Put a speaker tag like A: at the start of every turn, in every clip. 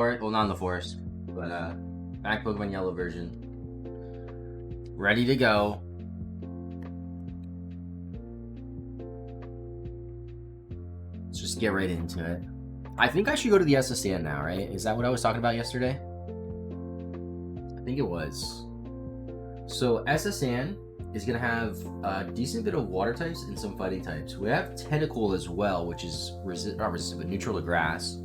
A: Well, not in the forest, but back Pokemon Yellow version. Ready to go. Let's just get right into it. I think I should go to the SSN now, right? Is that what I was talking about yesterday? I think it was. So SSN is going to have a decent bit of water types and some fighting types. We have Tentacle as well, which is not resistant, but neutral to grass.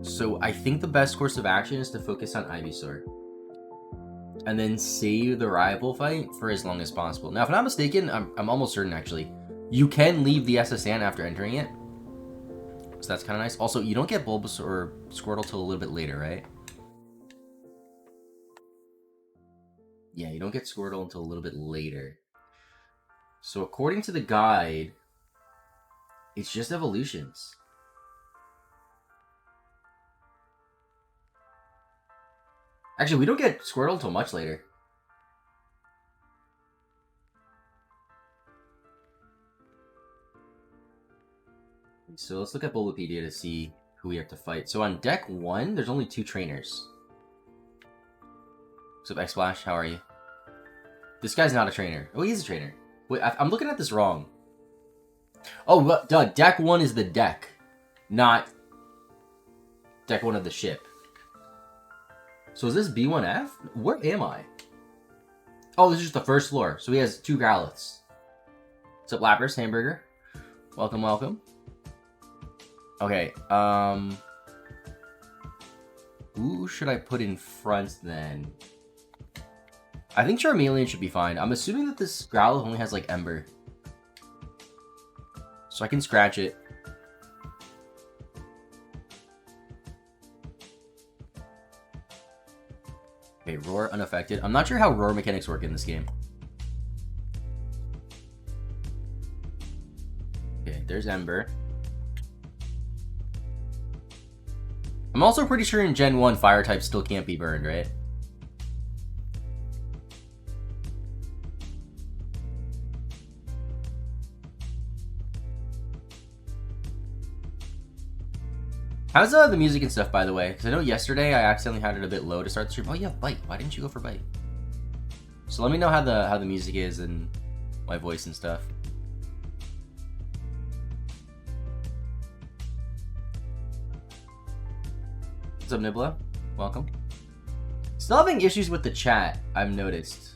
A: So I think the best course of action is to focus on Ivysaur. And then save the rival fight for as long as possible. Now, if I'm not mistaken, I'm almost certain, actually, you can leave the SSN after entering it. So that's kind of nice. Also, you don't get Bulbasaur or Squirtle till a little bit later, right? Yeah, you don't get Squirtle until a little bit later. So according to the guide, it's just evolutions. Actually, we don't get Squirtle until much later. So let's look at Bulbapedia to see who we have to fight. So on deck 1, there's only 2 trainers. What's up, X-Splash? How are you? This guy's not a trainer. Oh, he's a trainer. Wait, I'm looking at this wrong. Oh, duh. Deck 1 is the deck, not deck 1 of the ship. So is this B1F? Where am I? Oh, this is just the first floor. So he has 2 Growliths. What's up, Lapras? Hamburger? Welcome, welcome. Okay, who should I put in front then? I think Charmeleon should be fine. I'm assuming that this Growlithe only has, like, Ember. So I can scratch it. Okay, Roar unaffected. I'm not sure how Roar mechanics work in this game. Okay, there's Ember. I'm also pretty sure in Gen 1, Fire type still can't be burned, right? How's the music and stuff, by the way? Because I know yesterday I accidentally had it a bit low to start the stream. Oh, you have Bite. Why didn't you go for Bite? So let me know how the music is and my voice and stuff. What's up, Nibla? Welcome. Still having issues with the chat, I've noticed.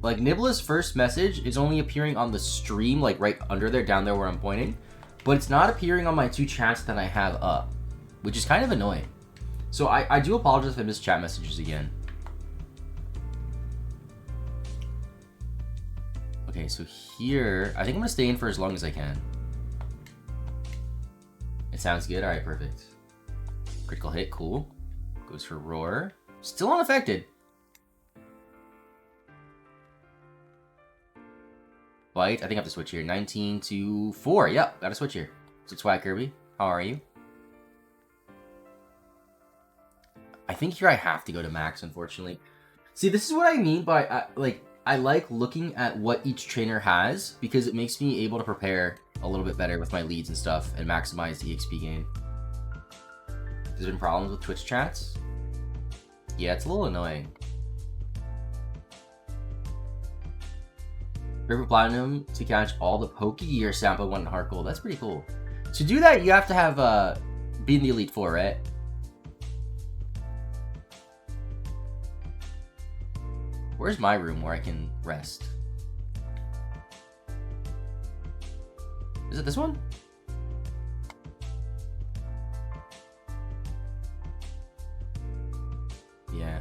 A: Like, Nibla's first message is only appearing on the stream, like right under there, down there where I'm pointing. But it's not appearing on my 2 chats that I have up, which is kind of annoying. So I do apologize if I miss chat messages again. Okay, so here, I think I'm going to stay in for as long as I can. It sounds good. All right, perfect. Critical hit, cool. Goes for Roar. Still unaffected. Bite. I think I have to switch here. 19 to 4. Yep, gotta switch here. So Swag Kirby, how are you? I think here I have to go to max, unfortunately. See, this is what I mean by, I like looking at what each trainer has, because it makes me able to prepare a little bit better with my leads and stuff and maximize the XP gain. There's been problems with Twitch chats? Yeah, it's a little annoying. River Platinum to catch all the Pokegear sample 1 Heart Gold. That's pretty cool. To do that, you have to have be in the Elite Four, right? Where's my room where I can rest? Is it this one? Yeah.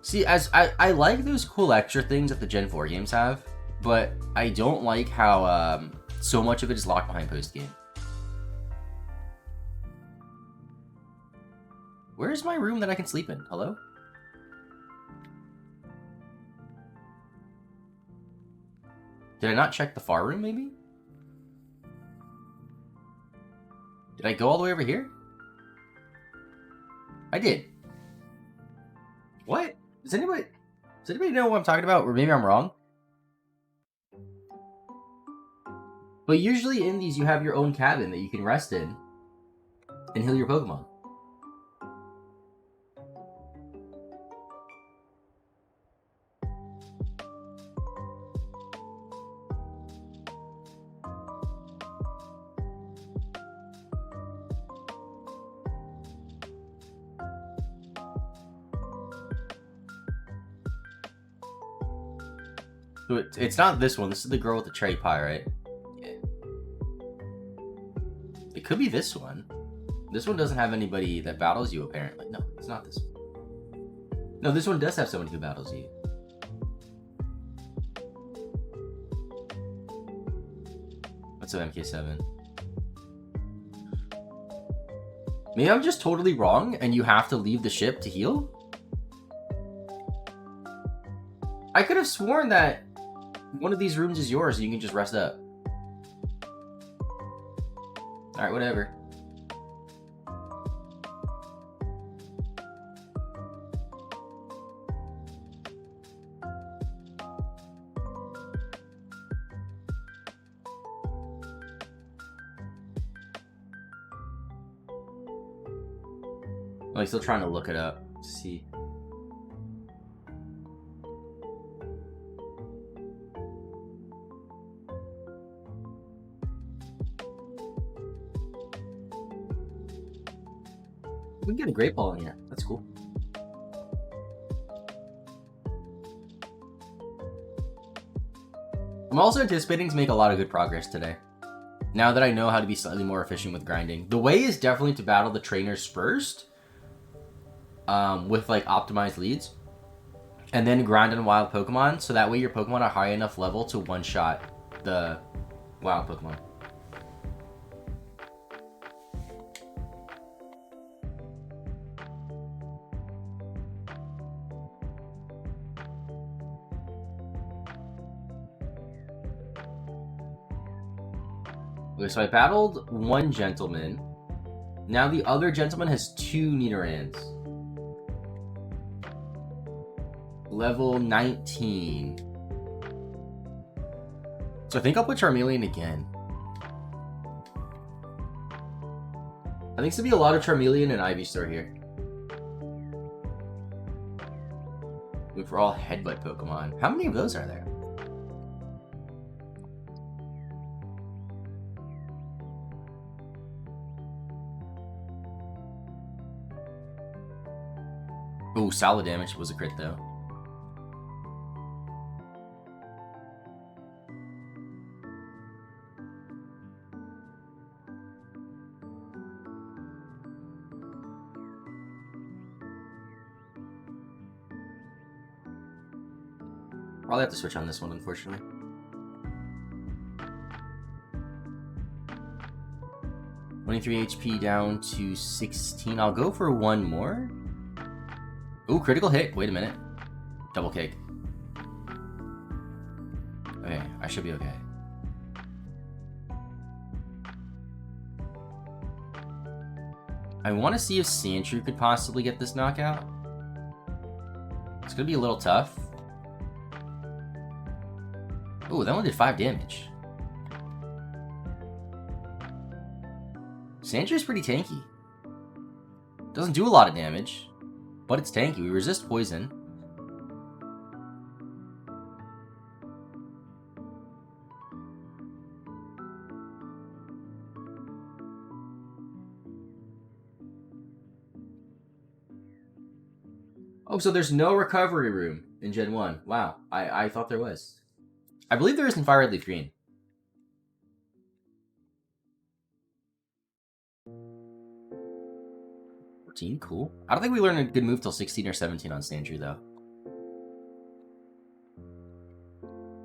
A: See, as I like those cool extra things that the Gen 4 games have, but I don't like how so much of it is locked behind post-game. Where's my room that I can sleep in? Hello? Did I not check the far room, maybe? Did I go all the way over here? I did. What? Does anybody know what I'm talking about? Or maybe I'm wrong? But usually in these, you have your own cabin that you can rest in and heal your Pokemon. So it's not this one. This is the girl with the tray pie, right? Yeah. It could be this one. This one doesn't have anybody that battles you, apparently. No, it's not this one. No, this one does have somebody who battles you. What's up, MK7? Maybe I'm just totally wrong and you have to leave the ship to heal? I could have sworn that one of these rooms is yours and you can just rest up. Alright, whatever. Oh, he's still trying to look it up to see. We can get a great ball in here. That's cool. I'm also anticipating to make a lot of good progress today. Now that I know how to be slightly more efficient with grinding. The way is definitely to battle the trainers first. With like optimized leads. And then grind on wild Pokemon. So that way your Pokemon are high enough level to one-shot the wild Pokemon. Okay, so I battled one gentleman. Now the other gentleman has 2 Nidorans. Level 19. So I think I'll put Charmeleon again. I think it's gonna be a lot of Charmeleon and Ivysaur here. For all headbutt Pokemon. How many of those are there? Oh, solid damage was a crit though. Probably have to switch on this one, unfortunately. $23 HP down to 16. I'll go for one more. Ooh, critical hit. Wait a minute. Double cake. Okay, I should be okay. I want to see if Sandshrew could possibly get this knockout. It's going to be a little tough. Ooh, that one did 5 damage. Sandshrew pretty tanky. Doesn't do a lot of damage, but it's tanky. We resist poison. Oh, so there's no recovery room in Gen 1. Wow, I thought there was. I believe there is in Fire Red Leaf Green. Cool. I don't think we learned a good move till 16 or 17 on Sandshrew, though.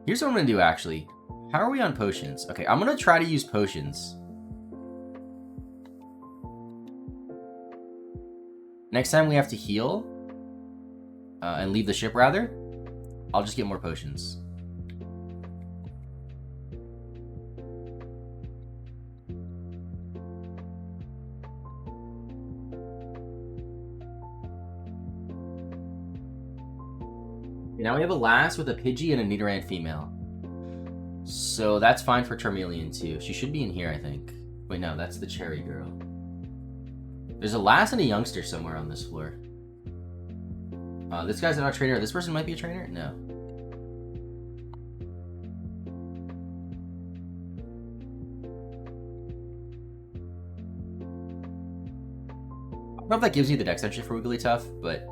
A: Here's what I'm going to do, actually. How are we on potions? Okay, I'm going to try to use potions. Next time we have to heal, and leave the ship, rather, I'll just get more potions. Now we have a Lass with a Pidgey and a Nidoran female. So that's fine for Charmeleon too. She should be in here, I think. Wait, no, that's the cherry girl. There's a lass and a youngster somewhere on this floor. This guy's not a trainer. This person might be a trainer? No. I don't know if that gives you the dex entry for Wigglytuff, but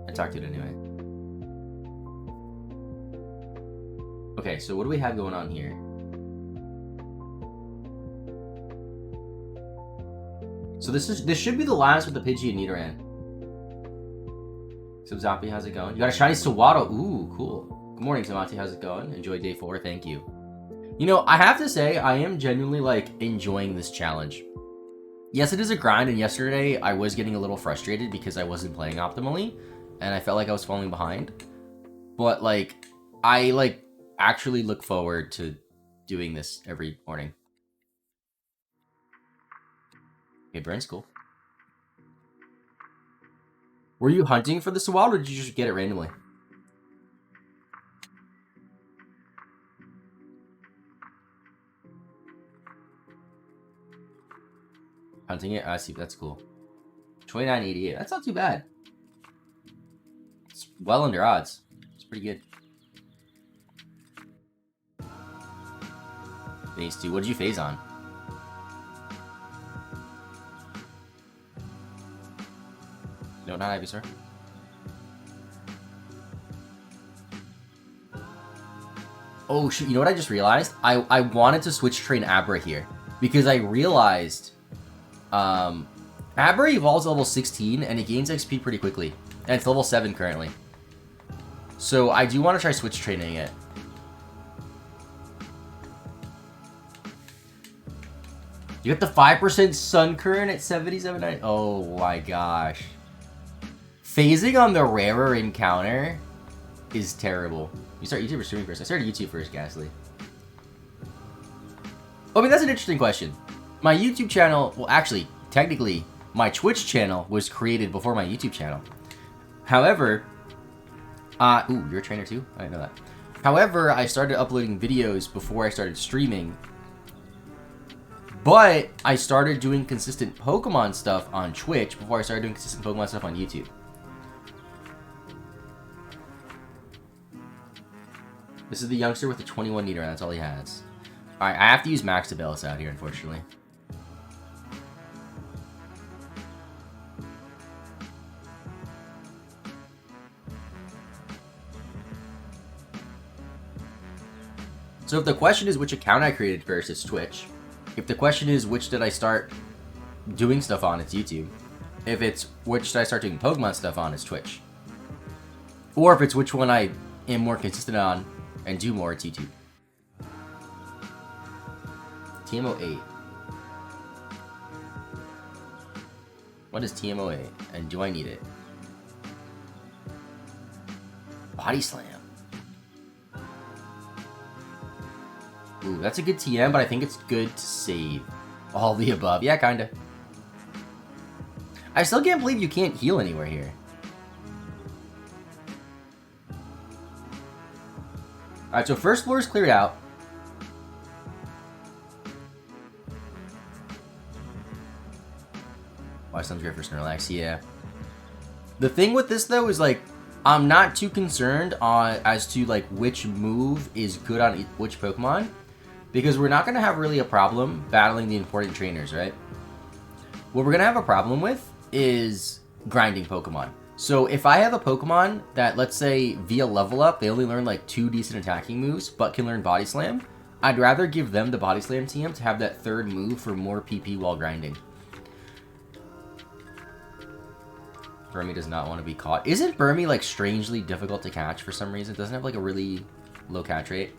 A: I talked to it anyway. Okay, so what do we have going on here? So this should be the last with the Pidgey and Nidoran. So Zappy, how's it going? You got a shiny Sawaddle. Ooh, cool. Good morning, Zamati. How's it going? Enjoy day 4. Thank you. You know, I have to say, I am genuinely, like, enjoying this challenge. Yes, it is a grind, and yesterday I was getting a little frustrated because I wasn't playing optimally, and I felt like I was falling behind. But, like, I, like, actually look forward to doing this every morning. Okay, Brent's cool. Were you hunting for the Sawaddle, or did you just get it randomly? Hunting it? I see. That's cool. 29.88. That's not too bad. It's well under odds. It's pretty good. Phase 2. What did you phase on? No, not Ivysaur. Oh, shoot. You know what I just realized? I wanted to switch train Abra here. Because I realized... Abra evolves at level 16, and it gains XP pretty quickly. And it's level 7 currently. So I do want to try switch training it. You got the 5% Sun Current at 77.9? Oh my gosh. Phasing on the rarer encounter is terrible. You start YouTube or streaming first? I started YouTube first, Ghastly. I mean, that's an interesting question. My YouTube channel, well, actually, technically, my Twitch channel was created before my YouTube channel. However, ooh, you're a trainer too? I didn't know that. However, I started uploading videos before I started streaming. But I started doing consistent Pokemon stuff on Twitch before I started doing consistent Pokemon stuff on YouTube. This is the youngster with the 21 Nidoran. That's all he has. Alright, I have to use Max to bail us out here, unfortunately. So if the question is which account I created first, it's Twitch. If the question is which did I start doing stuff on, it's YouTube. If it's which did I start doing Pokemon stuff on, it's Twitch. Or if it's which one I am more consistent on and do more, it's YouTube. TMO 8. What is TMO 8? And do I need it? Body Slam. Ooh, that's a good TM, but I think it's good to save. All the above. Yeah, kinda. I still can't believe you can't heal anywhere here. Alright, so first floor is cleared out. Why sounds great for Snorlax, yeah. The thing with this, though, is, like, I'm not too concerned as to, like, which move is good on which Pokemon. Because we're not going to have really a problem battling the important trainers, right? What we're going to have a problem with is grinding Pokemon. So if I have a Pokemon that, let's say, via level up, they only learn like 2 decent attacking moves, but can learn Body Slam, I'd rather give them the Body Slam TM to have that third move for more PP while grinding. Burmy does not want to be caught. Isn't Burmy, like, strangely difficult to catch for some reason? It doesn't have, like, a really low catch rate.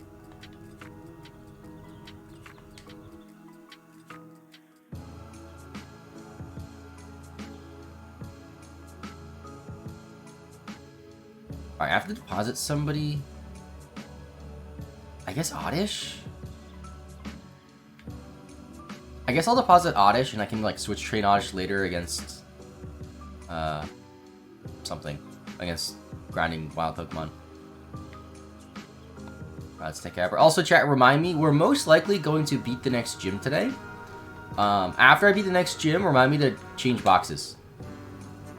A: Alright, I have to deposit somebody. I guess Oddish? I guess I'll deposit Oddish and I can, like, switch train Oddish later against something. Against grinding wild Pokemon. Let's take care. Also, chat, remind me, we're most likely going to beat the next gym today. After I beat the next gym, remind me to change boxes.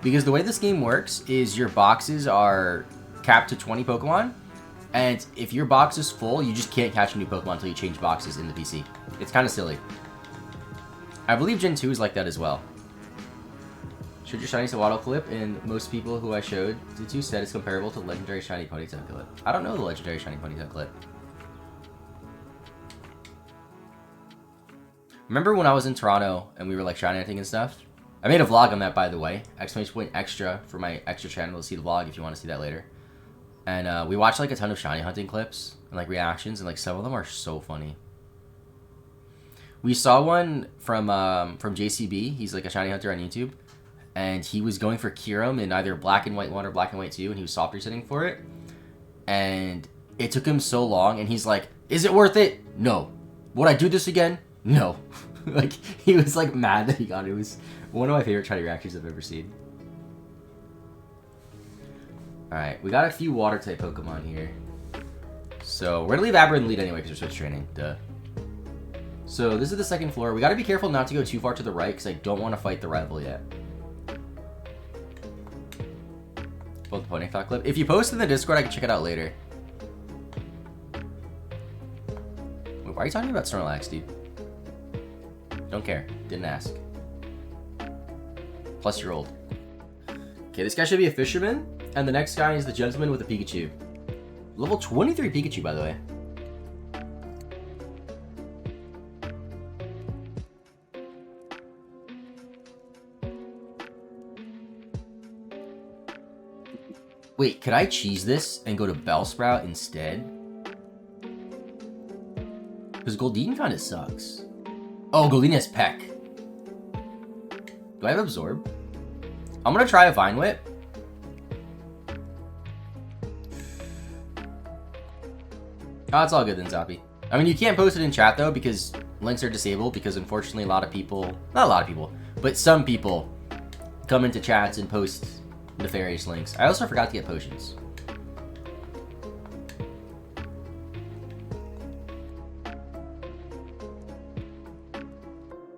A: Because the way this game works is your boxes are capped to 20 Pokemon. And if your box is full, you just can't catch a new Pokemon until you change boxes in the PC. It's kind of silly. I believe Gen 2 is like that as well. Should your shiny Sawaddle clip, and most people who I showed it to said it's comparable to legendary shiny Ponytail clip. I don't know the legendary shiny Ponytail clip. Remember when I was in Toronto and we were like shiny hunting and stuff? I made a vlog on that, by the way. Exclamation point extra for my extra channel to see the vlog if you want to see that later. And we watched like a ton of shiny hunting clips and like reactions, and like some of them are so funny. We saw one from JCB. He's like a shiny hunter on YouTube. And he was going for Kyurem in either Black and White 1 or Black and White 2, and he was soft resetting for it. And it took him so long, and he's like, is it worth it? No. Would I do this again? No. Like, he was like mad that he got it. It was one of my favorite shiny reactions I've ever seen. Alright, we got a few water type Pokemon here. So, we're gonna leave Aber in the lead anyway because we're switch training. Duh. So, this is the second floor. We gotta be careful not to go too far to the right because I don't want to fight the rival yet. Both the Ponytail clip. If you post in the Discord, I can check it out later. Wait, why are you talking about Snorlax, dude? Don't care. Didn't ask. Plus, you're old. Okay, this guy should be a fisherman, and the next guy is the gentleman with a Pikachu. Level 23 Pikachu, by the way. Wait, could I cheese this and go to Bellsprout instead? Because Goldeen kind of sucks. Oh, Goldeen has Peck. Do I have Absorb? I'm going to try a Vine Whip. Oh, it's all good then, Zappy. I mean, you can't post it in chat, though, because links are disabled, because unfortunately a lot of people... Not a lot of people, but some people come into chats and post nefarious links. I also forgot to get potions.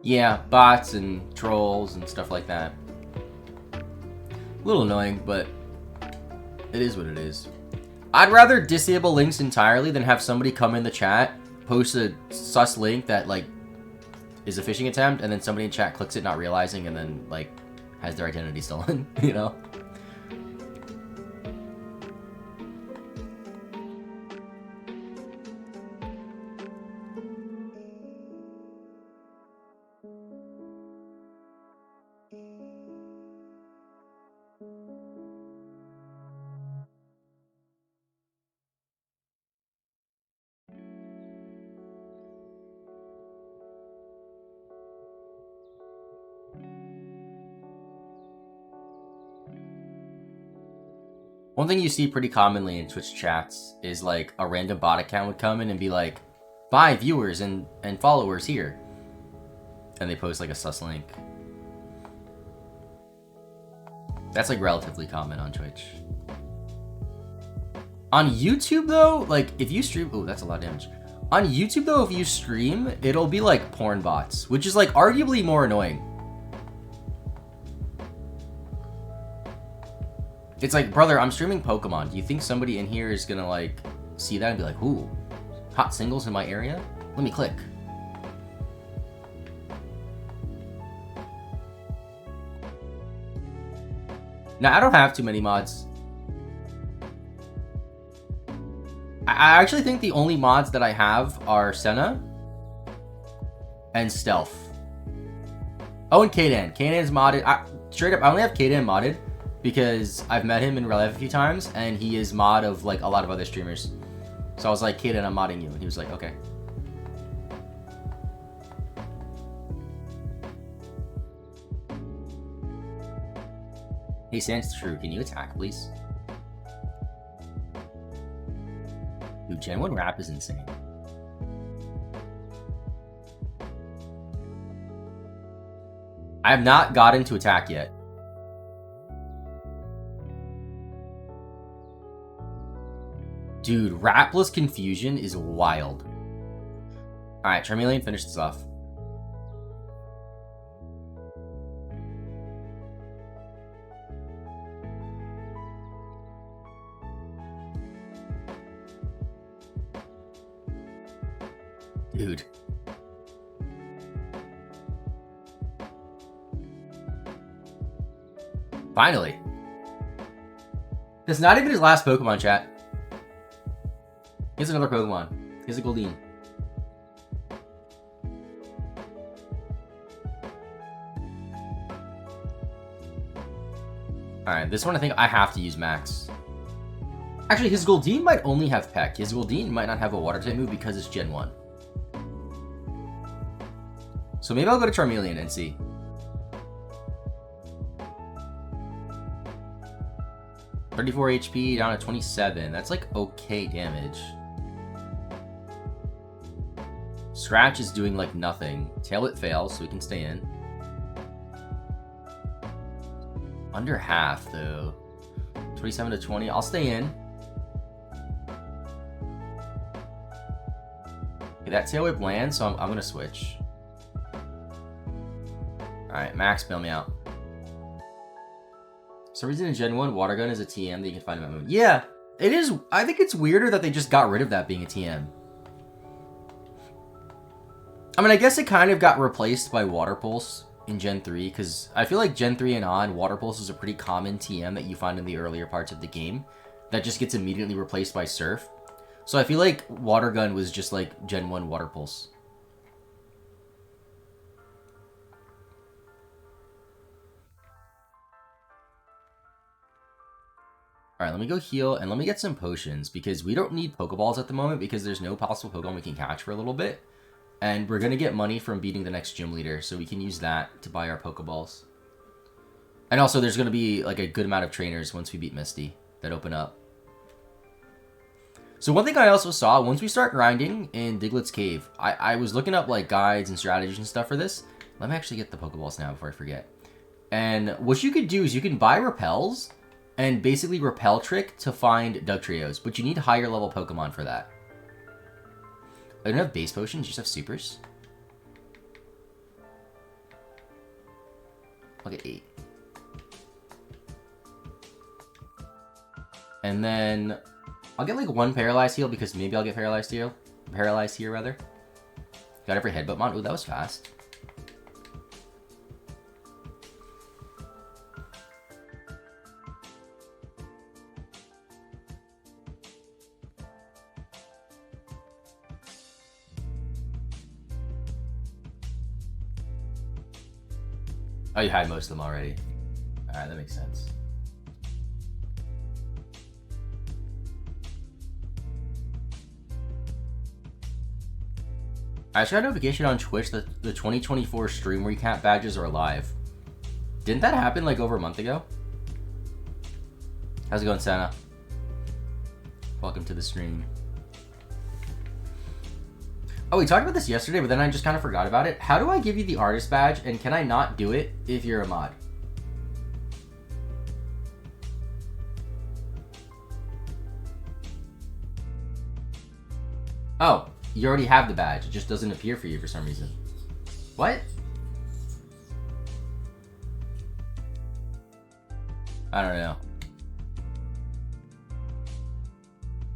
A: Yeah, bots and trolls and stuff like that. A little annoying, but it is what it is. I'd rather disable links entirely than have somebody come in the chat, post a sus link that, like, is a phishing attempt, and then somebody in chat clicks it not realizing and then, like, has their identity stolen, you know? One thing you see pretty commonly in Twitch chats is like a random bot account would come in and be like, buy viewers and followers here. And they post like a sus link. That's like relatively common on Twitch. On YouTube though, like if you stream, oh, that's a lot of damage. On YouTube though, if you stream, it'll be like porn bots, which is like arguably more annoying. It's like, brother, I'm streaming Pokemon. Do you think somebody in here is gonna, like, see that and be like, ooh, hot singles in my area? Let me click. Now, I don't have too many mods. I actually think the only mods that I have are Senna and Stealth. Oh, and Kaden. Kaden's modded. Straight up, I only have Kaden modded because I've met him in real life a few times, and he is mod of, like, a lot of other streamers. So I was like, Kaden, I'm modding you. And he was like, okay. Hey, Sans True, can you attack, please? Dude, Gen 1 rap is insane. I have not gotten to attack yet. Dude, Ratless Confusion is wild. Alright, Charmeleon, finish this off. Dude. Finally. That's not even his last Pokemon, chat. Here's another Pokemon. Here's a Goldeen. Alright, this one I think I have to use Max. Actually, his Goldeen might only have Peck. His Goldeen might not have a Water type move because it's Gen 1. So maybe I'll go to Charmeleon and see. $34 HP down to 27. That's like okay damage. Scratch is doing like nothing. Tail Whip fails, so we can stay in. Under half though. 27 to 20. I'll stay in. Okay, that Tail Whip lands, so I'm gonna switch. Alright, Max, bail me out. For some reason in Gen 1, Water Gun is a TM that you can find in that move. Yeah, it is. I think it's weirder that they just got rid of that being a TM. I mean, I guess it kind of got replaced by Water Pulse in Gen 3, because I feel like Gen 3 and on, Water Pulse is a pretty common TM that you find in the earlier parts of the game that just gets immediately replaced by Surf. So I feel like Water Gun was just like Gen 1 Water Pulse. Alright, let me go heal, and let me get some potions, because we don't need Pokeballs at the moment, because there's no possible Pokemon we can catch for a little bit. And we're going to get money from beating the next gym leader, so we can use that to buy our Pokeballs. And also, there's going to be like a good amount of trainers once we beat Misty that open up. So one thing I also saw, once we start grinding in Diglett's Cave, I was looking up like guides and strategies and stuff for this. Let me actually get the Pokeballs now before I forget. And what you could do is you can buy repels and basically repel trick to find Dugtrios, but you need higher level Pokemon for that. I don't have base potions, you just have supers. I'll get 8. And then I'll get like 1 paralyzed heal because maybe I'll get paralyzed here. Paralyzed here rather. Got every headbutt mon. Ooh, that was fast. Oh, you had most of them already. Alright, that makes sense. I just got a notification on Twitch that the 2024 stream recap badges are live. Didn't that happen like over a month ago? How's it going, Santa? Welcome to the stream. Oh, we talked about this yesterday, but then I just kind of forgot about it. How do I give you the artist badge, and can I not do it if you're a mod? Oh, you already have the badge. It just doesn't appear for you for some reason. What? I don't know.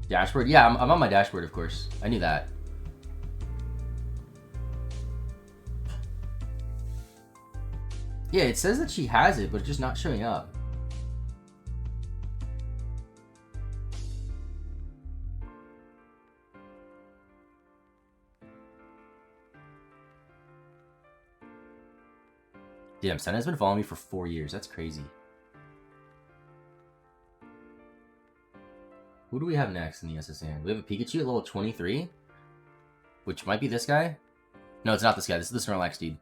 A: Dashboard? Yeah, I'm on my dashboard, of course. I knew that. Yeah, it says that she has it, but it's just not showing up. Damn, Senna's been following me for 4 years. That's crazy. Who do we have next in the SSN? We have a Pikachu at level 23, which might be this guy. No, it's not this guy. This is the Snorlax dude.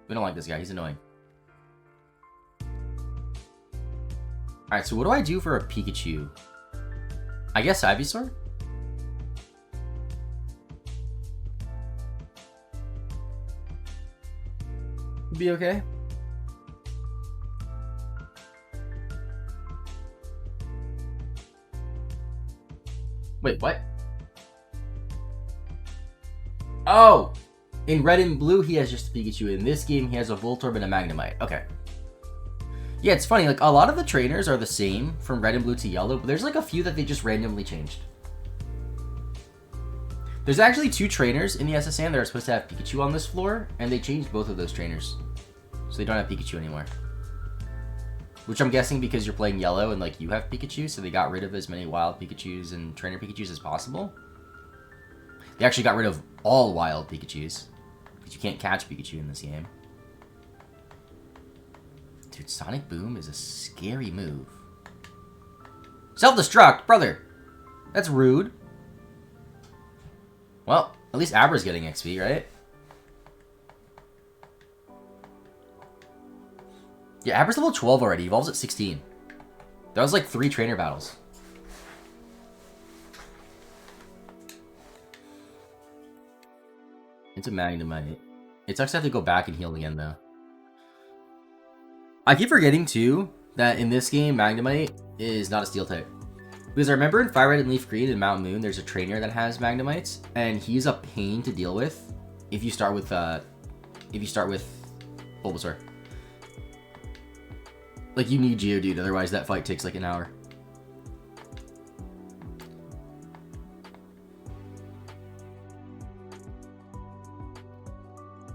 A: We don't like this guy. He's annoying. Alright, so what do I do for a Pikachu? I guess Ivysaur? Would be okay. Wait, what? Oh! In red and blue, he has just a Pikachu. In this game, he has a Voltorb and a Magnemite. Okay. Yeah, it's funny. Like, a lot of the trainers are the same from red and blue to yellow, but there's like a few that they just randomly changed. There's actually 2 trainers in the SSN that are supposed to have Pikachu on this floor, and they changed both of those trainers. So they don't have Pikachu anymore. Which I'm guessing because you're playing yellow and like you have Pikachu, so they got rid of as many wild Pikachus and trainer Pikachus as possible. They actually got rid of all wild Pikachus. Because you can't catch Pikachu in this game. Dude, Sonic Boom is a scary move. Self-destruct, brother! That's rude. Well, at least Abra's getting XP, right? Yeah, Abra's level 12 already. Evolves at 16. That was like 3 trainer battles. It's a Magnemite. It sucks to have to go back and heal again, though. I keep forgetting, too, that in this game, Magnemite is not a Steel type. Because I remember in Fire Red and Leaf Green and Mount Moon, there's a trainer that has Magnemites, and he's a pain to deal with if you start with Bulbasaur. Like, you need Geodude, otherwise that fight takes like an hour.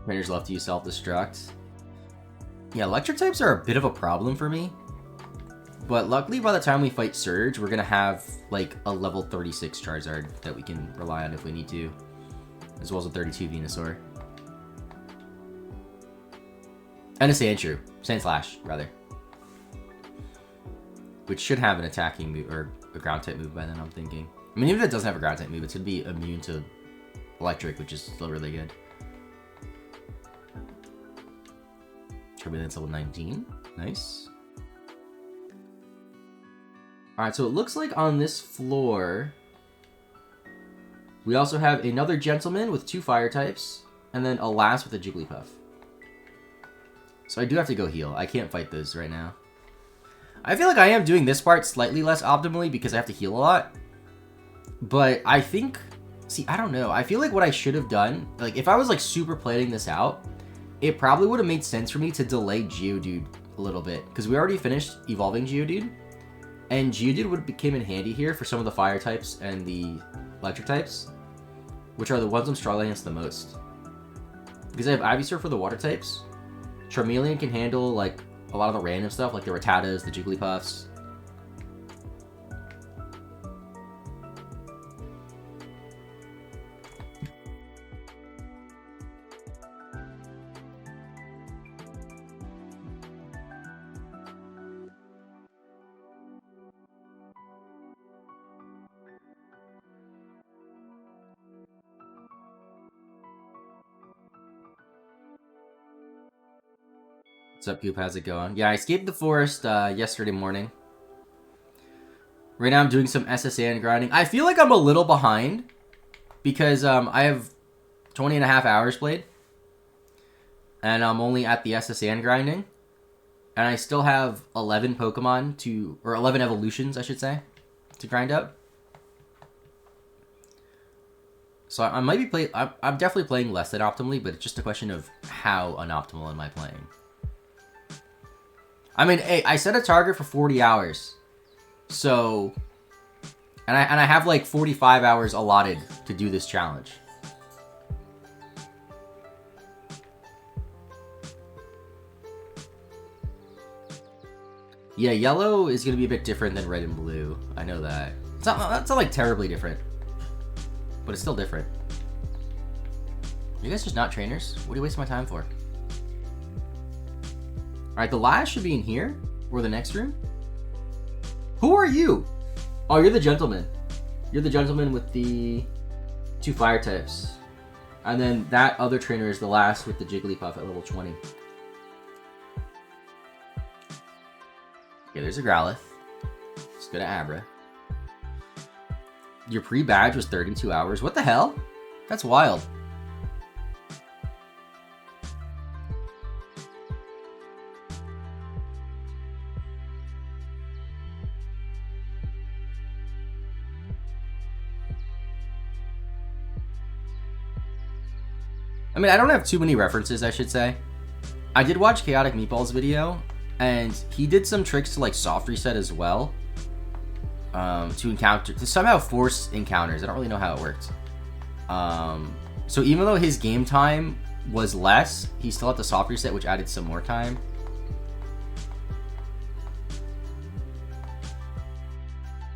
A: Trainers love to use self-destruct. Yeah, electric types are a bit of a problem for me. But luckily, by the time we fight Surge, we're going to have, like, a level 36 Charizard that we can rely on if we need to. As well as a 32 Venusaur. And a Sandshrew. Sandslash, rather. Which should have an attacking move, or a ground type move by then, I'm thinking. I mean, even if it doesn't have a ground type move, it's going to be immune to electric, which is still really good. Turbulence level 19. Nice. Alright, so it looks like on this floor, we also have another Gentleman with 2 fire types, and then a Lass with a Jigglypuff. So I do have to go heal. I can't fight those right now. I feel like I am doing this part slightly less optimally because I have to heal a lot. But I think... See, I don't know. I feel like what I should have done... Like, if I was, like, super planning this out, it probably would have made sense for me to delay Geodude a little bit. Because we already finished evolving Geodude. And Geodude came in handy here for some of the fire types and the electric types. Which are the ones I'm struggling against the most. Because I have Ivysaur for the water types. Charmeleon can handle, like, a lot of the random stuff, like the Rattatas, the Jigglypuffs. What's up, Coop? How's it going? Yeah, I escaped the forest yesterday morning. Right now I'm doing some SSN grinding. I feel like I'm a little behind because I have 20 and a half hours played. And I'm only at the SSN grinding. And I still have 11 Pokemon to... Or 11 evolutions, I should say, to grind up. So I might be playing... I'm definitely playing less than optimally, but it's just a question of how unoptimal am I playing. I mean, hey, I set a target for 40 hours. So... And I have like 45 hours allotted to do this challenge. Yeah, yellow is going to be a bit different than red and blue. I know that. It's not like terribly different. But it's still different. You guys just not trainers? What are you wasting my time for? Alright, the last should be in here. Or the next room. Who are you? Oh, you're the gentleman. You're the gentleman with the 2 fire types. And then that other trainer is the last with the Jigglypuff at level 20. Okay, there's a Growlithe. Let's go to Abra. Your pre-badge was 32 hours. What the hell? That's wild. I mean, I don't have too many references, I should say. I did watch Chaotic Meatball's video, and he did some tricks to like soft reset as well. To somehow force encounters. I don't really know how it worked. So even though his game time was less, he still had the soft reset, which added some more time.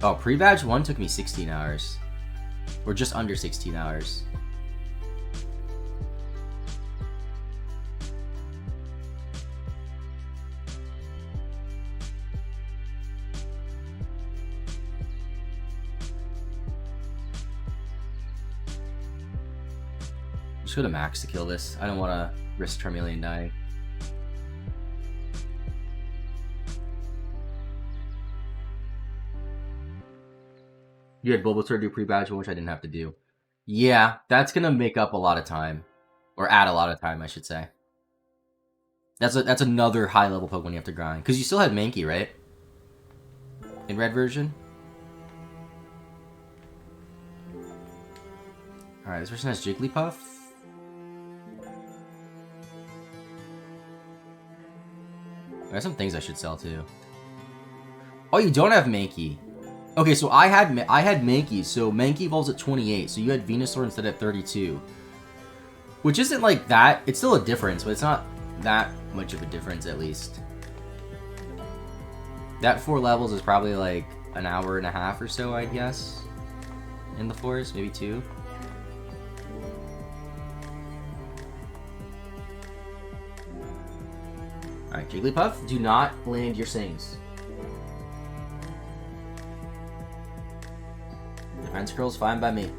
A: Oh, pre-badge 1 took me 16 hours. Or just under 16 hours. Just go to max to kill this. I don't want to risk Charmeleon dying. You had Bulbasaur do pre-badge 1, which I didn't have to do. Yeah, that's going to make up a lot of time. Or add a lot of time, I should say. That's another high-level Pokemon you have to grind. Because you still had Mankey, right? In red version? Alright, this person has Jigglypuff. There's some things I should sell, too. Oh, you don't have Mankey. Okay, so I had Mankey, so Mankey evolves at 28, so you had Venusaur instead at 32. Which isn't like that, it's still a difference, but it's not that much of a difference at least. That 4 levels is probably like an hour and a half or so, I'd guess. In the forest, maybe 2. Alright, Jigglypuff, do not land your Sings. Defense curl's fine by me.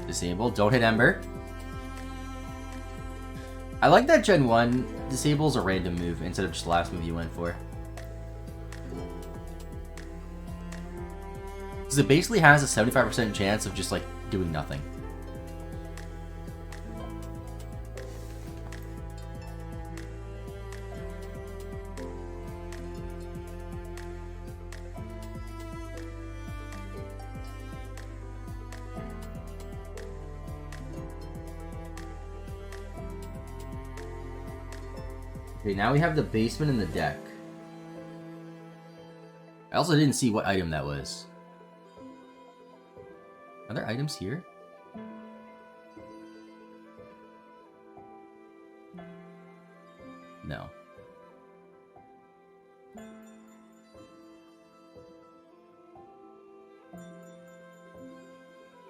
A: Disable, don't hit Ember. I like that Gen 1 disables a random move instead of just the last move you went for. Because it basically has a 75% chance of just like doing nothing. Okay, now we have the basement and the deck. I also didn't see what item that was. Are there items here? No.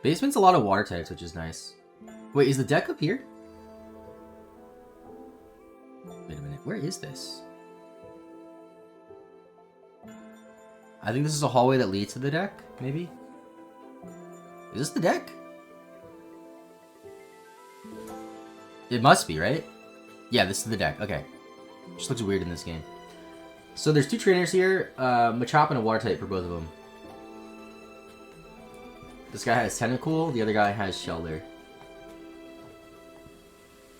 A: Basement's a lot of water types, which is nice. Wait, is the deck up here? Wait a minute, where is this? I think this is a hallway that leads to the deck, maybe? Is this the deck? It must be, right? Yeah, this is the deck, okay. Just looks weird in this game. So there's 2 trainers here, Machop and a water type for both of them. This guy has Tentacool, the other guy has Shelter.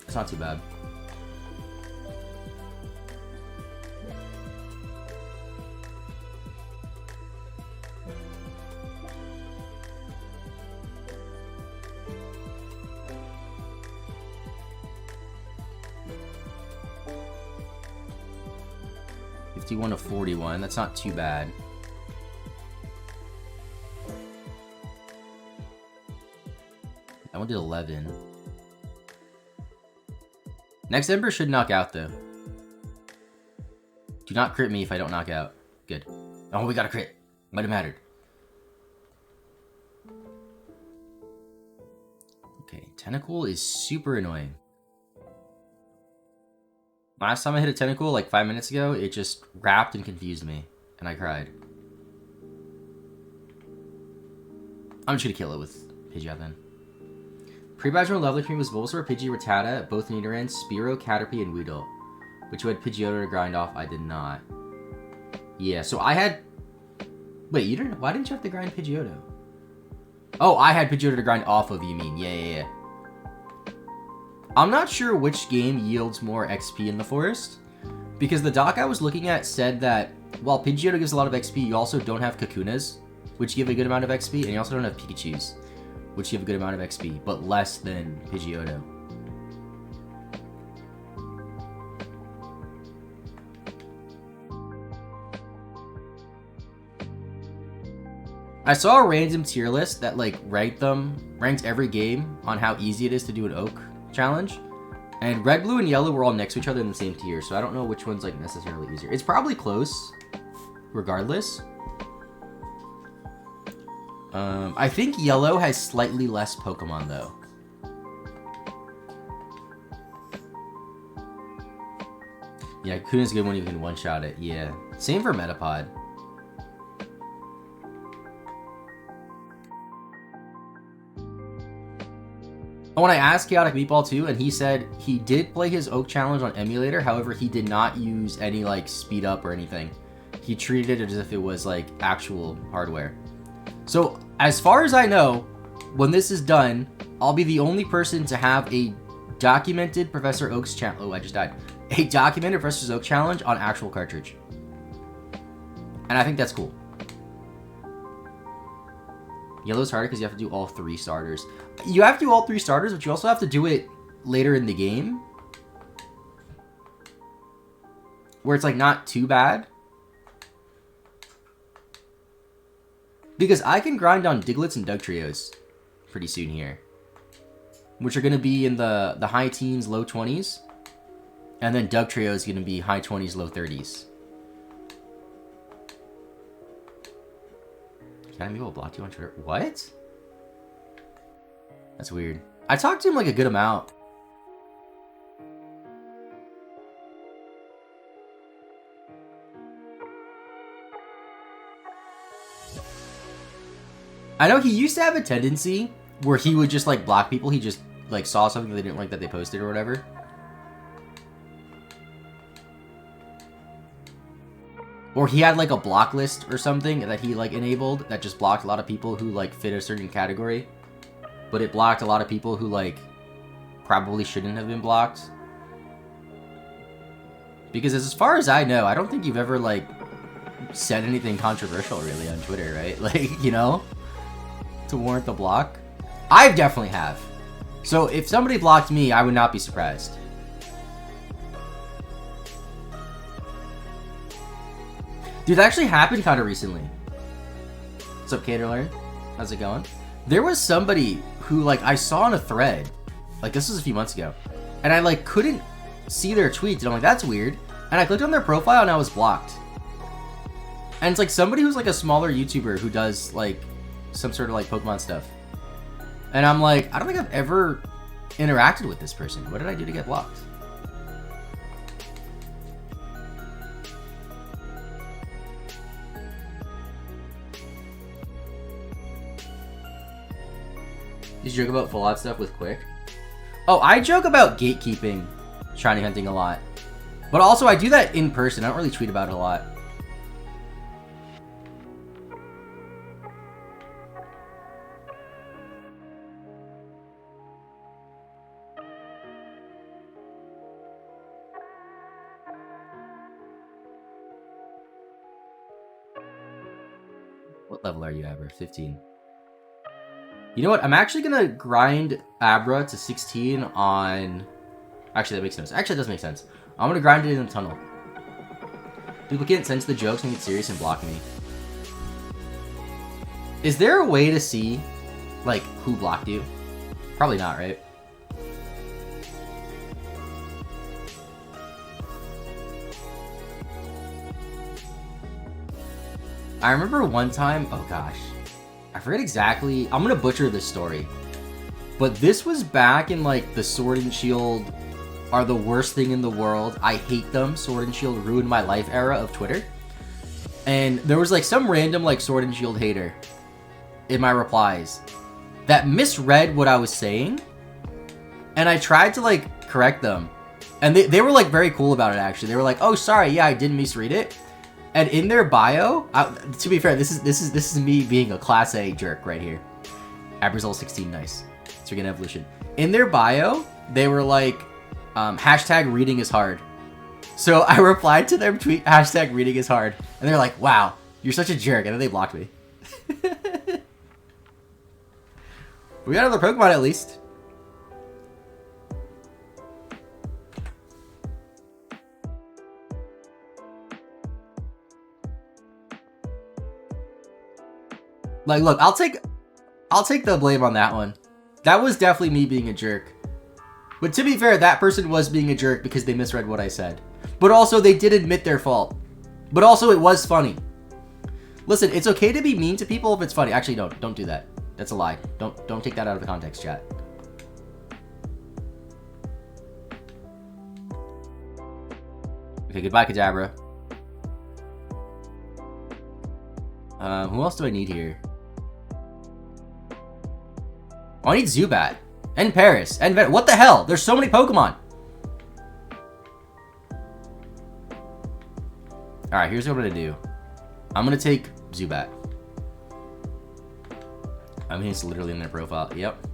A: It's not too bad. To 41, that's not too bad. That one did 11. Next Ember should knock out though. Do not crit me if I don't knock out. Good. Oh, we got a crit. Might have mattered. Okay, Tentacool is super annoying. Last time I hit a Tentacool, like 5 minutes ago, it just wrapped and confused me, and I cried. I'm just gonna kill it with Pidgeot then. Pre-badge level between was Bulbasaur, Pidgey, Rattata, both Nidoran, Spearow, Caterpie, and Weedle. But you had Pidgeotto to grind off, I did not. Yeah, so I had... Wait, you didn't... Why didn't you have to grind Pidgeotto? Oh, I had Pidgeotto to grind off of, you mean. Yeah. I'm not sure which game yields more XP in the forest, because the doc I was looking at said that while Pidgeotto gives a lot of XP, you also don't have Kakunas, which give a good amount of XP, and you also don't have Pikachus, which give a good amount of XP, but less than Pidgeotto. I saw a random tier list that like ranked every game on how easy it is to do an Oak challenge. And red, blue, and yellow were all next to each other in the same tier, so I don't know which one's like necessarily easier. It's probably close, regardless. I think yellow has slightly less Pokemon though. Yeah, Kuna's good when you can one-shot it. Yeah, same for Metapod. When I asked Chaotic Meatball too, and he said he did play his Oak Challenge on emulator, however, he did not use any like speed up or anything. He treated it as if it was like actual hardware. So as far as I know, when this is done, I'll be the only person to have a documented Professor Oak's challenge. Oh, I just died. A documented Professor Oak challenge on actual cartridge. And I think that's cool. Yellow's harder because you have to do all 3 starters. You have to do all 3 starters, but you also have to do it later in the game, where it's like not too bad. Because I can grind on Diglets and Dugtrios pretty soon here, which are going to be in the high teens, low 20s. And then Dugtrio is going to be high 20s, low 30s. Can I block you on Twitter? What? That's weird. I talked to him like a good amount. I know he used to have a tendency where he would just like block people. He just like saw something they didn't like that they posted or whatever. Or he had like a block list or something that he like enabled that just blocked a lot of people who like fit a certain category. But it blocked a lot of people who like probably shouldn't have been blocked. Because as far as I know, I don't think you've ever like said anything controversial really on Twitter, right? Like, you know, to warrant the block. I definitely have. So if somebody blocked me, I would not be surprised. Dude, that actually happened kind of recently. What's up, Caterlearn? How's it going? There was somebody who, like, I saw on a thread, like, this was a few months ago, and I, like, couldn't see their tweets, and I'm like, that's weird. And I clicked on their profile, and I was blocked. And it's, like, somebody who's, like, a smaller YouTuber who does, like, some sort of, like, Pokemon stuff. And I'm like, I don't think I've ever interacted with this person. What did I do to get blocked? Did you joke about full out stuff with Quick? Oh, I joke about gatekeeping shiny hunting a lot. But also, I do that in person. I don't really tweet about it a lot. What level are you, Abra? 15. You know what? I'm actually going to grind Abra to 16 on... Actually, that makes sense. Actually, that does make sense. I'm going to grind it in the tunnel. People can't sense the jokes and get serious and block me. Is there a way to see, like, who blocked you? Probably not, right? I remember one time... Oh, gosh. I forget exactly. I'm gonna butcher this story, but this was back in like the Sword and Shield are the worst thing in the world. I hate them. Sword and Shield ruined my life era of Twitter. And there was like some random like Sword and Shield hater in my replies that misread what I was saying, and I tried to like correct them, and they were like very cool about it. Actually, they were like, "Oh, sorry, yeah, I didn't misread it." And in their bio, to be fair, this is me being a class A jerk right here. Abrazol 16, nice. So you're gonna evolution. In their bio, they were like, hashtag reading is hard. So I replied to their tweet, hashtag reading is hard. And they're like, wow, you're such a jerk. And then they blocked me. We got another Pokemon at least. Like, look, I'll take the blame on that one. That was definitely me being a jerk. But to be fair, that person was being a jerk because they misread what I said. But also, they did admit their fault. But also, it was funny. Listen, it's okay to be mean to people if it's funny. Actually, no, don't do that. That's a lie. Don't take that out of the context, chat. Okay, goodbye, Kadabra. Who else do I need here? Oh, I need Zubat. And Paris. And what the hell? There's so many Pokemon. Alright, here's what I'm gonna do. I'm gonna take Zubat. I mean, it's literally in their profile. Yep.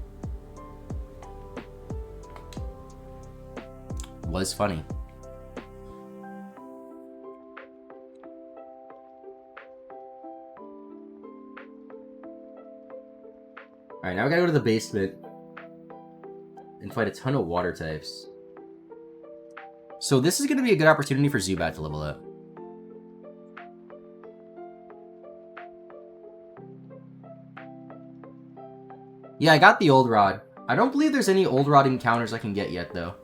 A: Was funny. Alright, now we gotta go to the basement and fight a ton of water types. So this is gonna be a good opportunity for Zubat to level up. Yeah, I got the old rod. I don't believe there's any old rod encounters I can get yet, though.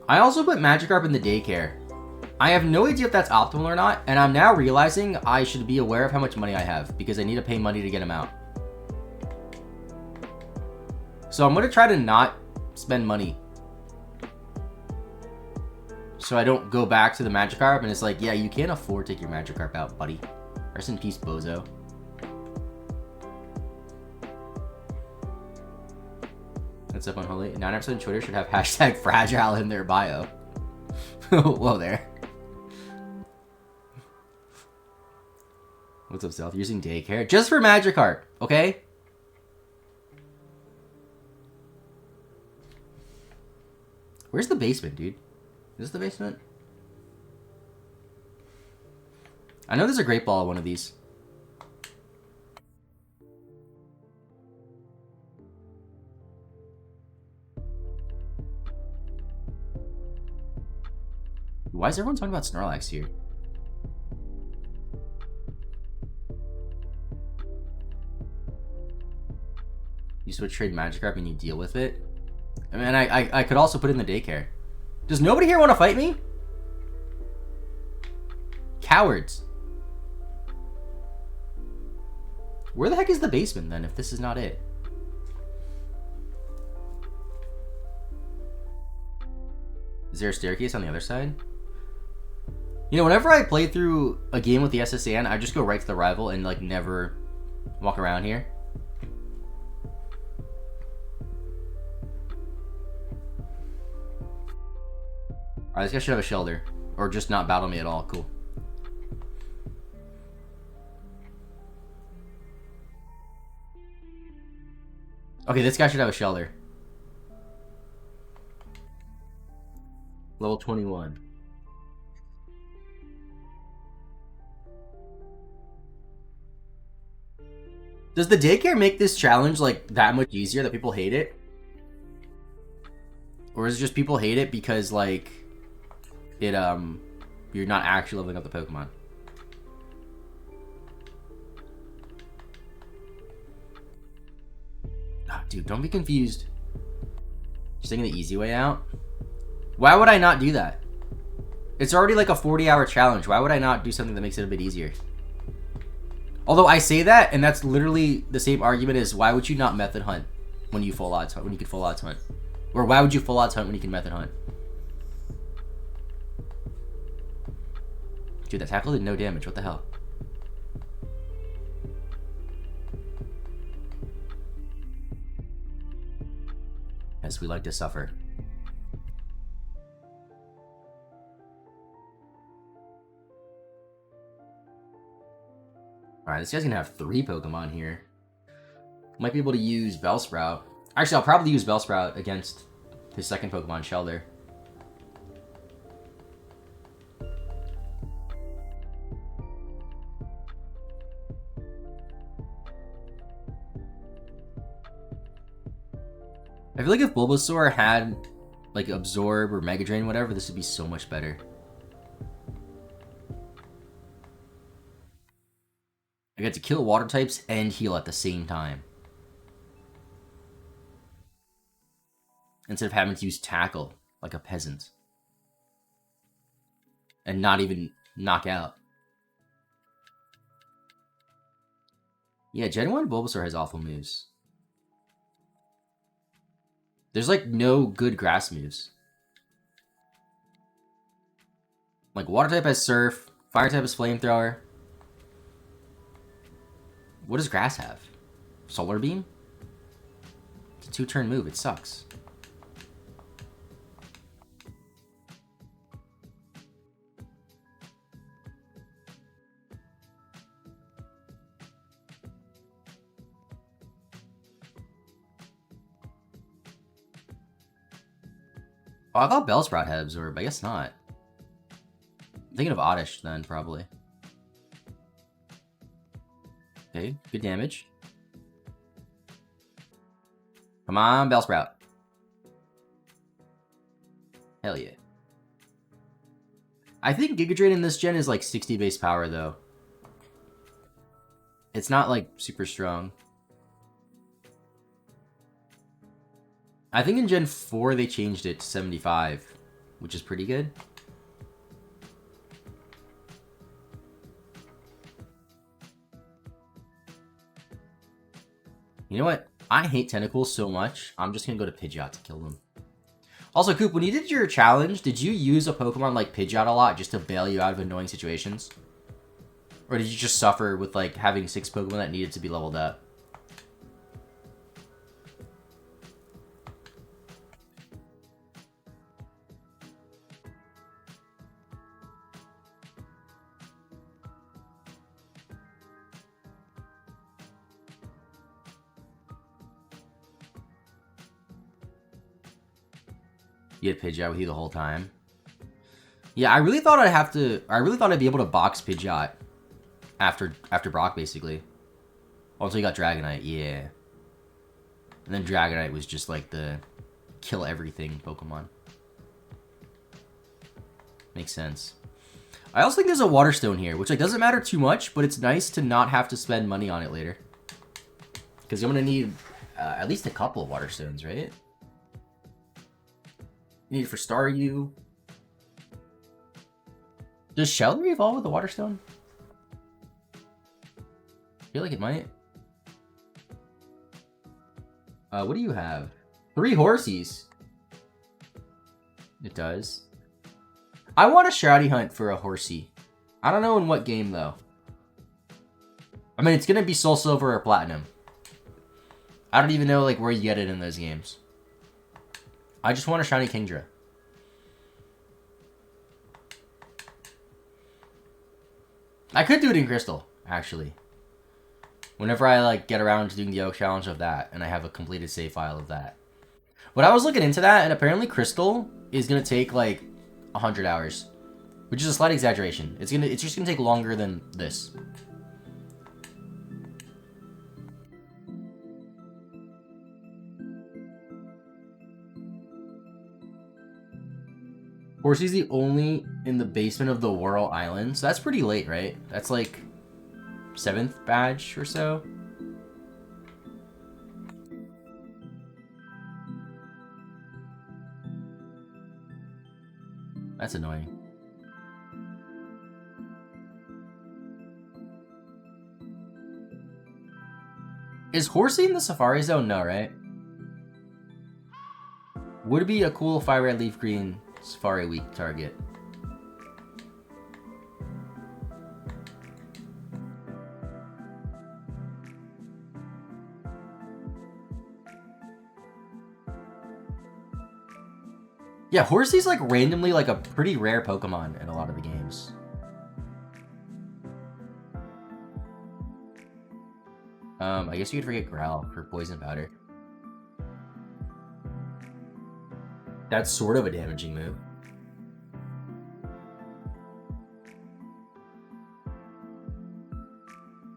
A: I also put Magikarp in the daycare. I have no idea if that's optimal or not, and I'm now realizing I should be aware of how much money I have, because I need to pay money to get him out. So I'm going to try to not spend money. So I don't go back to the Magikarp, and it's like, yeah, you can't afford to take your Magikarp out, buddy. Rest in peace, Bozo. What's up, Unholy? 9% of Twitter should have hashtag fragile in their bio. Whoa there. What's up, Stealth? Using daycare? Just for Magikarp, okay? Where's the basement, dude? Is this the basement? I know there's a Great Ball at one of these. Why is everyone talking about Snorlax here? You switch trade Magikarp and you deal with it? I mean, I could also put it in the daycare. Does nobody here want to fight me? Cowards. Where the heck is the basement then, if this is not it? Is there a staircase on the other side? You know, whenever I play through a game with the SSN, I just go right to the rival and, like, never walk around here. Alright, this guy should have a shelter. Or just not battle me at all. Cool. Okay, this guy should have a shelter. Level 21. Does the daycare make this challenge, like, that much easier that people hate it? Or is it just people hate it because, like, it, you're not actually leveling up the Pokemon? Oh, dude, don't be confused. Just taking the easy way out? Why would I not do that? It's already like a 40-hour challenge. Why would I not do something that makes it a bit easier? Although I say that, and that's literally the same argument as why would you not method hunt when you full odds hunt, when you could full odds hunt? Or why would you full odds hunt when you can method hunt? Dude, that tackle did no damage. What the hell? Yes, we like to suffer. Alright, this guy's gonna have 3 Pokemon here. Might be able to use Bellsprout. Actually, I'll probably use Bellsprout against his second Pokemon, Shelter. I feel like if Bulbasaur had like Absorb or Mega Drain, whatever, this would be so much better. I get to kill water types and heal at the same time. Instead of having to use Tackle like a peasant. And not even knock out. Yeah, Gen 1 Bulbasaur has awful moves. There's like no good grass moves. Like water type has Surf, fire type has Flamethrower. What does grass have? Solar Beam? It's a 2-turn move, it sucks. Oh, I thought Bellsprout had Absorb, I guess not. I'm thinking of Oddish then, probably. Okay, good damage. Come on, Bellsprout. Hell yeah. I think Giga Drain in this gen is like 60 base power, though. It's not like super strong. I think in Gen 4 they changed it to 75, which is pretty good. You know what? I hate Tentacles so much, I'm just gonna go to Pidgeot to kill them. Also, Coop, when you did your challenge, did you use a Pokemon like Pidgeot a lot just to bail you out of annoying situations? Or did you just suffer with like having 6 Pokemon that needed to be leveled up? You had Pidgeot with you the whole time. Yeah, I really thought I'd be able to box Pidgeot after Brock, basically. Until you got Dragonite, yeah. And then Dragonite was just like the kill everything Pokemon. Makes sense. I also think there's a Water Stone here, which like doesn't matter too much, but it's nice to not have to spend money on it later. Because I'm gonna need at least a couple of Water Stones, right? You need it for Staryu. Does Shelly evolve with the Water Stone? I feel like it might. What do you have? 3 Horsies. It does. I want a Shroudly Hunt for a Horsey. I don't know in what game, though. I mean, it's gonna be Soul Silver or Platinum. I don't even know like where you get it in those games. I just want a shiny Kingdra. I could do it in Crystal, actually. Whenever I like get around to doing the Oak Challenge of that, and I have a completed save file of that. But I was looking into that, and apparently Crystal is gonna take like 100 hours, which is a slight exaggeration. It's just gonna take longer than this. Horsey's the only in the basement of the Whirl Island, so that's pretty late, right? That's like 7th badge or so. That's annoying. Is Horsey in the Safari Zone? No, right? Would be a cool Fire Red Leaf Green Safari Week target. Yeah, Horsey's like randomly like a pretty rare Pokemon in a lot of the games. I guess you could forget Growl for Poison Powder. That's sort of a damaging move.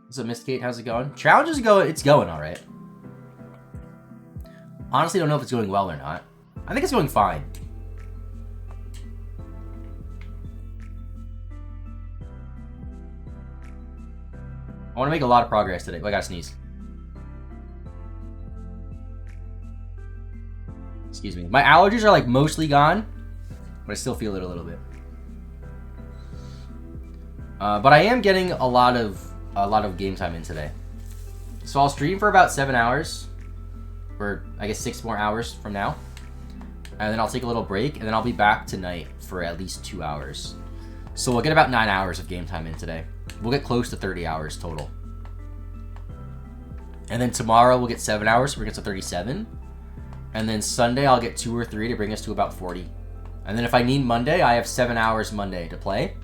A: What's up, Mistgate? How's it going? Challenge is going. It's going all right. Honestly, don't know if it's going well or not. I think it's going fine. I want to make a lot of progress today. Oh, I gotta sneeze. Excuse me. My allergies are like mostly gone, but I still feel it a little bit. But I am getting a lot of game time in today. So I'll stream for about 7 hours, or I guess 6 more hours from now, and then I'll take a little break, and then I'll be back tonight for at least 2 hours. So we'll get about 9 hours of game time in today. We'll get close to 30 hours total. And then tomorrow we'll get 7 hours, so we're going to 37. And then Sunday I'll get 2 or 3 to bring us to about 40. And then if I need Monday, I have 7 hours Monday to play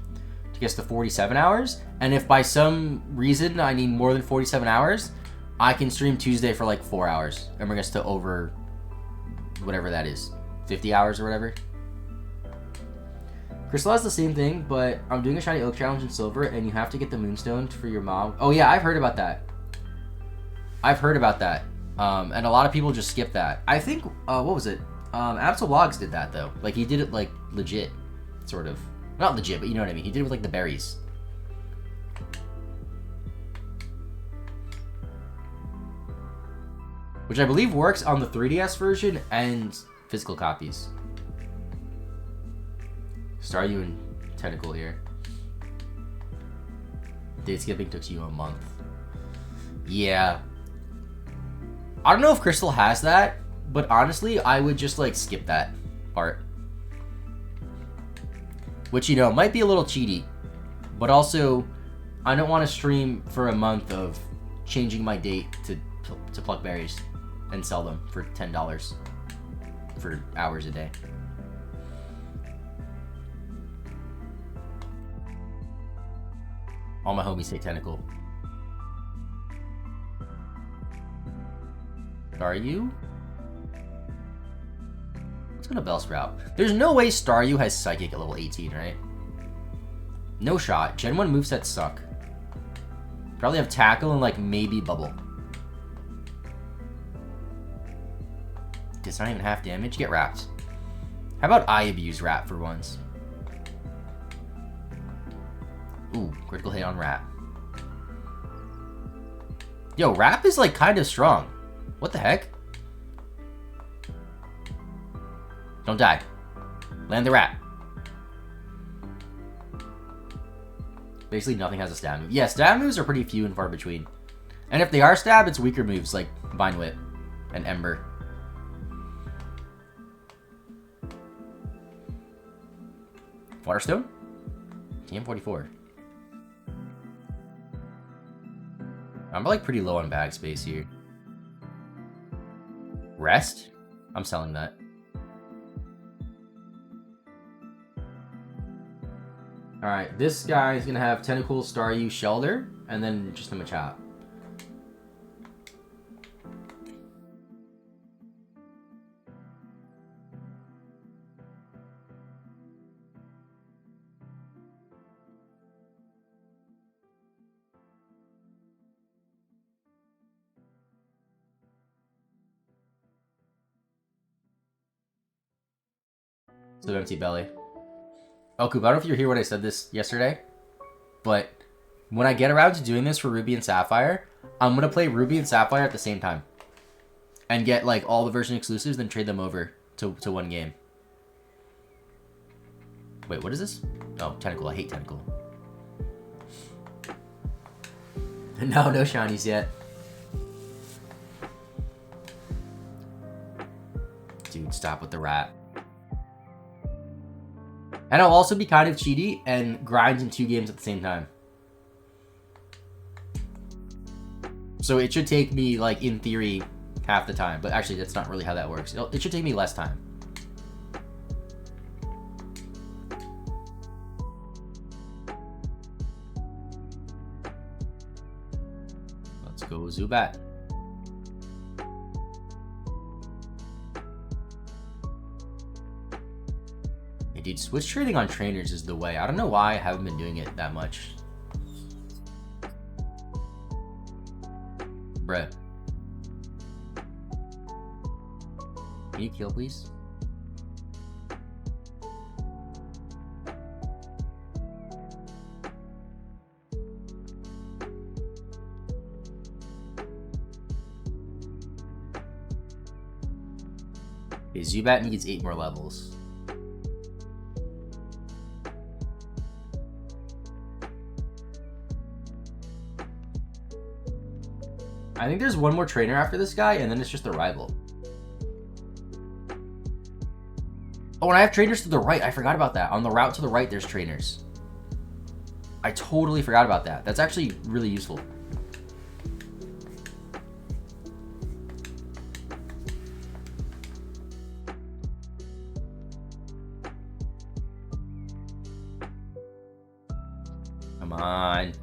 A: to get us to 47 hours. And if by some reason I need more than 47 hours, I can stream Tuesday for like 4 hours and bring us to over whatever that is, 50 hours or whatever. Crystal has the same thing, but I'm doing a Shiny Oak Challenge in Silver, and you have to get the Moonstone for your mom. Oh yeah, I've heard about that. And a lot of people just skip that. I think, what was it? Absolvlogs did that though. Like he did it like legit, sort of. Not legit, but you know what I mean. He did it with like the berries. Which I believe works on the 3DS version and physical copies. Staryu and Tentacle here. Date skipping took you a month. Yeah. I don't know if Crystal has that, but honestly, I would just like skip that part. Which, you know, might be a little cheaty, but also I don't want to stream for a month of changing my date to pluck berries and sell them for $10 for hours a day. All my homies say Tentacle. Staryu? What's gonna Bellsprout? There's no way Staryu has Psychic at level 18, right? No shot. Gen 1 movesets suck. Probably have Tackle and like maybe Bubble. It's not even half damage. Get wrapped. How about I abuse Wrap for once? Ooh, critical hit on Wrap. Yo, Wrap is like kind of strong. What the heck? Don't die. Land the Wrap. Basically nothing has a stab move. Yeah, stab moves are pretty few and far between. And if they are stab, it's weaker moves like Vine Whip and Ember. Waterstone? TM44. I'm like pretty low on bag space here. Rest? I'm selling that. Alright, this guy is gonna have Tentacle, Staryu, Shelder, and then just a Machop. So empty belly. Oh, Coop, I don't know if you hear what I said this yesterday, but when I get around to doing this for Ruby and Sapphire, I'm going to play Ruby and Sapphire at the same time. And get, like, all the version exclusives, then trade them over to one game. Wait, what is this? Oh, Tentacle. I hate Tentacle. No shinies yet. Dude, stop with the rat. And I'll also be kind of cheaty and grind in 2 games at the same time. So it should take me, like, in theory, half the time. But actually, that's not really how that works. It should take me less time. Let's go Zubat. Dude, switch trading on trainers is the way. I don't know why I haven't been doing it that much. Bruh. Can you kill, please? Okay, Zubat needs 8 more levels. I think there's one more trainer after this guy, and then it's just a rival. Oh, and I have trainers to the right. I forgot about that. On the route to the right, there's trainers. I totally forgot about that. That's actually really useful. Come on.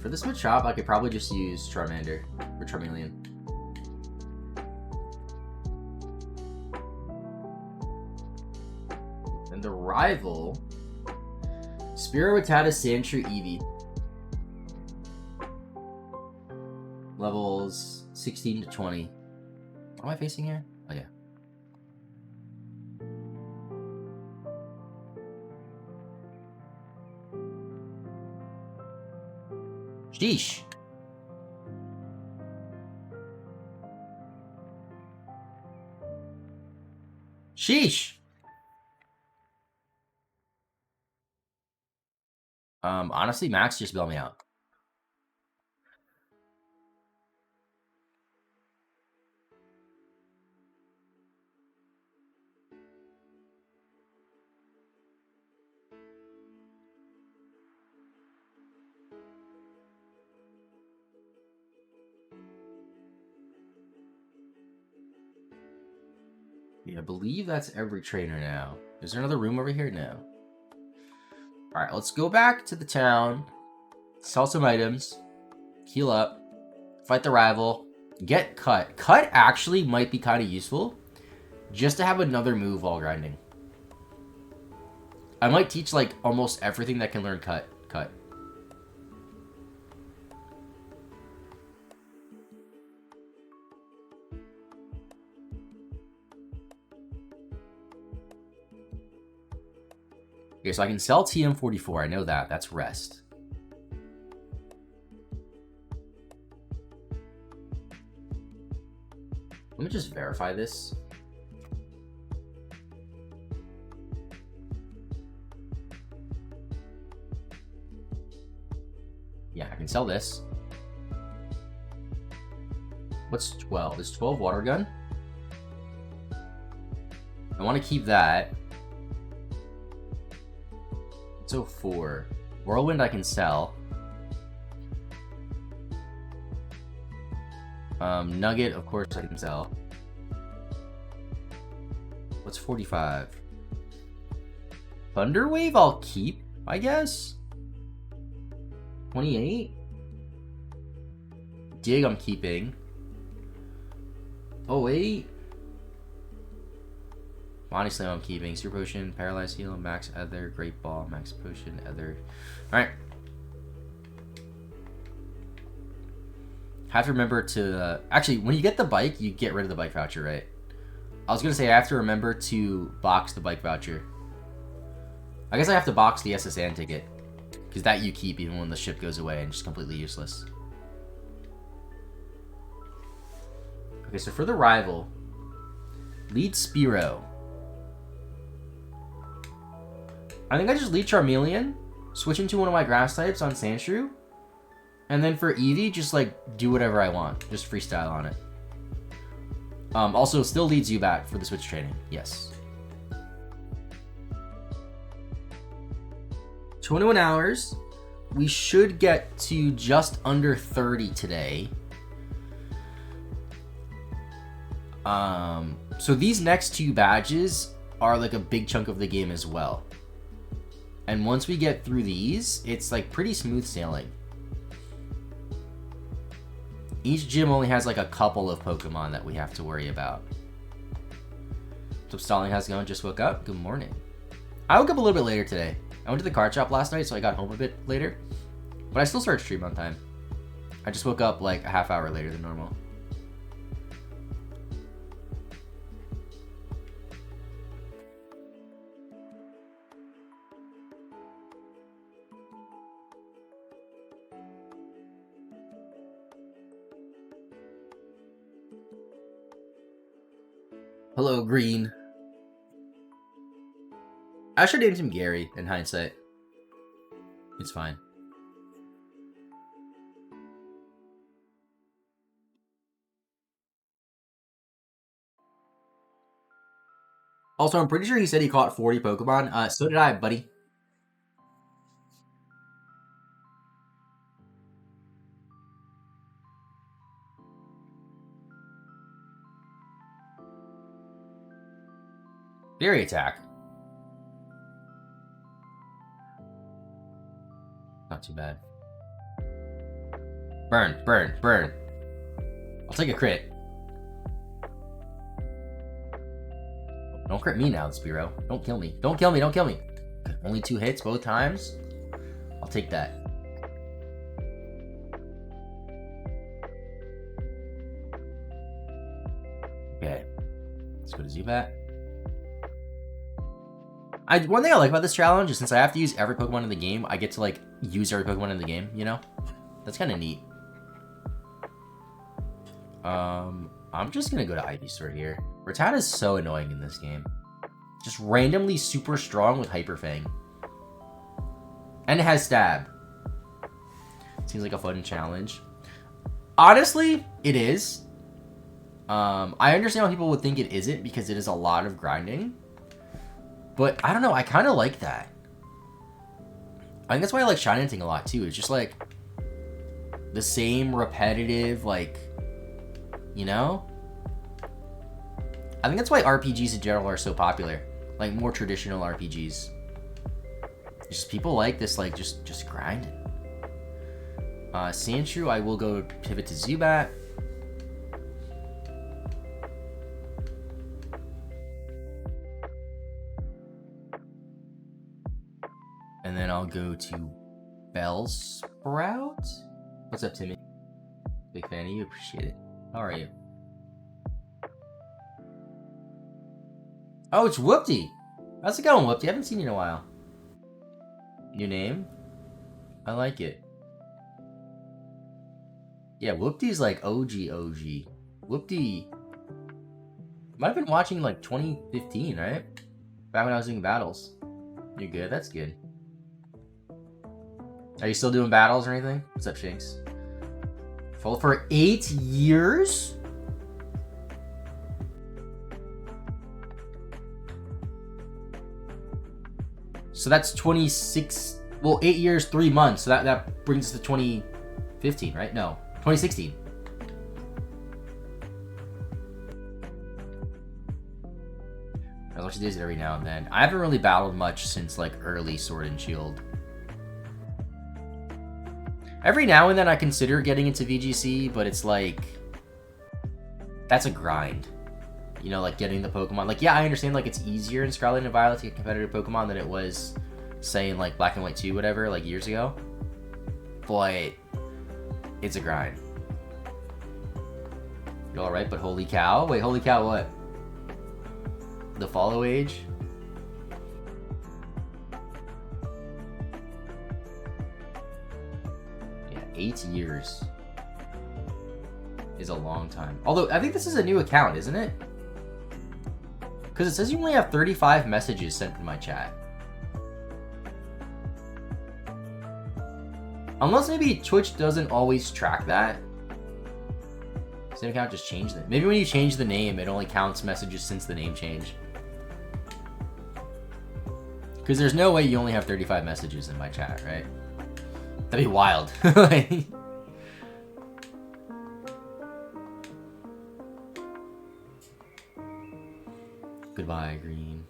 A: For this switch shop, I could probably just use Charmander or Charmeleon. And the rival, Spearow, Rattata, Sandshrew, Eevee. Levels 16 to 20. What am I facing here? Oh yeah. Sheesh. Sheesh. Honestly, Max just bailed me out. Yeah, I believe that's every trainer now. Is there another room over here? No. Alright, let's go back to the town. Sell some items. Heal up. Fight the rival. Get Cut. Cut actually might be kind of useful. Just to have another move while grinding. I might teach like almost everything that can learn Cut. Cut. Okay, so I can sell TM44. I know that. That's rest. Let me just verify this. Yeah, I can sell this. What's 12? Is 12 water gun? I want to keep that. So 4. Whirlwind I can sell. Nugget, of course I can sell. What's 45? Thunderwave I'll keep, I guess. 28? Dig I'm keeping. Oh, 08? Body Slam I'm keeping. Super Potion, Paralyze Heal, Max Ether, Great Ball, Max Potion, Ether. Alright. Have to remember to... actually, when you get the bike, you get rid of the bike voucher, right? I was going to say I have to remember to box the bike voucher. I guess I have to box the SSN ticket. Because that you keep even when the ship goes away and just completely useless. Okay, so for the rival, lead Spearow. I think I just lead Charmeleon, switch into one of my grass types on Sandshrew, and then for Eevee, just like do whatever I want. Just freestyle on it. Also, still leads you back for the switch training. Yes. 21 hours. We should get to just under 30 today. So these next 2 badges are like a big chunk of the game as well. And once we get through these, it's like pretty smooth sailing. Each gym only has like a couple of Pokemon that we have to worry about. So Stalling, how's it going? Just woke up. Good morning. I woke up a little bit later today. I went to the card shop last night, so I got home a bit later. But I still started stream on time. I just woke up like a half hour later than normal. Hello, Green. I should name him Gary in hindsight. It's fine. Also, I'm pretty sure he said he caught 40 Pokemon. So did I, buddy. Fairy attack. Not too bad. Burn, burn, burn. I'll take a crit. Don't crit me now, Spiro. Don't kill me. Don't kill me, don't kill me. Only 2 hits both times? I'll take that. Okay. Let's go to Zubat. One thing I like about this challenge is since I have to use every Pokemon in the game, I get to, like, use every Pokemon in the game, you know? That's kind of neat. I'm just gonna go to Ivysaur here. Rattata is so annoying in this game. Just randomly super strong with Hyper Fang. And it has Stab. Seems like a fun challenge. Honestly, it is. I understand why people would think it isn't because it is a lot of grinding. But I don't know, I kind of like that. I think that's why I like Shine Hunting a lot too. It's just like the same repetitive, like, you know? I think that's why RPGs in general are so popular. Like more traditional RPGs. It's just people like this, like just grinding. Sandshrew, I will go pivot to Zubat. And then I'll go to Bellsprout. What's up, Timmy? Big fan of you. Appreciate it. How are you? Oh, it's Whoopty. How's it going, Whoopty? I haven't seen you in a while. New name? I like it. Yeah, Whoopty's like OG. Whoopty might have been watching like 2015, right? Back when I was doing battles. You're good. That's good. Are you still doing battles or anything? What's up, Shanks? Followed for 8 years? So that's 26... Well, 8 years, 3 months. So that brings us to 2015, right? No, 2016. I watch these every now and then. I haven't really battled much since like early Sword and Shield. Every now and then I consider getting into VGC, but it's like... That's a grind. You know, like getting the Pokemon. Like, yeah, I understand like it's easier in Scarlet and Violet to get competitive Pokemon than it was, say, in like Black and White 2, whatever, like years ago. But it's a grind. You're alright, but holy cow. Wait, holy cow what? The follow age? Yeah, 8 years is a long time. Although, I think this is a new account, isn't it? Because it says you only have 35 messages sent in my chat. Unless maybe Twitch doesn't always track that. Same account just changed it. Maybe when you change the name, it only counts messages since the name change. Because there's no way you only have 35 messages in my chat, right? That'd be wild. Goodbye, Green.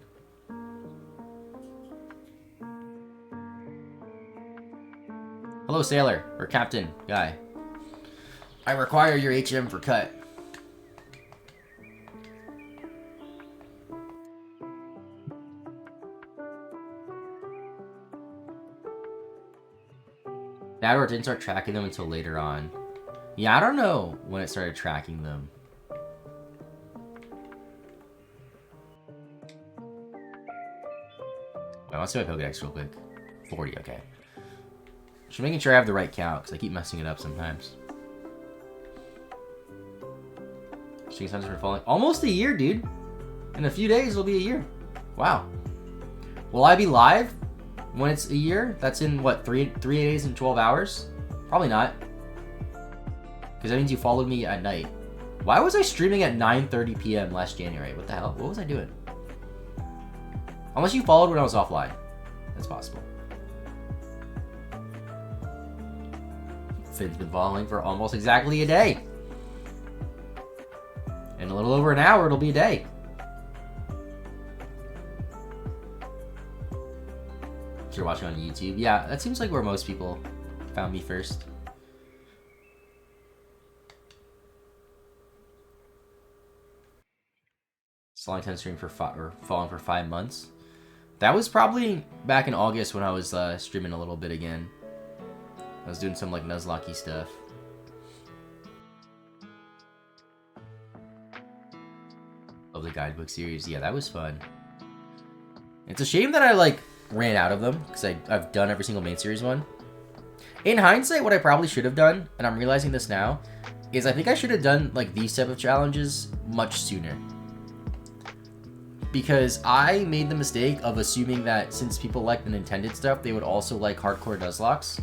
A: Hello, Sailor, or Captain, Guy. I require your HM for cut. Bad didn't start tracking them until later on. Yeah, I don't know when it started tracking them. I want to see my Pokedex real quick. 40, okay. Just making sure I have the right count, because I keep messing it up sometimes. Shooting suns for falling. Almost a year, dude. In a few days, it'll be a year. Wow. Will I be live when it's a year? That's in, what, 3 days and 12 hours? Probably not. Because that means you followed me at night. Why was I streaming at 9:30 p.m. last January? What the hell? What was I doing? Unless you followed when I was offline. That's possible. Finn's been following for almost exactly a day. In a little over an hour, it'll be a day. So you're watching on YouTube? Yeah, that seems like where most people found me first. Long time stream for falling for 5 months. That was probably back in August when I was streaming a little bit again. I was doing some like Nuzlocke stuff. Of the guidebook series, yeah, that was fun. It's a shame that I like ran out of them because I've done every single main series one. In hindsight, what I probably should have done, and I'm realizing this now, is I think I should have done like these type of challenges much sooner. Because I made the mistake of assuming that since people like the Nintendo stuff, they would also like hardcore Nuzlocks,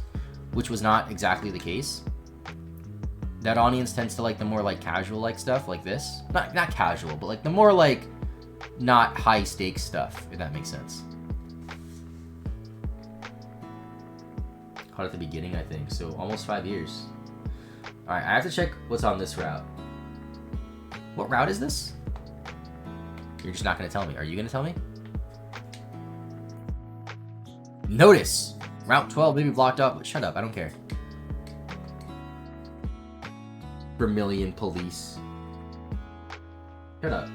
A: which was not exactly the case. That audience tends to like the more like casual like stuff like this. Not casual, but like the more like not high stakes stuff, if that makes sense. Caught at the beginning, I think, so almost 5 years. Alright, I have to check what's on this route. What route is this? You're just not going to tell me. Are you going to tell me? Notice! Route 12 may be blocked up. Shut up, I don't care. Vermilion police. Shut up.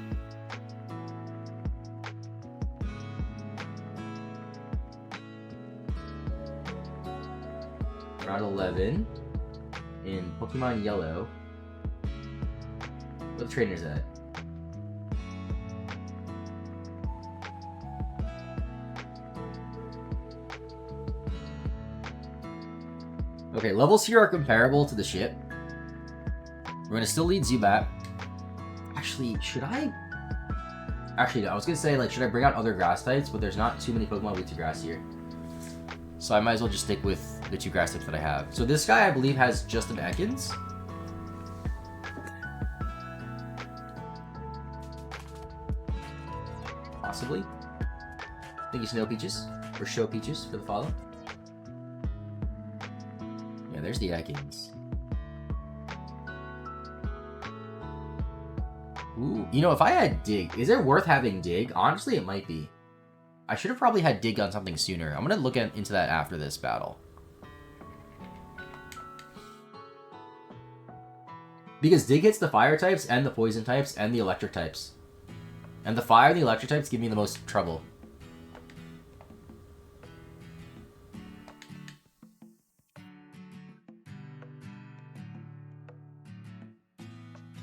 A: Route 11. In Pokemon Yellow. Where the trainer's at? Okay, levels here are comparable to the ship. We're gonna still lead Zubat. Actually, should I? Actually, no, I was gonna say, like, should I bring out other grass types? But there's not too many Pokemon with 2 grass here. So I might as well just stick with the 2 grass types that I have. So this guy, I believe, has just an Ekans. Possibly. Thank you, Snow Peaches. Or Show Peaches for the follow. There's the Ekans. Ooh, you know, if I had Dig, is it worth having Dig? Honestly, it might be. I should have probably had Dig on something sooner. I'm gonna look into that after this battle. Because Dig hits the fire types and the poison types and the electric types. And the fire and the electric types give me the most trouble.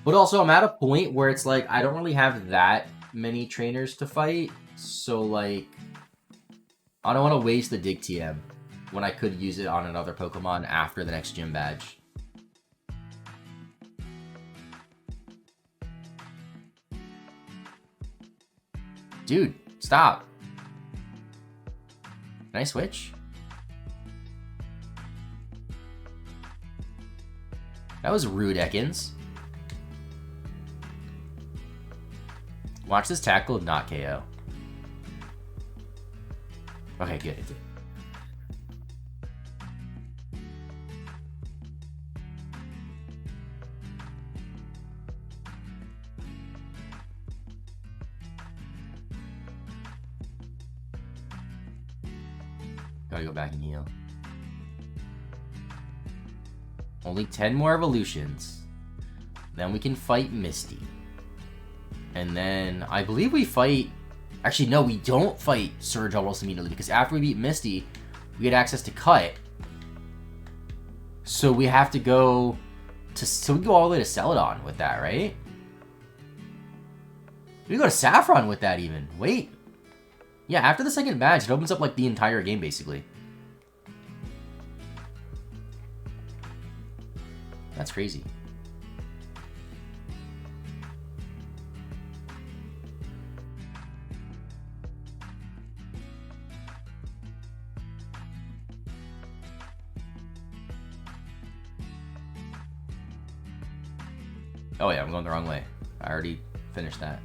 A: But also, I'm at a point where it's like, I don't really have that many trainers to fight. So, like, I don't want to waste the Dig TM when I could use it on another Pokemon after the next gym badge. Dude, stop. Can I switch? That was rude, Ekans. Watch this tackle not KO. Okay, good. It did. Gotta go back and heal. Only 10 more evolutions. Then we can fight Misty. And then, I believe we fight... Actually, no, we don't fight Surge almost immediately, because after we beat Misty, we get access to Cut. So we have to go to... So we go all the way to Celadon with that, right? We go to Saffron with that even. Wait. Yeah, after the second badge, it opens up like the entire game basically. That's crazy. Oh yeah, I'm going the wrong way. I already finished that.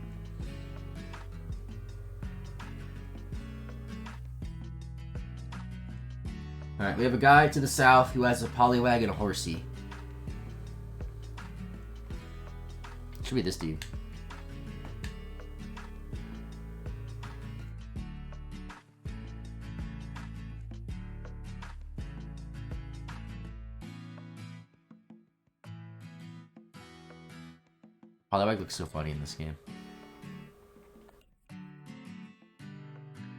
A: Alright, we have a guy to the south who has a Poliwag and a Horsey. Should be this dude. Poliwag looks so funny in this game. I'm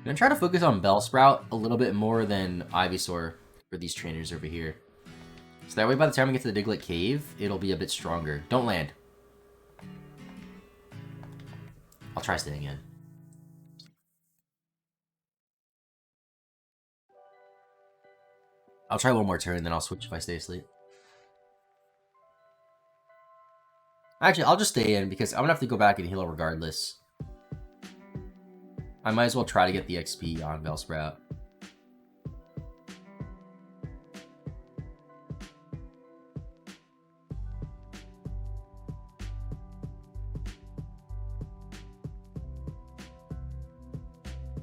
A: gonna try to focus on Bellsprout a little bit more than Ivysaur for these trainers over here. So that way by the time we get to the Diglett Cave, it'll be a bit stronger. Don't land. I'll try staying in. I'll try one more turn, then I'll switch if I stay asleep. Actually, I'll just stay in because I'm gonna have to go back and heal regardless. I might as well try to get the XP on Bellsprout.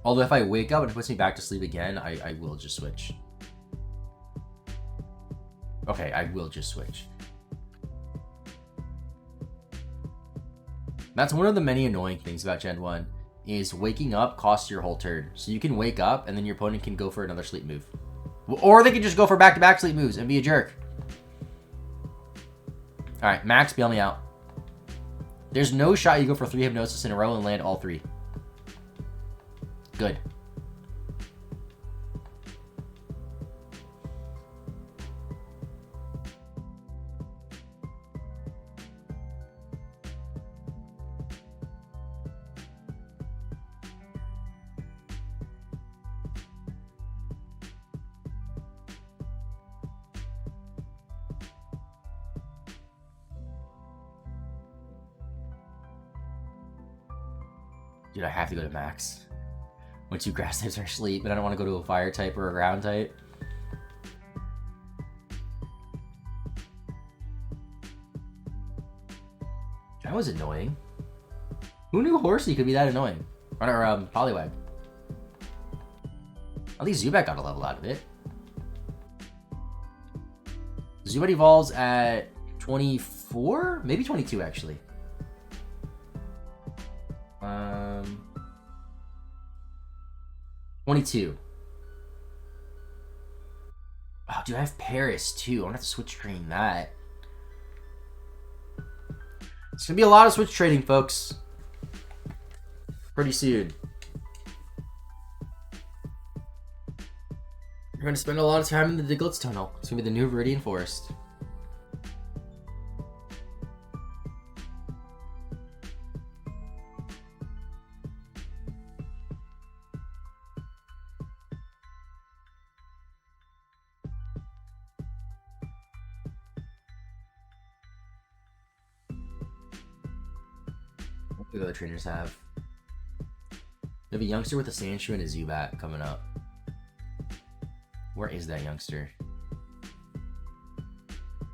A: Although if I wake up and it puts me back to sleep again, I will just switch. Okay, I will just switch. That's one of the many annoying things about Gen 1, is waking up costs your whole turn. So you can wake up and then your opponent can go for another sleep move. Or they can just go for back-to-back sleep moves and be a jerk. Alright, Max, bail me out. There's no shot you go for 3 Hypnosis in a row and land all 3. Good. Dude, I have to go to Max. When 2 grass types are asleep, and I don't want to go to a fire type or a ground type. That was annoying. Who knew Horsey could be that annoying? Or Poliwag. At least Zubat got a level out of it. Zubat evolves at 24? Maybe 22, actually. 22. Oh, dude, I have Paris, too. I'm gonna have to switch train that. It's gonna be a lot of switch trading, folks. Pretty soon. We're gonna spend a lot of time in the Diglett's Tunnel. It's gonna be the new Viridian Forest. What do the other trainers have? They have a youngster with a Sandshrew and a Zubat coming up. Where is that youngster?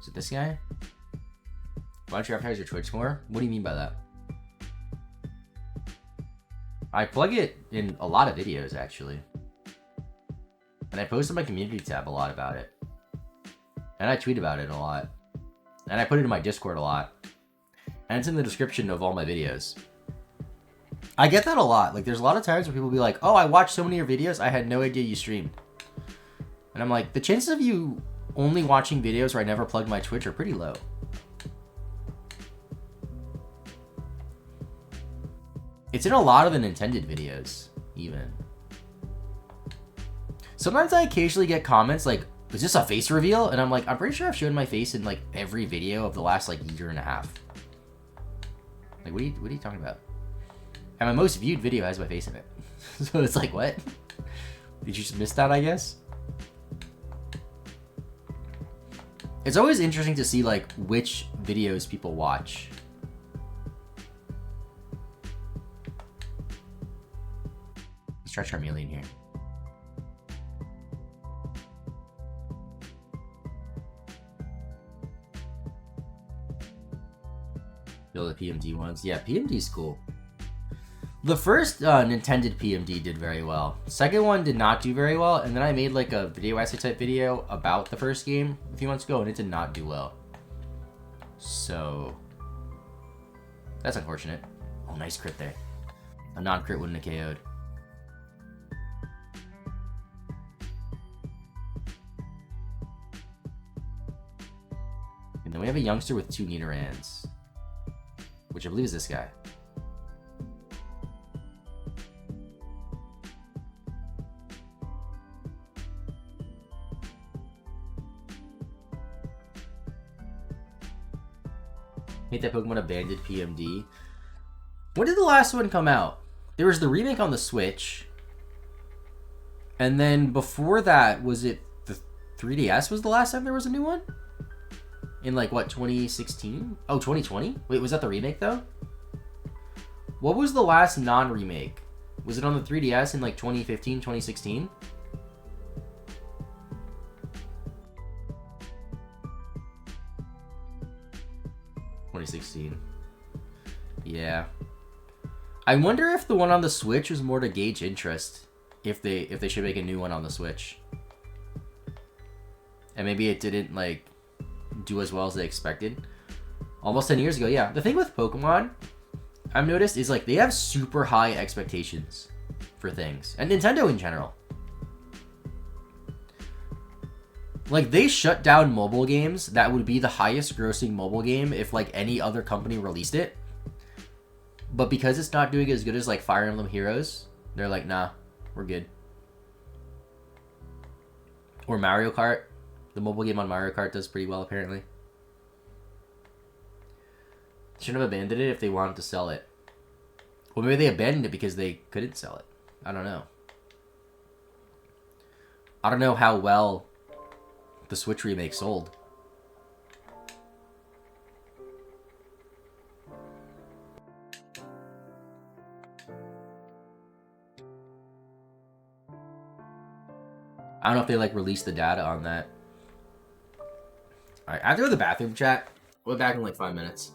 A: Is it this guy? Why don't you advertise your Twitch more? What do you mean by that? I plug it in a lot of videos, actually. And I post in my community tab a lot about it. And I tweet about it a lot. And I put it in my Discord a lot. And it's in the description of all my videos. I get that a lot. Like, there's a lot of times where people be like, oh, I watched so many of your videos, I had no idea you streamed. And I'm like, the chances of you only watching videos where I never plugged my Twitch are pretty low. It's in a lot of the Nintendo videos, even. Sometimes I occasionally get comments like, is this a face reveal? And I'm like, I'm pretty sure I've shown my face in like every video of the last like year and a half. Like, what are you talking about? And my most viewed video has my face in it. So it's like, what? Did you just miss that, I guess? It's always interesting to see like which videos people watch. Let's try Charmeleon here. The PMD ones. Yeah, PMD's cool. The first Nintendo PMD did very well. Second one did not do very well, and then I made like a video essay type video about the first game a few months ago, and it did not do well. So that's unfortunate. Oh, nice crit there. A non-crit wouldn't have KO'd. And then we have a youngster with 2 Nidorans, which I believe is this guy. Hate that Pokemon abandoned PMD. When did the last one come out? There was the remake on the Switch. And then before that, was it the 3DS was the last time there was a new one? In like, what, 2016? Oh, 2020? Wait, was that the remake though? What was the last non-remake? Was it on the 3DS in like 2015, 2016? Yeah. I wonder if the one on the Switch was more to gauge interest. If they should make a new one on the Switch. And maybe it didn't like do as well as they expected. Almost 10 years ago, yeah. The thing with Pokemon, I've noticed, is like they have super high expectations for things. And Nintendo in general. Like, they shut down mobile games that would be the highest grossing mobile game if, like, any other company released it. But because it's not doing as good as, like, Fire Emblem Heroes, they're like, nah, we're good. Or Mario Kart. The mobile game on Mario Kart does pretty well, apparently. Shouldn't have abandoned it if they wanted to sell it. Well, maybe they abandoned it because they couldn't sell it. I don't know. I don't know how well the Switch remake sold. I don't know if they like released the data on that. Alright, I have to go to the bathroom, chat. We'll be back in like 5 minutes.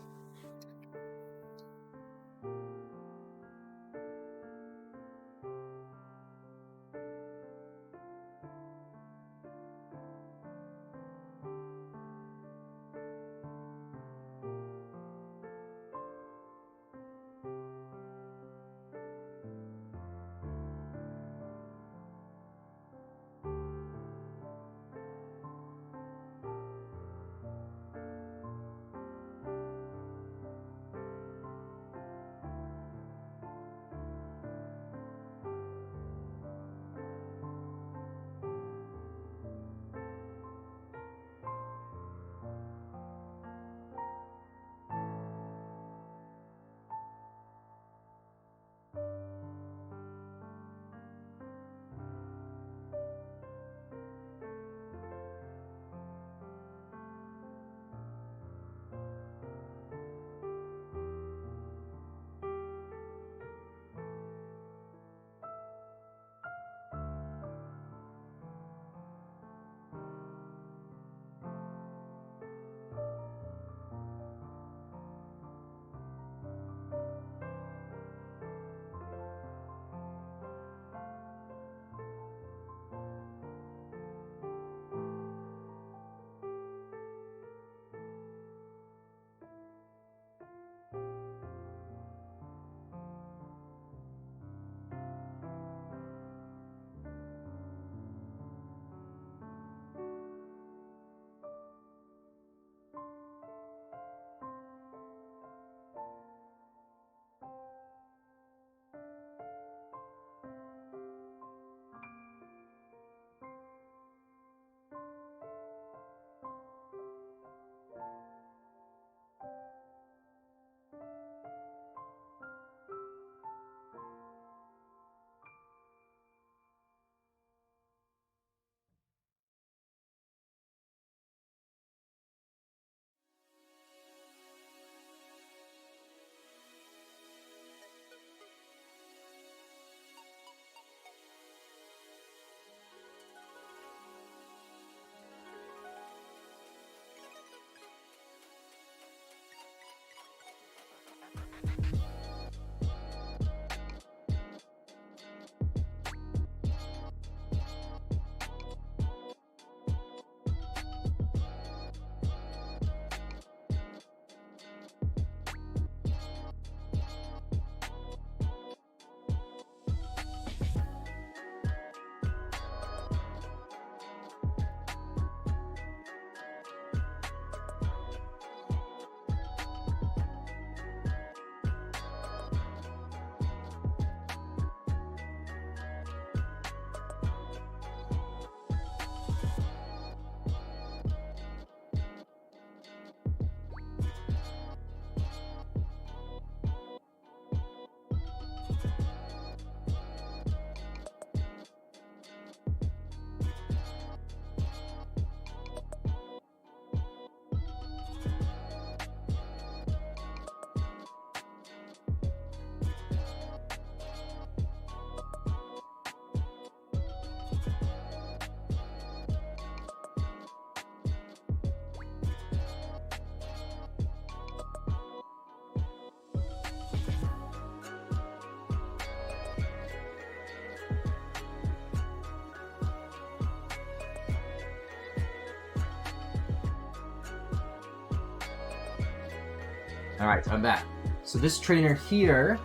A: Alright, so I'm back. So this trainer here,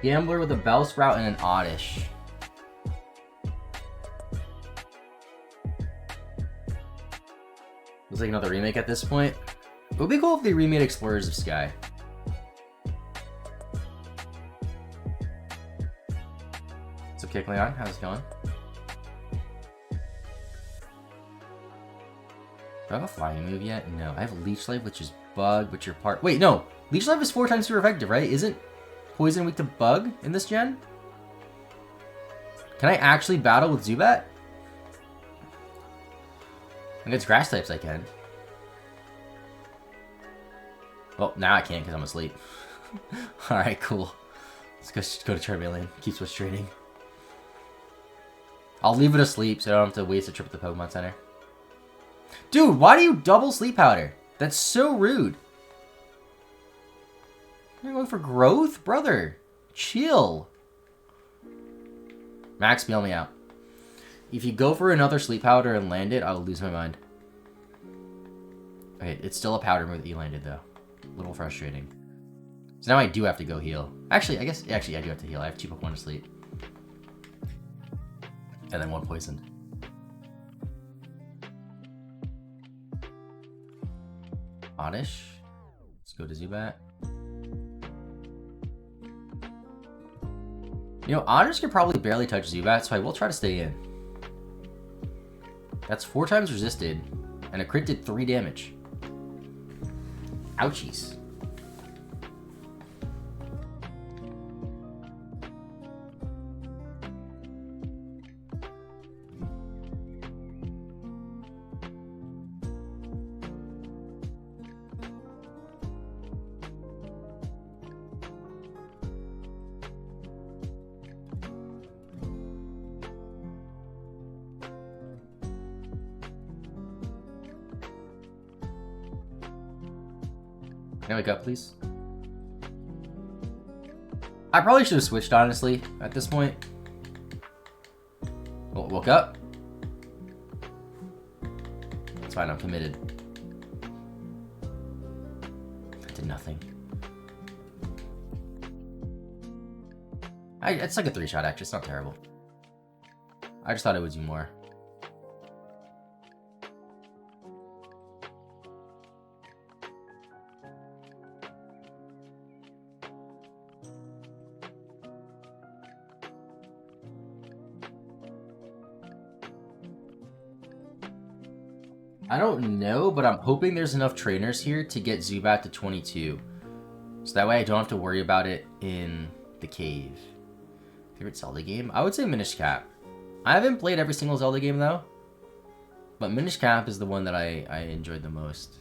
A: Gambler with a Bellsprout and an Oddish. Looks like another remake at this point. It would be cool if they remade Explorers of Sky. What's up, Kick Leon? How's it going? Do I have a flying move yet? No. I have Leech Life, which is Bug, which you're part... Wait, no! Leech Life is 4 times super effective, right? Isn't Poison weak to Bug in this gen? Can I actually battle with Zubat? Against Grass types, I can. Well, now I can't because I'm asleep. Alright, cool. Let's go to Charmeleon. Keep switch trading. I'll leave it asleep so I don't have to waste a trip at the Pokemon Center. Dude, why do you double Sleep Powder? That's so rude. You're going for growth? Brother, chill. Max, bail me out. If you go for another Sleep Powder and land it, I'll lose my mind. Okay, it's still a powder move that you landed, though. A little frustrating. So now I do have to go heal. Actually, I guess... Actually, I do have to heal. I have 2 Pokemon to sleep. And then 1 poisoned. Oddish. Let's go to Zubat. You know, Oddish could probably barely touch Zubat, so I will try to stay in. That's 4 times resisted, and a crit did 3 damage. Ouchies. Can I wake up, please? I probably should have switched, honestly, at this point. Oh, woke up? It's fine, I'm committed. I did nothing. It's like a 3-shot, actually. It's not terrible. I just thought it would do more. I don't know, but I'm hoping there's enough trainers here to get Zubat to 22. So that way I don't have to worry about it in the cave. Favorite Zelda game? I would say Minish Cap. I haven't played every single Zelda game, though. But Minish Cap is the one that I enjoyed the most.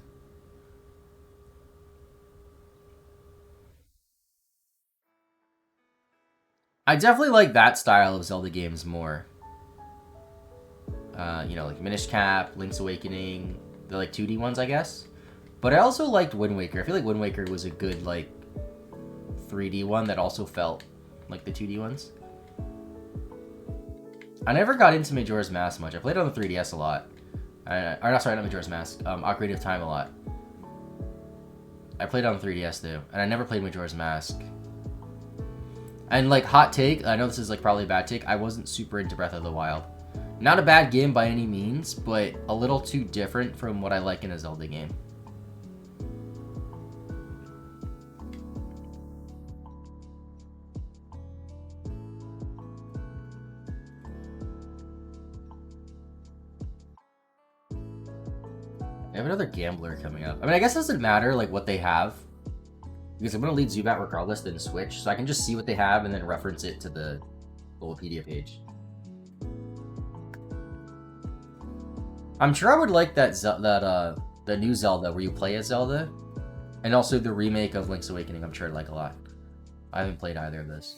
A: I definitely like that style of Zelda games more. You know, like Minish Cap, Link's Awakening, the like 2D ones, I guess. But I also liked Wind Waker. I feel like Wind Waker was a good like 3D one that also felt like the 2D ones. I never got into Majora's Mask much. I played it on the 3DS a lot. Or not, sorry, not Majora's Mask. Ocarina of Time a lot. I played it on the 3DS though, and I never played Majora's Mask. And like, hot take, I know this is like probably a bad take, I wasn't super into Breath of the Wild. Not a bad game by any means, but a little too different from what I like in a Zelda game. I have another Gambler coming up. I mean, I guess it doesn't matter like what they have, because I'm going to lead Zubat regardless, then switch, so I can just see what they have and then reference it to the Wikipedia page. I'm sure I would like that the new Zelda where you play as Zelda, and also the remake of Link's Awakening. I'm sure I'd like a lot. I haven't played either of this.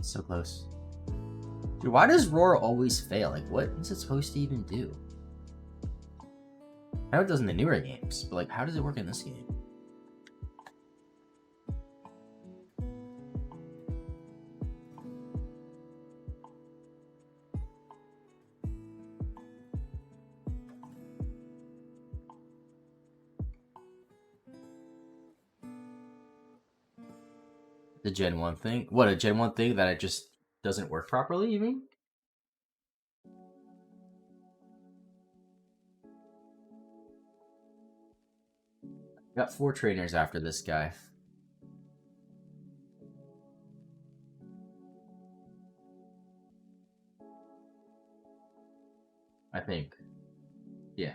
A: So close. Dude, why does Roar always fail? Like, what is it supposed to even do? I know it does in the newer games, but like, how does it work in this game? The Gen 1 thing? What, a Gen 1 thing that it just doesn't work properly, you mean? Got 4 trainers after this guy. I think. Yeah.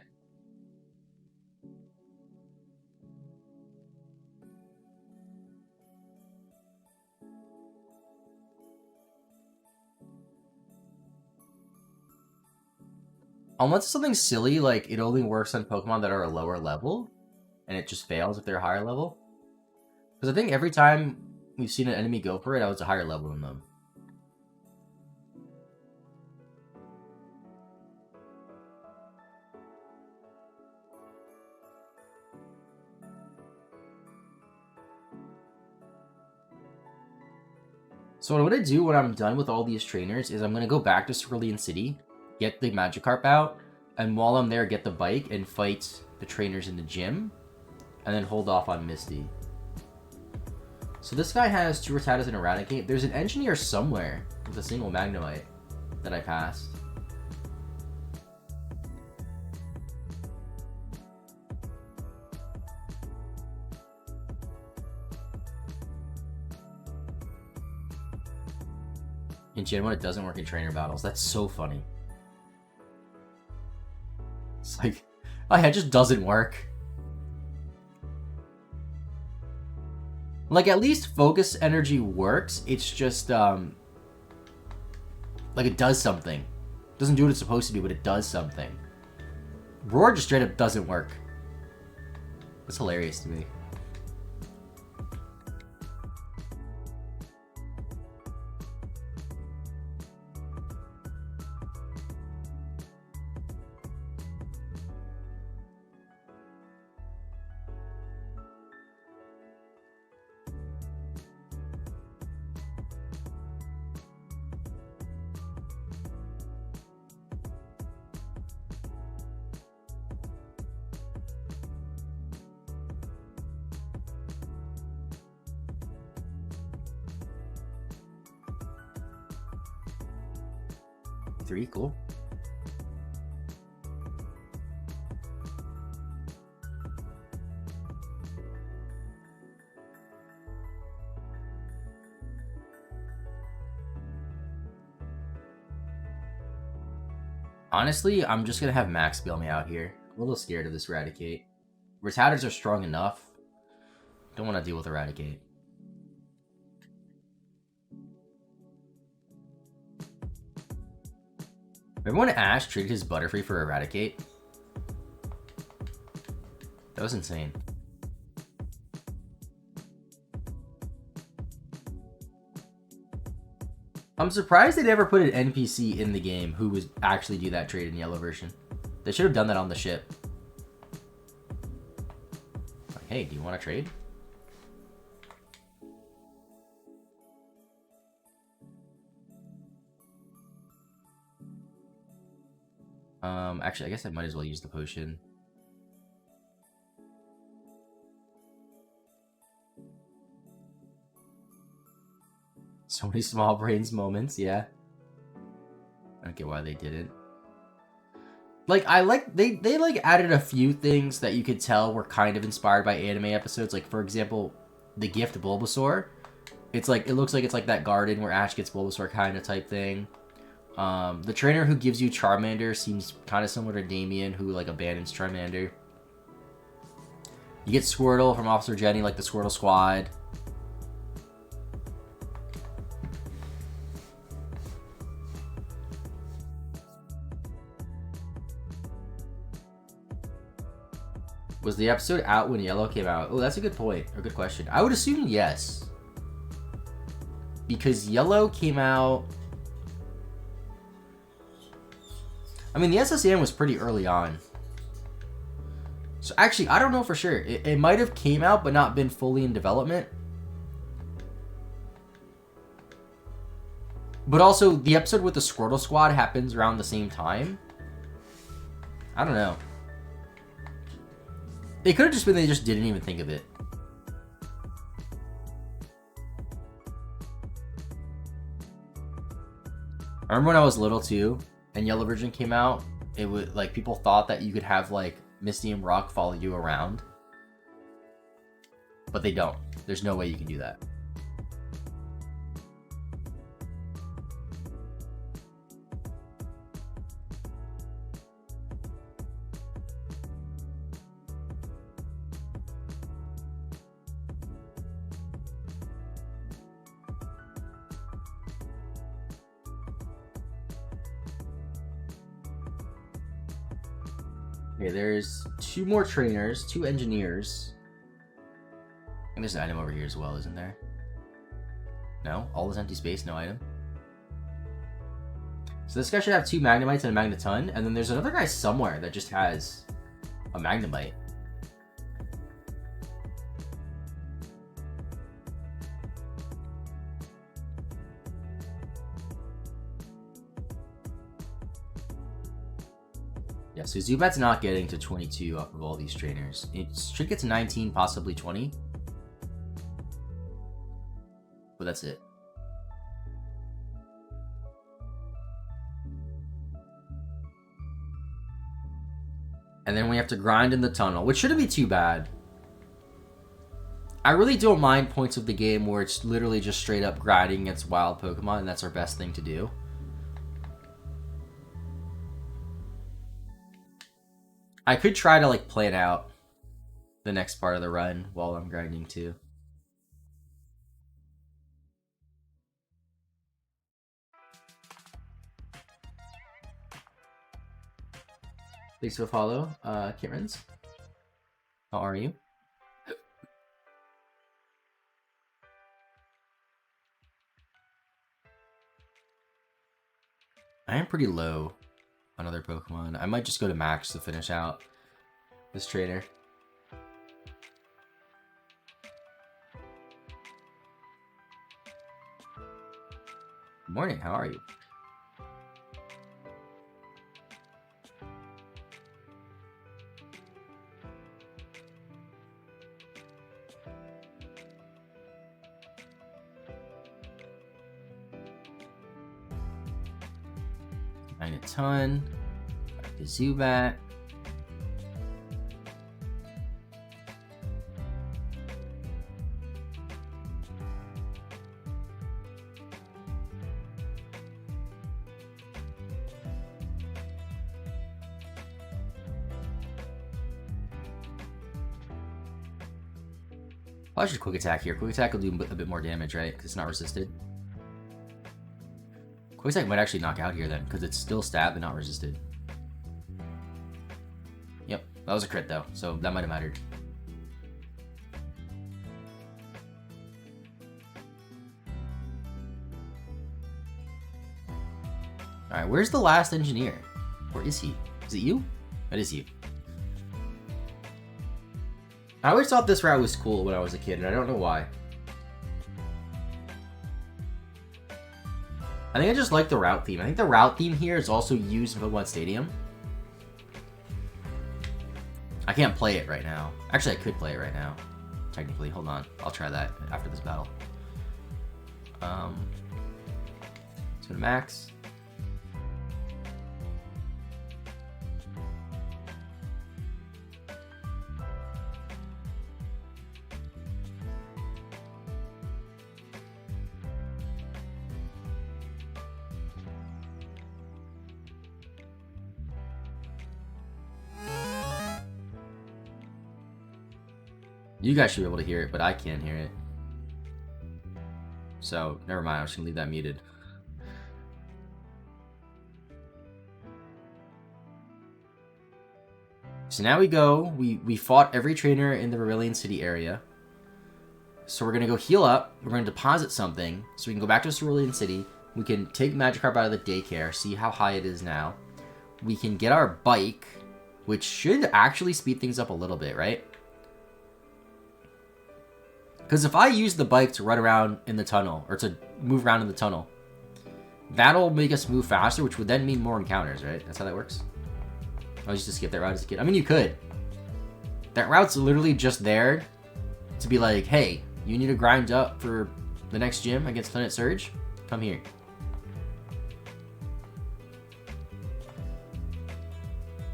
A: Unless it's something silly, like it only works on Pokemon that are a lower level, and it just fails if they're higher level. Because I think every time we've seen an enemy go for it, I was a higher level than them. So what I'm going to do when I'm done with all these trainers is I'm going to go back to Cerulean City, get the Magikarp out, and while I'm there, get the bike and fight the trainers in the gym, and then hold off on Misty. So this guy has 2 Rattatas and Eradicate. There's an engineer somewhere with a single Magnemite that I passed. In Gen 1, it doesn't work in trainer battles. That's so funny. It's like, oh yeah, it just doesn't work. Like, at least Focus Energy works. It's just, like, it does something. It doesn't do what it's supposed to do, but it does something. Roar just straight up doesn't work. That's hilarious to me. Three, cool. Honestly, I'm just gonna have Max bail me out here. I'm a little scared of this Eradicate. Rattatas are strong enough. Don't want to deal with Eradicate. Remember when Ash traded his Butterfree for Eradicate? That was insane. I'm surprised they never put an NPC in the game who would actually do that trade in Yellow version. They should have done that on the ship. Like, hey, do you want to trade? Actually, I guess I might as well use the potion. So many small brains moments, yeah. I don't get why they didn't. Like, they like added a few things that you could tell were kind of inspired by anime episodes. Like, for example, the gift Bulbasaur. It's like, it looks like it's like that garden where Ash gets Bulbasaur kind of type thing. The trainer who gives you Charmander seems kind of similar to Damien, who like abandons Charmander. You get Squirtle from Officer Jenny, like the Squirtle Squad. Was the episode out when Yellow came out? Oh, that's a good point, or good question. I would assume yes. because yellow came out... I mean, the SSAN was pretty early on. So actually, I don't know for sure. It might have came out, but not been fully in development. But also, the episode with the Squirtle Squad happens around the same time. I don't know. It could have just been they just didn't even think of it. I remember when I was little too, and Yellow Version came out, it would, like, people thought that you could have, like, Misty and Rock follow you around. But they don't. There's no way you can do that. Okay, there's 2 more trainers, 2 engineers. And there's an item over here as well, isn't there? No? All this empty space, no item? So this guy should have 2 Magnemites and a Magneton, and then there's another guy somewhere that just has a Magnemite. Yeah, so Zubat's not getting to 22 off of all these trainers. It should get to 19, possibly 20. But that's it. And then we have to grind in the tunnel, which shouldn't be too bad. I really don't mind points of the game where it's literally just straight up grinding against wild Pokemon, and that's our best thing to do. I could try to, like, plan out the next part of the run while I'm grinding too. Thanks for the follow, Kittens. How are you? I am pretty low on other Pokemon. I might just go to max to finish out this trainer. Good morning, how are you? Magneton, the Zubat. I should Quick Attack here. Quick Attack will do a bit more damage, right? Because it's not resisted. Quick Attack might actually knock out here then, because it's still stab and not resisted. Yep, that was a crit though, so that might have mattered. Alright, where's the last engineer? Where is he? Is it you? That is you. I always thought this route was cool when I was a kid, and I don't know why. I think I just like the route theme. I think the route theme here is also used in Pokemon Stadium. I can't play it right now. Actually, I could play it right now. Technically, hold on. I'll try that after this battle. Let's go to max. You guys should be able to hear it, but I can't hear it. So, never mind. I'm just going to leave that muted. So now we go. We fought every trainer in the Vermilion City area. So we're going to go heal up. We're going to deposit something so we can go back to Cerulean City. We can take Magikarp out of the daycare, see how high it is now. We can get our bike, which should actually speed things up a little bit, right? Because if I use the bike to run around in the tunnel, or to move around in the tunnel, that'll make us move faster, which would then mean more encounters, right? That's how that works. I used to skip that route as a kid. I mean, you could. That route's literally just there to be like, hey, you need to grind up for the next gym against Planet Surge? Come here.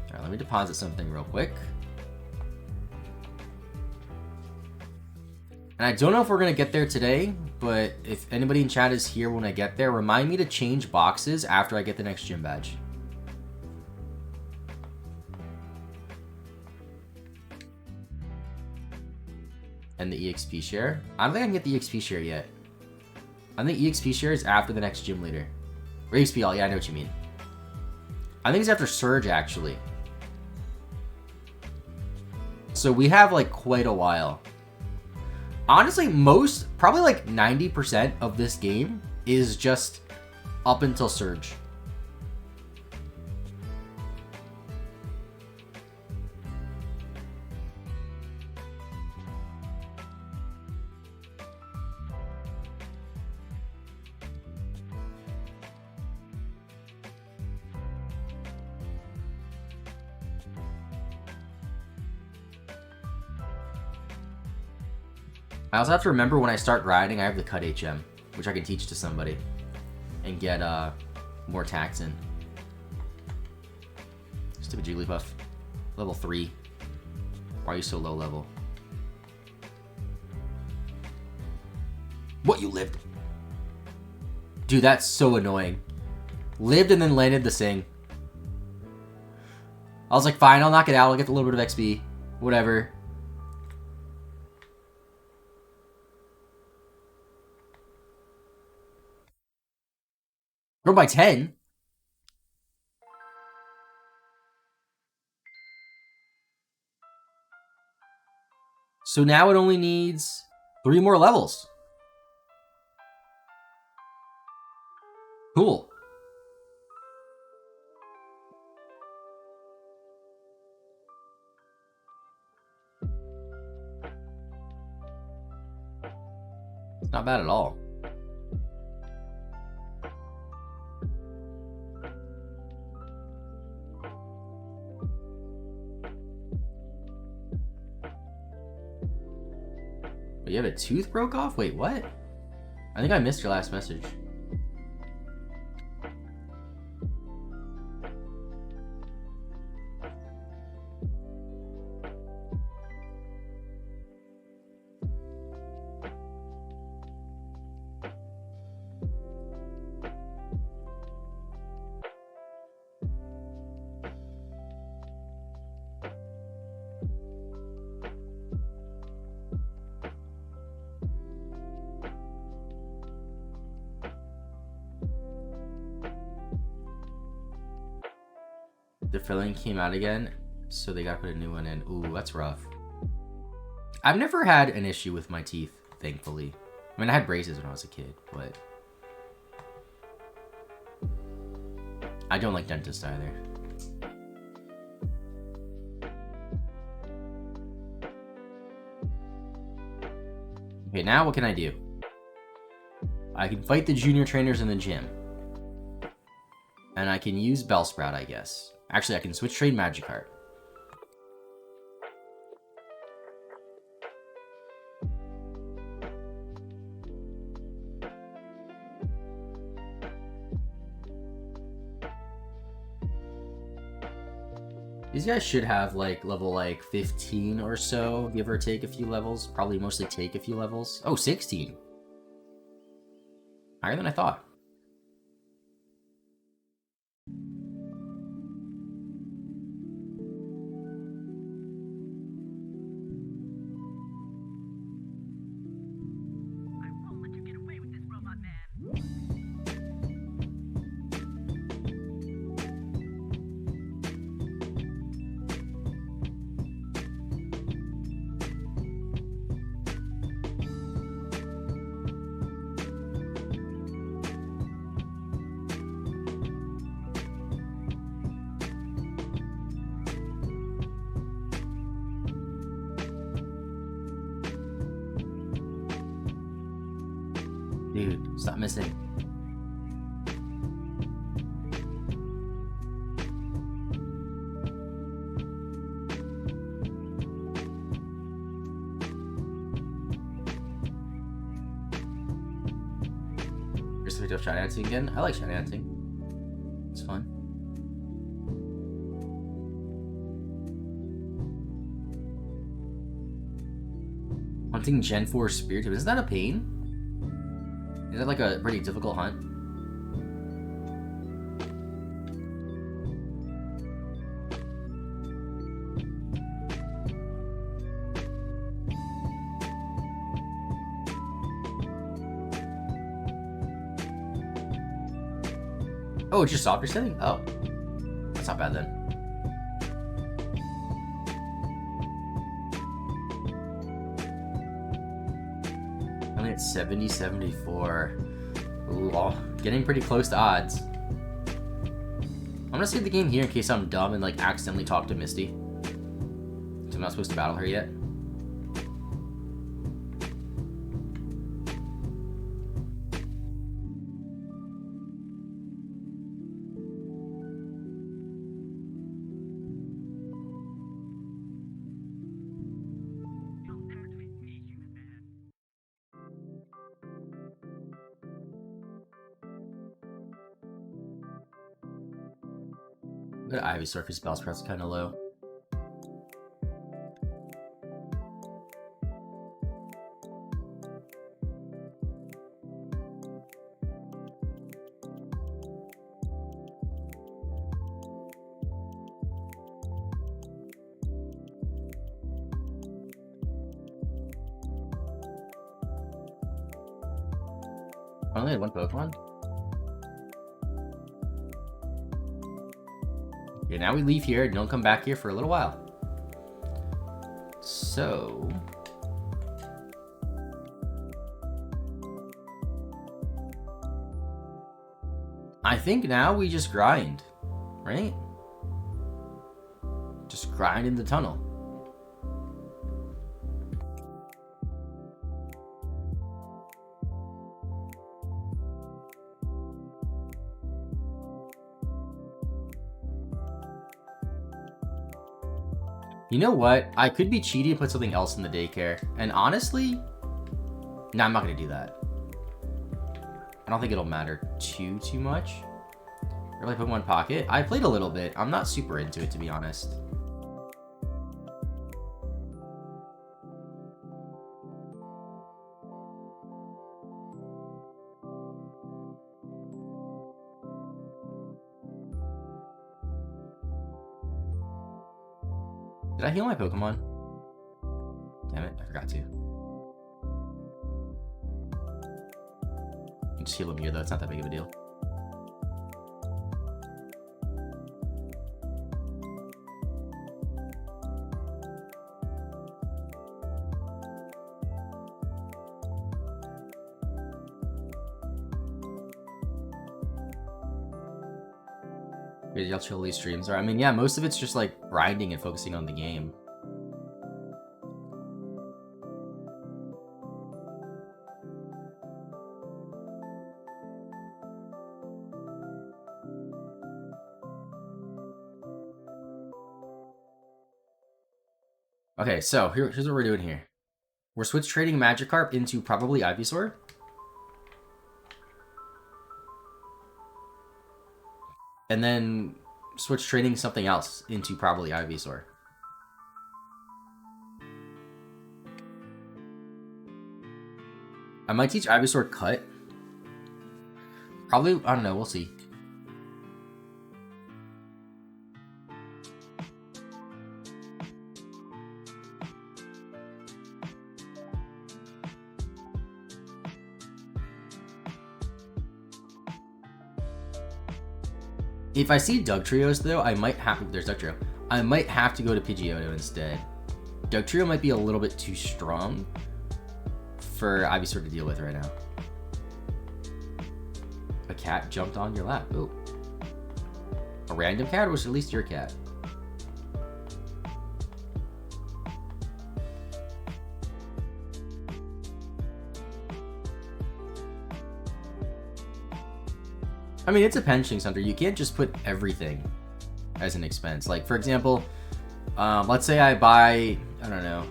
A: Alright, let me deposit something real quick. And I don't know if we're going to get there today, but if anybody in chat is here when I get there, remind me to change boxes after I get the next gym badge. And the EXP share. I don't think I can get the EXP share yet. I think EXP share is after the next gym leader. Or EXP all, yeah, I know what you mean. I think it's after Surge, actually. So we have, like, quite a while. Honestly, probably like 90% of this game is just up until Surge. I also have to remember when I start riding, I have the cut HM, which I can teach to somebody and get more attacks in. Stupid Jigglypuff. Level 3. Why are you so low level? What, you lived? Dude, that's so annoying. Lived and then landed the Sing. I was like, fine, I'll knock it out. I'll get a little bit of XP. Whatever. Grow by 10? So now it only needs 3 more levels. Cool. It's not bad at all. But you have a tooth broke off? Wait, what? I think I missed your last message. The filling came out again, so they gotta put a new one in. Ooh, that's rough. I've never had an issue with my teeth, thankfully. I mean, I had braces when I was a kid, but I don't like dentists either. Okay, now what can I do? I can fight the junior trainers in the gym. And I can use Bellsprout, I guess. Actually, I can switch trade Magikarp. These guys should have like level like 15 or so, give or take a few levels. Probably mostly take a few levels. Oh, 16. Higher than I thought. Stop missing. Here's the video of shiny dancing again. I like shiny dancing. It's fun. Hunting Gen 4 Spirit. Is that a pain? Is that like a pretty difficult hunt? Oh, it's just softer setting? Oh. That's not bad then. Only at 70, 74. Ooh, getting pretty close to odds. I'm gonna save the game here in case I'm dumb and like accidentally talk to Misty. So I'm not supposed to battle her yet. Go to Ivysaur because Bellsprout's kind of low. I only had one Pokemon? Okay, now we leave here and don't come back here for a little while. So... I think now we just grind, right? Just grind in the tunnel. You know what? I could be cheaty and put something else in the daycare. And honestly, no, I'm not going to do that. I don't think it'll matter too much. Really Pokemon Pocket? I played a little bit. I'm not super into it, to be honest. Did I heal my Pokemon? Damn it, I forgot to. You can just heal him here, though. It's not that big of a deal. How chill these streams are. I mean, yeah, most of it's just like grinding and focusing on the game. Okay, so here's what we're doing here. We're switch trading Magikarp into probably Ivysaur. And then switch trading something else into probably Ivysaur. I might teach Ivysaur Cut. Probably, I don't know, we'll see. If I see Dugtrios, though, I might have to... There's Dugtrio. I might have to go to Pidgeotto instead. Dugtrio might be a little bit too strong for Ivysaur to deal with right now. A cat jumped on your lap. Ooh. A random cat, or was it at least your cat? I mean, it's a pension center. You can't just put everything as an expense. Like, for example, let's say I buy, I don't know,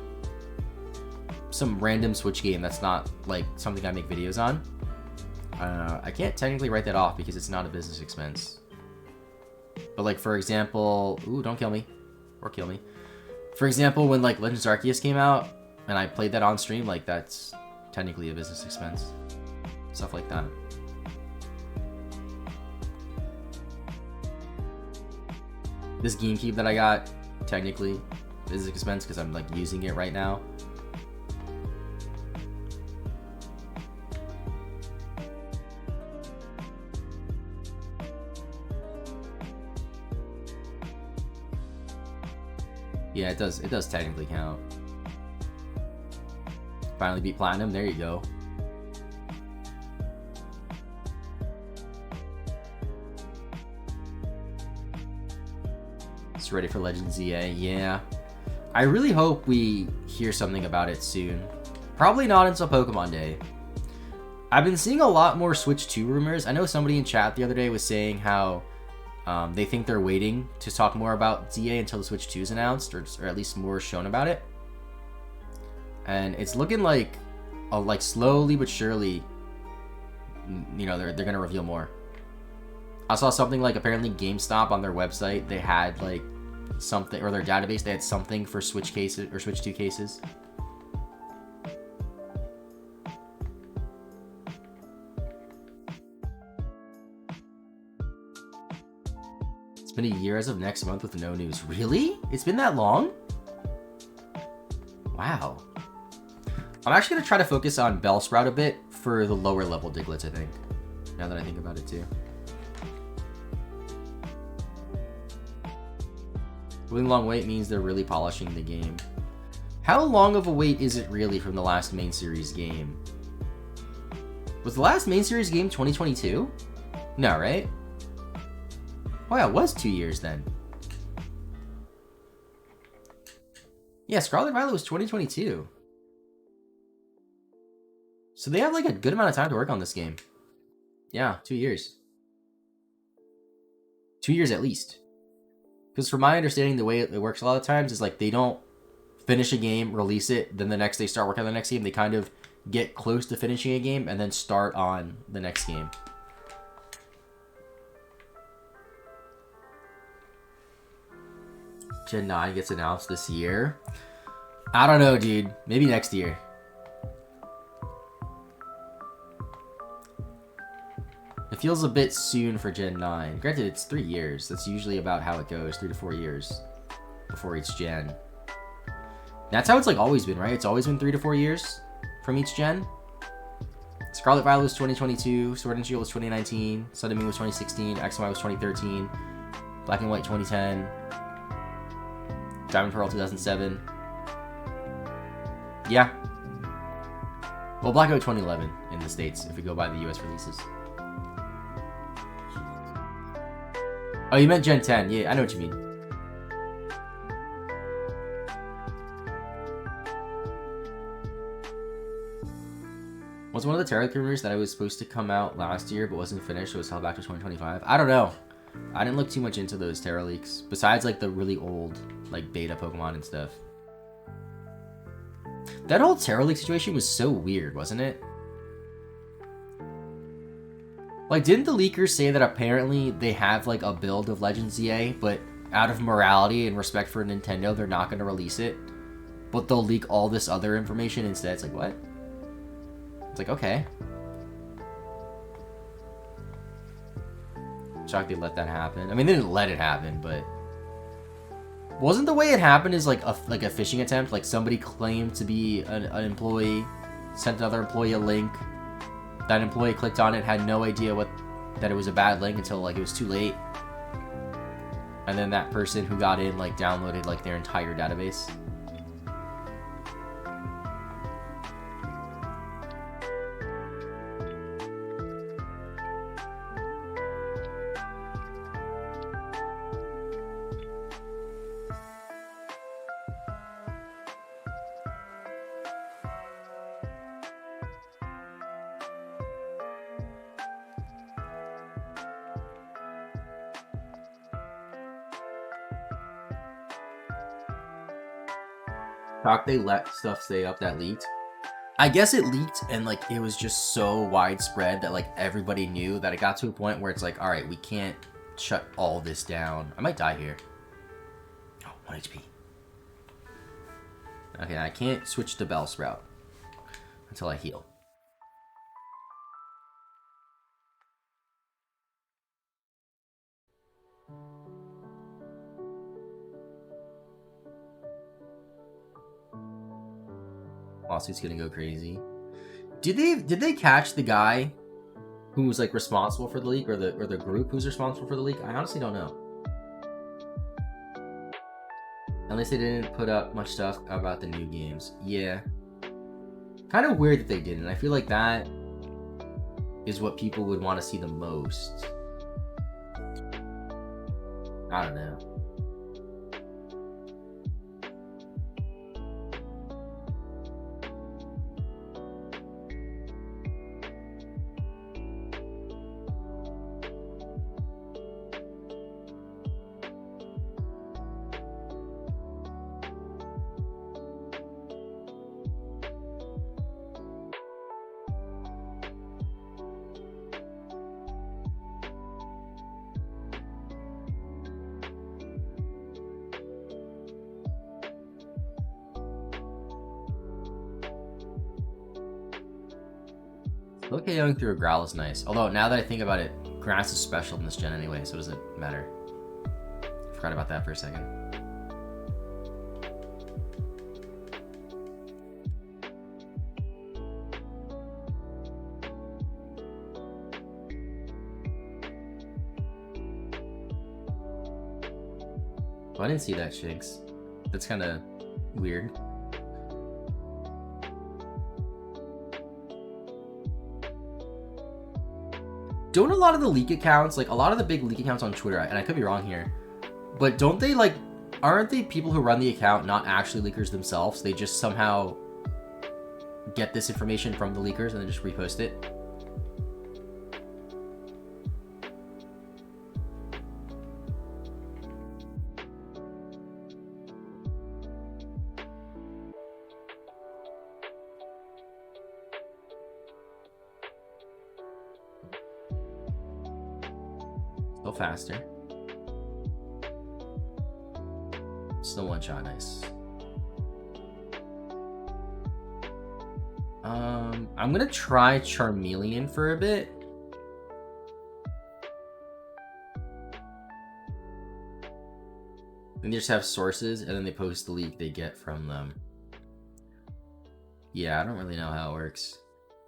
A: some random Switch game that's not like something I make videos on. I can't technically write that off because it's not a business expense. But like, for example, ooh, don't kill me. Or kill me. For example, when like Legends Arceus came out and I played that on stream, like that's technically a business expense. Stuff like that. This GameCube that I got, technically, business expense because I'm like using it right now. Yeah, it does technically count. Finally beat Platinum, there you go. It's ready for Legends ZA, yeah. I really hope we hear something about it soon. Probably not until Pokemon Day. I've been seeing a lot more Switch 2 rumors. I know somebody in chat the other day was saying how they think they're waiting to talk more about ZA until the Switch 2 is announced, or at least more shown about it. And it's looking like, slowly but surely, you know, they're gonna reveal more. I saw something like apparently GameStop on their website, they had like something, or their database, they had something for Switch cases or Switch 2 cases. It's been a year as of next month with no news. Really? It's been that long? Wow. I'm actually gonna try to focus on Bellsprout a bit for the lower level Diglets, I think. Now that I think about it too. Really long wait means they're really polishing the game. How long of a wait is it really from the last main series game? Was the last main series game 2022? No, right? Oh yeah, it was 2 years then. Yeah, Scarlet Violet was 2022. So they have like a good amount of time to work on this game. Yeah, 2 years. 2 years at least. Because from my understanding, the way it works a lot of times is like they don't finish a game, release it, then the next day start working on the next game. They kind of get close to finishing a game and then start on the next game. Gen 9 gets announced this year. I don't know, dude. Maybe next year. It feels a bit soon for Gen 9. Granted, it's 3 years. That's usually about how it goes. 3 to 4 years before each gen. That's how it's like always been, right? It's always been 3 to 4 years from each gen. Scarlet Violet was 2022. Sword and Shield was 2019. Sun and Moon was 2016. X and Y was 2013. Black and White 2010. Diamond Pearl 2007. Yeah. Well, Black and White 2011 in the States, if we go by the US releases. Oh, you meant Gen 10. Yeah, I know what you mean. Was one of the Terra rumors that it was supposed to come out last year but wasn't finished, so it was held back to 2025? I don't know. I didn't look too much into those Terra leaks, besides like the really old like beta Pokemon and stuff. That whole Terra leak situation was so weird, wasn't it? Like, didn't the leakers say that apparently they have like a build of Legends ZA, but out of morality and respect for Nintendo, they're not going to release it, but they'll leak all this other information instead? It's like, what? It's like, okay. Shocked they let that happen. I mean, they didn't let it happen, but wasn't the way it happened is like a phishing attempt? Like somebody claimed to be an employee, sent another employee a link. That employee clicked on it, had no idea that it was a bad link until like it was too late. And then that person who got in like downloaded like their entire database. Shocked they let stuff stay up that leaked. I guess it leaked and like it was just so widespread that like everybody knew that it got to a point where it's like, all right, we can't shut all this down. I might die here. Oh, 1 HP. Okay, I can't switch to Bell Sprout until I heal. Lawsuit's gonna go crazy. Did they catch the guy who was like responsible for the leak, or the group who's responsible for the leak? I honestly don't know. At least they didn't put up much stuff about the new games. Yeah. Kind of weird that they didn't. I feel like that is what people would want to see the most. I don't know. Okay, going through a growl is nice. Although, now that I think about it, grass is special in this gen anyway, so it doesn't matter. Forgot about that for a second. Oh, I didn't see that, Shinx. That's kind of weird. Don't a lot of the leak accounts, like a lot of the big leak accounts on Twitter, and I could be wrong here, but don't they like, aren't the people who run the account not actually leakers themselves? They just somehow get this information from the leakers and then just repost it? Still faster. Still one shot, nice. I'm gonna try Charmeleon for a bit. And they just have sources, and then they post the leak they get from them. Yeah, I don't really know how it works.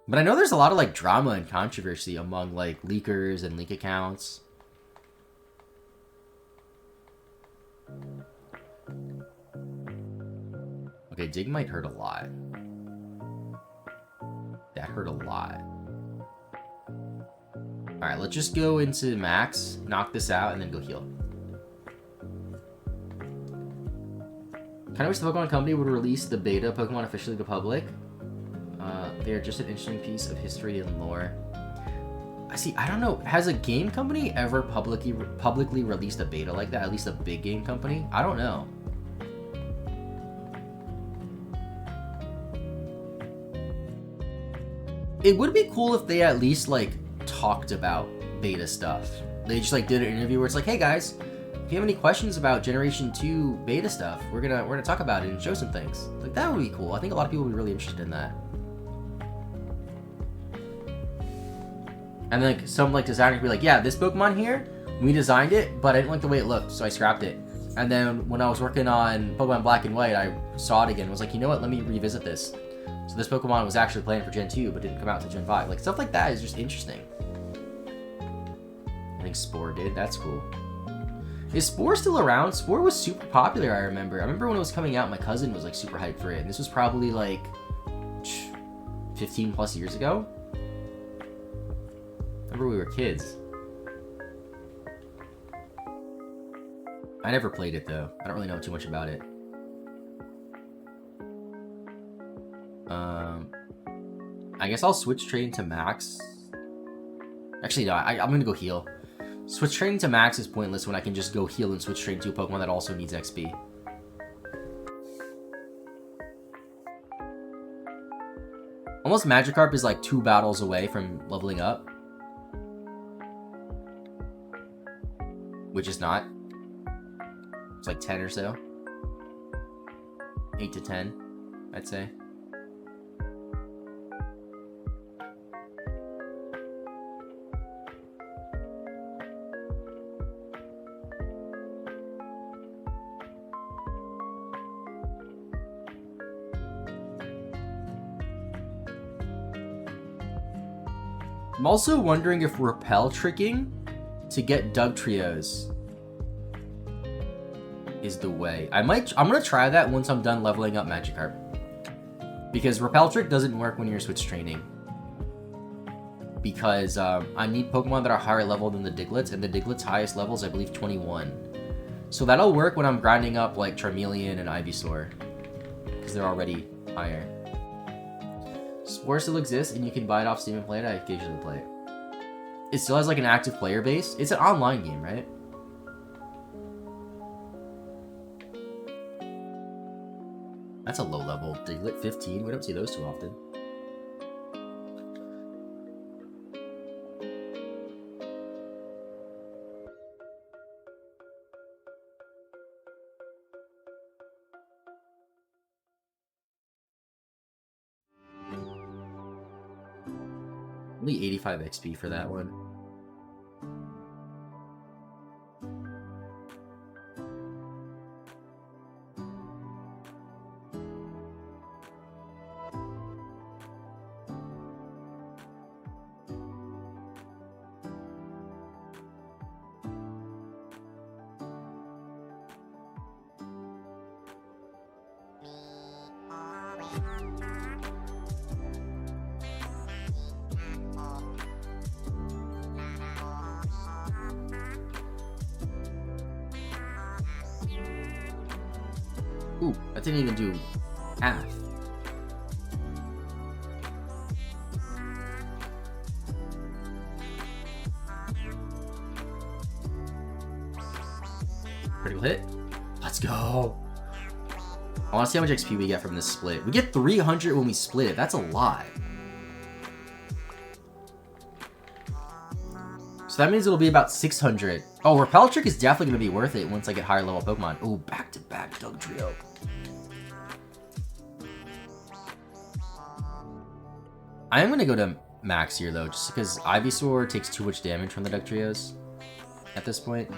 A: But I know there's a lot of like drama and controversy among like leakers and leak accounts. Okay, Dig might hurt a lot. That hurt a lot. Alright, let's just go into max, knock this out, and then go heal. Kinda wish the Pokemon Company would release the beta Pokemon officially to the public. They are just an interesting piece of history and lore. I don't know, has a game company ever publicly released a beta like that? At least a big game company? I don't know. It would be cool if they at least like talked about beta stuff. They just like did an interview where it's like, hey guys, if you have any questions about Generation 2 beta stuff, we're gonna talk about it and show some things. Like, that would be cool. I think a lot of people would be really interested in that. And then like some like designer could be like, yeah, this Pokemon here, we designed it, but I didn't like the way it looked, so I scrapped it. And then when I was working on Pokemon Black and White, I saw it again and was like, you know what, let me revisit this. So this Pokemon was actually planned for Gen 2, but didn't come out to Gen 5. Like, stuff like that is just interesting. I think Spore did. That's cool. Is Spore still around? Spore was super popular, I remember. I remember when it was coming out, my cousin was, like, super hyped for it. And this was probably, like, 15 plus years ago. I remember we were kids. I never played it, though. I don't really know too much about it. I guess I'll switch training to max. Actually, no, I'm gonna go heal. Switch training to max is pointless when I can just go heal and switch training to a Pokemon that also needs XP. Almost Magikarp is like 2 battles away from leveling up. Which is not. It's like 10 or so. 8 to 10, I'd say. I'm also wondering if repel tricking to get Dugtrios is the way. I'm gonna try that once I'm done leveling up Magikarp. Because repel trick doesn't work when you're switch training. Because I need Pokemon that are higher level than the Digletts, and the Diglett's highest level is, I believe, 21. So that'll work when I'm grinding up like Charmeleon and Ivysaur. Because they're already higher. Spore still exists, and you can buy it off Steam and play it. I occasionally play it. It still has like an active player base. It's an online game, right? That's a low level. Diglett 15. We don't see those too often. Only 85 XP for that one. Ooh, that didn't even do half. Critical hit. Let's go. I want to see how much XP we get from this split. We get 300 when we split it. That's a lot. So that means it'll be about 600. Oh, Repel Trick is definitely going to be worth it once I get higher level Pokemon. Ooh, back-to-back Dugtrio. I am going to go to max here, though, just because Ivysaur takes too much damage from the Dugtrios at this point.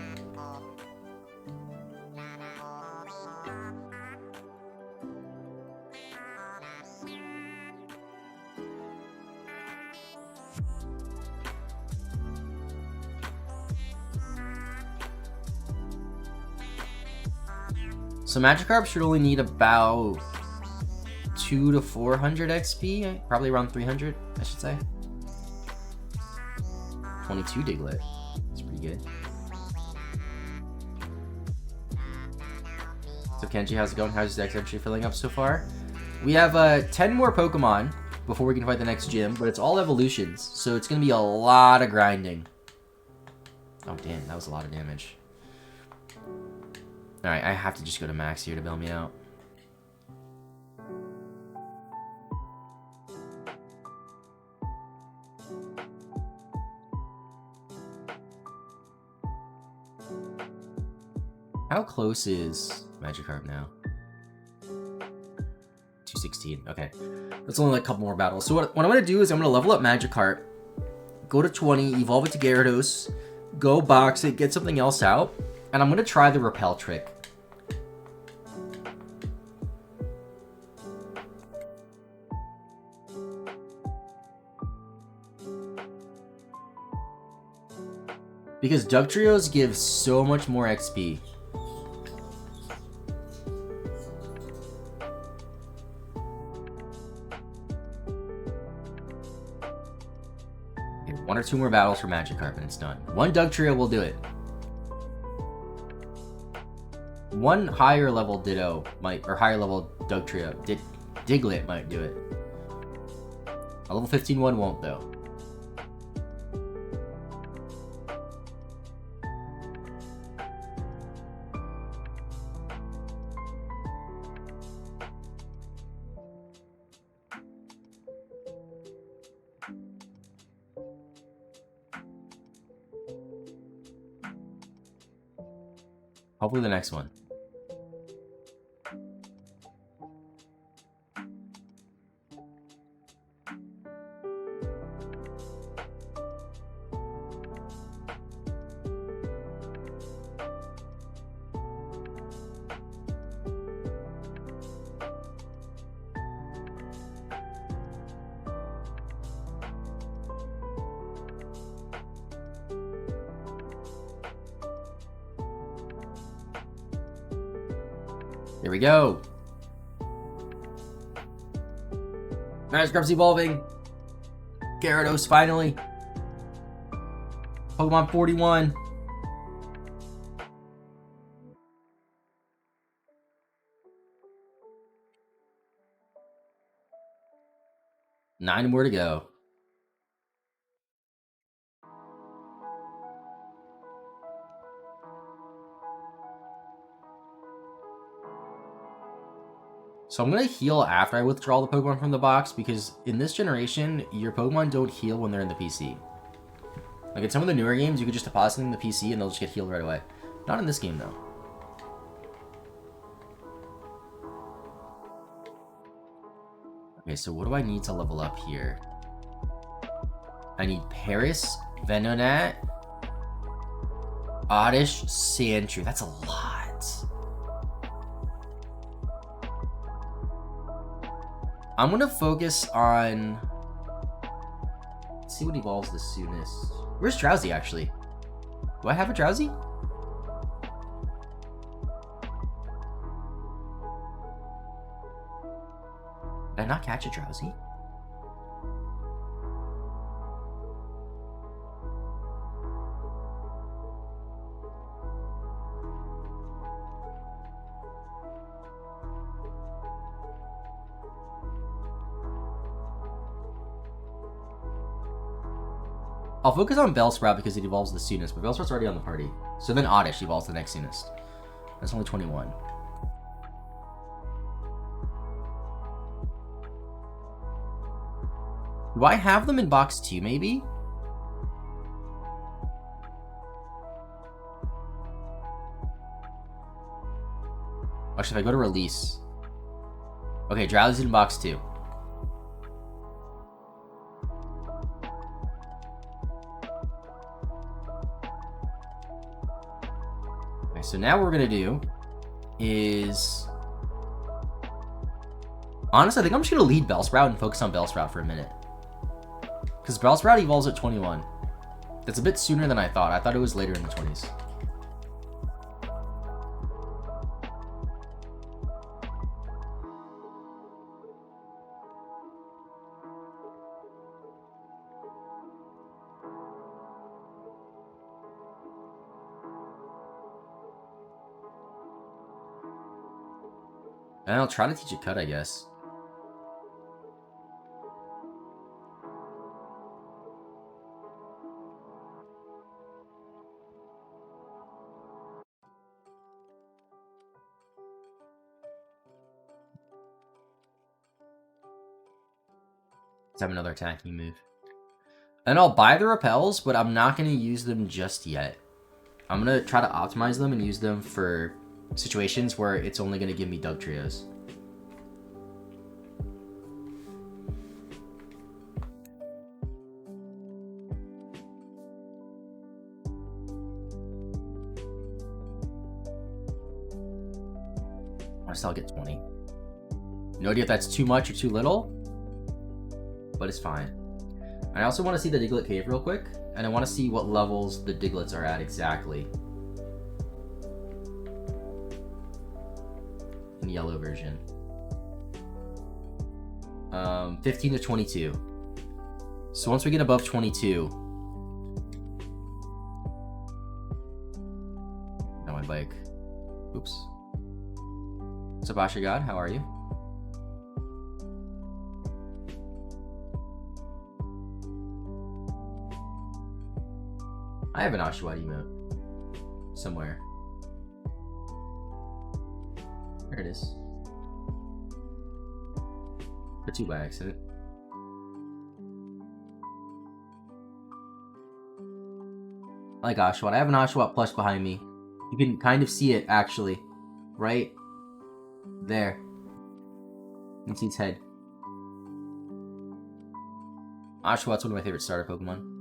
A: So Magikarp should only need about 200 to 400 XP, probably around 300, I should say. 22 Diglett, that's pretty good. So Kenji, how's it going? How's your deck entry filling up so far? We have 10 more Pokemon before we can fight the next gym, but it's all evolutions, so it's going to be a lot of grinding. Oh damn, that was a lot of damage. Alright, I have to just go to max here to bail me out. How close is Magikarp now? 216, okay. That's only like a couple more battles. So what I'm going to do is I'm going to level up Magikarp, go to 20, evolve it to Gyarados, go box it, get something else out, and I'm going to try the Repel trick. Because Dugtrios give so much more XP. Okay, 1 or 2 more battles for Magikarp and it's done. 1 Dugtrio will do it. 1 higher level Ditto might, or higher level Dugtrio, Diglett might do it. A level 15 one won't though. Hopefully the next one. Here we go. Nice, Grub's evolving. Gyarados finally. Pokemon 41. Nine more to go. So I'm going to heal after I withdraw the Pokemon from the box, because in this generation, your Pokemon don't heal when they're in the PC. Like in some of the newer games, you could just deposit them in the PC and they'll just get healed right away. Not in this game, though. Okay, so what do I need to level up here? I need Paris, Venonat, Oddish, Sandshrew. That's a lot. I'm gonna focus on... Let's see what evolves the soonest. Where's Drowsy, actually? Do I have a Drowsy? Did I not catch a Drowsy? I'll focus on Bellsprout because it evolves the soonest, but Bellsprout's already on the party. So then Oddish evolves the next soonest. That's only 21. Do I have them in box 2, maybe? Actually, if I go to release... Okay, Drowsy's in box 2. Okay, so now what we're going to do is... Honestly, I think I'm just going to lead Bellsprout and focus on Bellsprout for a minute. Because Bellsprout evolves at 21. That's a bit sooner than I thought. I thought it was later in the 20s. And I'll try to teach it cut, I guess. Let's have another attacking move. And I'll buy the repels, but I'm not going to use them just yet. I'm going to try to optimize them and use them for situations where it's only going to give me Dug Trios. I still get 20. No idea if that's too much or too little, but it's fine. I also want to see the Diglett Cave real quick, and I want to see what levels the Diglets are at exactly. In yellow version. 15 to 22. So once we get above 22... Now my bike. Oops. What's up, Asha God? How are you? I have an Oshawott emote. Somewhere. There it is. For 2 by accident. I like Oshawott. I have an Oshawott plush behind me. You can kind of see it, actually. Right there. You can see its head. Oshawtt's one of my favorite starter Pokemon.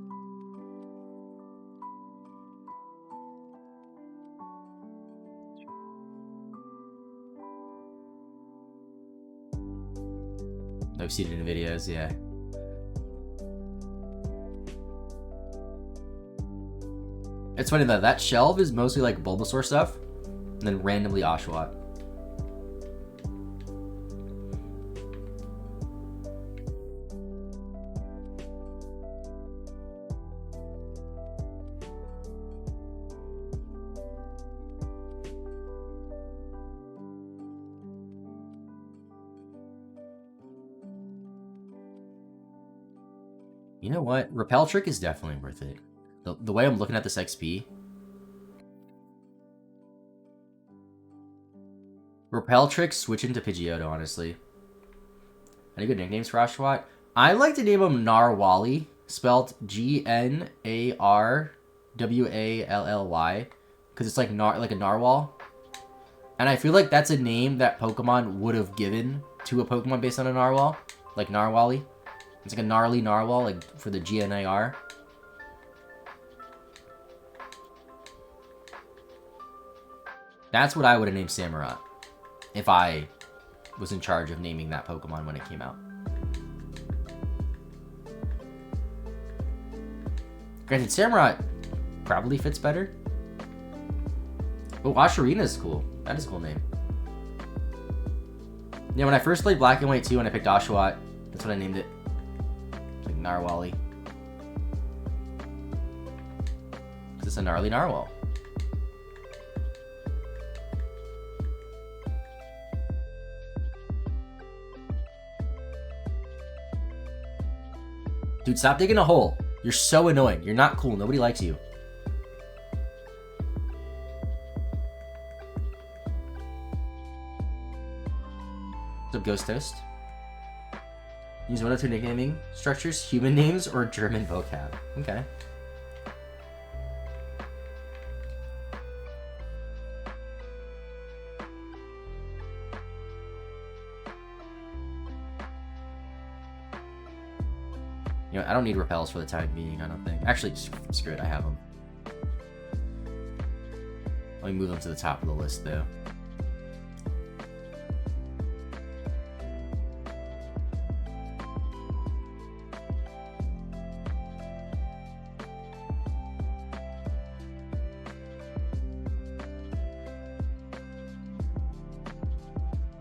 A: I've seen it in videos, yeah. It's funny that that shelf is mostly like Bulbasaur stuff, and then randomly Oshawott. You know what? Repel Trick is definitely worth it. The way I'm looking at this XP. Repel Trick, switch into Pidgeotto, honestly. Any good nicknames for Oshawott? I like to name him Narwhally, spelled Gnarwally, because it's like a narwhal. And I feel like that's a name that Pokemon would have given to a Pokemon based on a narwhal, like Narwhally. It's like a gnarly narwhal, like for the GNAR. That's what I would have named Samurott if I was in charge of naming that Pokemon when it came out. Granted, Samurott probably fits better. Oh, Oshirina is cool. That is a cool name. Yeah, when I first played Black and White 2 and I picked Oshawott, that's what I named it. It's like Narwhally. Because it's a gnarly narwhal. Dude, stop digging a hole. You're so annoying. You're not cool. Nobody likes you. What's up, Ghost Toast? Use one of two nicknaming structures, human names or German vocab. Okay. You know, I don't need repels for the time being, I don't think. Actually, screw it, I have them. Let me move them to the top of the list, though.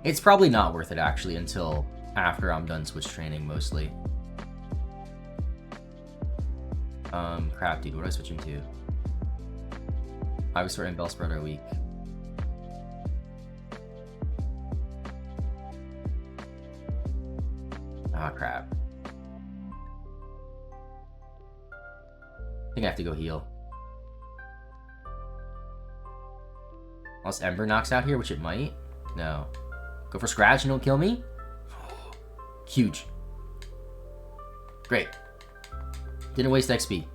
A: It's probably not worth it, actually, until after I'm done switch training, mostly. Crap, dude, what am I switching to? Ivysaur and Bellsprout are weak. Ah, crap. I think I have to go heal. Unless Ember knocks out here, which it might. No. Go for Scratch and don't kill me? Huge. Great. Didn't waste XP.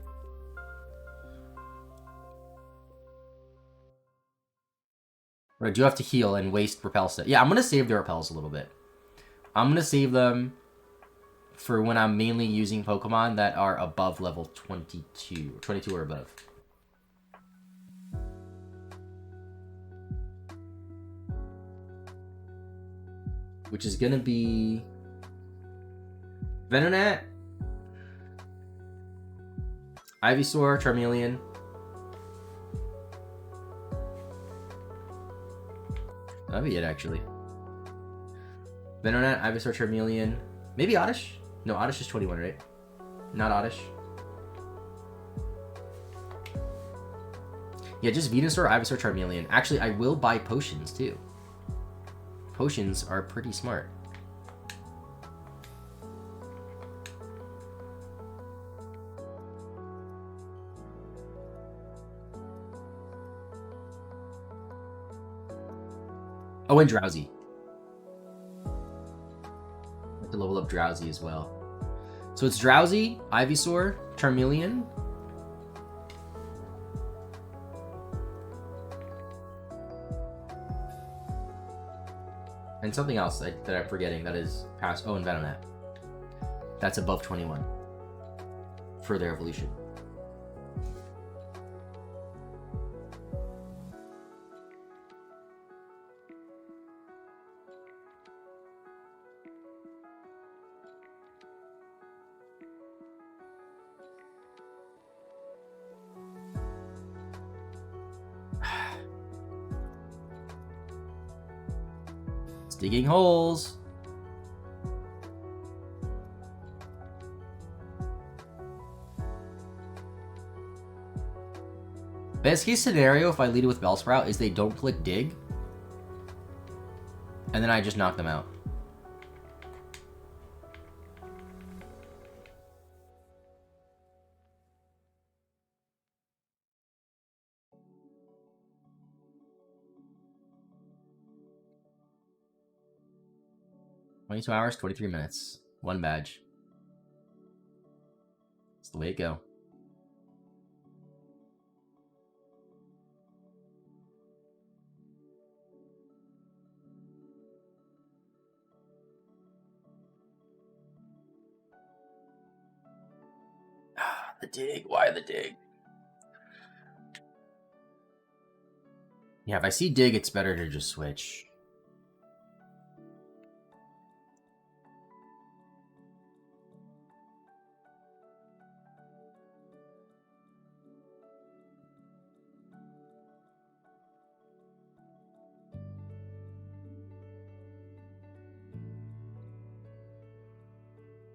A: But I do have to heal and waste Repel set. Yeah, I'm going to save the Repels a little bit. I'm going to save them for when I'm mainly using Pokemon that are above level 22. 22 or above. Which is going to be Venonat, Ivysaur, Charmeleon. That'd be it, actually. Venonat, Ivysaur, Charmeleon. Maybe Oddish? No, Oddish is 21, right? Not Oddish. Yeah, just Venusaur, Ivysaur, Charmeleon. Actually, I will buy potions, too. Potions are pretty smart. Oh, and Drowsy. I have to level up Drowsy as well. So it's Drowsy, Ivysaur, Charmeleon. And something else that I'm forgetting that is past. Oh, and Venomet. That's above 21 for their evolution. It's digging holes. Best case scenario, if I lead it with Bellsprout, is they don't click dig. And then I just knock them out. "22 hours, 23 minutes. 1 badge. It's the way it go. The dig. Why the dig? Yeah, if I see dig, it's better to just switch.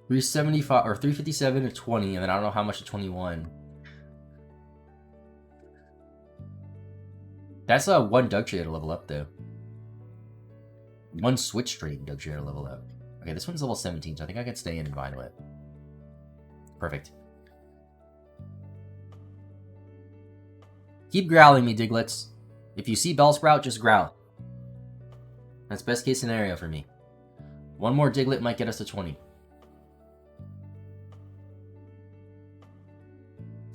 A: $375 or $357 to 20, and then I don't know how much to 21. That's a 1 Doug Trader level up though. 1 Switch Trade Doug Trader level up. Okay, this one's level 17, so I think I can stay in and vinyl it. Perfect. Keep growling me, Diglets. If you see Bellsprout, just growl. That's best case scenario for me. 1 more Diglett might get us to 20.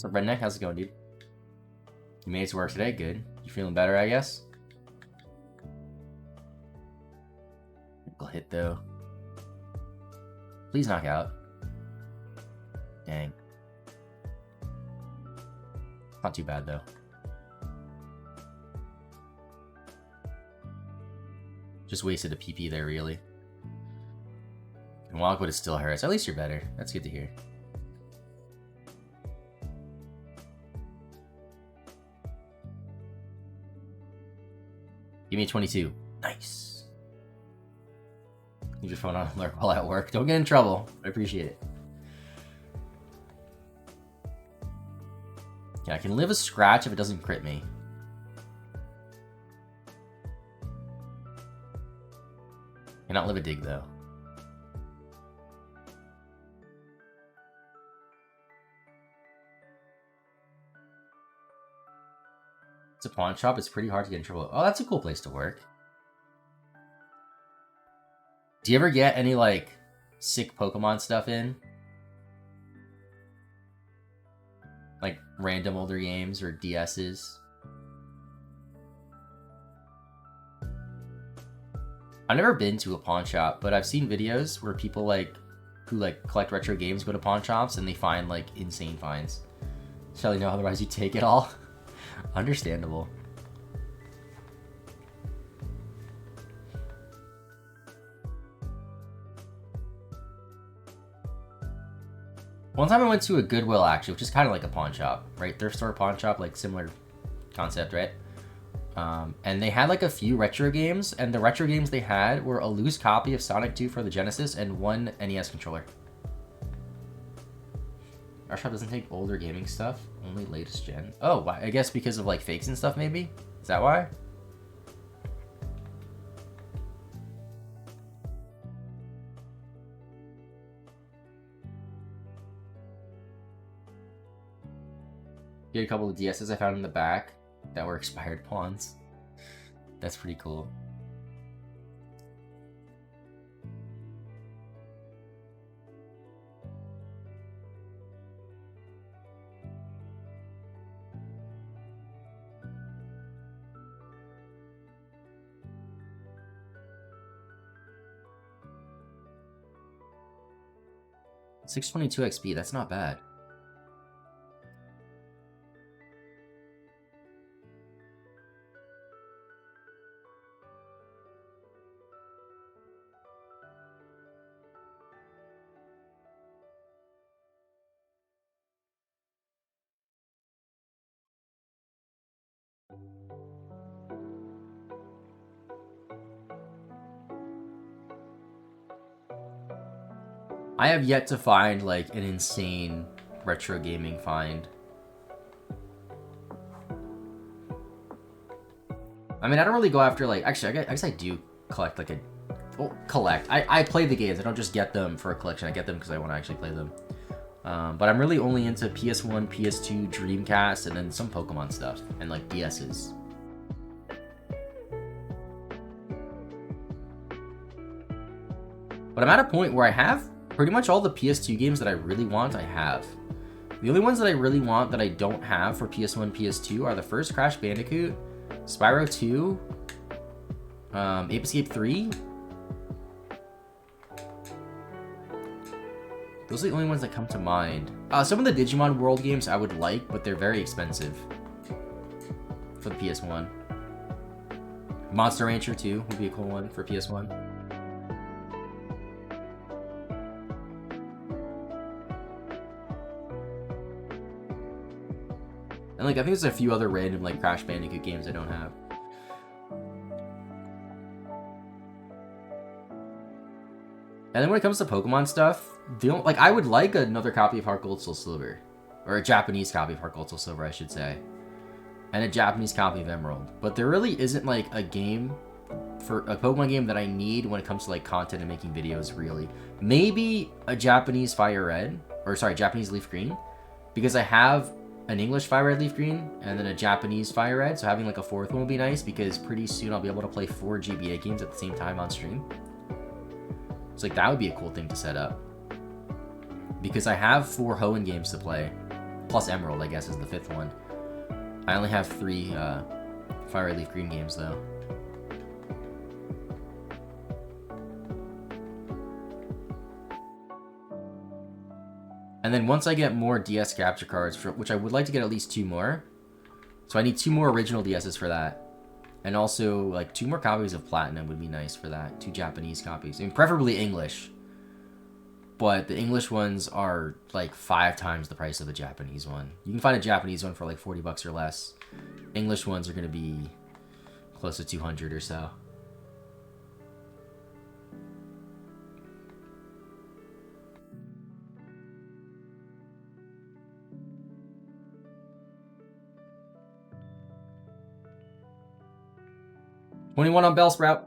A: What's up, Redneck? How's it going, dude? You made it to work today? Good. You feeling better, I guess? Critical hit, though. Please knock out. Dang. Not too bad, though. Just wasted a PP there, really. And Wildwood is still hurts. At least you're better. That's good to hear. Give me a 22. Nice. Use your phone on alert while at work. Don't get in trouble. I appreciate it. Yeah, I can live a scratch if it doesn't crit me. Cannot live a dig, though. It's a pawn shop. It's pretty hard to get in trouble. Oh, that's a cool place to work. Do you ever get any, like, sick Pokemon stuff in? Like, random older games or DSs? I've never been to a pawn shop, but I've seen videos where people, like, who, like, collect retro games go to pawn shops and they find, like, insane finds. Shall you know, otherwise you take it all. Understandable. One time I went to a Goodwill, actually, which is kind of like a pawn shop, right? Thrift store, pawn shop, like similar concept, right? And they had like a few retro games, and the retro games they had were a loose copy of Sonic 2 for the Genesis and 1 NES controller. Our shop doesn't take older gaming stuff, only latest gen. Oh, I guess because of like fakes and stuff, maybe? Is that why? Get a couple of DSs I found in the back that were expired pawns. That's pretty cool. 622 XP, that's not bad. I have yet to find like an insane retro gaming find. I mean, I don't really go after like, actually, I guess I do collect like I play the games. I don't just get them for a collection. I get them because I want to actually play them. But I'm really only into PS1, PS2, Dreamcast, and then some Pokemon stuff and like DS's. But I'm at a point where I have pretty much all the PS2 games that I really want, I have. The only ones that I really want that I don't have for PS1, PS2 are the first Crash Bandicoot, Spyro 2, Ape Escape 3. Those are the only ones that come to mind. Some of the Digimon World games I would like, but they're very expensive for the PS1. Monster Rancher 2 would be a cool one for PS1. And like I think there's a few other random like Crash Bandicoot games I don't have. And then when it comes to Pokemon stuff, I would like another copy of Heart Gold Soul Silver, or a Japanese copy of Heart Gold Soul Silver, I should say, and a Japanese copy of Emerald. But there really isn't like a game for a Pokemon game that I need when it comes to like content and making videos. Really, maybe a Japanese Fire Red, or sorry, Japanese Leaf Green, because I have an English Fire Red Leaf Green and then a Japanese Fire Red, so having like a fourth one would be nice because pretty soon I'll be able to play 4 GBA games at the same time on stream. So like that would be a cool thing to set up, because I have 4 Hoenn games to play, plus Emerald I guess is the 5th one. I only have 3 Fire Red Leaf Green games though. And then once I get more DS capture cards, which I would like to get at least 2 more. So I need 2 more original DSs for that. And also, like, 2 more copies of Platinum would be nice for that. 2 Japanese copies. I mean, preferably English. But the English ones are, like, 5 times the price of a Japanese one. You can find a Japanese one for, like, 40 bucks or less. English ones are going to be close to 200 or so. $21 on Bellsprout.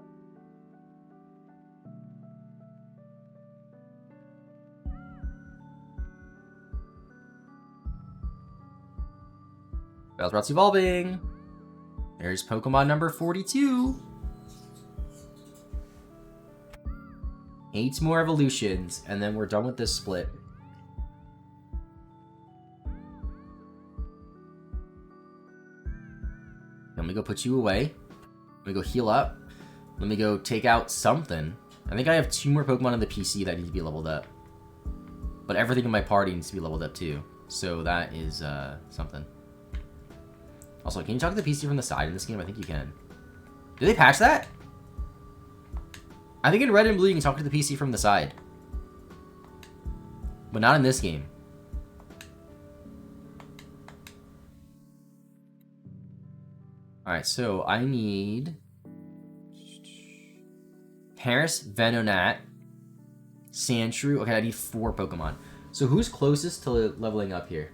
A: Bellsprout's evolving. There's Pokemon number 42. 8 more evolutions, and then we're done with this split. Let me go put you away. Let me go heal up. Let me go take out something. I think I have 2 more Pokemon on the PC that need to be leveled up. But everything in my party needs to be leveled up too. So that is something. Also, can you talk to the PC from the side in this game? I think you can. Did they patch that? I think in Red and Blue you can talk to the PC from the side. But not in this game. Alright, so I need Paris, Venonat, Sandshrew. Okay, I need 4 Pokemon. So who's closest to leveling up here?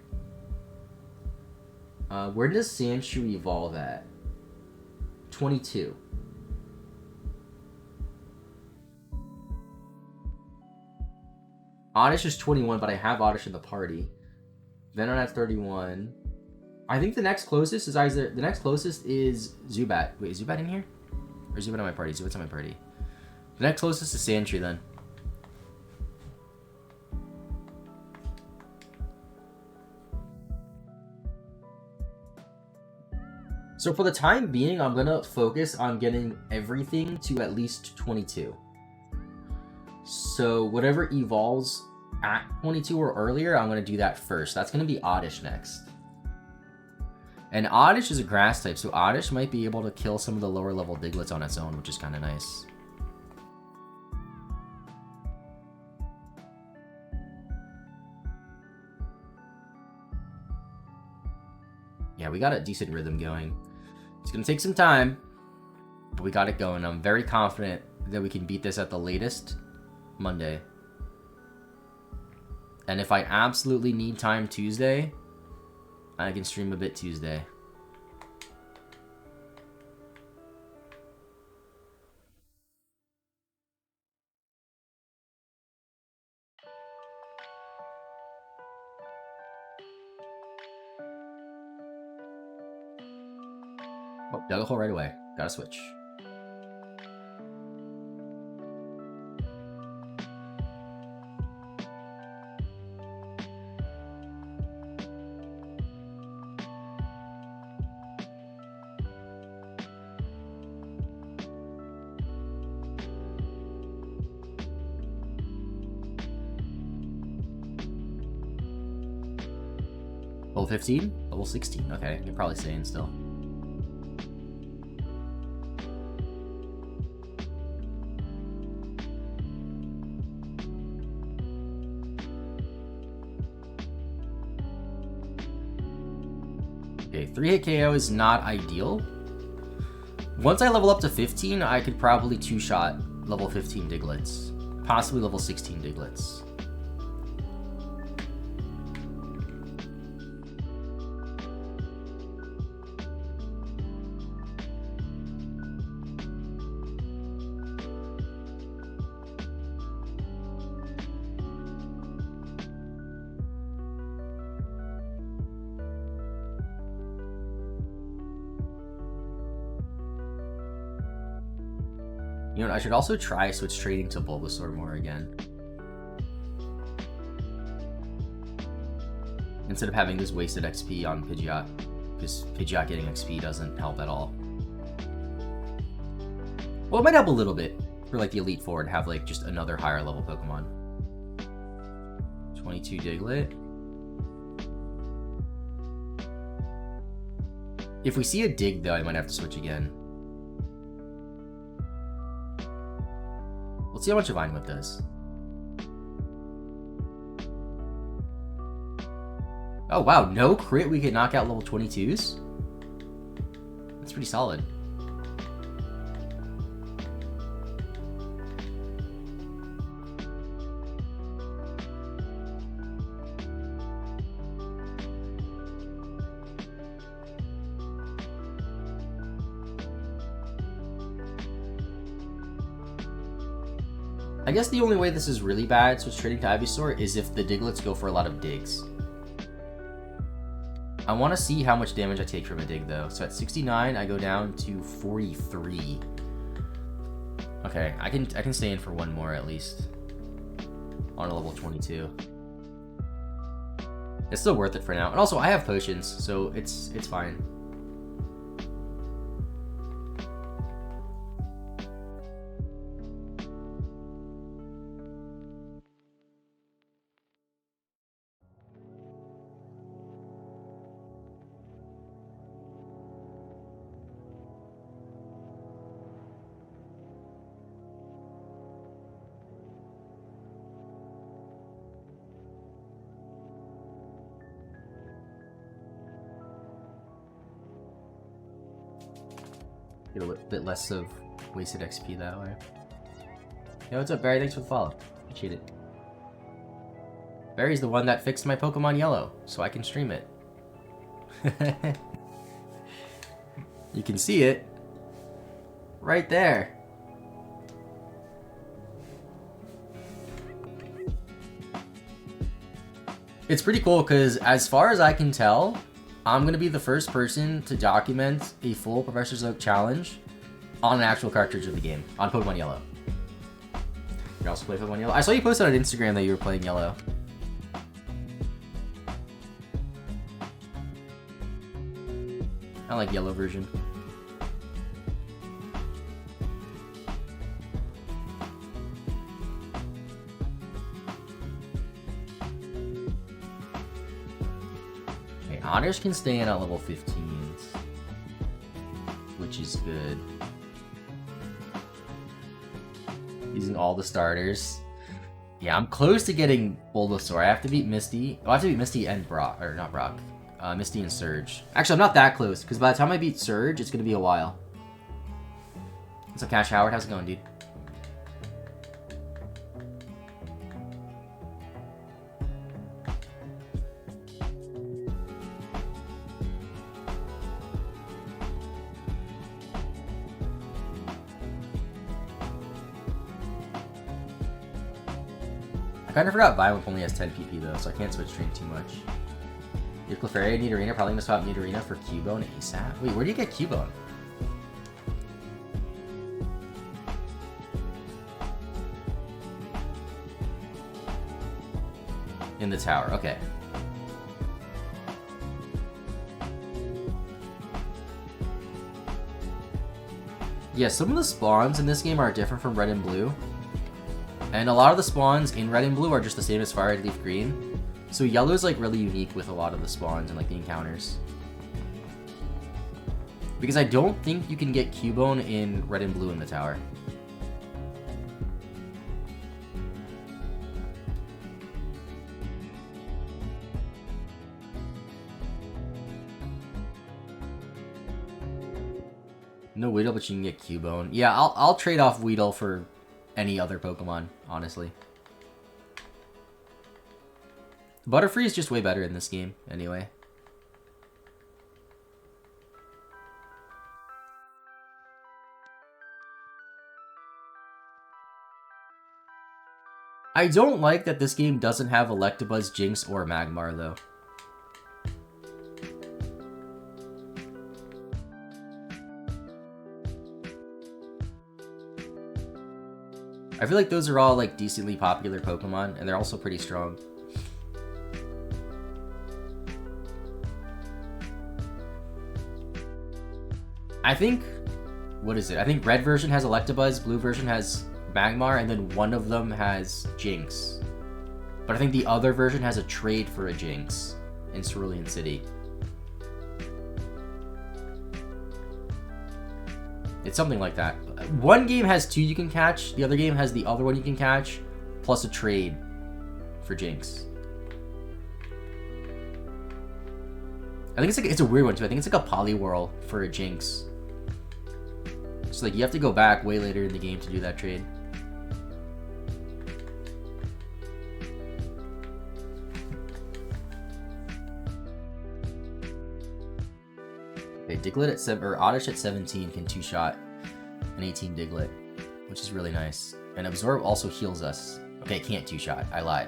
A: Where does Sandshrew evolve at? 22. Oddish is 21, but I have Oddish in the party. Venonat's 31. I think the next closest is Zubat. Wait, is Zubat in here? Or is Zubat on my party? Zubat's on my party. The next closest is Sandshrew then. So for the time being, I'm gonna focus on getting everything to at least 22. So whatever evolves at 22 or earlier, I'm going to do that first. That's going to be Oddish next. And Oddish is a grass type, so Oddish might be able to kill some of the lower level Diglets on its own, which is kind of nice. Yeah, we got a decent rhythm going. It's going to take some time, but we got it going. I'm very confident that we can beat this at the latest Monday. And if I absolutely need time Tuesday, I can stream a bit Tuesday. Oh, dug a hole right away. Gotta switch. Level 15? Level 16. Okay, you're probably staying still. Okay, 3-hit KO is not ideal. Once I level up to 15, I could probably 2-shot level 15 Diglets. Possibly level 16 Diglets. You know, I should also try switch trading to Bulbasaur more again. Instead of having this wasted XP on Pidgeot. Because Pidgeot getting XP doesn't help at all. Well, it might help a little bit for like the Elite Four to have like just another higher level Pokemon. 22 Diglett. If we see a Dig though, I might have to switch again. Let's see how much a Vine Whip does. Oh wow, no crit, we could knock out level 22s? That's pretty solid. I guess the only way this is really bad, switch trading to Ivysaur, is if the Diglets go for a lot of digs. I want to see how much damage I take from a dig, though. So at 69, I go down to 43. Okay, I can stay in for one more at least. On a level 22. It's still worth it for now. And also, I have potions, so it's fine. Get a bit less of wasted XP that way. Yo, what's up, Barry? Thanks for the follow. Appreciate it. Barry's the one that fixed my Pokemon Yellow, so I can stream it. You can see it right there. It's pretty cool because, as far as I can tell, I'm going to be the first person to document a full Professor's Oak challenge on an actual cartridge of the game, on Pokemon Yellow. You also play Pokemon Yellow? I saw you posted on Instagram that you were playing Yellow. I like Yellow version. Otters can stay in at level 15, which is good. Using all the starters. Yeah, I'm close to getting Bulbasaur. I have to beat Misty. Oh, I have to beat Misty and Brock. Or not Brock. Misty and Surge. Actually, I'm not that close, because by the time I beat Surge, it's going to be a while. What's up, Cash Howard? How's it going, dude? I kind of forgot Violent only has 10 PP though, so I can't switch train too much. Your Clefairy and Nidorina, probably gonna swap Nidorina for Cubone ASAP. Wait, where do you get Cubone? In the tower, okay. Yeah, some of the spawns in this game are different from Red and Blue. And a lot of the spawns in Red and Blue are just the same as Fire, Leaf, Green. So Yellow is like really unique with a lot of the spawns and like the encounters. Because I don't think you can get Cubone in Red and Blue in the tower. No Weedle, but you can get Cubone. Yeah, I'll trade off Weedle for any other Pokemon, honestly. Butterfree is just way better in this game, anyway. I don't like that this game doesn't have Electabuzz, Jinx, or Magmar, though. I feel like those are all like decently popular Pokemon, and they're also pretty strong. I think, what is it? I think red version has Electabuzz, blue version has Magmar, and then one of them has Jinx. But I think the other version has a trade for a Jinx in Cerulean City. It's something like that. One game has two you can catch, the other game has the other one you can catch, plus a trade for Jinx. I think it's a weird one too. I think it's like a Poliwhirl for a Jinx. So like you have to go back way later in the game to do that trade. Okay, Diglett at 7 or Oddish at 17 can two-shot an 18 Diglett, which is really nice. And Absorb also heals us. Okay, it can't two-shot. I lied.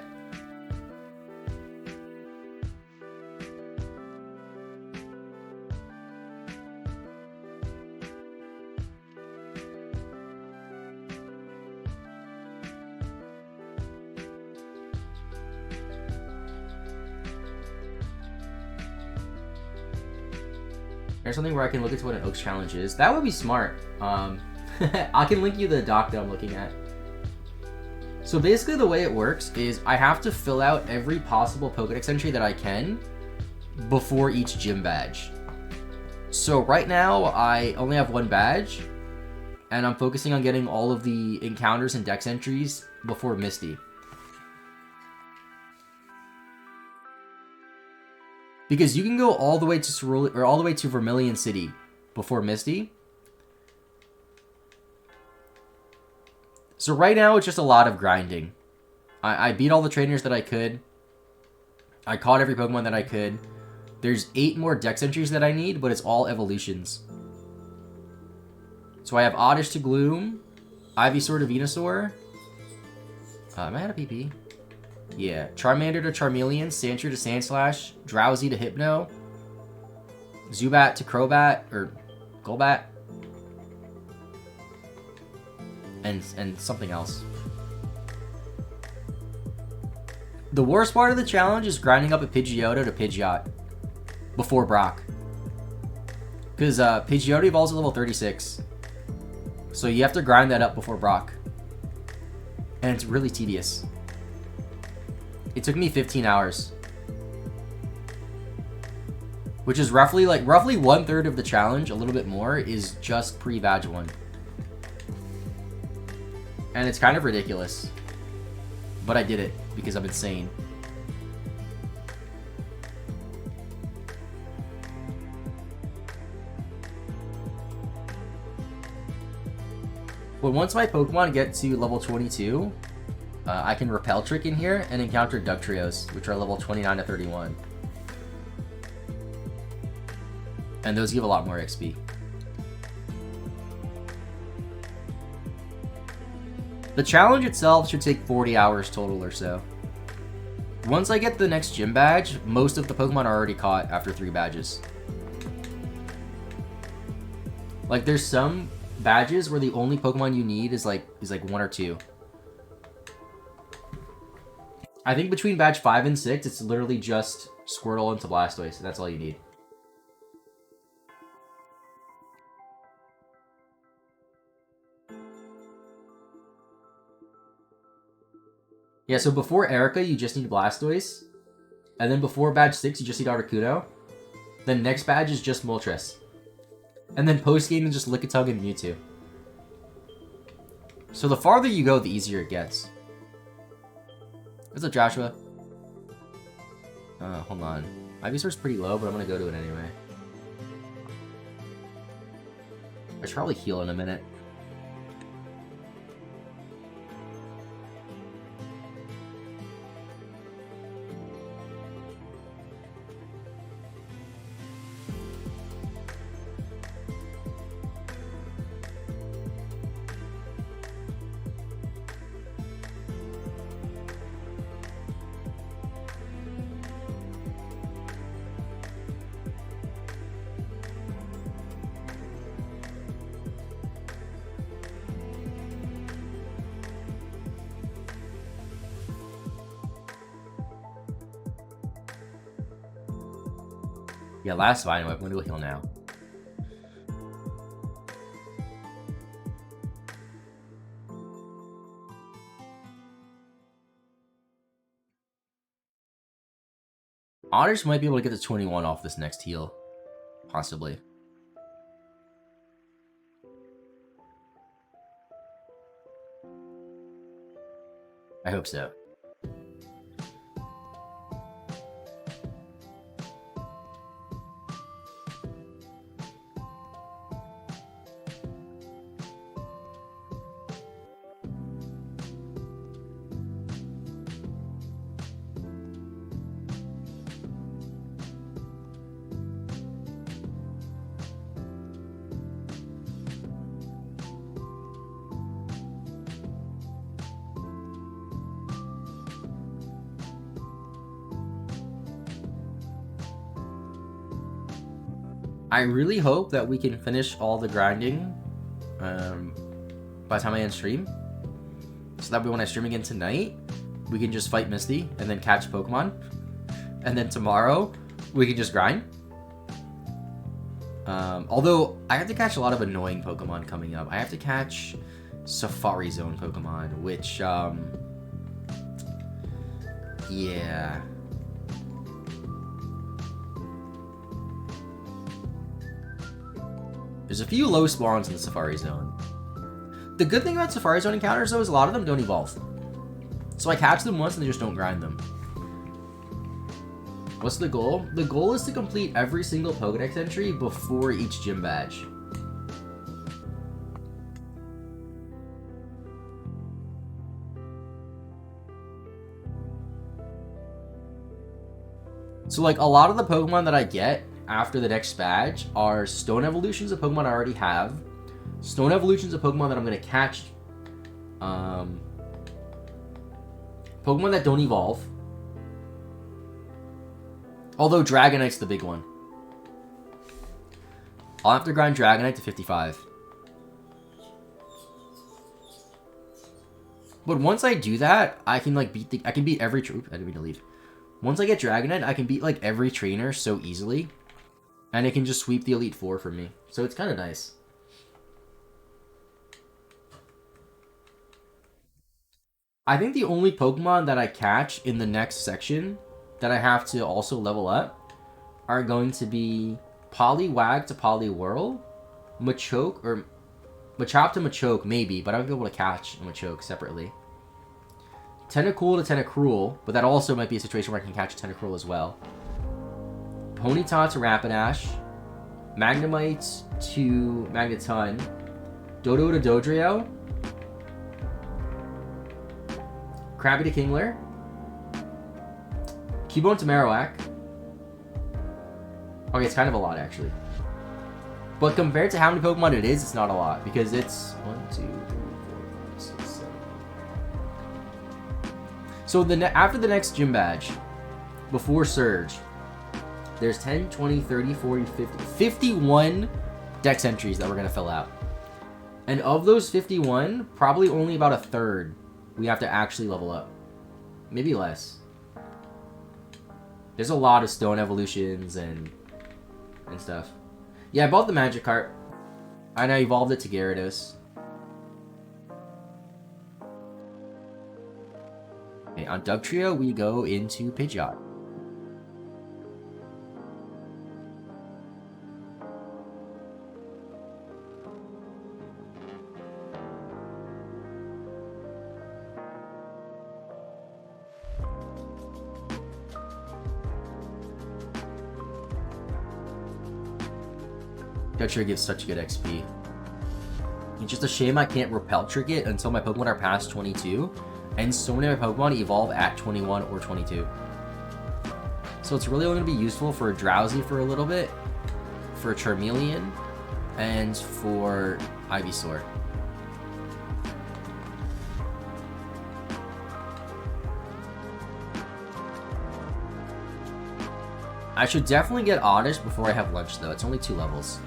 A: There's something where I can look into what an Oaks challenge is. That would be smart. I can link you the doc that I'm looking at. So basically the way it works is I have to fill out every possible Pokédex entry that I can before each gym badge. So right now I only have one badge, and I'm focusing on getting all of the encounters and dex entries before Misty. Because you can go all the way to Cerulean, or all the way to Vermilion City before Misty. So right now it's just a lot of grinding. I beat all the trainers that I could. I caught every Pokemon that I could. There's 8 more dex entries that I need, but it's all evolutions. So I have Oddish to Gloom, Ivysaur to Venusaur. Am I out of PP? Yeah, Charmander to Charmeleon, Sandshrew to Sandslash, Drowsy to Hypno, Zubat to Crobat, or Golbat, and something else. The worst part of the challenge is grinding up a Pidgeotto to Pidgeot before Brock. Because Pidgeotto evolves at level 36. So you have to grind that up before Brock. And it's really tedious. It took me 15 hours. which is roughly 1/3 of the challenge, a little bit more, is just pre-badge 1. And it's kind of ridiculous. But I did it because I'm insane. But once my Pokemon get to level 22, I can Repel Trick in here and encounter Dugtrios, which are level 29 to 31. And those give a lot more XP. The challenge itself should take 40 hours total or so. Once I get the next gym badge, most of the Pokemon are already caught after 3 badges. Like, there's some badges where the only Pokemon you need is like 1 or 2. I think between badge 5 and 6, it's literally just Squirtle into Blastoise. That's all you need. Yeah, so before Erica, you just need Blastoise. And then before badge 6, you just need Articuno. Then next badge is just Moltres. And then post-game is just Lickitung and Mewtwo. So the farther you go, the easier it gets. What's up, Joshua? Hold on. Ivysaur's pretty low, but I'm gonna go to it anyway. I should probably heal in a minute. Yeah, last Vine Whip. I'm gonna go heal now. Otters might be able to get to 21 off this next heal. Possibly. I hope so. I really hope that we can finish all the grinding by the time I end stream. So that way when I stream again tonight, we can just fight Misty and then catch Pokemon. And then tomorrow, we can just grind. Although, I have to catch a lot of annoying Pokemon coming up. I have to catch Safari Zone Pokemon, which, yeah. There's a few low spawns in the Safari Zone. The good thing about Safari Zone encounters, though, is a lot of them don't evolve. So I catch them once and they just don't grind them. What's the goal? The goal is to complete every single Pokedex entry before each gym badge. So, like, a lot of the Pokemon that I get after the next badge are Stone Evolutions of Pokemon I already have, Stone Evolutions of Pokemon that I'm going to catch, Pokemon that don't evolve, although Dragonite's the big one. I'll have to grind Dragonite to 55. But once I do that, I can like I can beat every troop. I didn't mean to leave. Once I get Dragonite, I can beat like every trainer so easily. And it can just sweep the Elite Four for me. So it's kind of nice. I think the only Pokemon that I catch in the next section that I have to also level up are going to be Poliwag to Poliwhirl, Machoke, or Machop to Machoke, maybe, but I would be able to catch Machoke separately. Tentacool to Tentacruel, but that also might be a situation where I can catch a Tentacruel as well. Ponyta to Rapidash, Magnemite to Magneton, Dodo to Dodrio, Krabby to Kingler, Cubone to Marowak. Okay, it's kind of a lot, actually. But compared to how many Pokemon it is, it's not a lot. Because it's 1, 2, 3, 4, 5, 6, 7. So after the next gym badge, before Surge, there's 10, 20, 30, 40, 50, 51 Dex entries that we're going to fill out. And of those 51, probably only about a third we have to actually level up. Maybe less. There's a lot of Stone Evolutions and stuff. Yeah, I bought the Magikarp. And I evolved it to Gyarados. Okay, on Dugtrio, we go into Pidgeot. Dugtrio gives such good XP. It's just a shame I can't Repel Trick it until my Pokemon are past 22, and so many of my Pokemon evolve at 21 or 22. So it's really only going to be useful for a Drowsy for a little bit, for a Charmeleon, and for Ivysaur. I should definitely get Oddish before I have lunch, though. It's only 2 levels.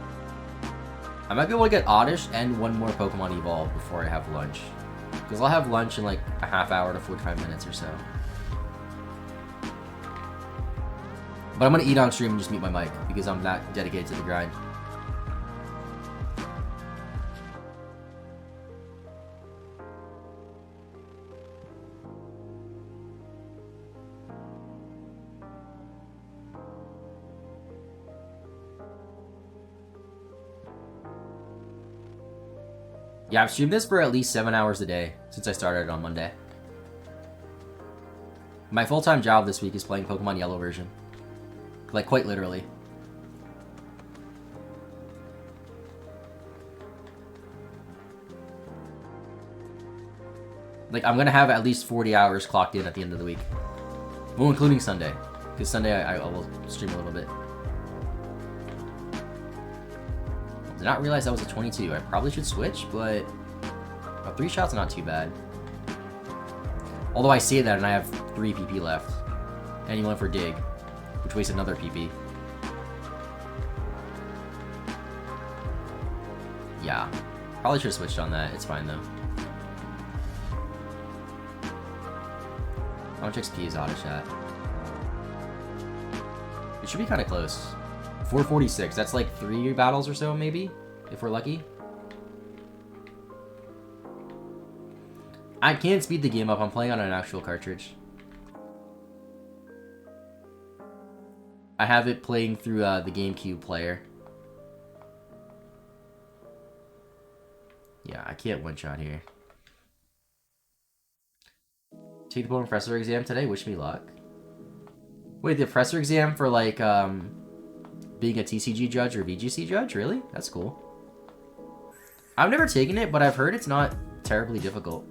A: I might be able to get Oddish and 1 more Pokemon evolve before I have lunch. Because I'll have lunch in like a half hour to 45 minutes or so. But I'm going to eat on stream and just mute my mic because I'm that dedicated to the grind. Yeah, I've streamed this for at least 7 hours a day since I started on Monday. My full-time job this week is playing Pokemon Yellow version. Like, quite literally. Like, I'm gonna have at least 40 hours clocked in at the end of the week. Well, including Sunday. Because Sunday I will stream a little bit. Did not realize that was a 22. I probably should switch, but 3 shots not too bad. Although I say that and I have 3 PP left. And you went for Dig, which wastes another PP. Yeah. Probably should have switched on that. It's fine though. How much XP is Oddish at? It should be kind of close. 446. That's like 3 battles or so, maybe? If we're lucky. I can't speed the game up. I'm playing on an actual cartridge. I have it playing through the GameCube player. Yeah, I can't one-shot here. Take the professor exam today. Wish me luck. Wait, the professor exam for like being a TCG judge or VGC judge? Really? That's cool. I've never taken it, but I've heard it's not terribly difficult.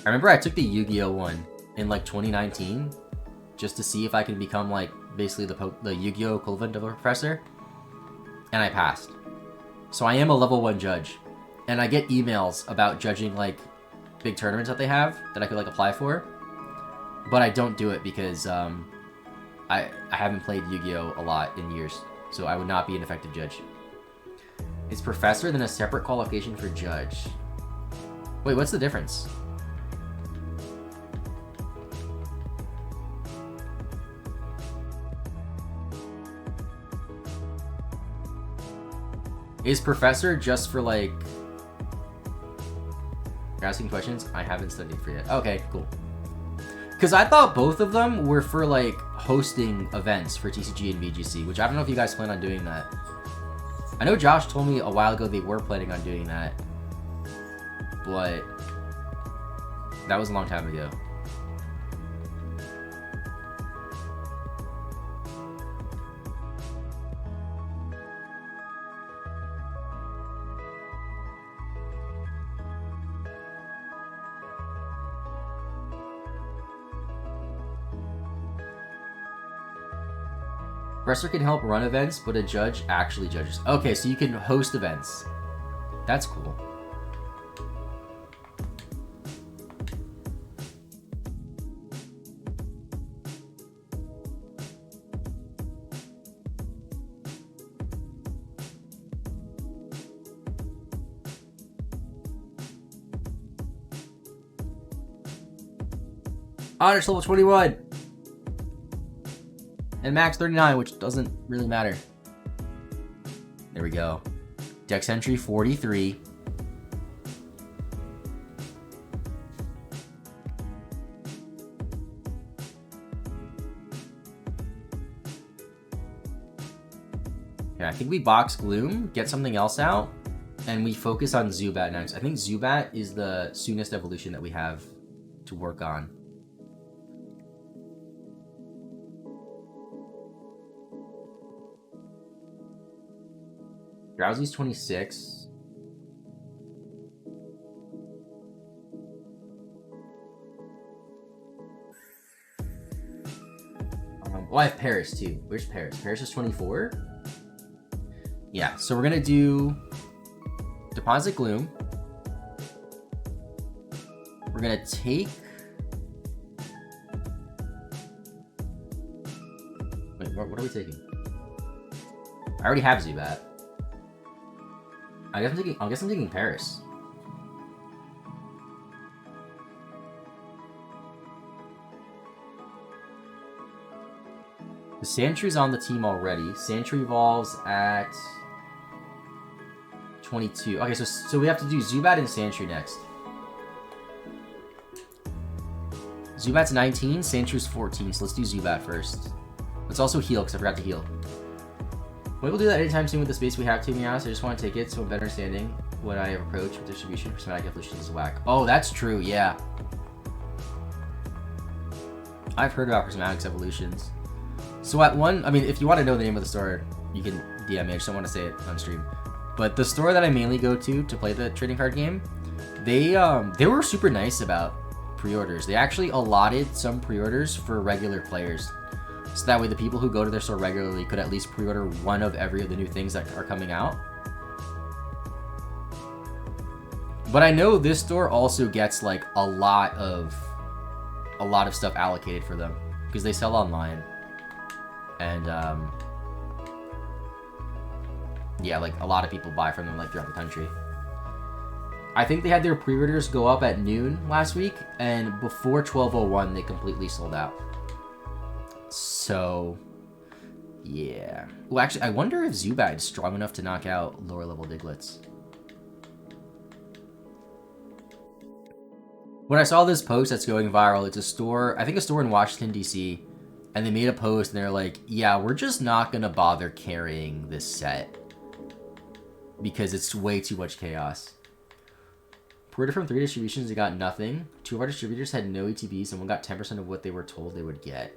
A: I remember I took the Yu-Gi-Oh one in like 2019 just to see if I could become like basically the Yu-Gi-Oh equivalent of a professor, and I passed. So I am a level 1 judge, and I get emails about judging like big tournaments that they have that I could like apply for, but I don't do it because I haven't played Yu-Gi-Oh a lot in years, so I would not be an effective judge. Is professor then a separate qualification for judge? Wait, what's the difference? Is Professor just for like... You're asking questions? I haven't studied for yet. Okay, cool. Because I thought both of them were for like hosting events for TCG and VGC, which I don't know if you guys plan on doing that. I know Josh told me a while ago they were planning on doing that, but that was a long time ago. Professor can help run events, but a judge actually judges. Okay, so you can host events. That's cool. Honors level 21. And max 39, which doesn't really matter. There we go. Dex entry 43. Yeah, I think we box Gloom, get something else out, and we focus on Zubat next. I think Zubat is the soonest evolution that we have to work on. Drowsy's 26. Oh, I have Paris too. Where's Paris? Paris is 24? Yeah, so we're gonna do Deposit Gloom. We're gonna take... Wait, what are we taking? I already have Zubat. I guess I'm taking Paris. The Sandshrews on the team already. Sandshrew evolves at 22. Okay, so we have to do Zubat and Sandshrew next. Zubat's 19, Sandshrews 14, so let's do Zubat first. Let's also heal, because I forgot to heal. We will do that anytime soon with the space we have to, to be honest. I just want to take it so I'm better understanding what I approach with distribution for somatic evolutions is whack. Oh, that's true, yeah. I've heard about prismatics evolutions. So at one, I mean, if you want to know the name of the store, you can DM me. I just don't want to say it on stream. But the store that I mainly go to play the trading card game, they were super nice about pre-orders. They actually allotted some pre-orders for regular players. So that way the people who go to their store regularly could at least pre-order one of every of the new things that are coming out. But I know this store also gets like a lot of stuff allocated for them because they sell online. And yeah, like a lot of people buy from them like throughout the country. I think they had their pre-orders go up at noon last week, and before 12:01 they completely sold out. So, yeah. Well, actually, I wonder if Zubat is strong enough to knock out lower level Digletts. When I saw this post that's going viral, it's a store, I think a store in Washington, D.C., and they made a post and they're like, yeah, we're just not going to bother carrying this set because it's way too much chaos. Pre-order from 3 distributions, they got nothing. 2 of our distributors had no ETBs and one got 10% of what they were told they would get.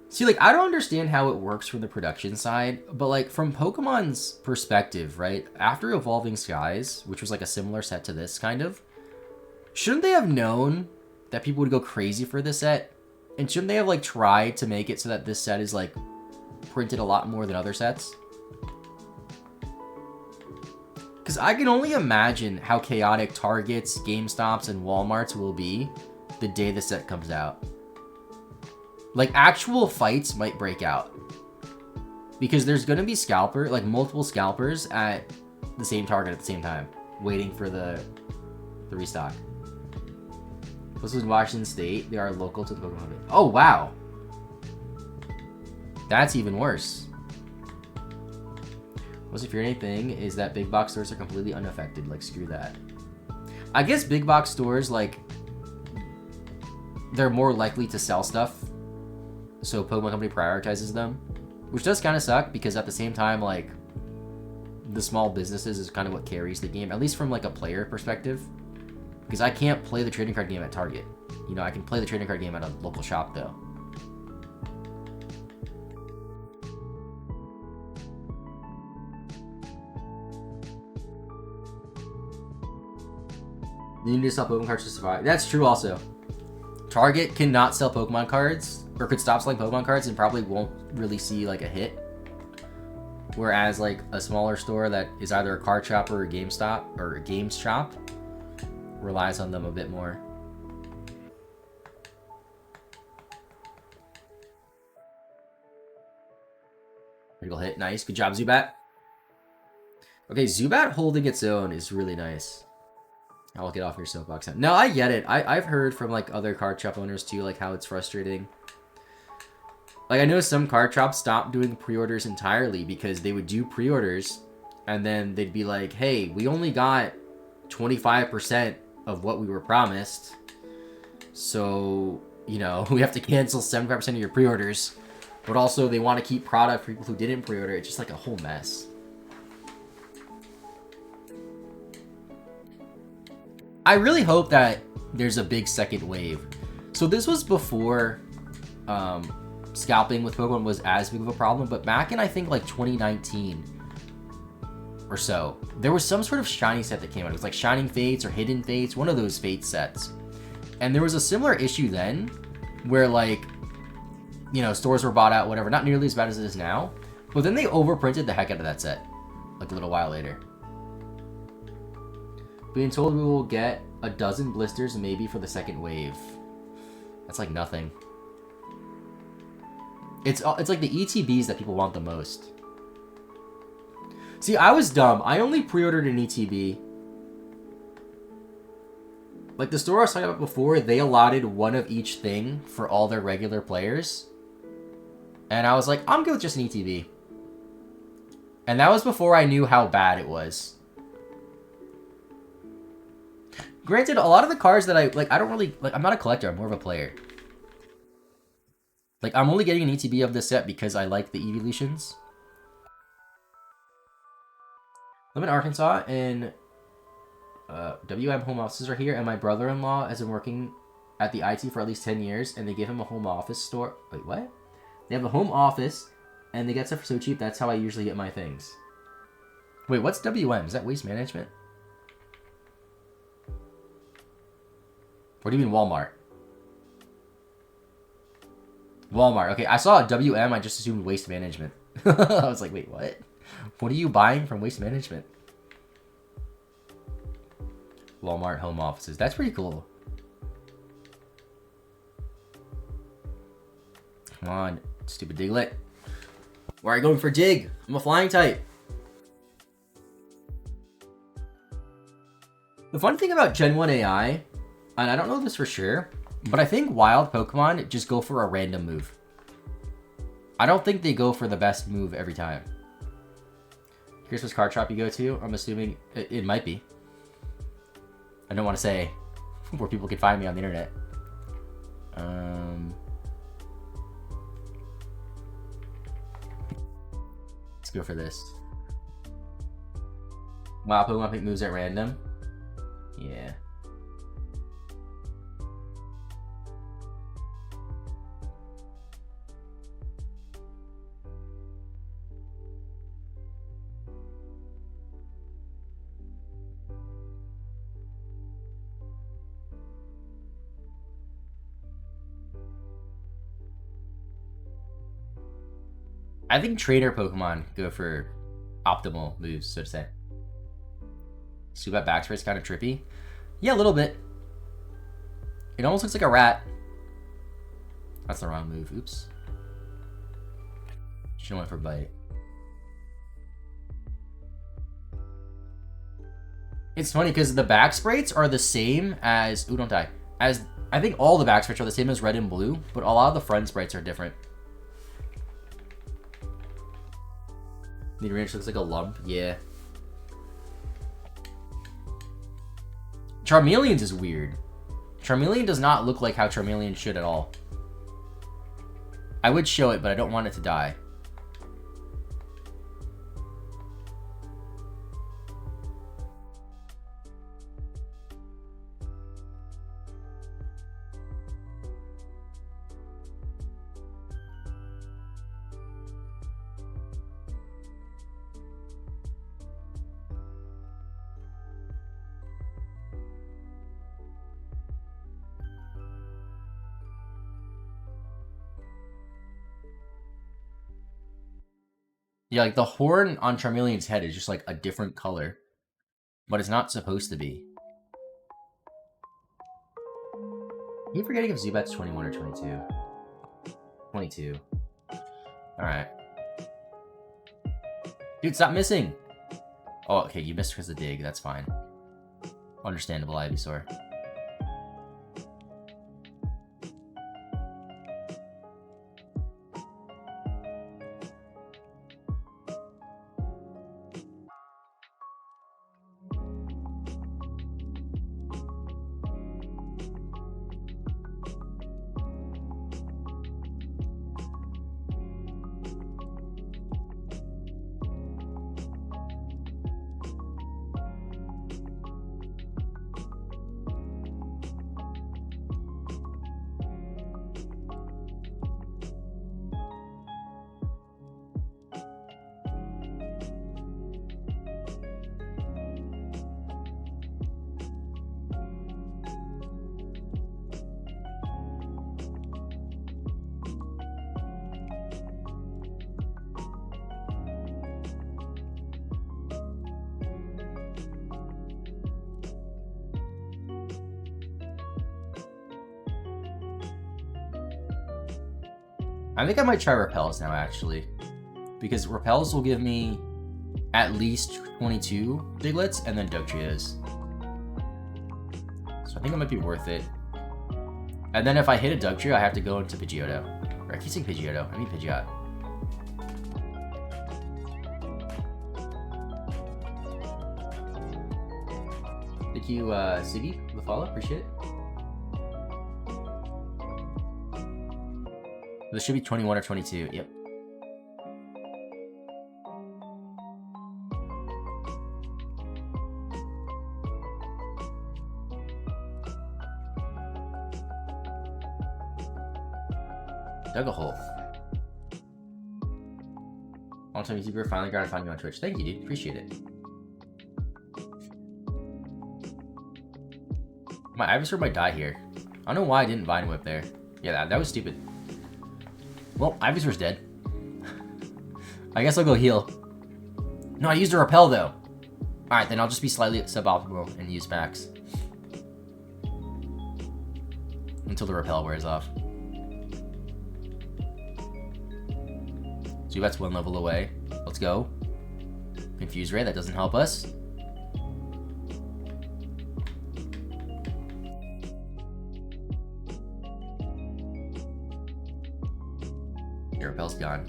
A: See, like, I don't understand how it works from the production side, but, like, from Pokemon's perspective, right? After Evolving Skies, which was, like, a similar set to this, kind of, shouldn't they have known that people would go crazy for this set? And shouldn't they have, like, tried to make it so that this set is, like, printed a lot more than other sets? Because I can only imagine how chaotic Targets, GameStops, and Walmarts will be the day the set comes out. Like, actual fights might break out. Because there's going to be multiple scalpers at the same target at the same time, waiting for the restock. This was Washington State. They are local to the Pokemon Hub. Oh, wow. That's even worse. Most infuriating thing is that big box stores are completely unaffected. Like, screw that. I guess big box stores, like, they're more likely to sell stuff, so Pokemon Company prioritizes them, which does kind of suck because at the same time, like, the small businesses is kind of what carries the game, at least from like a player perspective, because I can't play the trading card game at Target. You know, I can play the trading card game at a local shop though. You need to sell Pokemon cards to survive. That's true also. Target cannot sell Pokemon cards, or could stop selling Pokemon cards and probably won't really see like a hit. Whereas like a smaller store that is either a card shop or a GameStop or a games shop relies on them a bit more. Critical hit, nice. Good job, Zubat. Okay, Zubat holding its own is really nice. I'll get off your soapbox now. No, I get it. I've heard from like other card shop owners too, like how it's frustrating. Like, I know some card shops stopped doing pre-orders entirely because they would do pre-orders and then they'd be like, hey, we only got 25% of what we were promised. So, you know, we have to cancel 75% of your pre-orders. But also they want to keep product for people who didn't pre-order. It's just like a whole mess. I really hope that there's a big second wave. So this was before scalping with Pokemon was as big of a problem, but back in I think like 2019 or so, there was some sort of shiny set that came out. It was like Shining Fates or Hidden Fates, one of those Fate sets. And there was a similar issue then where like, you know, stores were bought out, whatever, not nearly as bad as it is now, but then they overprinted the heck out of that set like a little while later. Being told we will get a dozen blisters maybe for the second wave. That's like nothing. It's like the ETBs that people want the most. See, I was dumb. I only pre-ordered an ETB. Like the store I was talking about before, they allotted one of each thing for all their regular players. And I was like, I'm good with just an ETB. And that was before I knew how bad it was. Granted, a lot of the cards that I don't really, like, I'm not a collector, I'm more of a player. Like, I'm only getting an ETB of this set because I like the evolutions. I live in Arkansas, and WM home offices are here, and my brother-in-law has been working at the IT for at least 10 years, and they give him a home office store. Wait, what? They have a home office, and they get stuff for so cheap, that's how I usually get my things. Wait, what's WM? Is that waste management? What do you mean Walmart? Walmart. Okay, I saw a WM. I just assumed waste management. I was like, wait, what? What are you buying from waste management? Walmart home offices. That's pretty cool. Come on, stupid Diglett. Why are you going for Dig? I'm a flying type. The fun thing about Gen 1 AI, and I don't know this for sure, but I think wild Pokemon just go for a random move. I don't think they go for the best move every time. Here's which card shop you go to. I'm assuming it might be. I don't want to say where people can find me on the internet. Let's go for this. Wow, Pokemon pick moves at random. Yeah. I think trainer Pokemon go for optimal moves, so to say. Zubat backspace kind of trippy. Yeah, a little bit. It almost looks like a rat. That's the wrong move. Oops. Should've went for bite. It's funny because the back sprites are the same as... Ooh, don't die. As I think all the back sprites are the same as red and blue, but a lot of the front sprites are different. The range looks like a lump. Yeah. Charmeleon's is weird. Charmeleon does not look like how Charmeleon should at all. I would show it, but I don't want it to die. Yeah, like the horn on Charmeleon's head is just like a different color. But it's not supposed to be. I keep forgetting if Zubat's 21 or 22. 22. Alright. Dude, stop missing! Oh, okay, you missed because of the dig. That's fine. Understandable, Ivysaur. I think I might try Repels now, actually. Because Repels will give me at least 22 Diglets and then Dugtrios. So I think it might be worth it. And then if I hit a Dugtrio, I have to go into Pidgeotto. Or I keep saying Pidgeotto. I mean Pidgeot. Thank you, Siggy, for the follow. Appreciate it. This should be 21 or 22. Yep. Dug a hole. Long time YouTuber, finally got to find you on Twitch. Thank you, dude. Appreciate it. My Ivysaur might die here. I don't know why I didn't Vine Whip there. Yeah, that was stupid. Well, Ivysaur's dead. I guess I'll go heal. No, I used a Repel, though. Alright, then I'll just be slightly suboptimal and use Max. Until the Repel wears off. Zubat's one level away. Let's go. Confuse Ray, that doesn't help us. Your Repel's gone.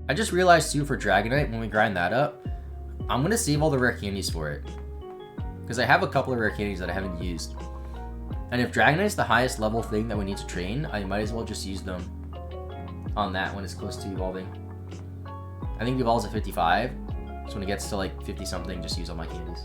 A: I just realized too, for Dragonite, when we grind that up, I'm gonna save all the rare candies for it. Because I have a couple of rare candies that I haven't used. And if Dragonite's the highest level thing that we need to train, I might as well just use them on that when it's close to evolving. I think it evolves at 55, so when it gets to like 50 something, just use all my candies.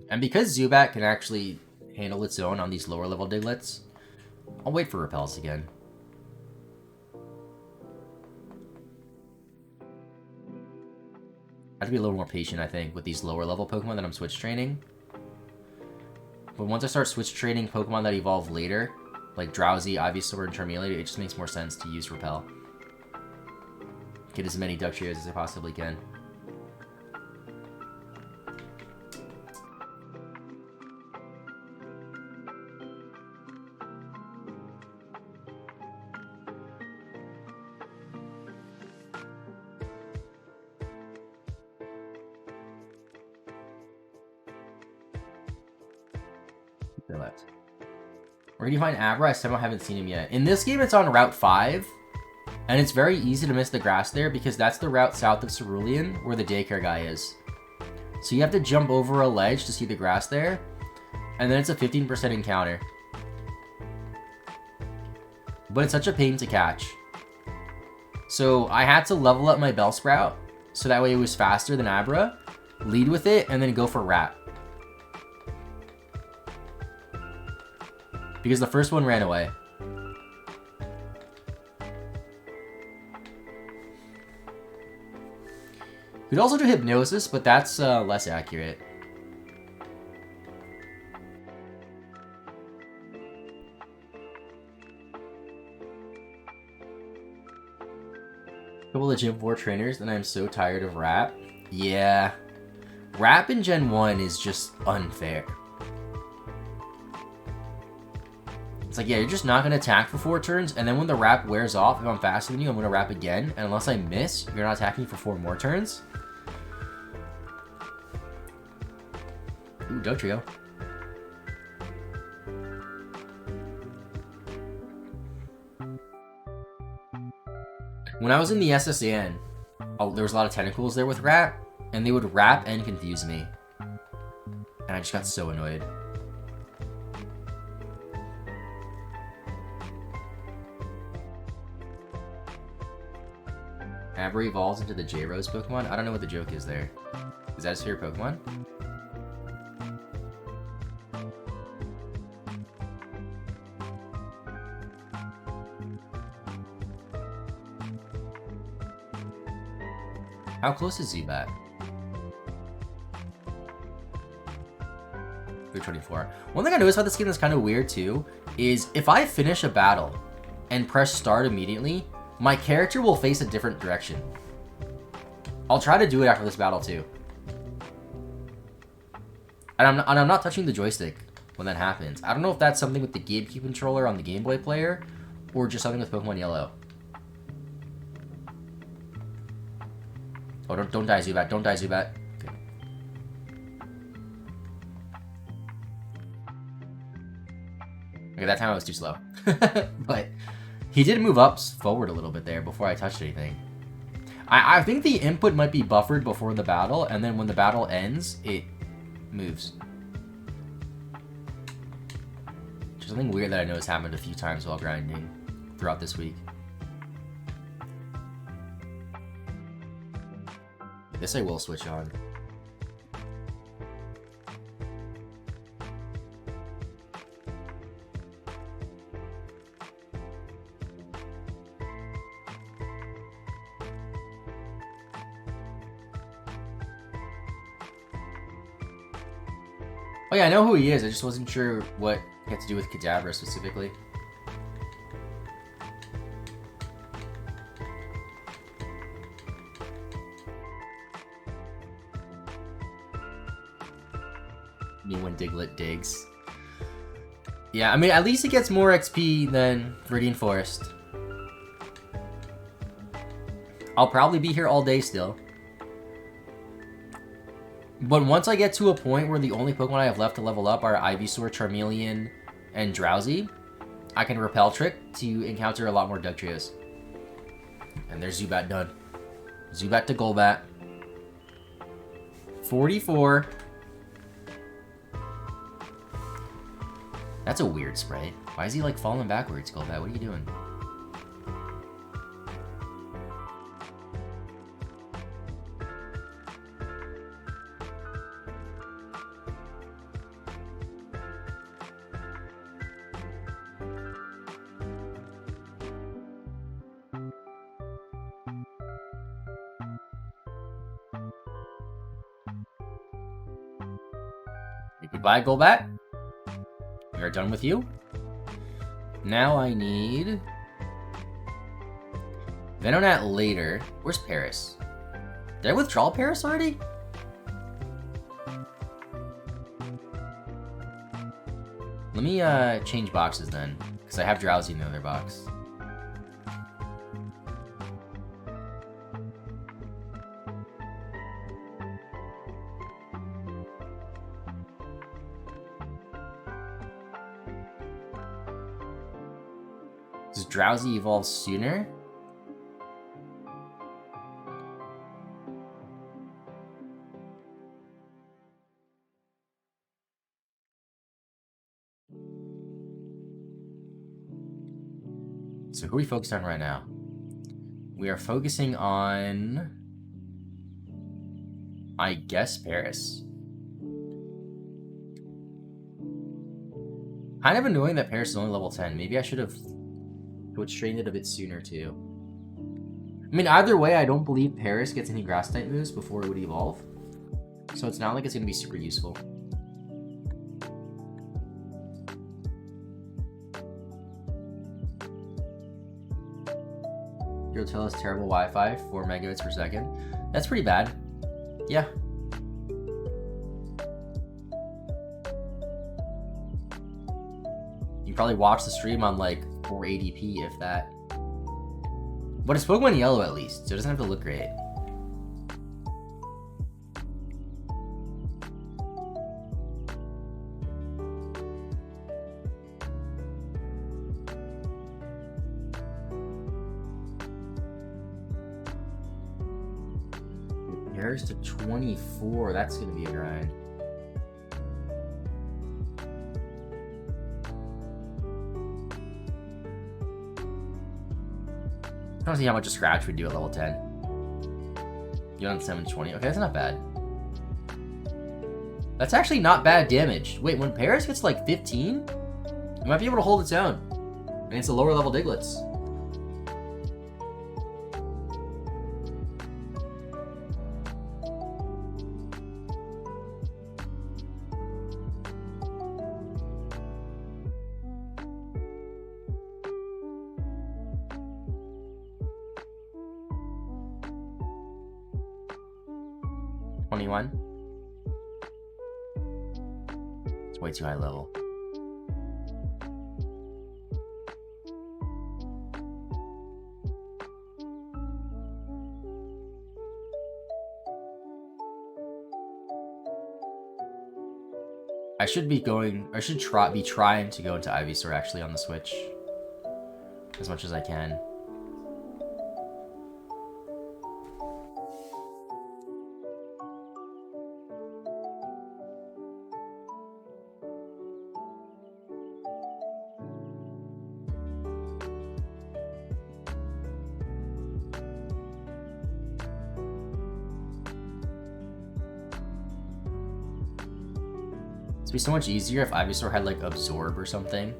A: And because Zubat can actually handle its own on these lower level Diglets, I'll wait for Repels again. I have to be a little more patient, I think, with these lower level Pokemon that I'm switch training. But once I start switch trading Pokemon that evolve later, like Drowsy, Ivysaur, and Charmeleon, it just makes more sense to use Repel. Get as many Dugtrios as I possibly can. Left. Where do you find Abra? I somehow haven't seen him yet. In this game, it's on Route 5. And it's very easy to miss the grass there because that's the route south of Cerulean where the daycare guy is. So you have to jump over a ledge to see the grass there. And then it's a 15% encounter. But it's such a pain to catch. So I had to level up my Bellsprout so that way it was faster than Abra. Lead with it and then go for Rat. Because the first one ran away. Could also do Hypnosis, but that's less accurate. Couple of Gym 4 trainers, and I'm so tired of Rap. Yeah. Rap in Gen 1 is just unfair. It's like, yeah, you're just not going to attack for 4 turns, and then when the Rap wears off, if I'm faster than you, I'm going to Rap again, and unless I miss, you're not attacking for 4 more turns? Ooh, Dugtrio. When I was in the SSN, there was a lot of tentacles there with Rap, and they would Rap and confuse me. And I just got so annoyed. Abra evolves into the J-Rose Pokemon? I don't know what the joke is there. Is that his favorite Pokemon? How close is Zubat? 324. One thing I noticed about this game that's kind of weird too is if I finish a battle and press start immediately, my character will face a different direction. I'll try to do it after this battle too. And I'm not touching the joystick when that happens. I don't know if that's something with the GameCube controller on the Game Boy player or just something with Pokemon Yellow. Oh, don't die, Zubat. Don't die, Zubat. Okay. Okay, that time I was too slow. But he did move up forward a little bit there before I touched anything. I think the input might be buffered before the battle, and then when the battle ends, it moves. Which is something weird that I noticed happened a few times while grinding throughout this week. This I will switch on. Oh yeah, I know who he is. I just wasn't sure what he had to do with Kadabra specifically. When Diglett digs. Yeah, I mean, at least it gets more XP than Viridian Forest. I'll probably be here all day still. But once I get to a point where the only Pokemon I have left to level up are Ivysaur, Charmeleon, and Drowsy, I can Repel Trick to encounter a lot more Dugtrios. And there's Zubat done. Zubat to Golbat. 44. That's a weird spray. Why is he like falling backwards, Golbat? What are you doing? Goodbye, Golbat. We are done with you. Now I need Venonat later. Where's Paris? Did I withdraw Paris already? Let me change boxes then, because I have Drowsy in the other box. Does Drowsy evolve sooner? So who are we focused on right now? We are focusing on, I guess, Paris. Kind of annoying that Paris is only level 10. Maybe I should have trained it a bit sooner too. I mean, either way, I don't believe Paris gets any grass type moves before it would evolve. So it's not like it's going to be super useful. You'll tell us terrible Wi-Fi, 4 megabits per second. That's pretty bad. Yeah. You can probably watch the stream on like 480p if that. But it's Pokemon Yellow at least, so it doesn't have to look great. Compares to 24, that's gonna be a grind. I don't see how much a scratch would do at level 10. You on 720. Okay, that's not bad. That's actually not bad damage. Wait, when Paris gets like 15, it might be able to hold its own. And it's a lower level Diglets. It's way too high level. I should be going. I should be trying to go into Ivysaur actually on the Switch as much as I can. It'd be so much easier if Ivysaur had like Absorb or something.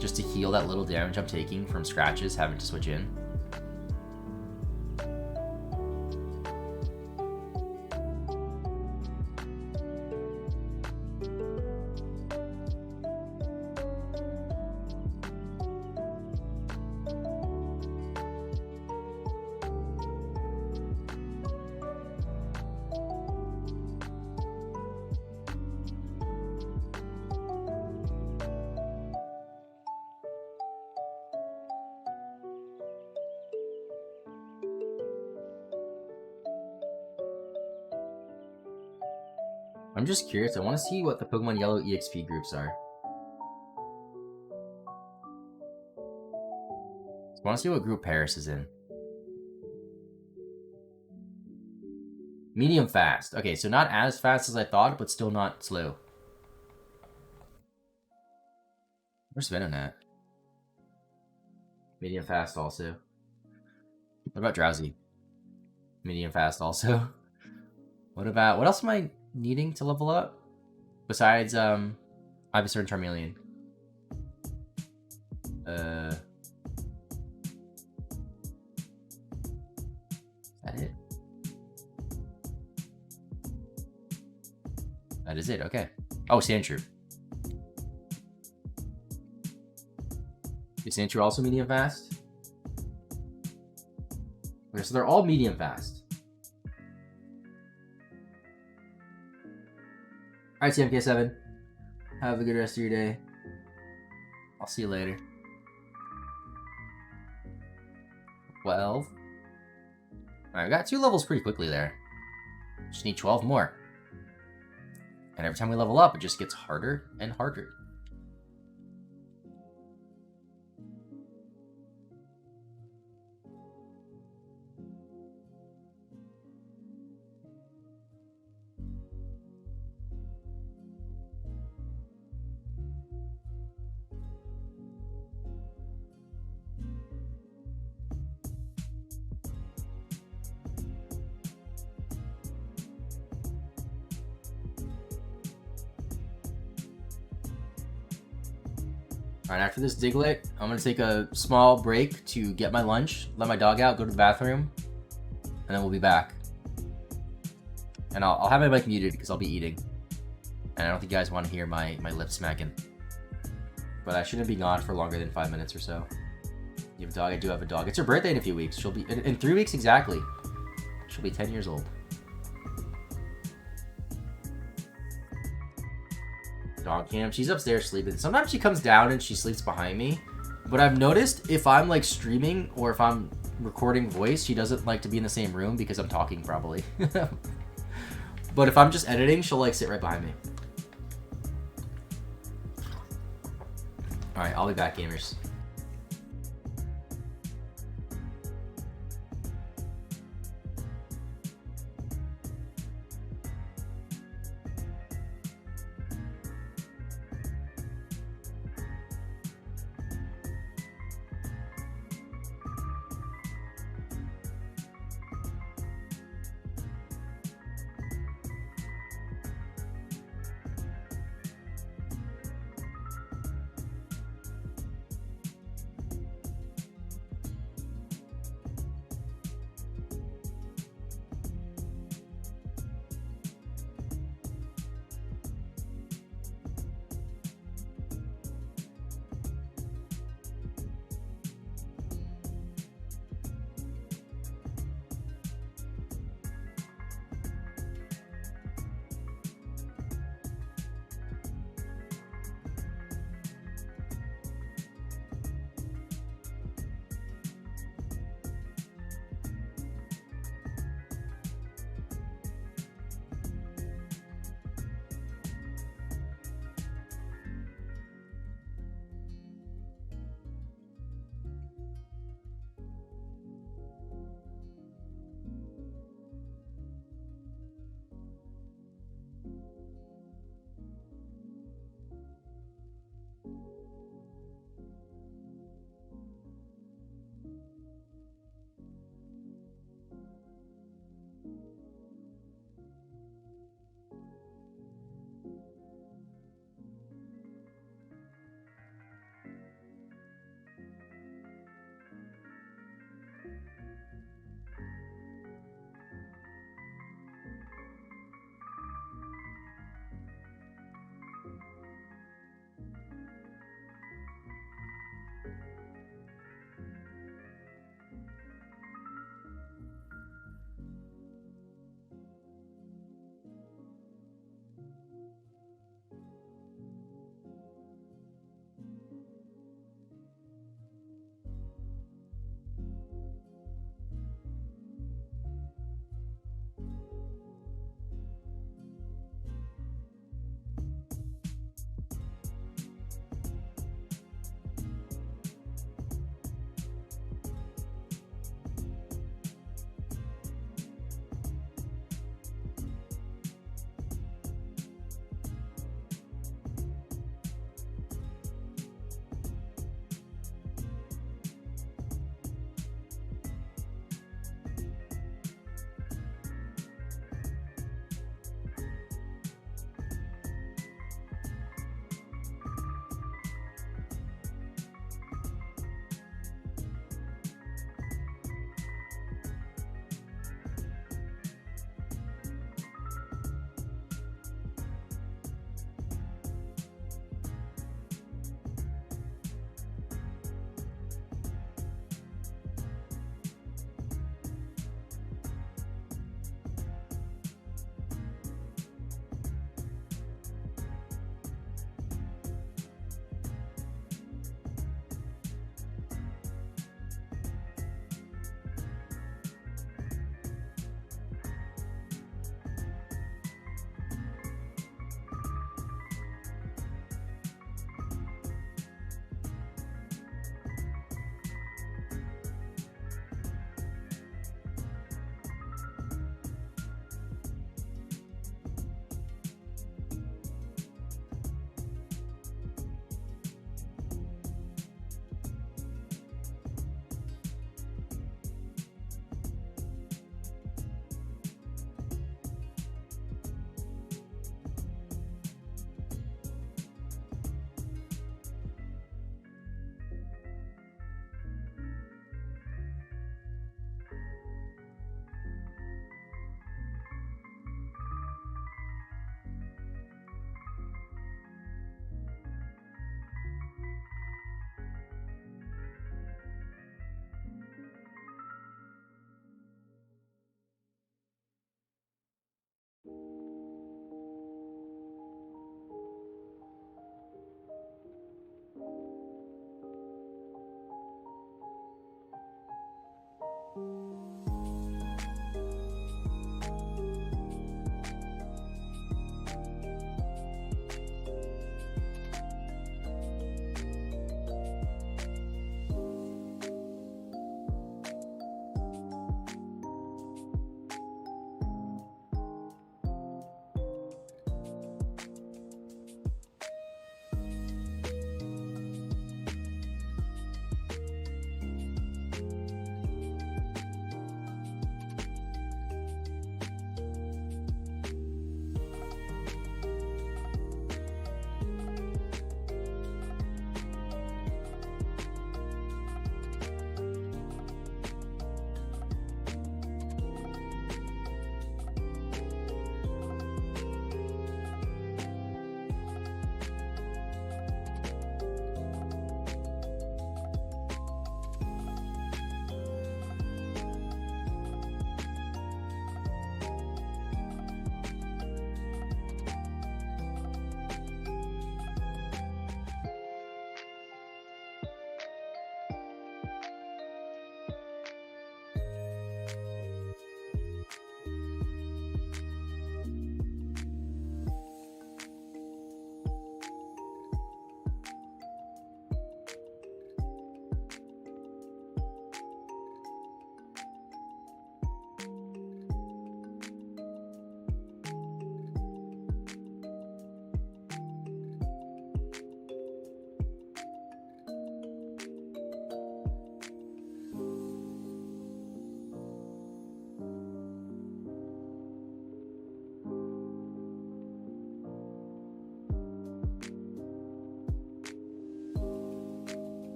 A: Just to heal that little damage I'm taking from scratches having to switch in. I'm just curious. I want to see what the Pokemon Yellow EXP groups are. I want to see what group Paris is in. Medium fast. Okay, so not as fast as I thought, but still not slow. Where's Venonat? Medium fast also. What about Drowsy? Medium fast also. What else am I needing to level up? Besides, Ivysaur and Charmeleon. Is that it? That is it. Okay. Oh, Sandshrew. Is Sandshrew also medium fast? Okay, so they're all medium fast. Alright, CMK7. Have a good rest of your day. I'll see you later. 12. Alright, we got 2 levels pretty quickly there. Just need 12 more. And every time we level up, it just gets harder and harder. Alright, after this Diglett, I'm going to take a small break to get my lunch, let my dog out, go to the bathroom, and then we'll be back. And I'll have my mic muted because I'll be eating. And I don't think you guys want to hear my lips smacking. But I shouldn't be gone for longer than 5 minutes or so. You have a dog? I do have a dog. It's her birthday in a few weeks. She'll be, in 3 weeks exactly, she'll be 10 years old. Dog cam. She's upstairs sleeping. Sometimes she comes down and she sleeps behind me. But I've noticed if I'm like streaming or if I'm recording voice, she doesn't like to be in the same room because I'm talking probably. But if I'm just editing, she'll like sit right behind me. Alright, I'll be back, gamers.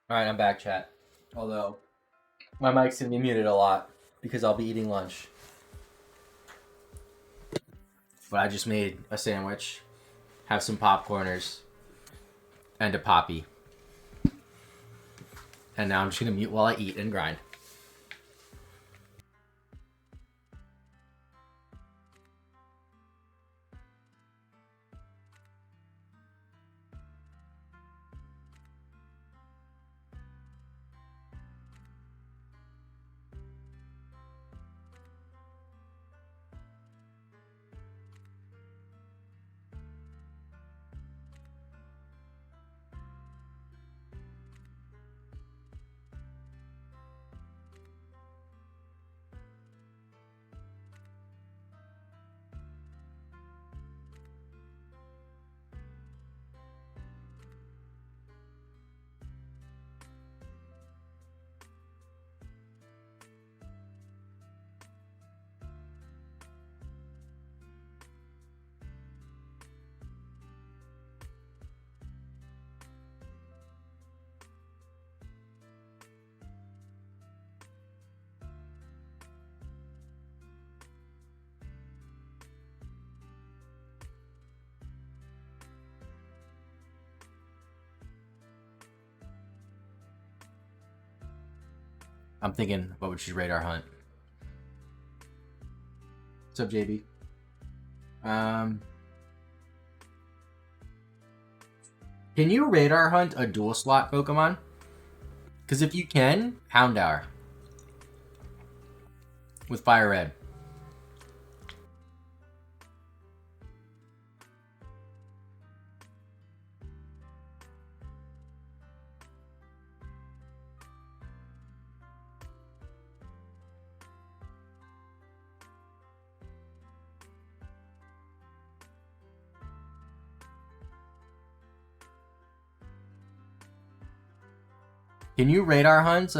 A: Alright, I'm back, chat. Although, my mic's gonna be muted a lot because I'll be eating lunch. But I just made a sandwich, have some popcorners, and a poppy. And now I'm just gonna mute while I eat and grind. I'm thinking, what would you radar hunt? What's up, JB? Can you radar hunt a dual slot Pokemon? Because if you can, Houndour. With Fire Red. Can you radar hunt,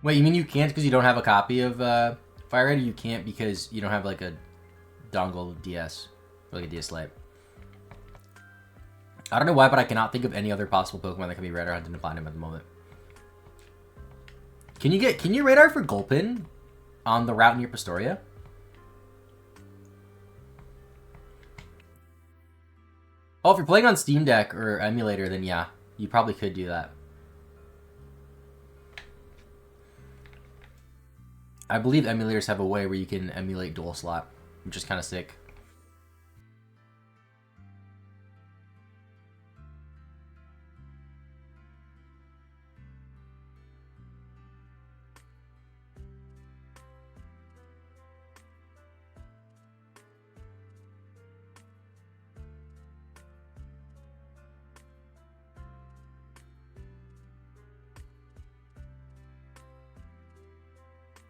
A: Wait, you mean you can't because you don't have a copy of, Fire Red, or you can't because you don't have, like, a dongle DS? Or, like, a DS Lite? I don't know why, but I cannot think of any other possible Pokemon that can be radar hunted in Platinum at the moment. Can you radar for Gulpin on the route near Pastoria? Oh, if you're playing on Steam Deck or emulator, then yeah, you probably could do that. I believe emulators have a way where you can emulate dual slot, which is kind of sick.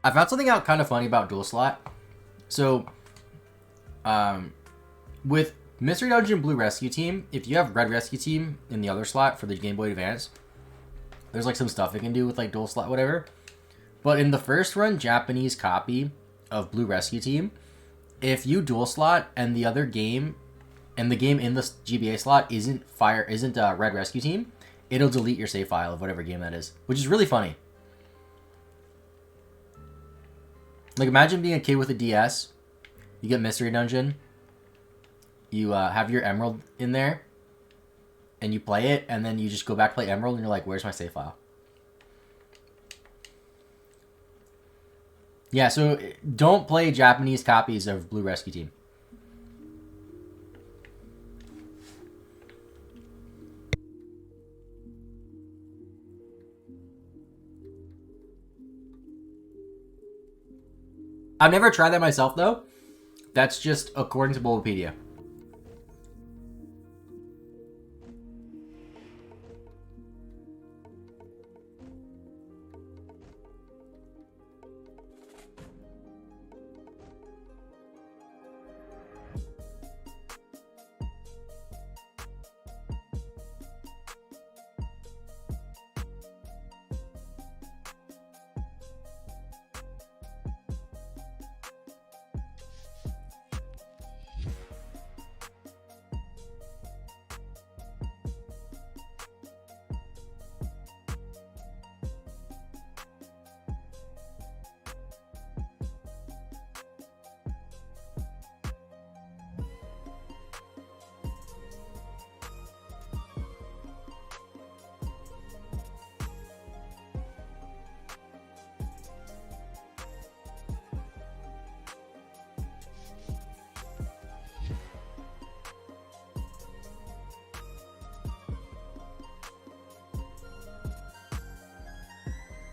A: I found something out kind of funny about dual slot. So, with Mystery Dungeon Blue Rescue Team, if you have Red Rescue Team in the other slot for the Game Boy Advance, there's like some stuff it can do with like dual slot, whatever. But in the first run Japanese copy of Blue Rescue Team, if you dual slot and the other game, and the game in the GBA slot isn't Red Rescue Team, it'll delete your save file of whatever game that is, which is really funny. Like, imagine being a kid with a DS. You get Mystery Dungeon. You have your Emerald in there. And you play it, and then you just go back to play Emerald, and you're like, where's my save file? Yeah, so don't play Japanese copies of Blue Rescue Team. I've never tried that myself, though. That's just according to Bulbapedia.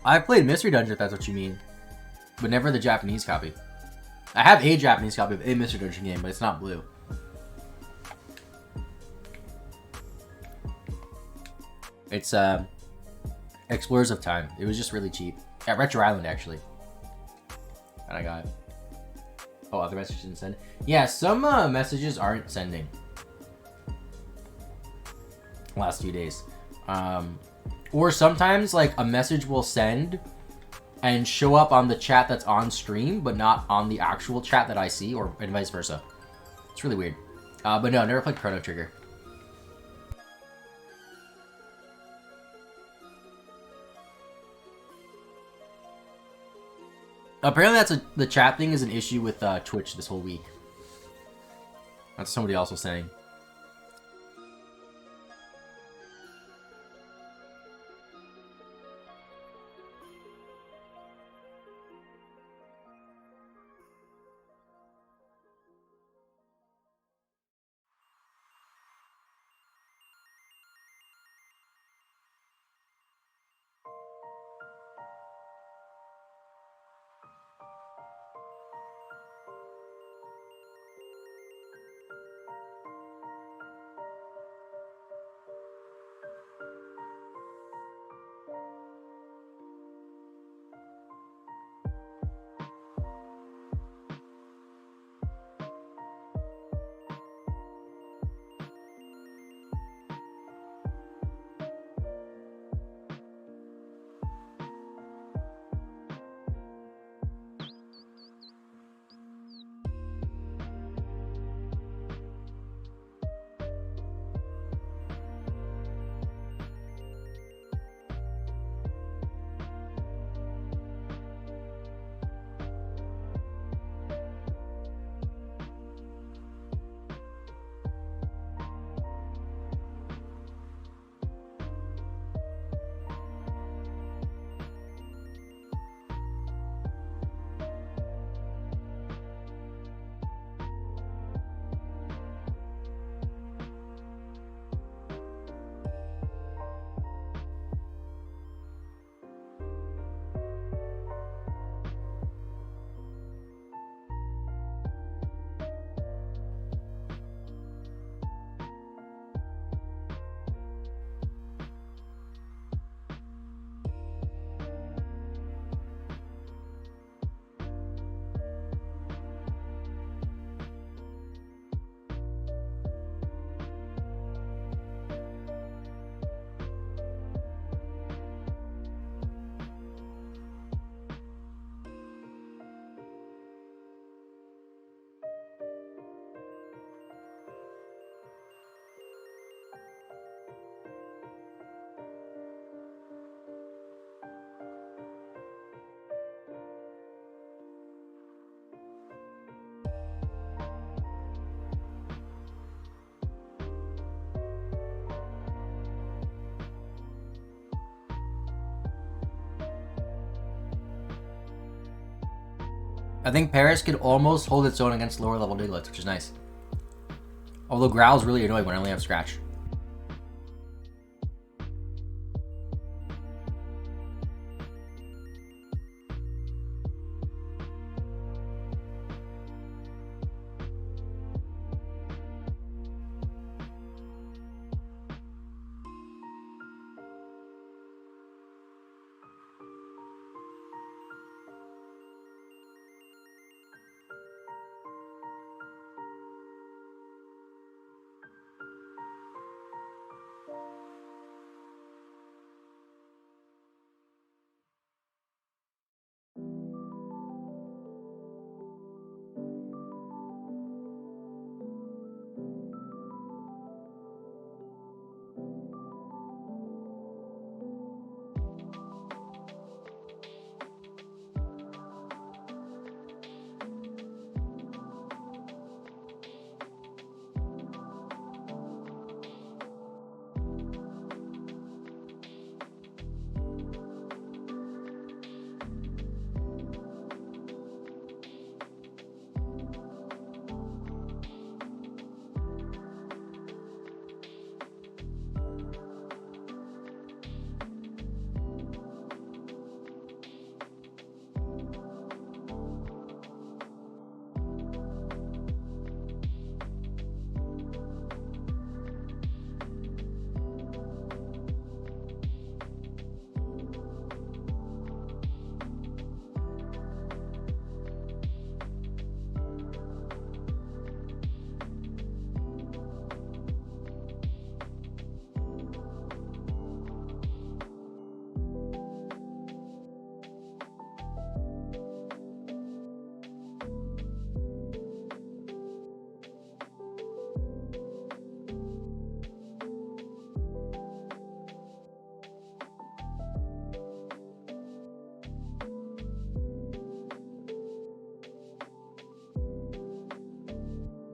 A: I've played Mystery Dungeon, if that's what you mean. But never the Japanese copy. I have a Japanese copy of a Mystery Dungeon game, but it's not blue. It's Explorers of Time. It was just really cheap. At Retro Island, actually. And I got it. Oh, other messages didn't send. Yeah, some messages aren't sending. Last few days. Or sometimes, like, a message will send and show up on the chat that's on stream, but not on the actual chat that I see, or and vice versa. It's really weird. But no, never played Chrono Trigger. Apparently the chat thing is an issue with Twitch this whole week. That's somebody else was saying. I think Paris could almost hold its own against lower level Diglets, which is nice. Although Growl's really annoying when I only have Scratch.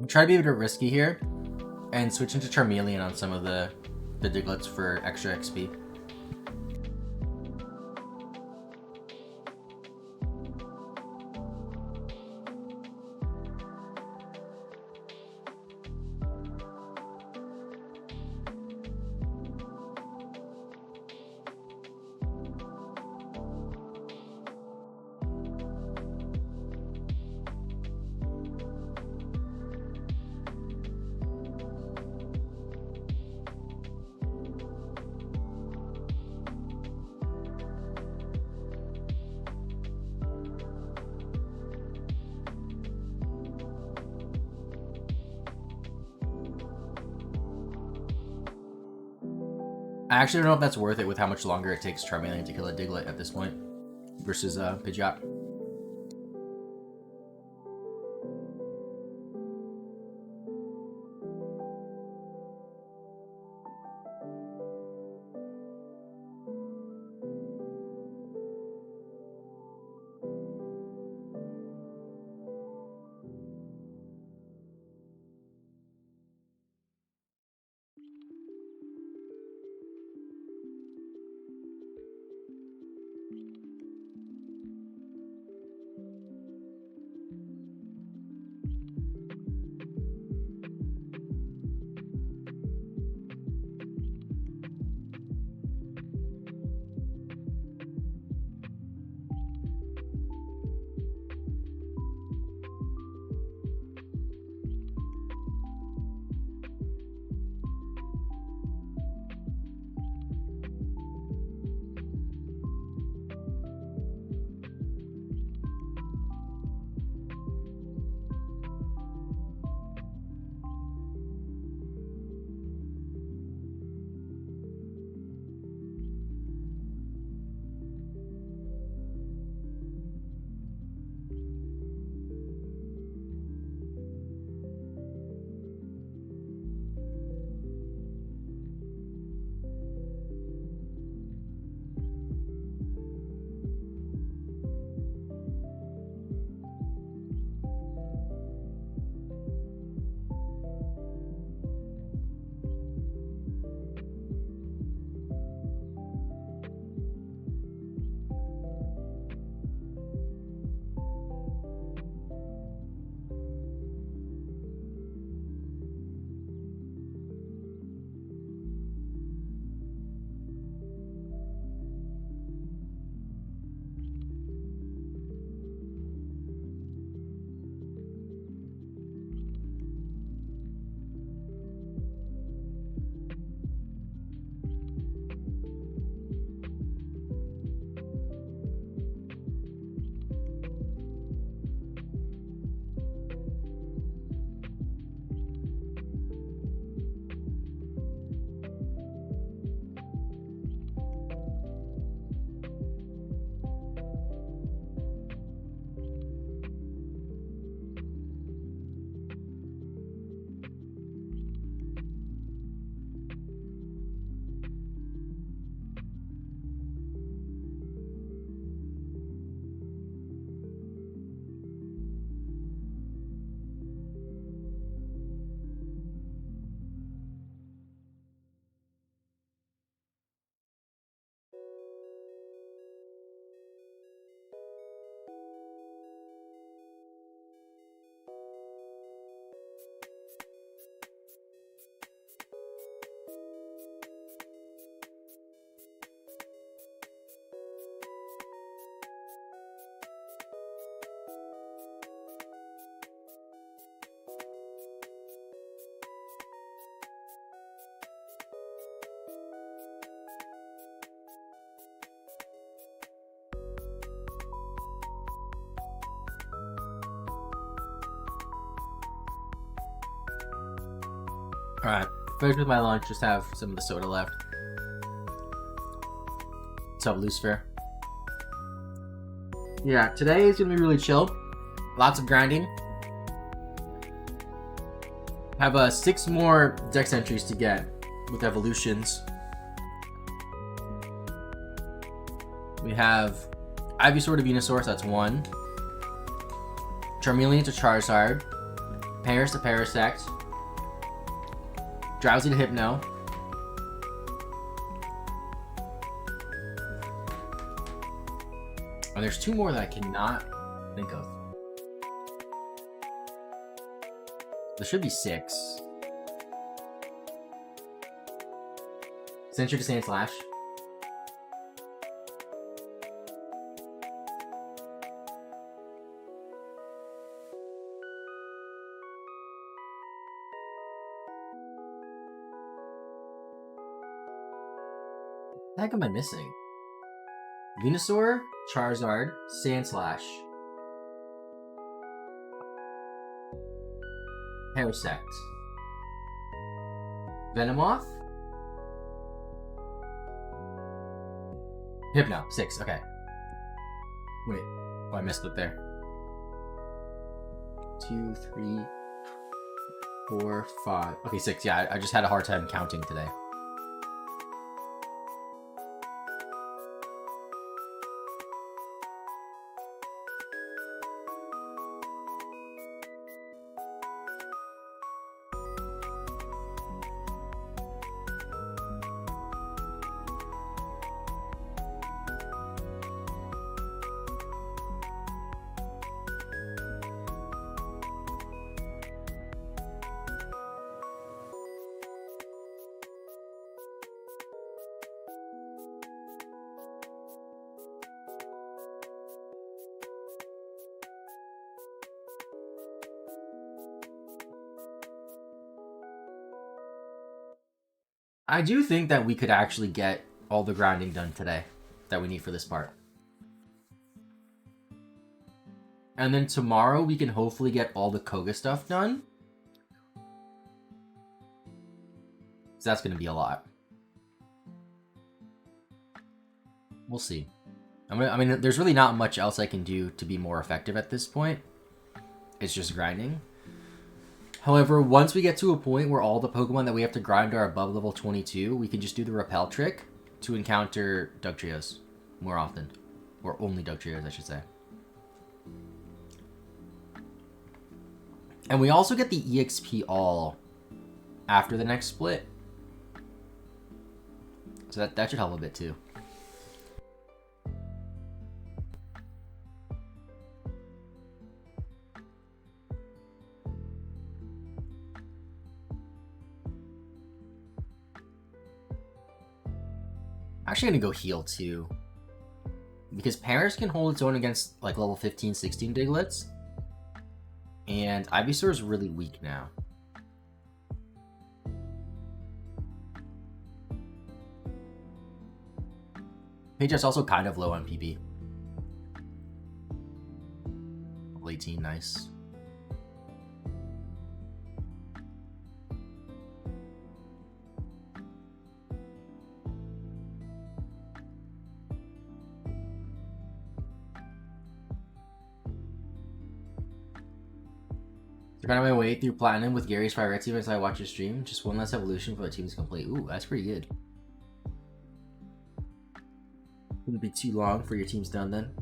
A: I'll try to be a bit risky here and switch into Charmeleon on some of the Diglets for extra XP. I actually don't know if that's worth it with how much longer it takes Charmeleon to kill a Diglett at this point versus Pidgeot. Alright, finished with my lunch, just have some of the soda left. What's up, Lucifer? Yeah, today is gonna be really chill. Lots of grinding. Have 6 more dex entries to get with evolutions. We have Ivysaur to Venusaur, so that's 1. Charmeleon to Charizard. Paris to Parasect. Drowsy to Hypno. And there's two more that I cannot think of. There should be 6. Sentry to Sand Slash. What the heck am I missing? Venusaur, Charizard, Sandslash, Parasect, Venomoth, Hypno, 6, okay. Wait, oh, I missed it there. 2, 3, 4, 5. Okay, 6, yeah, I just had a hard time counting today. I do think that we could actually get all the grinding done today that we need for this part. And then tomorrow we can hopefully get all the Koga stuff done. So that's going to be a lot. We'll see. I mean, there's really not much else I can do to be more effective at this point. It's just grinding. However, once we get to a point where all the Pokemon that we have to grind are above level 22, we can just do the Repel trick to encounter Dugtrios more often. Or only Dugtrios, I should say. And we also get the EXP all after the next split. So that should help a bit too. Actually gonna go heal too. Because Paris can hold its own against like level 15, 16 Diglets. And Ivysaur is really weak now. Page's also kind of low on PB. Level 18, nice. Kind of my way through Platinum with Gary's Fire Red Team as I watch your stream. Just one less evolution for the team to complete. Ooh, that's pretty good. Wouldn't be too long for your team's done then.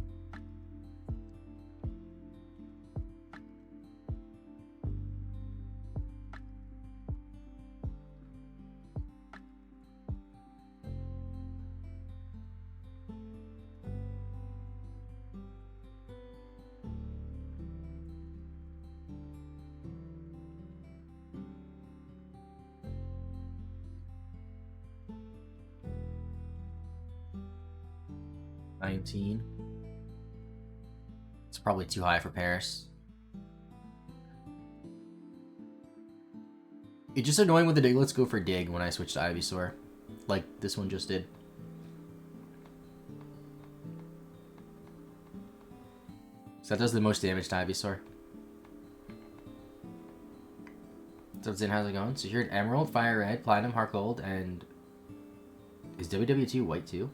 A: It's probably too high for Paris. It's just annoying when the Diglets go for Dig when I switch to Ivysaur. Like this one just did. So that does the most damage to Ivysaur. So Zin, how's it going? So you're an Emerald, Fire Red, Platinum, Heart Gold, and... Is WW2 white too?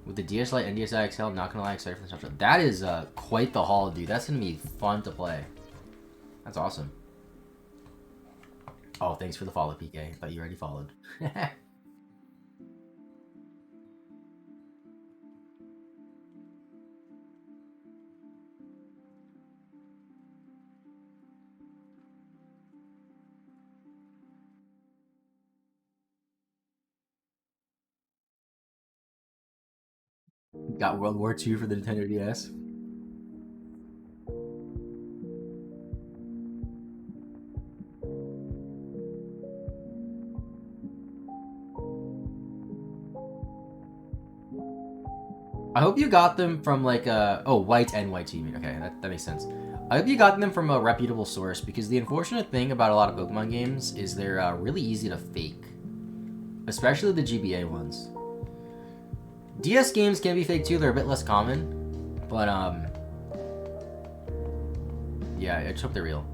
A: With the DS Lite and DSi XL, not gonna lie, excited for the touch. That is quite the haul, dude. That's gonna be fun to play. That's awesome. Oh, thanks for the follow, PK. Thought you already followed. Got World War II for the Nintendo DS. I hope you got them from like a... Oh, white and white team. Okay, that makes sense. I hope you got them from a reputable source, because the unfortunate thing about a lot of Pokemon games is they're really easy to fake. Especially the GBA ones. DS games can be fake too, they're a bit less common. But, yeah, I just hope they're real.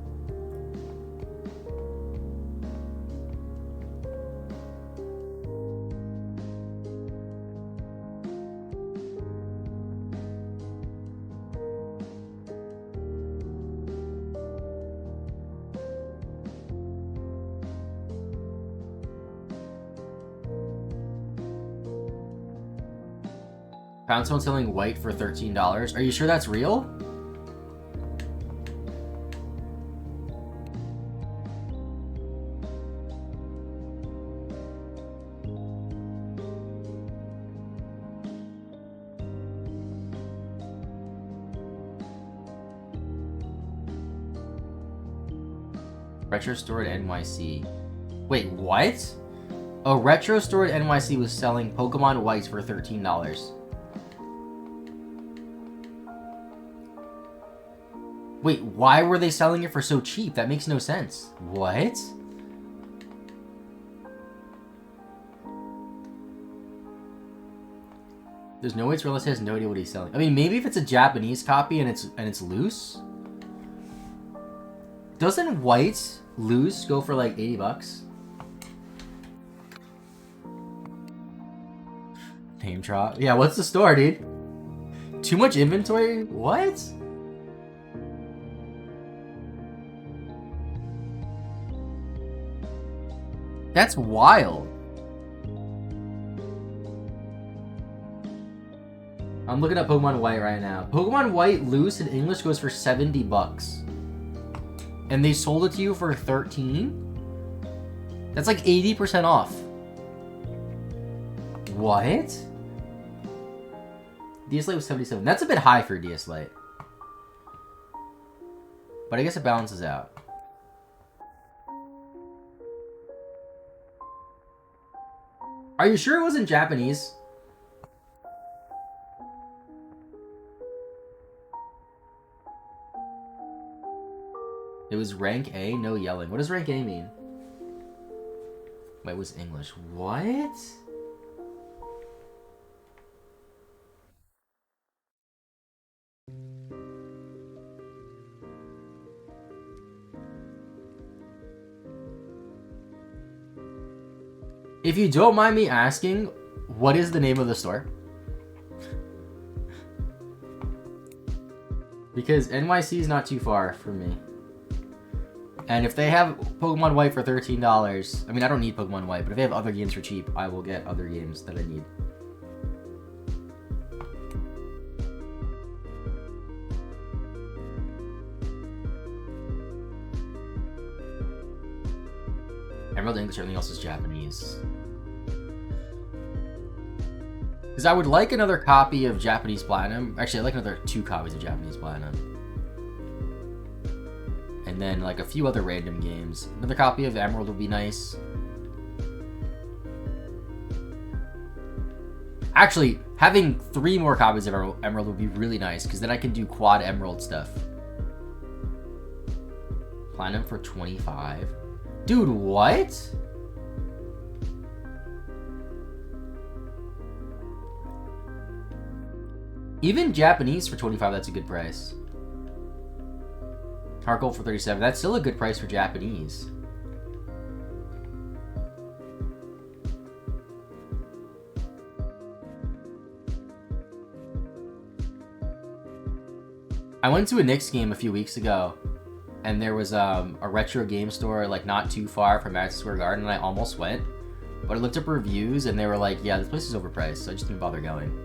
A: Poundstone selling white for $13. Are you sure that's real? Retro Store at NYC. Wait, what? A Retro Store at NYC was selling Pokemon White for $13. Wait, why were they selling it for so cheap? That makes no sense. What? There's no way it's real. He has no idea what he's selling. I mean, maybe if it's a Japanese copy and it's loose. Doesn't white loose go for like $80? Name drop. Yeah, what's the store, dude? Too much inventory? What? That's wild. I'm looking at Pokemon White right now. Pokemon White loose in English goes for $70. And they sold it to you for $13? That's like 80% off. What? DS Lite was $77. That's a bit high for DS Lite. But I guess it balances out. Are you sure it wasn't Japanese? It was rank A? No yelling. What does rank A mean? Wait, it was English. What? If you don't mind me asking, what is the name of the store? Because NYC is not too far from me. And if they have Pokemon White for $13, I mean, I don't need Pokemon White, but if they have other games for cheap, I will get other games that I need. Emerald English, everything else is Japanese. Because I would like another copy of Japanese Platinum. Actually, I'd like another 2 copies of Japanese Platinum. And then, like, a few other random games. Another copy of Emerald would be nice. Actually, having 3 more copies of Emerald would be really nice, because then I can do quad Emerald stuff. Platinum for $25. Dude, what? Even Japanese for $25, that's a good price. Heart Gold for $37, that's still a good price for Japanese. I went to a Knicks game a few weeks ago, and there was a retro game store like not too far from Madison Square Garden, and I almost went. But I looked up reviews, and they were like, yeah, this place is overpriced, so I just didn't bother going.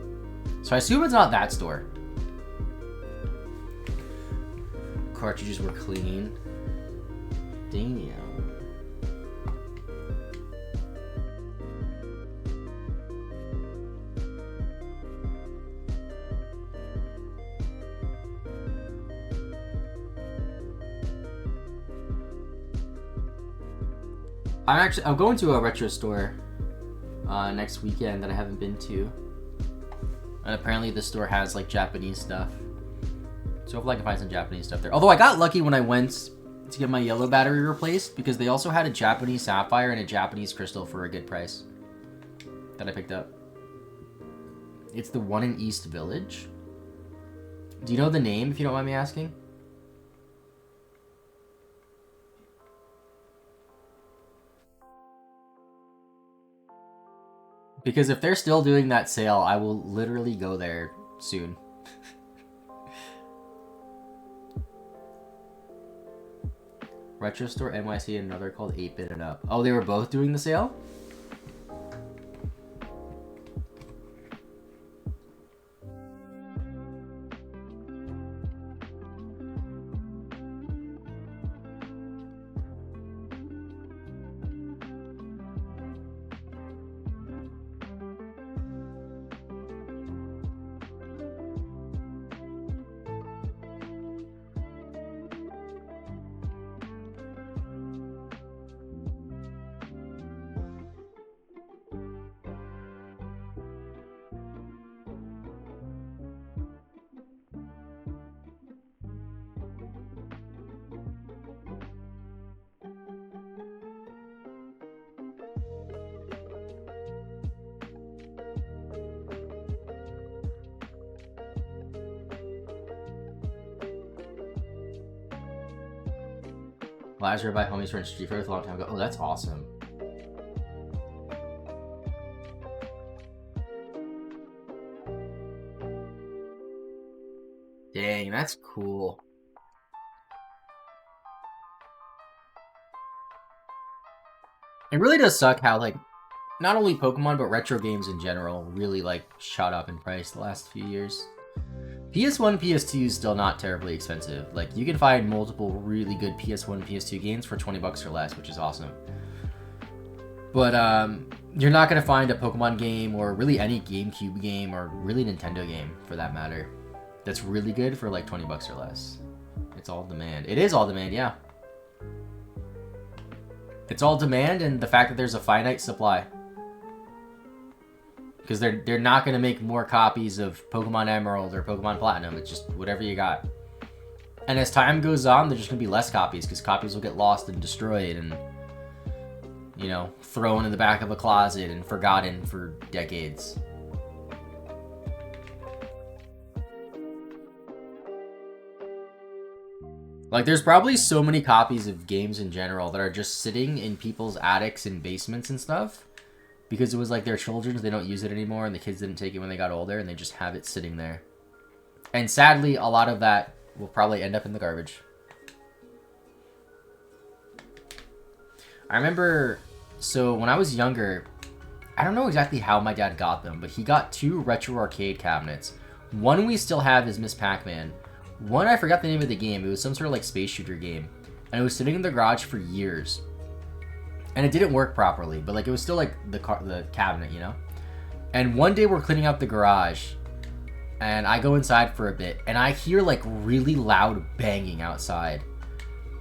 A: So I assume it's not that store. Cartridges were clean. Damn. I'm going to a retro store next weekend that I haven't been to. And apparently the store has like Japanese stuff. So hopefully I can find some Japanese stuff there. Although I got lucky when I went to get my yellow battery replaced because they also had a Japanese sapphire and a Japanese crystal for a good price that I picked up. It's the one in East Village. Do you know the name if you don't mind me asking? Because if they're still doing that sale, I will literally go there soon. Retro Store NYC and another called 8-Bit and Up. Oh, they were both doing the sale? Lazarus by homies from Street Fighter a long time ago. Oh, that's awesome. Dang, that's cool. It really does suck how, like, not only Pokemon, but retro games in general really, like, shot up in price the last few years. PS1, PS2 is still not terribly expensive. Like, you can find multiple really good PS1, PS2 games for 20 bucks or less, which is awesome. But, you're not gonna find a Pokemon game, or really any GameCube game, or really Nintendo game, for that matter, that's really good for, like, 20 bucks or less. It's all demand. It is all demand, yeah. It's all demand and the fact that there's a finite supply. Because they're not going to make more copies of Pokemon Emerald or Pokemon Platinum. It's just whatever you got. And as time goes on, there's just going to be less copies. Because copies will get lost and destroyed and, you know, thrown in the back of a closet and forgotten for decades. Like, there's probably so many copies of games in general that are just sitting in people's attics and basements and stuff. Because it was like their children's, they don't use it anymore, and the kids didn't take it when they got older, and they just have it sitting there. And sadly, a lot of that will probably end up in the garbage. I remember, so when I was younger, I don't know exactly how my dad got them, but he got 2 retro arcade cabinets. One we still have is Miss Pac-Man. One, I forgot the name of the game. It was some sort of like space shooter game. And it was sitting in the garage for years. And it didn't work properly, but like it was still like the cabinet, you know? And one day we're cleaning out the garage, and I go inside for a bit, and I hear like really loud banging outside.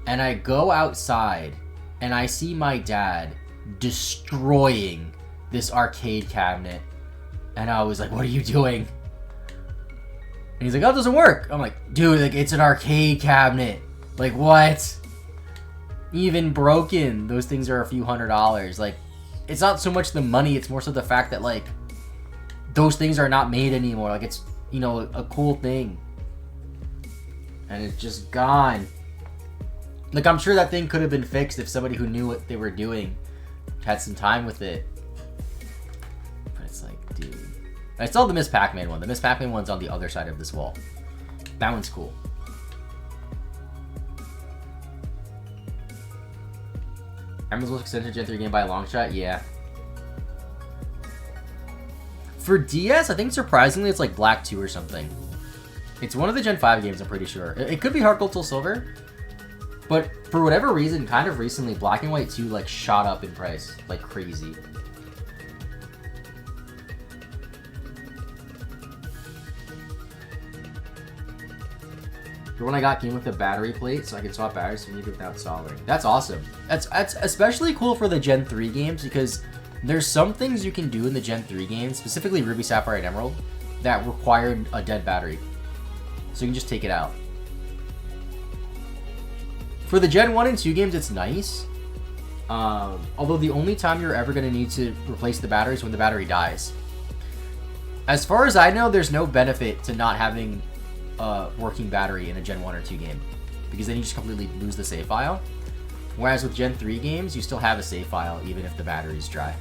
A: And I go outside, and I see my dad destroying this arcade cabinet. And I was like, what are you doing? And he's like, oh, it doesn't work. I'm like, dude, like it's an arcade cabinet. Like what? Even broken, those things are a few $100s. Like, it's not so much the money, it's more so the fact that, like, those things are not made anymore. Like, it's, you know, a cool thing. And it's just gone. Like, I'm sure that thing could have been fixed if somebody who knew what they were doing had some time with it. But it's like, dude. I still have the Miss Pac-Man one. The Miss Pac-Man one's on the other side of this wall. That one's cool. Emerald's most extensive Gen 3 game by a long shot? Yeah. For DS, I think surprisingly it's like Black 2 or something. It's one of the Gen 5 games, I'm pretty sure. It could be Heart Gold Soul Silver. But for whatever reason, kind of recently, Black and White 2 like shot up in price. Like crazy. For when I got came with a battery plate, so I can swap batteries when you do without soldering. That's awesome. That's especially cool for the Gen 3 games because there's some things you can do in the Gen 3 games, specifically Ruby, Sapphire, and Emerald, that required a dead battery. So you can just take it out. For the Gen 1 and 2 games, it's nice. Although the only time you're ever going to need to replace the battery is when the battery dies. As far as I know, there's no benefit to not having a working battery in a Gen 1 or 2 game, because then you just completely lose the save file. Whereas with Gen 3 games, you still have a save file even if the battery's dry.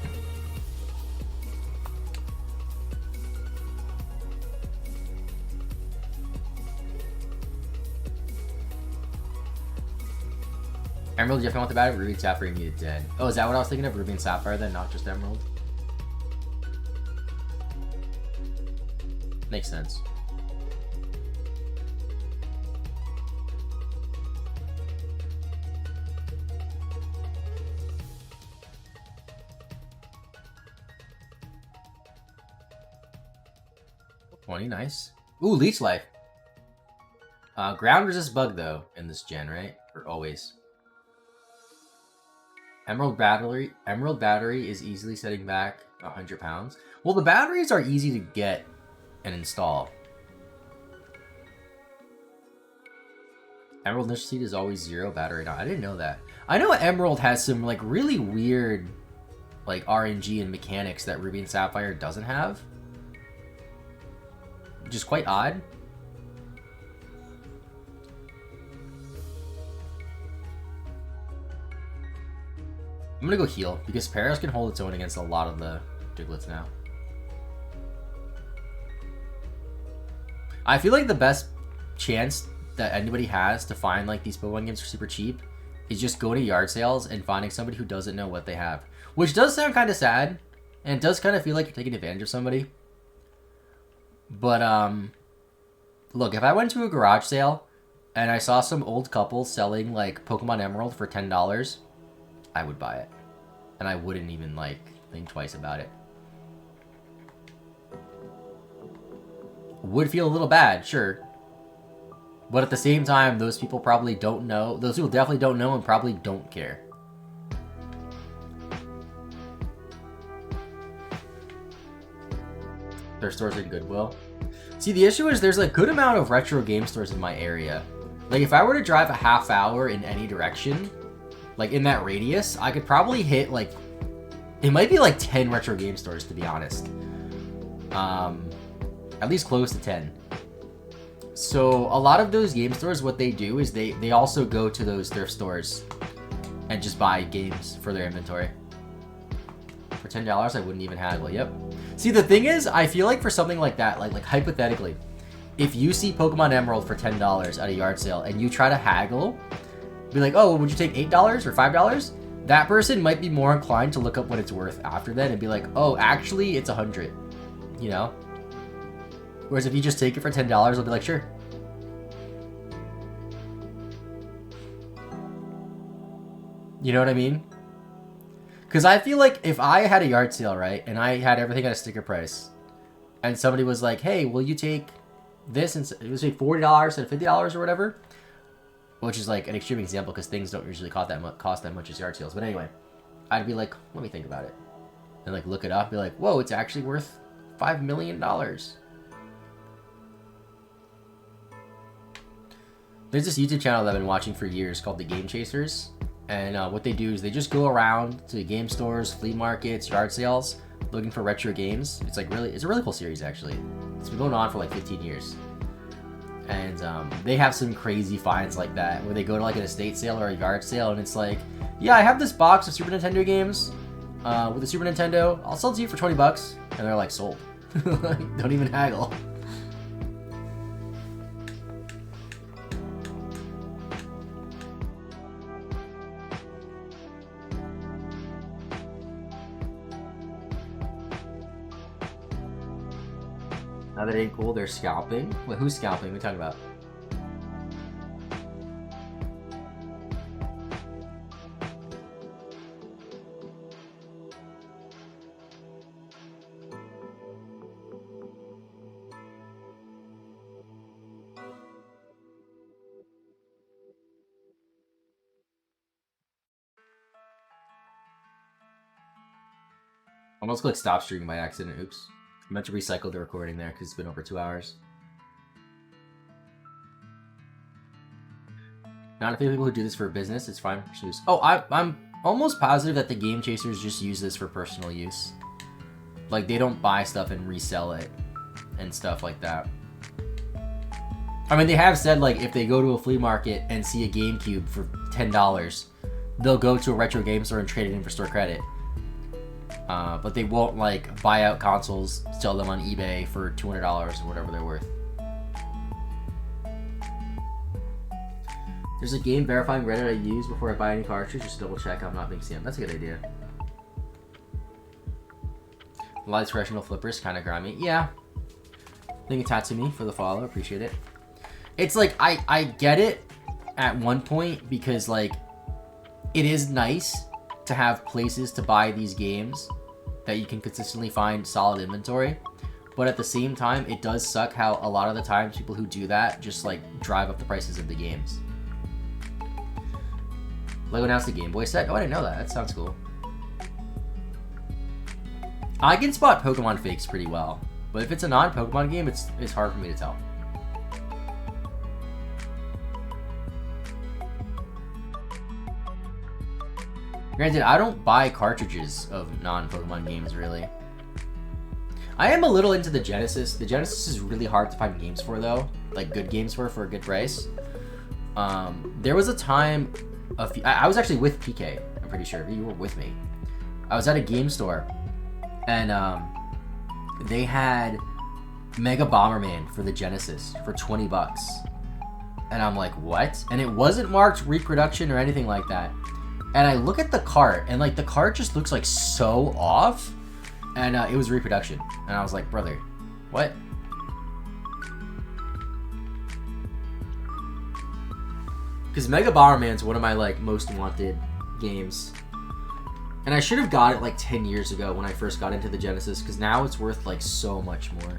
A: Emerald, you definitely want the battery. Ruby and Sapphire, you need it dead. Oh, is that what I was thinking of? Ruby and Sapphire then, not just Emerald? Makes sense. Nice. Ooh, Leech Life. Ground resist bug though in this gen, right? Or always. Emerald battery is easily setting back 100 pounds. Well, the batteries are easy to get and install. Emerald Initial Seed is always 0 battery. No, I didn't know that. I know Emerald has some like really weird like RNG and mechanics that Ruby and Sapphire doesn't have. Which is quite odd. I'm gonna go heal, because Paris can hold its own against a lot of the Diglets now. I feel like the best chance that anybody has to find like these Pokemon games for super cheap is just go to yard sales and finding somebody who doesn't know what they have. Which does sound kind of sad, and it does kind of feel like you're taking advantage of somebody. But, look, if I went to a garage sale and I saw some old couple selling, like, Pokemon Emerald for $10, I would buy it. And I wouldn't even, like, think twice about it. Would feel a little bad, sure. But at the same time, those people probably don't know. Those people definitely don't know and probably don't care. Their stores are Goodwill. See, the issue is there's a good amount of retro game stores in my area. Like, if I were to drive a half hour in any direction, like in that radius, I could probably hit, like, it might be like 10 retro game stores, to be honest. At least close to 10. So, a lot of those game stores, what they do is they also go to those thrift stores and just buy games for their inventory. For $10, I wouldn't even haggle. Yep. See, the thing is, I feel like for something like that, like hypothetically, if you see Pokemon Emerald for $10 at a yard sale and you try to haggle, be like, oh, would you take $8 or $5? That person might be more inclined to look up what it's worth after that and be like, oh, actually, it's 100. You know? Whereas if you just take it for $10, they'll be like, sure. You know what I mean? Because I feel like if I had a yard sale, right, and I had everything at a sticker price, and somebody was like, hey, will you take this, and it was like $40 instead of $50 or whatever, which is like an extreme example because things don't usually cost that much as yard sales. But anyway, I'd be like, let me think about it. And like look it up, be like, whoa, it's actually worth $5 million. There's this YouTube channel that I've been watching for years called The Game Chasers. And what they do is they just go around to game stores, flea markets, yard sales, looking for retro games. It's like it's a really cool series actually. It's been going on for like 15 years. And they have some crazy finds like that where they go to like an estate sale or a yard sale and it's like, yeah, I have this box of Super Nintendo games with a Super Nintendo. I'll sell it to you for 20 bucks. And they're like, sold. Don't even haggle. Now that ain't cool, they're scalping. Wait, who's scalping? What are we talking about? almost clicked stop streaming by accident. Oops. I meant to recycle the recording there because it's been over 2 hours. Not a few people who do this for business. It's fine for use. Oh, I'm almost positive that the game chasers just use this for personal use. Like, they don't buy stuff and resell it and stuff like that. I mean, they have said, like, if they go to a flea market and see a GameCube for $10, they'll go to a retro game store and trade it in for store credit. But they won't, like, buy out consoles, sell them on eBay for $200 or whatever they're worth. There's a game verifying Reddit I use before I buy any cartridge, just to double check I'm not being scammed. That's a good idea. Lights professional flippers, kind of grimy. Yeah. Thank you, Tatsumi, for the follow. Appreciate it. It's like, I get it at one point because, like, it is nice to have places to buy these games that you can consistently find solid inventory. But at the same time, it does suck how a lot of the times people who do that just, like, drive up the prices of the games. Lego announced the Game Boy set. Oh, I didn't know that. That sounds cool. I can spot Pokemon fakes pretty well, but if it's a non-Pokemon game, it's hard for me to tell. Granted, I don't buy cartridges of non-Pokemon games, really. I am a little into the Genesis. The Genesis is really hard to find games for, though. Like, good games for a good price. There was a time... I was actually with PK, I'm pretty sure. You were with me. I was at a game store, and they had Mega Bomberman for the Genesis for $20. And I'm like, what? And it wasn't marked reproduction or anything like that. And I look at the cart, and like the cart just looks like so off. And it was reproduction. And I was like, brother, what? Because Mega Bomberman's one of my, like, most wanted games. And I should have got it, like, 10 years ago when I first got into the Genesis, because now it's worth, like, so much more.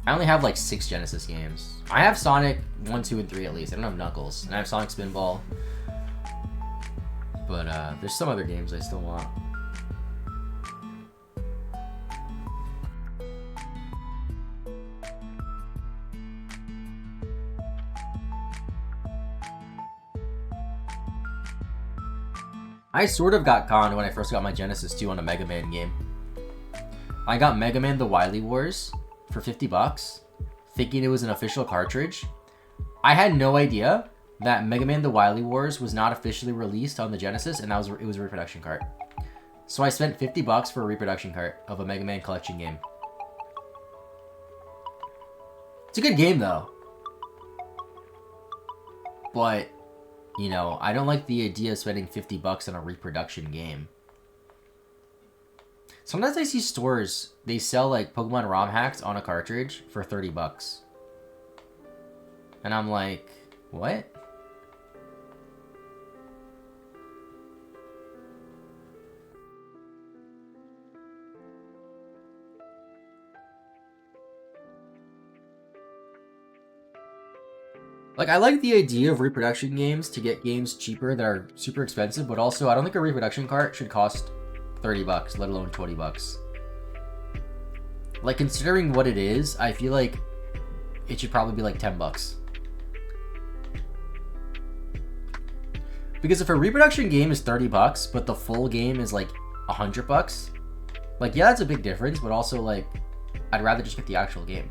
A: I only have, like, 6 Genesis games. I have Sonic 1, 2, and 3 at least. I don't have Knuckles. And I have Sonic Spinball. But, there's some other games I still want. I sort of got conned when I first got my Genesis 2 on a Mega Man game. I got Mega Man The Wily Wars for $50, thinking it was an official cartridge. I had no idea that Mega Man The Wily Wars was not officially released on the Genesis, and it was a reproduction cart. So I spent $50 for a reproduction cart of a Mega Man collection game. It's a good game, though. But... you know, I don't like the idea of spending $50 on a reproduction game. Sometimes I see stores, they sell like Pokemon ROM hacks on a cartridge for $30. And I'm like, what? Like, I like the idea of reproduction games to get games cheaper that are super expensive, but also I don't think a reproduction cart should cost $30, let alone $20. Like, considering what it is, I feel like it should probably be like $10. Because if a reproduction game is $30, but the full game is like $100, like, yeah, that's a big difference, but also, like, I'd rather just get the actual game.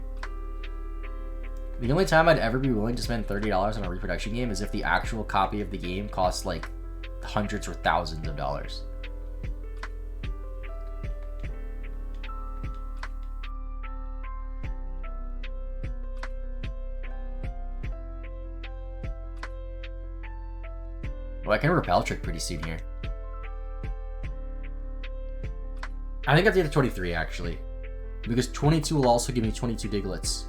A: The only time I'd ever be willing to spend $30 on a reproduction game is if the actual copy of the game costs like hundreds or thousands of dollars. Well, I can repel trick pretty soon here. I think I have to get to 23 actually, because 22 will also give me 22 Digletts.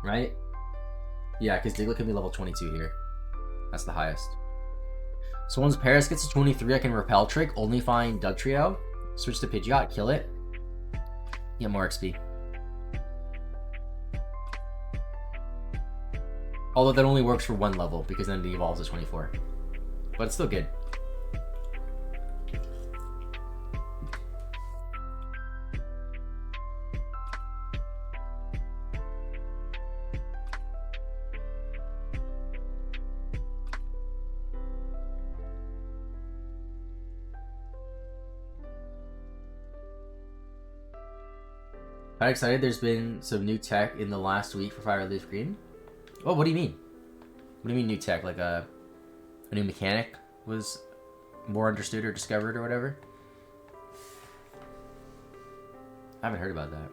A: Right? Yeah, because Diglett can be level 22 here. That's the highest. So once Paris gets to 23, I can Repel Trick, only find Dugtrio, switch to Pidgeot, kill it, get more XP. Although that only works for one level, because then it evolves to 24. But it's still good. I'm excited there's been some new tech in the last week for Fire Leaf Green. Oh, what do you mean? What do you mean new tech? Like a new mechanic was more understood or discovered or whatever? I haven't heard about that.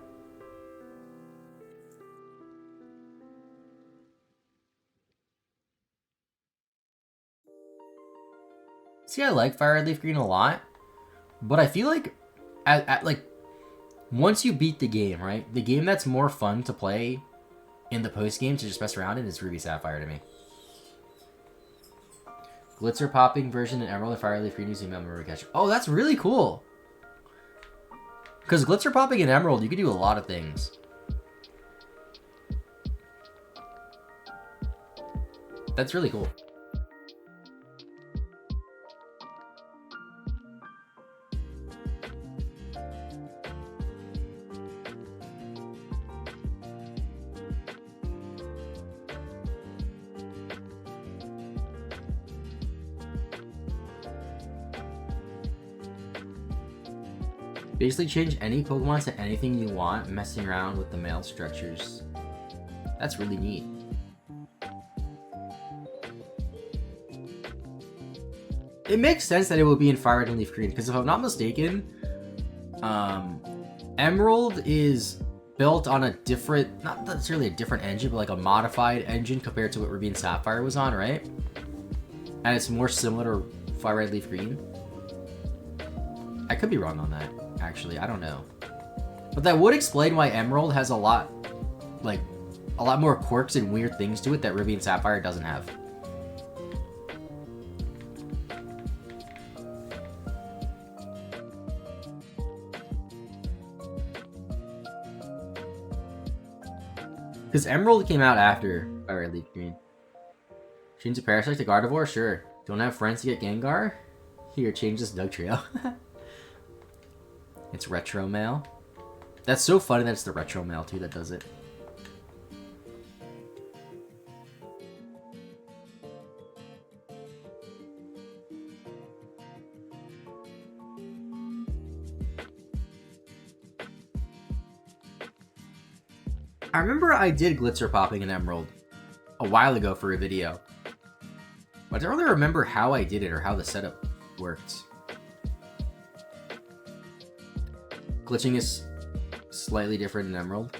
A: See, I like Fire Leaf Green a lot, but I feel like at like once you beat the game, right? The game that's more fun to play in the post game to just mess around in is Ruby Sapphire to me. Glitzer popping version in Emerald and Fire Leaf Green using memory catcher. Oh, that's really cool. Because glitzer popping in Emerald, you can do a lot of things. That's really cool. Basically change any Pokemon to anything you want, messing around with the male structures. That's really neat. It makes sense that it would be in Fire Red and Leaf Green, because if I'm not mistaken, Emerald is built on a different, not necessarily a different engine, but like a modified engine compared to what Ruby and Sapphire was on, right? And it's more similar to Fire Red Leaf Green. I could be wrong on that, actually. I don't know. But that would explain why Emerald has a lot more quirks and weird things to it that Ruby and Sapphire doesn't have. Because Emerald came out after Fire Red Leaf Green. Change a Parasite to Gardevoir? Sure. Don't have friends to get Gengar? Here, change this Dugtrio. It's Retro Mail. That's so funny that it's the Retro Mail too that does it. I remember I did glitzer popping in Emerald a while ago for a video. But I don't really remember how I did it or how the setup worked. Glitching is slightly different in Emerald.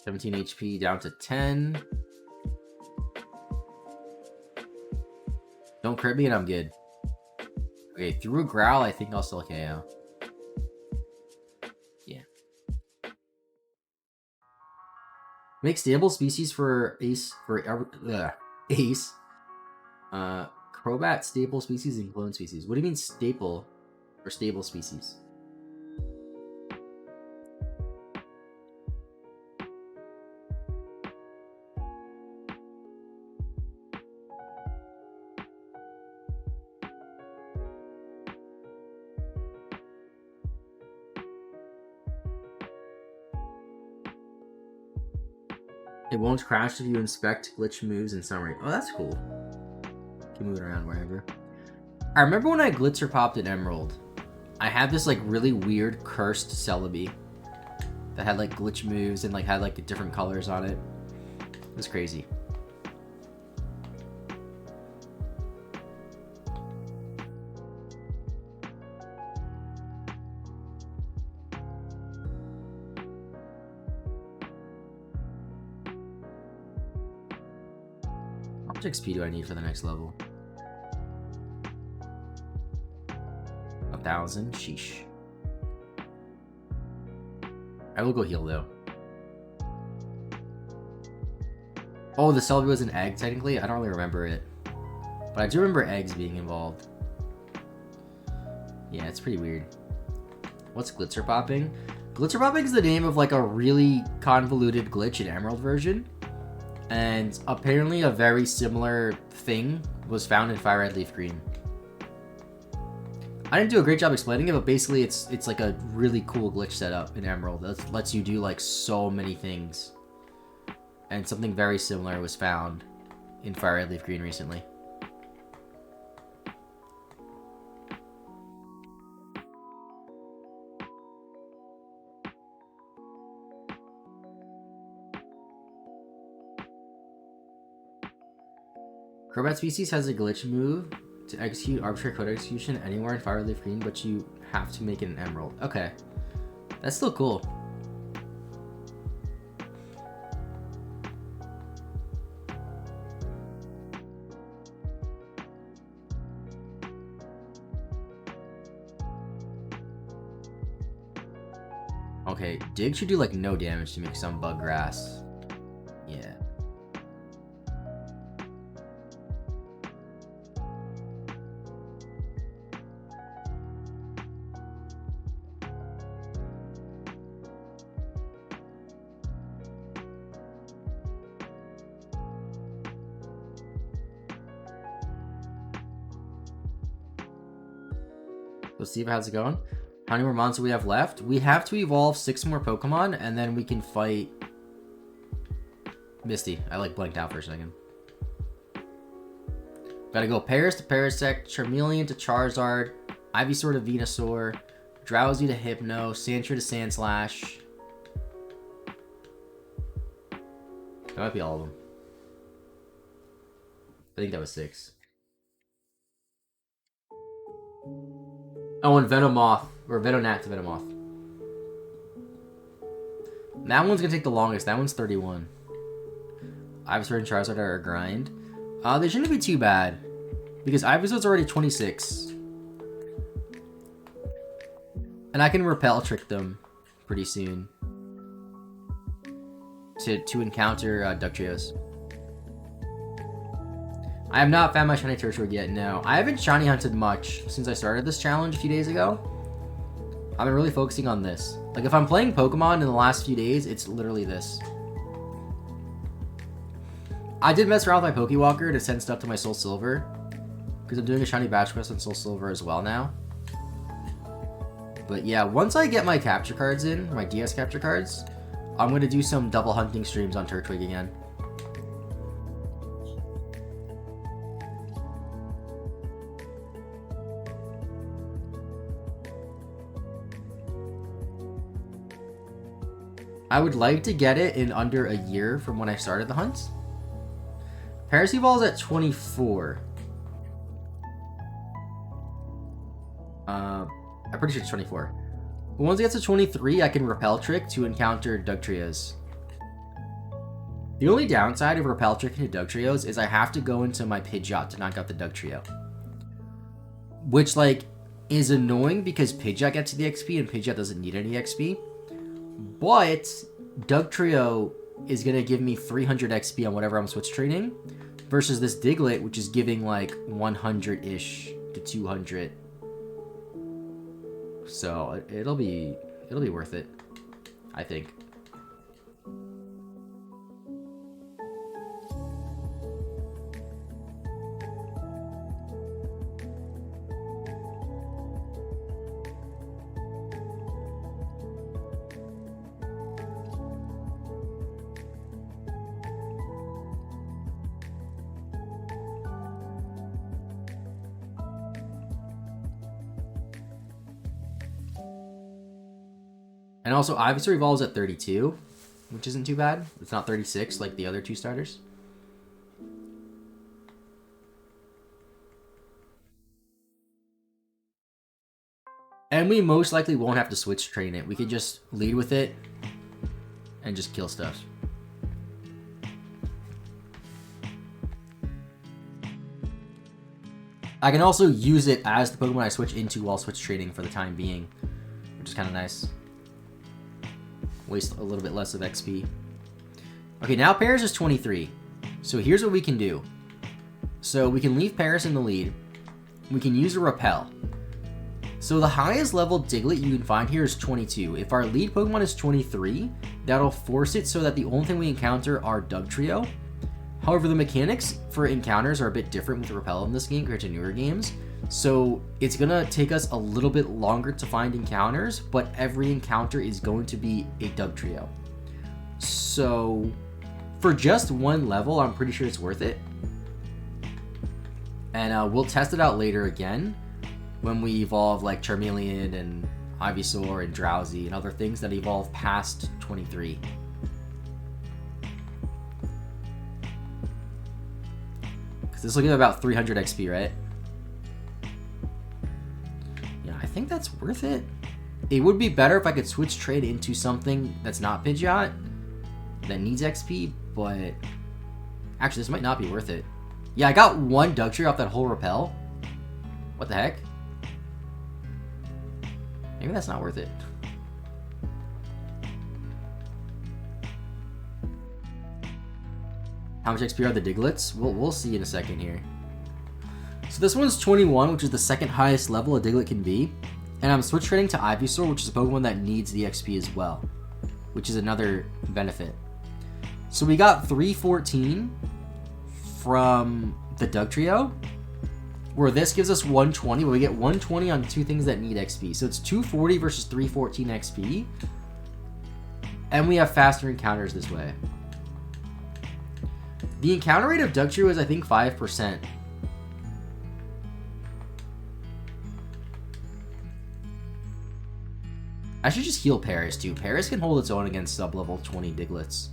A: $17 HP down to 10. Don't crit me and I'm good. Okay, through a Growl, I think I'll still KO. Yeah. Make stable species for Ace. Ace. Crobat, staple species, and clone species. What do you mean staple or stable species? It won't crash if you inspect glitch moves in summary. Oh, that's cool. Can move it around wherever. I remember when I glitzer popped in Emerald, I had this like really weird cursed Celebi that had like glitch moves and like had like different colors on it. It was crazy. How much XP do I need for the next level? 1,000? Sheesh. I will go heal though. Oh, the Celebi was an egg technically? I don't really remember it. But I do remember eggs being involved. Yeah, it's pretty weird. What's glitzer popping? Glitzer popping is the name of like a really convoluted glitch in Emerald version. And apparently a very similar thing was found in Fire Red Leaf Green. I didn't do a great job explaining it, but basically it's like a really cool glitch setup in Emerald that lets you do like so many things. And something very similar was found in Fire Red Leaf Green recently. Crobat Species has a glitch move to execute arbitrary code execution anywhere in Fire Leaf Green, but you have to make it an Emerald. Okay. That's still cool. Okay, Dig should do like no damage to make some bug grass. Yeah. Let's see how's it going. How many more monsters do we have left? We have to evolve 6 more Pokemon, and then we can fight Misty. I like blanked out for a second. Gotta go Paris to Parasect, Charmeleon to Charizard, Ivysaur to Venusaur, Drowsy to Hypno, Sandshrew to Sandslash. That might be all of them. I think that was 6. Oh, and Venomoth. Or Venonat to Venomoth. That one's gonna take the longest. That one's 31. Ivysaur and Charizard are a grind. They shouldn't be too bad. Because Ivysaur's already 26. And I can Repel Trick them pretty soon. To encounter Ductrios. I have not found my shiny Turtwig yet, no. I haven't shiny hunted much since I started this challenge a few days ago. I've been really focusing on this. Like, if I'm playing Pokemon in the last few days, it's literally this. I did mess around with my Pokewalker to send stuff to my Soul Silver. Because I'm doing a shiny batch quest on Soul Silver as well now. But yeah, once I get my capture cards in, my DS capture cards, I'm going to do some double hunting streams on Turtwig again. I would like to get it in under a year from when I started the hunts. Parasitball's at 24. I'm pretty sure it's 24. But once it gets to 23, I can Repel Trick to encounter Dugtrios. The only downside of Repel Trick into Dugtrios is I have to go into my Pidgeot to knock out the Dugtrio. Which, like, is annoying because Pidgeot gets the XP and Pidgeot doesn't need any XP. But Dugtrio is going to give me 300 XP on whatever I'm switch training versus this Diglett, which is giving like 100-ish to 200. So it'll be worth it, I think. And also, Ivysaur evolves at 32, which isn't too bad. It's not 36 like the other 2 starters. And we most likely won't have to switch train it. We could just lead with it and just kill stuff. I can also use it as the Pokemon I switch into while switch training for the time being, which is kind of nice. Waste a little bit less of XP. Okay, now Paris is 23. So here's what we can do. So we can leave Paris in the lead. We can use a Repel. So the highest level Diglett you can find here is 22. If our lead Pokemon is 23, that'll force it so that the only thing we encounter are Dugtrio. However, the mechanics for encounters are a bit different with Repel in this game compared to newer games. So it's going to take us a little bit longer to find encounters, but every encounter is going to be a Dugtrio. So for just one level, I'm pretty sure it's worth it. And we'll test it out later again when we evolve like Charmeleon and Ivysaur and Drowsy and other things that evolve past 23. Because this will give about 300 XP, right? Yeah, I think that's worth it. It would be better if I could switch trade into something that's not Pidgeot, that needs XP, but actually this might not be worth it. Yeah, I got one Dugtrio off that whole Repel. What the heck? Maybe that's not worth it. How much XP are the Digletts? We'll see in a second here. So this one's 21, which is the second highest level a Diglett can be. And I'm switch trading to Ivysaur, which is a Pokemon that needs the XP as well, which is another benefit. So we got 314 from the Dugtrio, where this gives us 120, but we get 120 on two things that need XP. So it's 240 versus 314 XP. And we have faster encounters this way. The encounter rate of Dugtrio is, I think, 5%. I should just heal Paris, too. Paris can hold its own against sub-level 20 Digletts.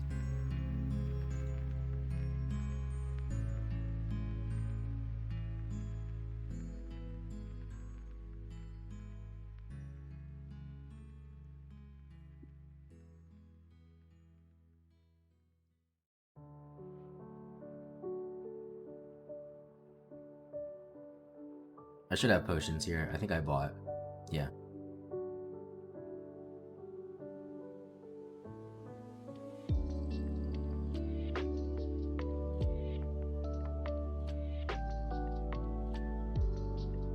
A: I should have potions here. I think I bought. Yeah.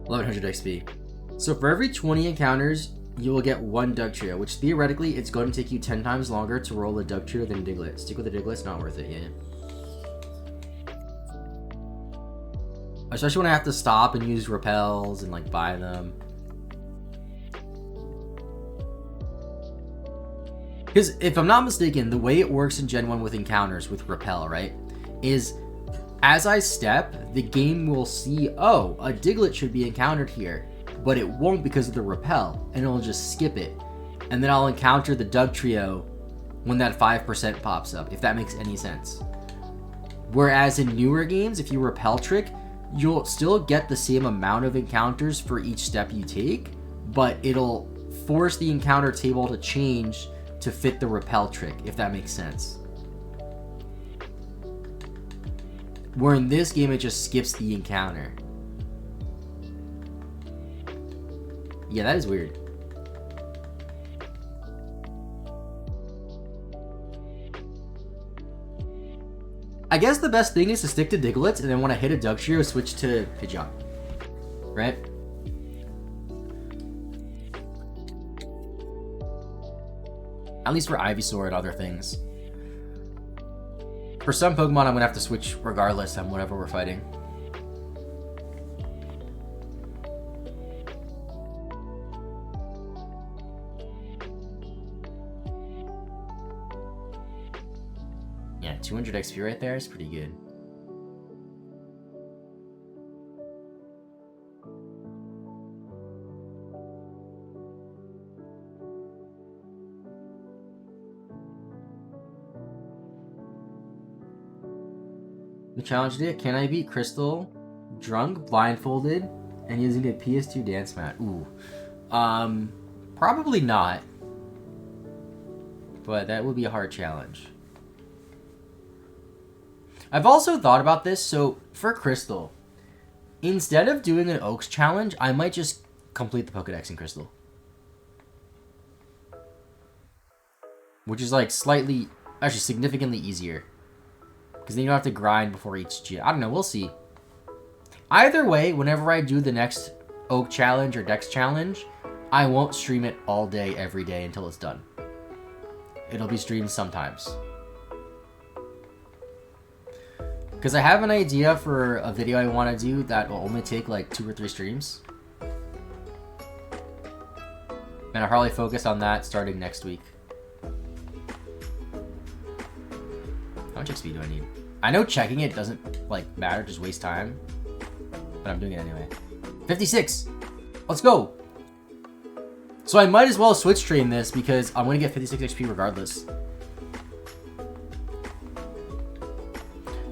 A: $1,100 XP. So for every 20 encounters, you will get one Dugtrio, which theoretically, it's going to take you 10 times longer to roll a Dugtrio than a Diglett. Stick with the Diglett, it's not worth it, yeah. Especially when I have to stop and use repels and like buy them. Because if I'm not mistaken, the way it works in Gen 1 with encounters with repel, right, is as I step, the game will see, oh, a Diglett should be encountered here, but it won't because of the repel, and it'll just skip it. And then I'll encounter the Dugtrio when that 5% pops up, if that makes any sense. Whereas in newer games, if you repel trick, you'll still get the same amount of encounters for each step you take, but it'll force the encounter table to change to fit the repel trick, if that makes sense. Where in this game, it just skips the encounter. Yeah, that is weird. I guess the best thing is to stick to Diglett, and then when I hit a Dugtrio, switch to Pidgeot. Right? At least for Ivysaur and other things. For some Pokemon, I'm going to have to switch regardless on whatever we're fighting. Yeah, 200 XP right there is pretty good. The challenge today, can I beat Crystal drunk, blindfolded, and using a PS2 dance mat? Ooh. Probably not. But that would be a hard challenge. I've also thought about this, so for Crystal, instead of doing an Oaks challenge, I might just complete the Pokedex in Crystal. Which is like slightly, actually significantly easier. Because then you don't have to grind before each gym. I don't know, we'll see. Either way, whenever I do the next Oak Challenge or Dex Challenge, I won't stream it all day, every day until it's done. It'll be streamed sometimes. Because I have an idea for a video I want to do that will only take like 2 or 3 streams. And I'll probably focus on that starting next week. How much XP do I need? I know checking it doesn't like matter, just waste time. But I'm doing it anyway. 56! Let's go! So I might as well switch stream this because I'm going to get 56 XP regardless.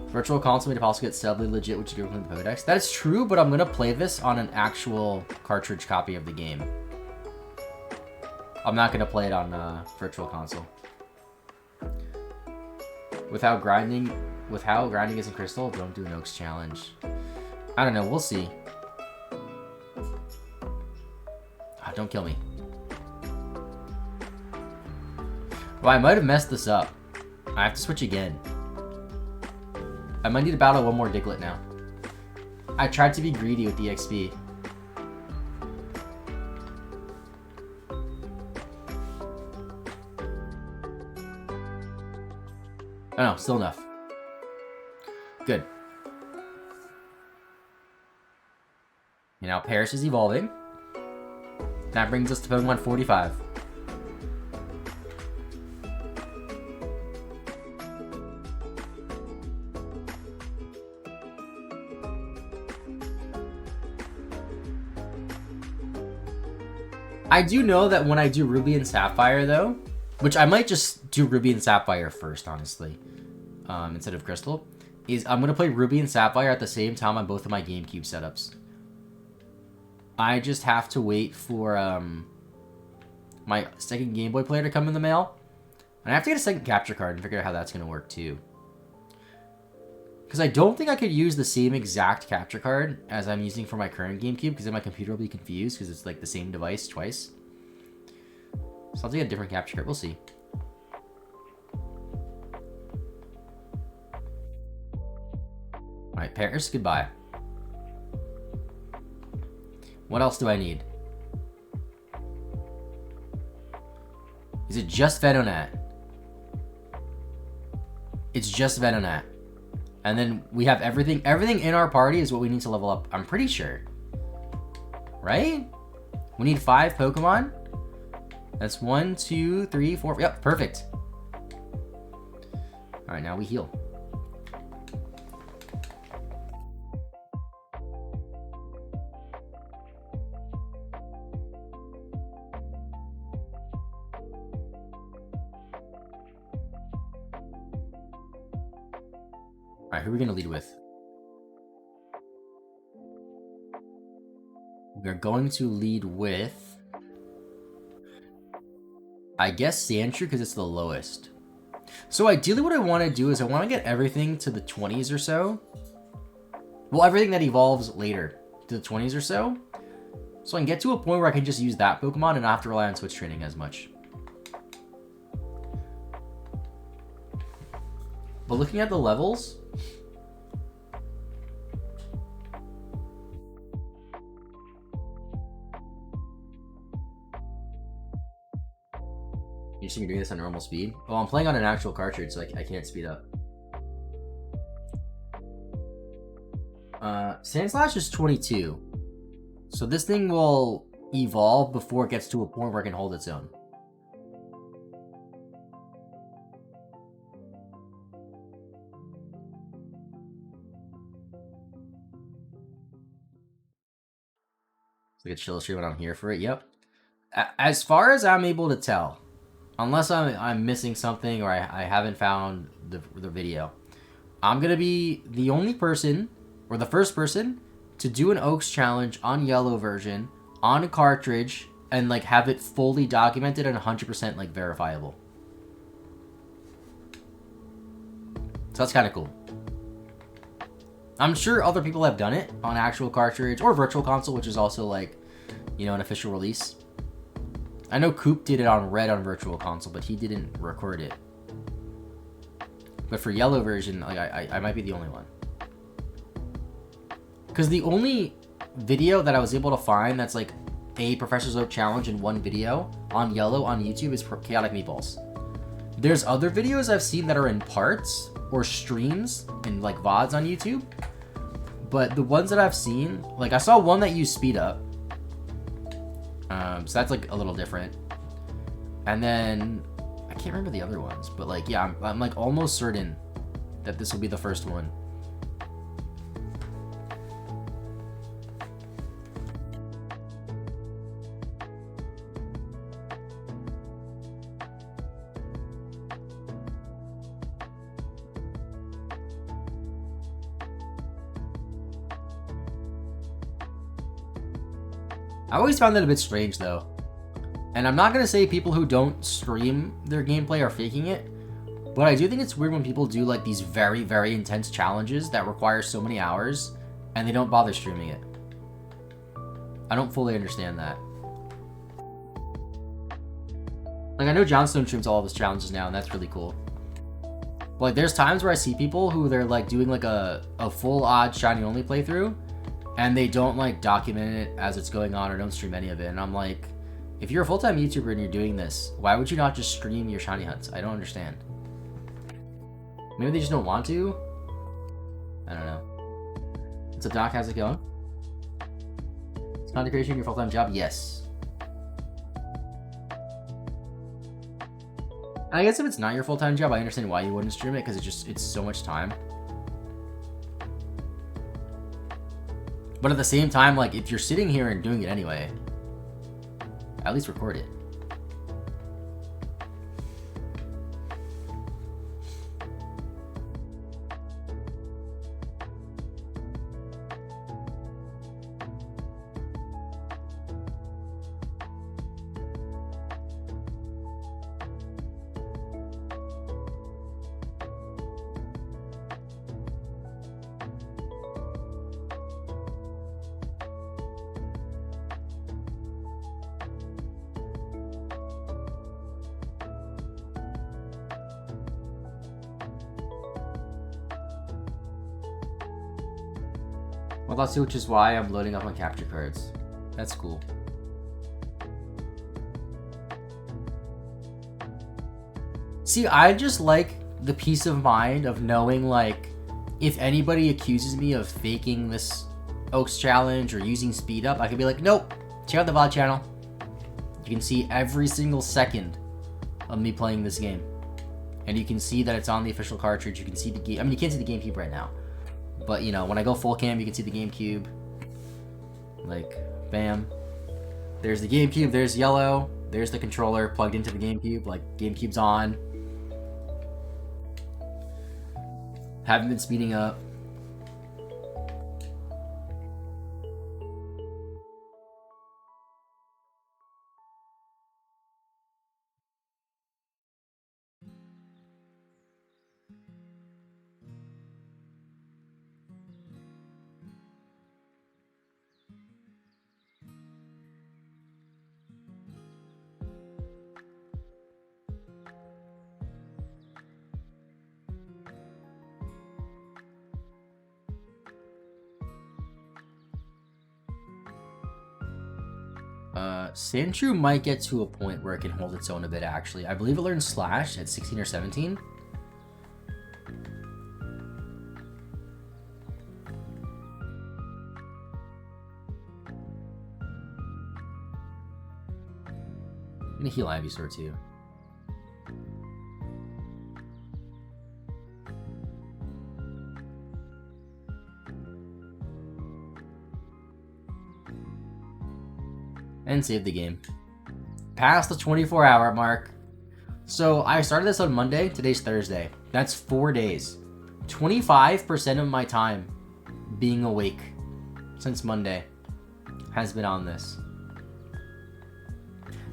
A: Virtual console made it possible to get steadily legit, which is good from the Podex. That is true, but I'm going to play this on an actual cartridge copy of the game. I'm not going to play it on Virtual Console. With how grinding is in Crystal, don't do an Oaks challenge. I don't know, we'll see. Oh, don't kill me. Well, I might have messed this up. I have to switch again. I might need to battle one more Diglett now. I tried to be greedy with the XP. Oh no, still enough. Good. And now Paris is evolving. That brings us to Pokemon 45. I do know that when I do Ruby and Sapphire, though, which I might just do Ruby and Sapphire first, honestly, instead of Crystal, is I'm going to play Ruby and Sapphire at the same time on both of my GameCube setups. I just have to wait for my second Game Boy player to come in the mail. And I have to get a second capture card and figure out how that's going to work, too. Because I don't think I could use the same exact capture card as I'm using for my current GameCube, because then my computer will be confused because it's like the same device twice. So I'll take a different capture card. We'll see. Alright, Paris, goodbye. What else do I need? Is it just Venonat? It's just Venonat. And then we have everything. Everything in our party is what we need to level up. I'm pretty sure. Right? We need 5 Pokemon. That's 1, 2, 3, 4. Yep, perfect. Alright, now we heal. Alright, who are we going to lead with? We're going to lead with, I guess, Sandshrew, because it's the lowest. So ideally what I want to do is I want to get everything to the 20s or so. Well, everything that evolves later to the 20s or so. So I can get to a point where I can just use that Pokemon and not have to rely on switch training as much. But looking at the levels, you see me doing this on normal speed? Well, I'm playing on an actual cartridge, so I can't speed up. Sandslash is 22. So this thing will evolve before it gets to a point where it can hold its own. It's like a chill stream when I'm here for it. Yep. As far as I'm able to tell, unless I'm missing something or I haven't found the video, I'm going to be the only person, or the first person, to do an Oaks challenge on yellow version, on a cartridge, and like have it fully documented and 100% like verifiable. So that's kind of cool. I'm sure other people have done it on actual cartridge or virtual console, which is also like, you know, an official release. I know Coop did it on red on virtual console, but he didn't record it. But for yellow version, like I might be the only one. Because the only video that I was able to find that's like a Professor's Oak challenge in one video on yellow on YouTube is Chaotic Meatballs. There's other videos I've seen that are in parts or streams and like VODs on YouTube. But the ones that I've seen, like I saw one that used speed up. So that's like a little different. And then I can't remember the other ones, but like, yeah, I'm like almost certain that this will be the first one. I always found that a bit strange though. And I'm not going to say people who don't stream their gameplay are faking it, but I do think it's weird when people do like these very, very intense challenges that require so many hours and they don't bother streaming it. I don't fully understand that. Like I know Johnstone streams all of his challenges now and that's really cool. But, like there's times where I see people who they're like doing like a full odd shiny only playthrough and they don't like document it as it's going on or don't stream any of it. And I'm like, if you're a full-time YouTuber and you're doing this, why would you not just stream your shiny hunts? I don't understand. Maybe they just don't want to? I don't know. What's up, Doc? How's it going? Is content creation your full-time job? Yes. I guess if it's not your full-time job, I understand why you wouldn't stream it, because it's so much time. But at the same time, like, if you're sitting here and doing it anyway, at least record it. Well, that's which is why I'm loading up on capture cards. That's cool. See, I just like the peace of mind of knowing, like, if anybody accuses me of faking this Oaks challenge or using speed up, I could be like, nope, check out the VOD channel. You can see every single second of me playing this game. And you can see that it's on the official cartridge. You can see the game. I mean, you can't see the GameCube right now. But, you know, when I go full cam, you can see the GameCube. Like, bam. There's the GameCube, there's yellow. There's the controller plugged into the GameCube. Like, GameCube's on. Haven't been speeding up. Sandshrew might get to a point where it can hold its own a bit, actually. I believe it learned Slash at 16 or 17. I'm gonna heal Ivysaur too. And save the game. Past the 24-hour mark. So I started this on Monday. Today's Thursday. That's 4 days. 25% of my time being awake since Monday has been on this.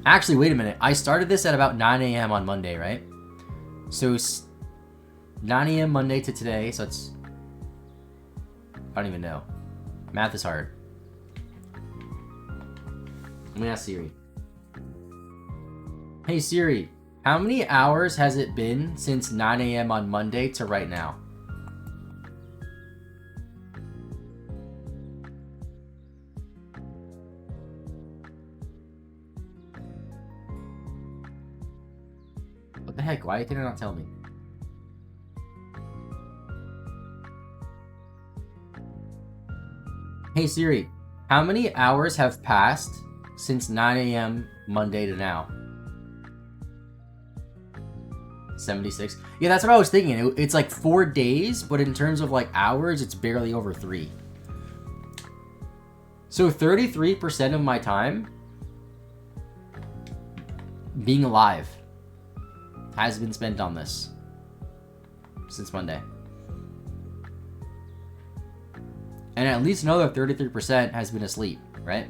A: Actually, wait a minute. I started this at about 9 a.m. on Monday, right? So 9 a.m. Monday to today. So it's... I don't even know. Math is hard. Let me ask Siri. Hey Siri, how many hours has it been since 9 a.m. on Monday to right now? heck? Why did it not tell me? Hey Siri, how many hours have passed since 9 a.m. Monday to now? 76. Yeah, that's what I was thinking. It's like 4 days, but in terms of like hours, it's barely over 3. So 33% of my time being alive has been spent on this since Monday. And at least another 33% has been asleep, right?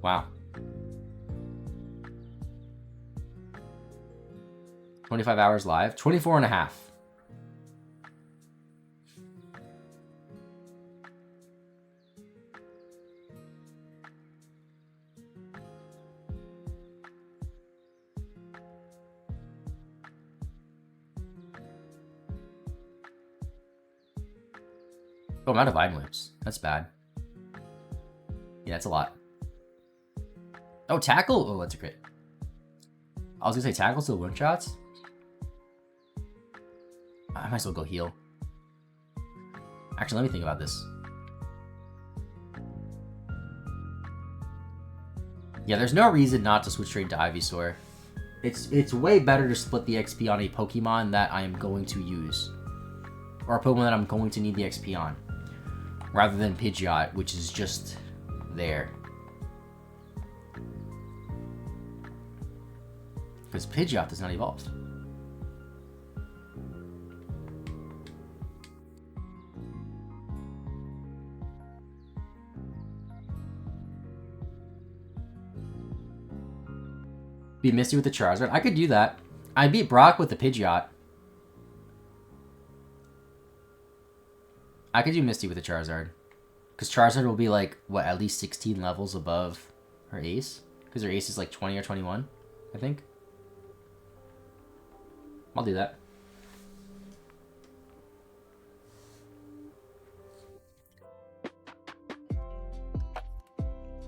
A: Wow. 25 hours live, 24 and a half. Oh, I'm out of Vine Whips. That's bad. Yeah, that's a lot. Oh, tackle? Oh, that's a crit. I was gonna say tackle still one shots. I might as well go heal. Actually, let me think about this. Yeah, there's no reason not to switch straight to Ivysaur. It's way better to split the XP on a Pokemon that I am going to use. Or a Pokemon that I'm going to need the XP on. Rather than Pidgeot, which is just there. Because Pidgeot does not evolve. Beat Misty with the Charizard. I could do that. I beat Brock with the Pidgeot. I could do Misty with the Charizard. Because Charizard will be like, what, at least 16 levels above her ace? Because her ace is like 20 or 21, I think. I'll do that.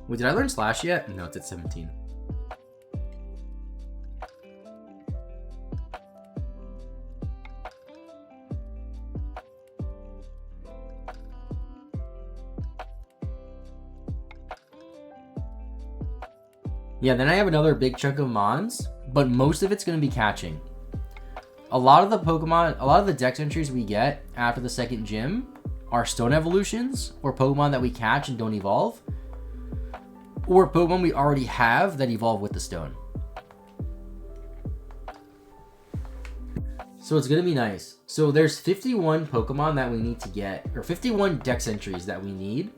A: Wait, did I learn Slash yet? No, it's at 17. Yeah, then I have another big chunk of Mons, but most of it's going to be catching. A lot of the dex entries we get after the second gym are Stone Evolutions, or Pokemon that we catch and don't evolve, or Pokemon we already have that evolve with the Stone. So it's going to be nice. So there's 51 Pokemon that we need to get, or 51 dex entries that we need.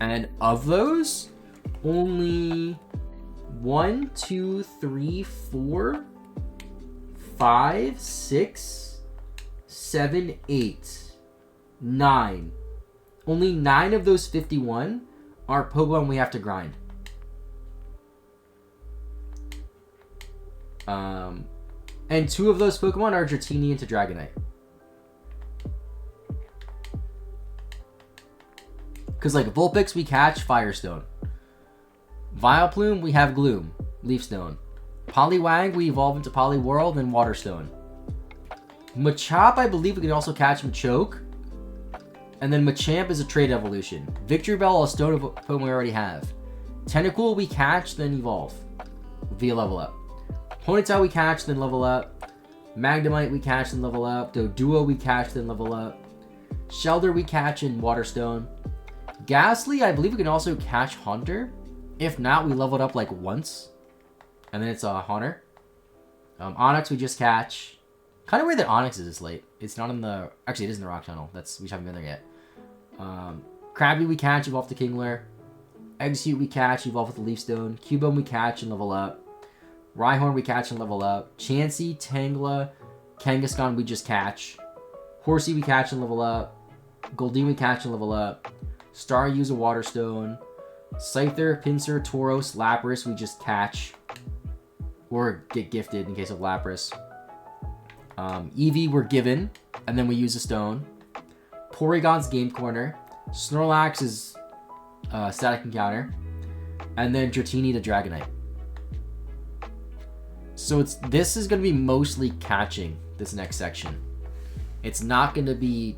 A: And of those, only 1, 2, 3, 4, 5, 6, 7, 8, 9. Only 9 of those 51 are Pokemon we have to grind. And 2 of those Pokemon are Dratini into Dragonite. Because like Vulpix we catch Firestone. Vileplume we have Gloom, Leafstone. Poliwag we evolve into Poliwhirl, then Waterstone. Machop I believe we can also catch Machoke. And then Machamp is a trait evolution. Victreebel, a stone Pokemon we already have. Tentacool we catch, then evolve via level up. Ponyta we catch, then level up. Magnemite we catch, then level up. Doduo we catch, then level up. Shelder we catch in Waterstone. Ghastly, I believe we can also catch Haunter. If not, we level it up like once. And then it's a Haunter. Onyx we just catch. Kind of weird that Onyx is this late. It's not in the... Actually, it is in the Rock Tunnel. We just haven't been there yet. Krabby we catch, evolve to Kingler. Execute we catch, evolve with the Leaf Stone. Cubone we catch and level up. Rhyhorn we catch and level up. Chansey, Tangela, Kangaskhan we just catch. Horsey we catch and level up. Goldeen we catch and level up. Staryu a Waterstone. Scyther, Pinsir, Tauros, Lapras we just catch. Or get gifted in case of Lapras. Eevee we're given, and then we use a stone. Porygon's Game Corner. Snorlax is static encounter, and then Dratini to Dragonite. So this is going to be mostly catching this next section. It's not going to be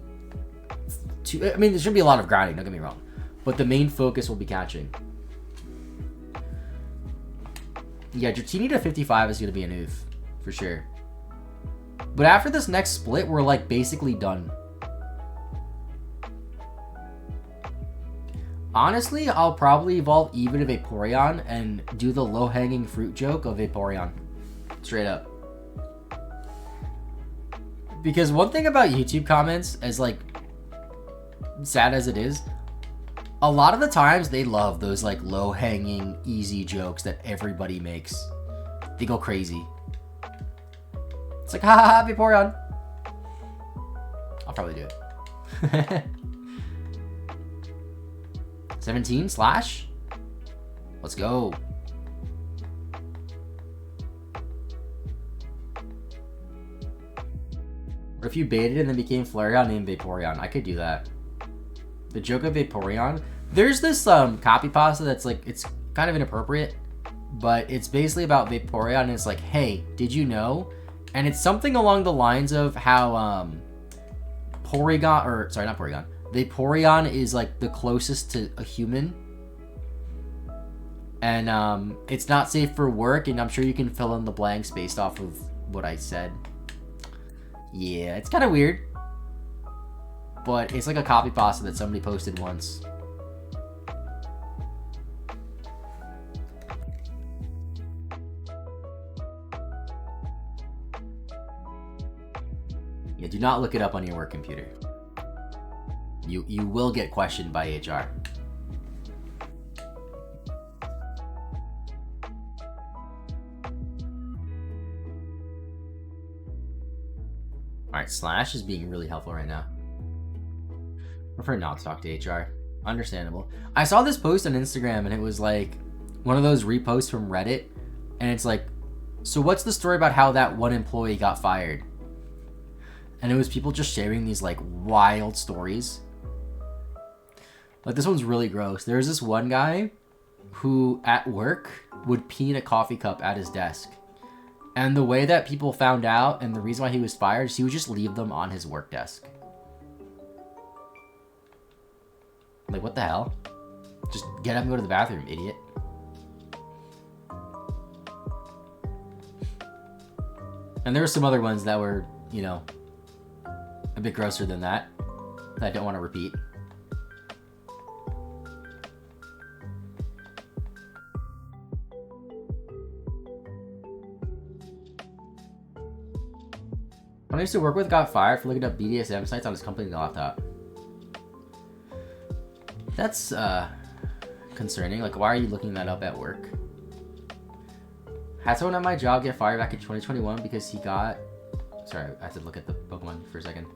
A: too... I mean, there should be a lot of grinding, don't get me wrong. But the main focus will be catching. Yeah, Dratini to 55 is going to be an oof, for sure. But after this next split, we're like basically done. Honestly, I'll probably evolve even a Vaporeon and do the low-hanging fruit joke of Vaporeon. Straight up. Because one thing about YouTube comments, as like sad as it is, a lot of the times they love those like low-hanging, easy jokes that everybody makes. They go crazy. It's like, ha ha ha, Vaporeon. I'll probably do it. 17 slash. Let's go. What if you baited and then became Flareon named Vaporeon? I could do that. The joke of Vaporeon. There's this copy pasta that's like, it's kind of inappropriate, but it's basically about Vaporeon and it's like, hey, did you know? And it's something along the lines of how Porygon, or sorry, not Porygon, Vaporeon is like the closest to a human. And it's not safe for work, and I'm sure you can fill in the blanks based off of what I said. Yeah, it's kind of weird. But it's like a copy pasta that somebody posted once. Yeah, do not look it up on your work computer. You will get questioned by HR. Alright, Slash is being really helpful right now. I prefer not to talk to HR. Understandable. I saw this post on Instagram and it was like one of those reposts from Reddit. And it's like, so what's the story about how that one employee got fired? And it was people just sharing these like wild stories. Like this one's really gross. There's this one guy who at work would pee in a coffee cup at his desk. And the way that people found out and the reason why he was fired is he would just leave them on his work desk. Like, what the hell? Just get up and go to the bathroom, idiot. And there were some other ones that were, you know, a bit grosser than that I don't want to repeat. When I used to work with got fired for looking up BDSM sites on his company laptop. That's concerning. Like, why are you looking that up at work? Had someone at my job get fired back in 2021 because he got... Sorry, I had to look at the Pokemon for a second.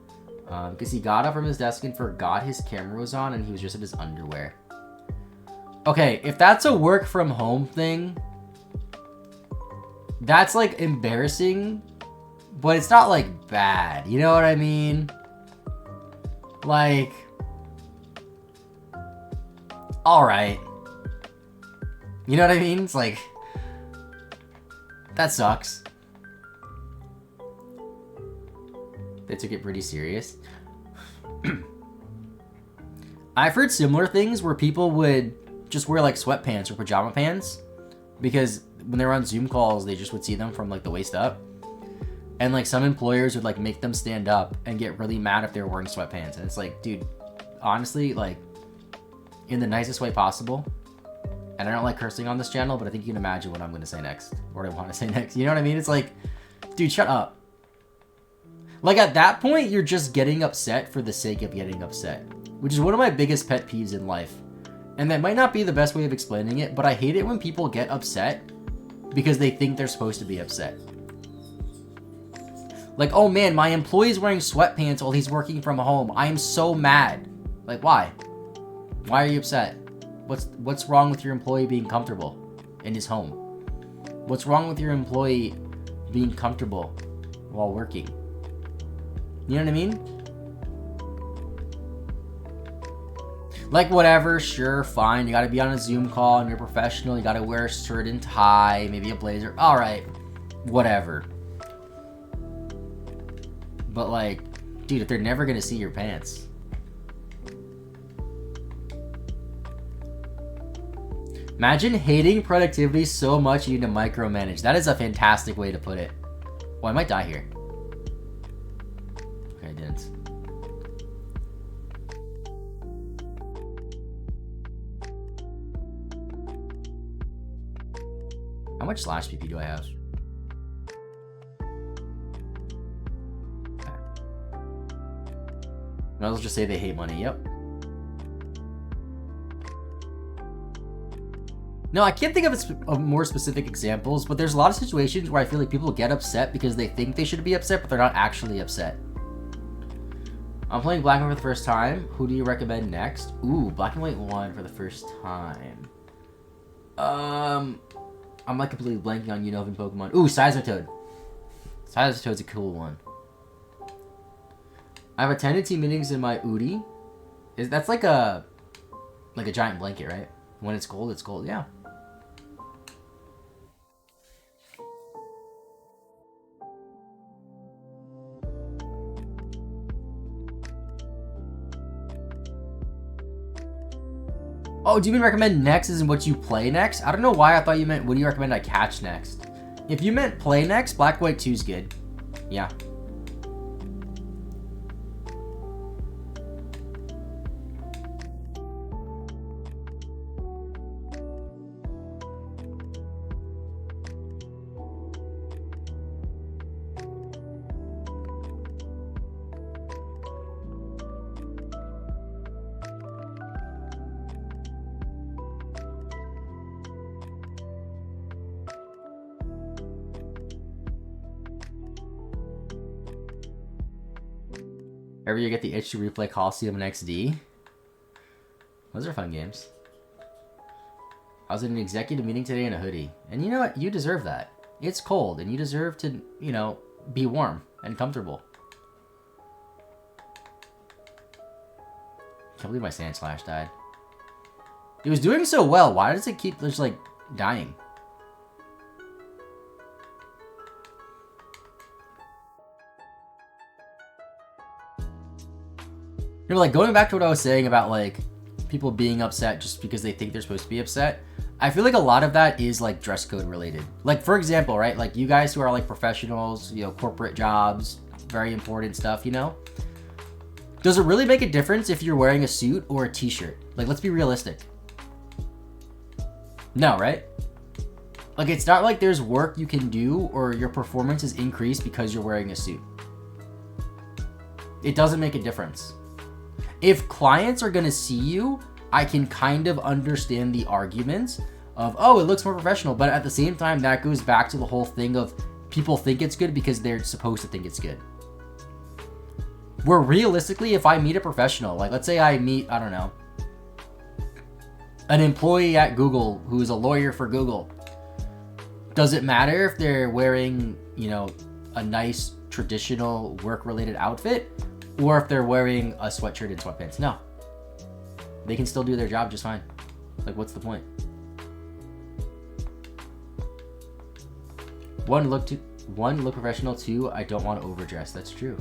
A: Because he got up from his desk and forgot his camera was on and he was just in his underwear. Okay, if that's a work from home thing, that's like embarrassing, but it's not like bad. You know what I mean? Like, all right. You know what I mean? It's like, that sucks. They took it pretty serious. I've heard similar things where people would just wear like sweatpants or pajama pants because when they were on Zoom calls, they just would see them from like the waist up. And like some employers would like make them stand up and get really mad if they were wearing sweatpants. And it's like, dude, honestly, like in the nicest way possible. And I don't like cursing on this channel, but I think you can imagine what I'm going to say next or what I want to say next. You know what I mean? It's like, dude, shut up. Like at that point, you're just getting upset for the sake of getting upset, which is one of my biggest pet peeves in life. And that might not be the best way of explaining it, but I hate it when people get upset because they think they're supposed to be upset. Like, oh man, my employee's wearing sweatpants while he's working from home. I am so mad. Like, why? Why are you upset? What's wrong with your employee being comfortable in his home? What's wrong with your employee being comfortable while working? You know what I mean? Like, whatever, sure, fine. You gotta be on a Zoom call and you're professional. You gotta wear a shirt and tie, maybe a blazer. Alright, whatever. But, like, dude, if they're never gonna see your pants. Imagine hating productivity so much you need to micromanage. That is a fantastic way to put it. Oh, I might die here. Okay, I didn't. How much slash PP do I have? Okay. Might as well just say they hate money. Yep. No, I can't think of more specific examples, but there's a lot of situations where I feel like people get upset because they think they should be upset, but they're not actually upset. I'm playing Black and White for the first time. Who do you recommend next? Ooh, Black and White 1 for the first time. I'm like completely blanking on Unova and Pokemon. Ooh, Sizer-Toad. Sizer-Toad's a cool one. I've attended team meetings in my Udi. That's like a giant blanket, right? When it's cold, it's cold. Yeah. Oh, do you mean recommend next as in what you play next? I don't know why I thought you meant what do you recommend I catch next. If you meant play next, Black White 2 is good. Yeah. Ever you get the itch to replay Coliseum and XD? Those are fun games. I was in an executive meeting today in a hoodie. And you know what? You deserve that. It's cold, and you deserve to, you know, be warm and comfortable. Can't believe my Sand Slash died. It was doing so well. Why does it keep just, like, dying? You know, like, going back to what I was saying about, like, people being upset just because they think they're supposed to be upset, I feel like a lot of that is, like, dress code related. Like, for example, right, like, you guys who are, like, professionals, you know, corporate jobs, very important stuff, you know? Does it really make a difference if you're wearing a suit or a t-shirt? Like, let's be realistic. No, right? Like, it's not like there's work you can do or your performance is increased because you're wearing a suit. It doesn't make a difference. If clients are gonna see you, I can kind of understand the arguments of, oh, it looks more professional, but at the same time, that goes back to the whole thing of people think it's good because they're supposed to think it's good. Where realistically, if I meet a professional, like let's say I meet, I don't know, an employee at Google who's a lawyer for Google, does it matter if they're wearing, you know, a nice traditional work-related outfit? Or if they're wearing a sweatshirt and sweatpants. No. They can still do their job just fine. Like, what's the point? One, look professional. Two, I don't want to overdress. That's true.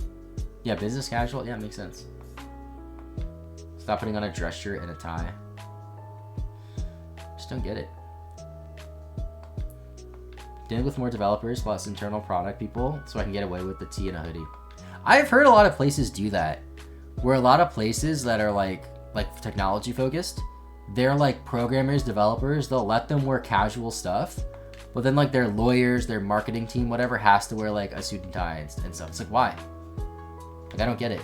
A: Yeah, business casual. Yeah, makes sense. Stop putting on a dress shirt and a tie. Just don't get it. Dealing with more developers plus internal product people so I can get away with the tee and a hoodie. I've heard a lot of places do that, where a lot of places that are like technology focused, they're like programmers, developers, they'll let them wear casual stuff, but then like their lawyers, their marketing team, whatever, has to wear like a suit and tie and stuff. It's like, why? Like, I don't get it.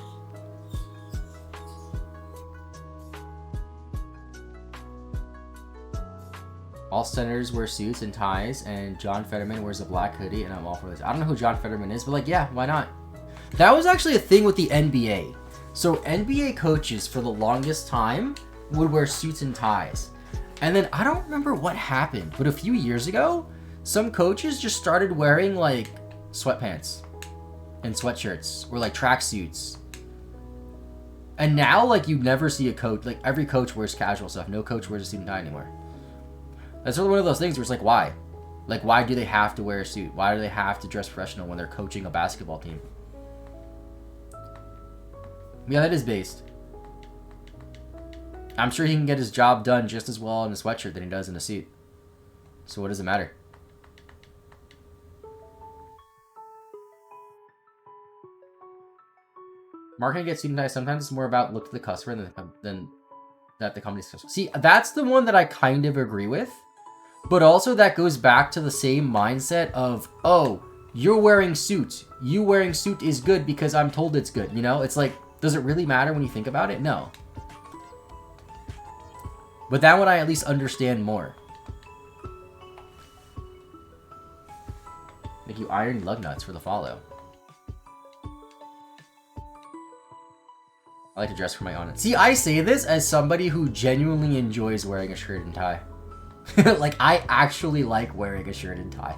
A: All senators wear suits and ties, and John Fetterman wears a black hoodie, and I'm all for this. I don't know who John Fetterman is, but like, yeah, why not? That was actually a thing with the NBA. So NBA coaches for the longest time would wear suits and ties. And then I don't remember what happened, but a few years ago, some coaches just started wearing like sweatpants and sweatshirts or like tracksuits. And now, like, you never see a coach, like, every coach wears casual stuff. No coach wears a suit and tie anymore. That's sort of one of those things where it's like, why? Like, why do they have to wear a suit? Why do they have to dress professional when they're coaching a basketball team? Yeah, that is based. I'm sure he can get his job done just as well in a sweatshirt than he does in a suit. So what does it matter? Marketing gets suit and tie. Sometimes it's more about look to the customer than that the company's customer. See, that's the one that I kind of agree with. But also that goes back to the same mindset of, oh, you're wearing suit. You wearing suit is good because I'm told it's good. You know, it's like, does it really matter when you think about it? No. But that one I at least understand more. Make you iron lug nuts for the follow. I like to dress for my honor. See, I say this as somebody who genuinely enjoys wearing a shirt and tie. Like, I actually like wearing a shirt and tie.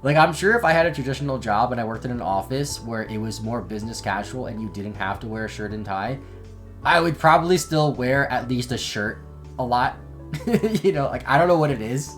A: Like, I'm sure if I had a traditional job and I worked in an office where it was more business casual and you didn't have to wear a shirt and tie, I would probably still wear at least a shirt a lot. You know, like, I don't know what it is.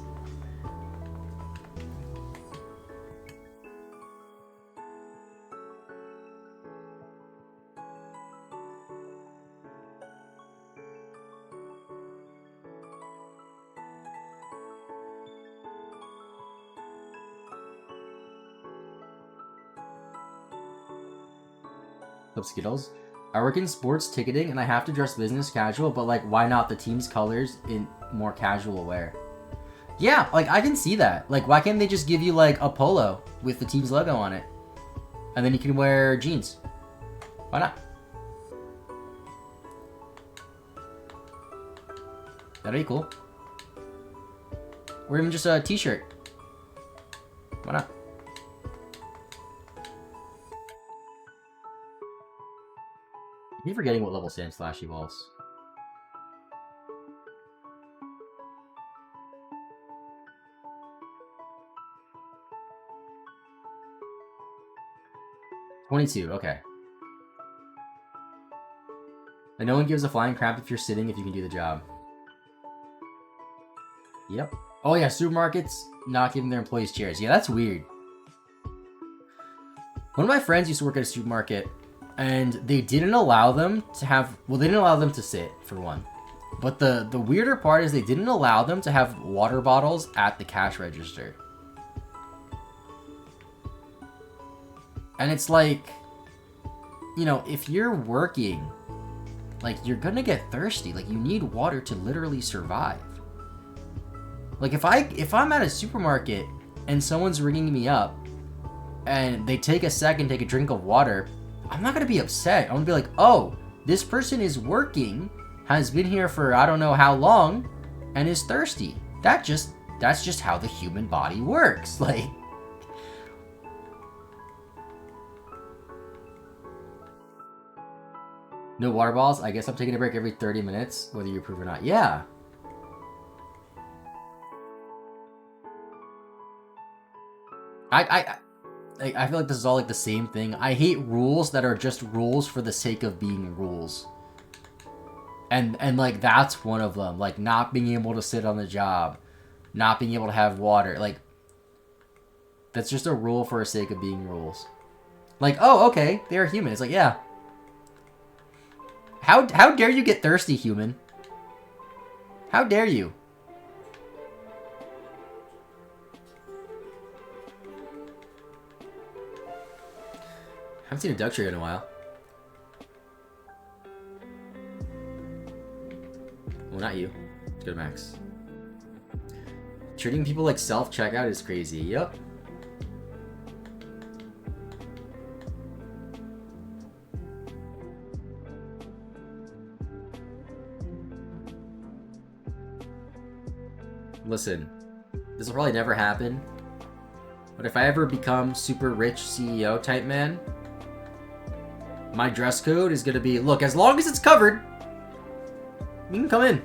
A: Skittles. I work in sports ticketing and I have to dress business casual, but like, why not the team's colors in more casual wear? Yeah, like, I can see that. Like, why can't they just give you like a polo with the team's logo on it? And then you can wear jeans. Why not? That'd be cool. Or even just a t-shirt. Why not? I keep forgetting what level Sandslash evolves. $22, okay. And no one gives a flying crap if you're sitting if you can do the job. Yep. Oh yeah, supermarkets not giving their employees chairs. Yeah, that's weird. One of my friends used to work at a supermarket, and they didn't allow them to have... Well, they didn't allow them to sit, for one. But the weirder part is they didn't allow them to have water bottles at the cash register. And it's like, you know, if you're working, like, you're gonna get thirsty. Like, you need water to literally survive. Like, if I'm at a supermarket and someone's ringing me up and they take a second, take a drink of water, I'm not gonna be upset. I'm gonna be like, oh, this person is working, has been here for I don't know how long, and is thirsty. That's just how the human body works. Like, no water balls? I guess I'm taking a break every 30 minutes, whether you approve or not. Yeah. I feel like this is all like the same thing. I hate rules that are just rules for the sake of being rules. And like, that's one of them. Like, not being able to sit on the job, not being able to have water. Like, that's just a rule for the sake of being rules. Like, oh, okay, they're human. It's like, yeah. How dare you get thirsty, human? How dare you? I haven't seen a duck trigger in a while. Well, not you. Let's go to Max. Treating people like self-checkout is crazy. Yep. Listen, this will probably never happen, but if I ever become super rich CEO type man, my dress code is gonna be, look, as long as it's covered, you can come in.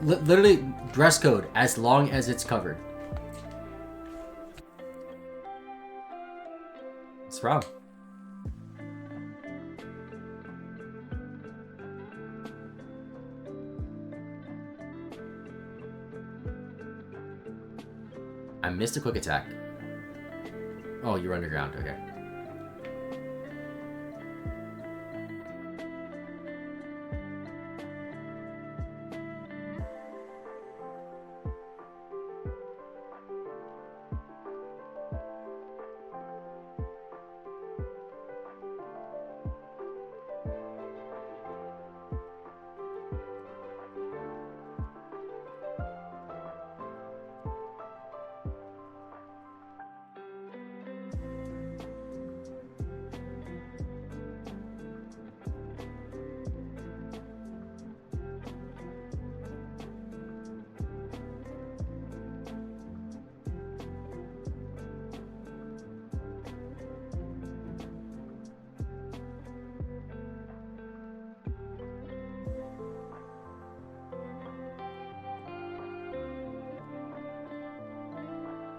A: Literally, dress code, as long as it's covered. What's wrong? I missed a quick attack. Oh, you're underground. Okay.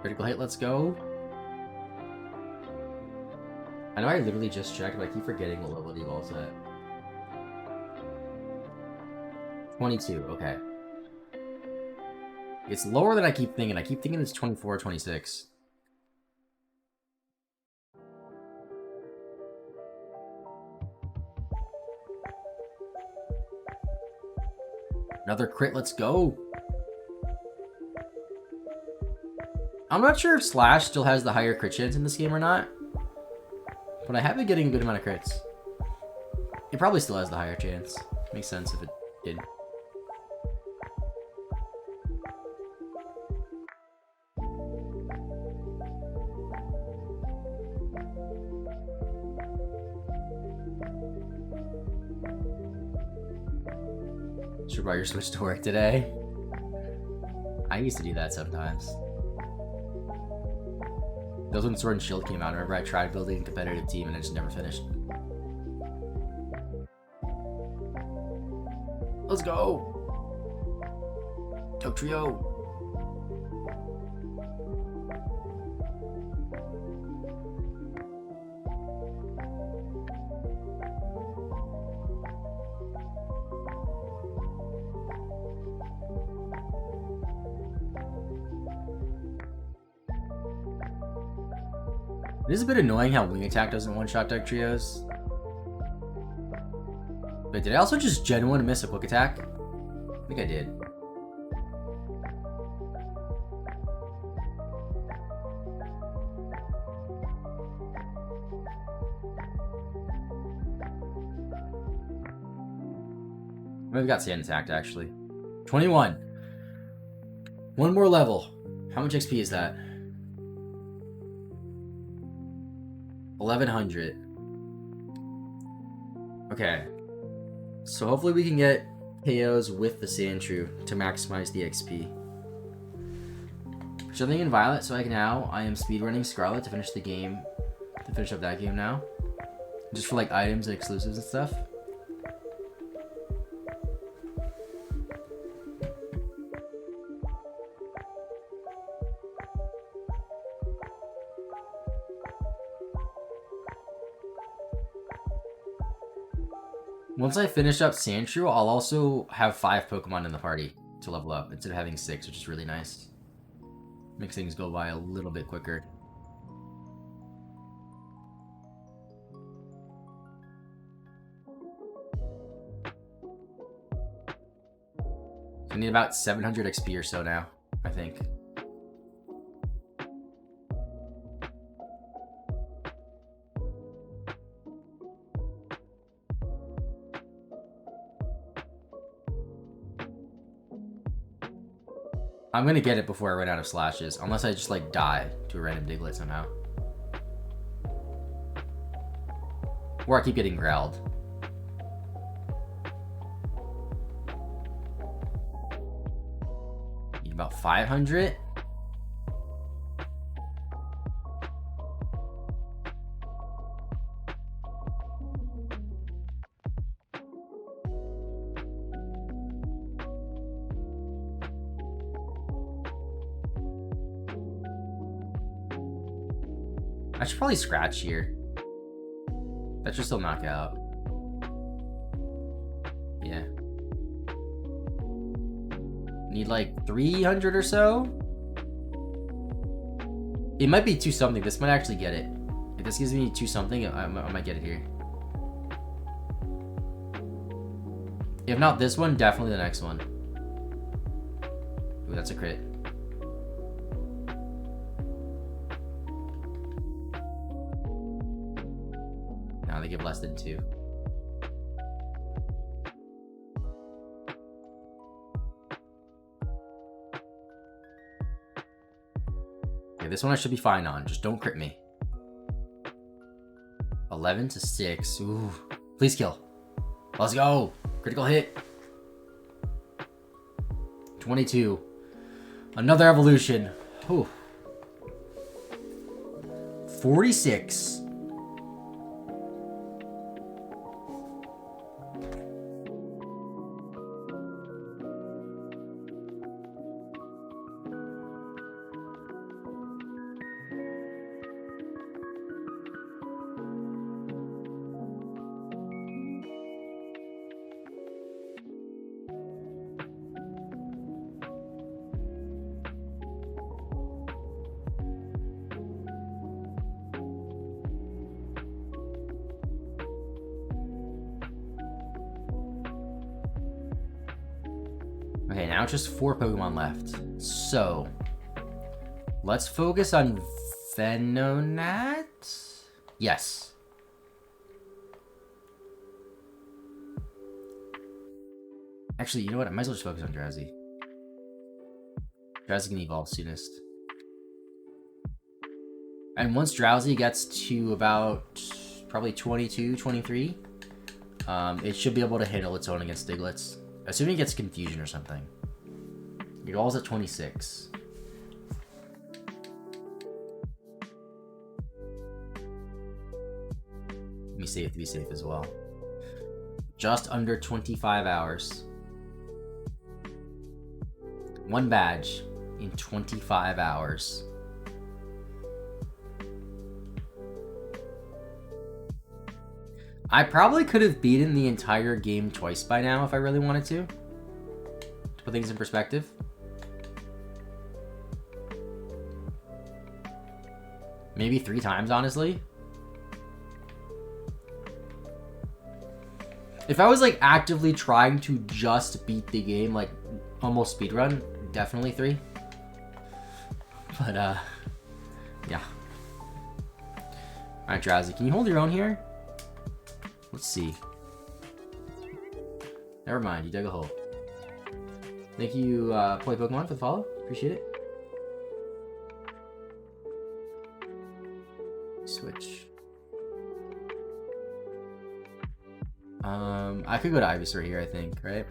A: Critical hit, let's go. I know I literally just checked, but I keep forgetting what level the evolves at. 22, okay. It's lower than I keep thinking. I keep thinking it's 24 or 26. Another crit, let's go. I'm not sure if Slash still has the higher crit chance in this game or not. But I have been getting a good amount of crits. It probably still has the higher chance. Makes sense if it did. Should buy your Switch to work today. I used to do that sometimes. That was when Sword and Shield came out. I remember I tried building a competitive team and I just never finished. Let's go! Toke Trio! It is a bit annoying how Wing Attack doesn't one-shot Dark Trios. But did I also just genuine miss a Quick Attack? I think I did. Maybe got Sand Attacked, actually. 21. One more level. How much XP is that? 1100. Okay. So hopefully we can get KOs with the Sandshrew to maximize the XP. Something in Violet, so I am speedrunning Scarlet to finish the game. To finish up that game now. Just for like items and exclusives and stuff. Once I finish up Sandshrew, I'll also have 5 Pokemon in the party to level up instead of having 6, which is really nice. Makes things go by a little bit quicker. I need about 700 XP or so now, I think. I'm gonna get it before I run out of slashes, unless I just like die to a random Diglett somehow. Or I keep getting growled. Need about 500. I should probably scratch here. That should still knock out. Yeah. Need like 300 or so? It might be 2 something. This might actually get it. If this gives me 2 something, I might get it here. If not this one, definitely the next one. Ooh, that's a crit. Now they give less than 2. Okay, this one I should be fine on. Just don't crit me. 11 to 6. Ooh. Please kill. Let's go. Critical hit. 22. Another evolution. Ooh. 46. Okay, now just 4 Pokemon left. So, let's focus on Venonat? Yes. Actually, you know what? I might as well just focus on Drowsy. Drowsy can evolve soonest. And once Drowsy gets to about probably 22, 23, it should be able to handle its own against Diglets. Assuming it gets Confusion or something. It evolves at 26. Let me save to be safe as well. Just under 25 hours. 1 badge in 25 hours. I probably could have beaten the entire game twice by now if I really wanted to put things in perspective. Maybe 3 times, honestly. If I was like actively trying to just beat the game, like almost speedrun, definitely 3. But yeah. Alright, Drowsy, can you hold your own here? Let's see. Never mind, you dug a hole. Thank you, Play Pokemon, for the follow. Appreciate it. Switch. I could go to Ivysaur here, I think, right?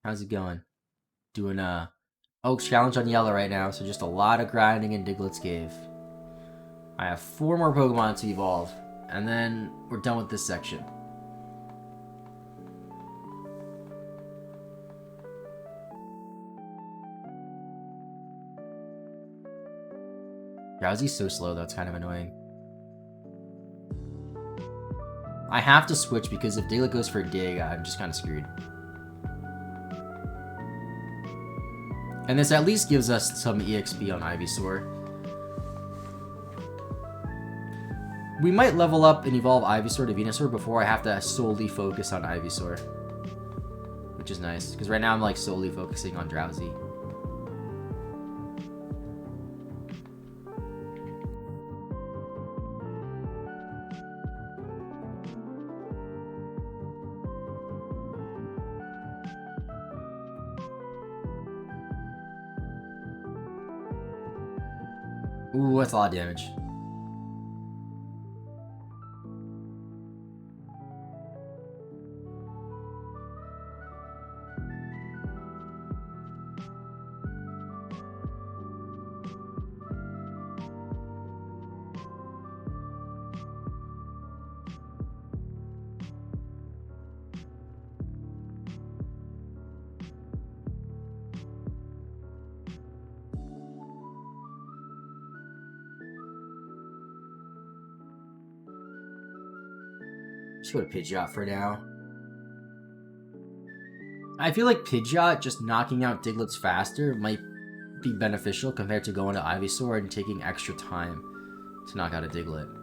A: How's it going? Doing Oak's challenge on yellow right now, so just a lot of grinding in Diglett's Cave. I have 4 more Pokemon to evolve, and then we're done with this section. Drowsy's so slow though, it's kind of annoying. I have to switch because if Diglett goes for a dig, I'm just kind of screwed. And this at least gives us some EXP on Ivysaur. We might level up and evolve Ivysaur to Venusaur before I have to solely focus on Ivysaur. Which is nice, because right now I'm like solely focusing on Drowsy. Ooh, that's a lot of damage. Just go to Pidgeot for now. I feel like Pidgeot just knocking out Diglets faster might be beneficial compared to going to Ivysaur and taking extra time to knock out a Diglett.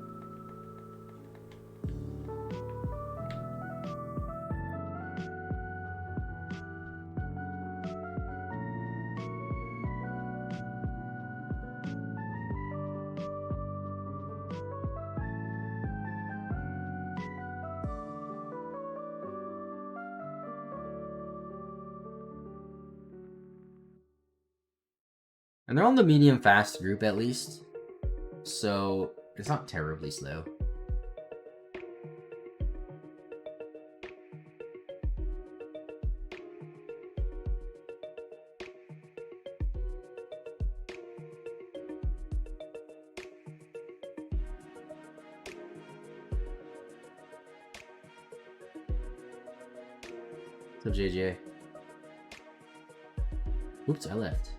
A: And they're on the medium fast group at least, so it's not terribly slow. What's up, JJ? Oops, I left.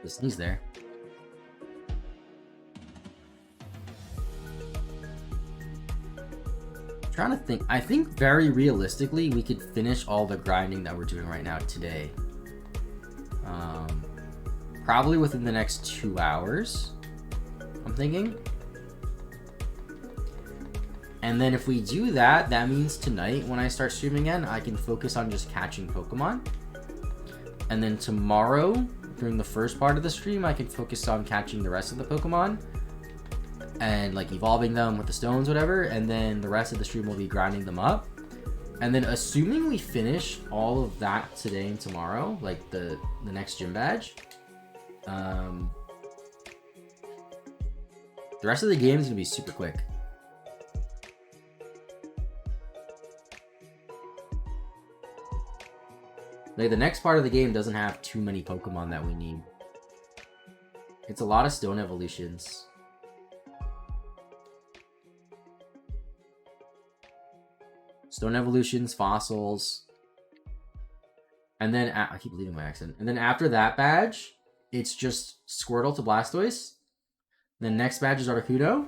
A: The sneeze there. I'm trying to think. I think very realistically we could finish all the grinding that we're doing right now today. Probably within the next 2 hours, I'm thinking. And then if we do that, that means tonight when I start streaming again, I can focus on just catching Pokemon. And then tomorrow, during the first part of the stream, I can focus on catching the rest of the Pokemon and like evolving them with the stones, whatever. And then the rest of the stream will be grinding them up. And then assuming we finish all of that today and tomorrow, like the next gym badge, the rest of the game is gonna be super quick. Like, the next part of the game doesn't have too many Pokemon that we need. It's a lot of stone evolutions. Stone evolutions, fossils. And then, I keep leaving my accent. And then after that badge, it's just Squirtle to Blastoise. The next badge is Articuno.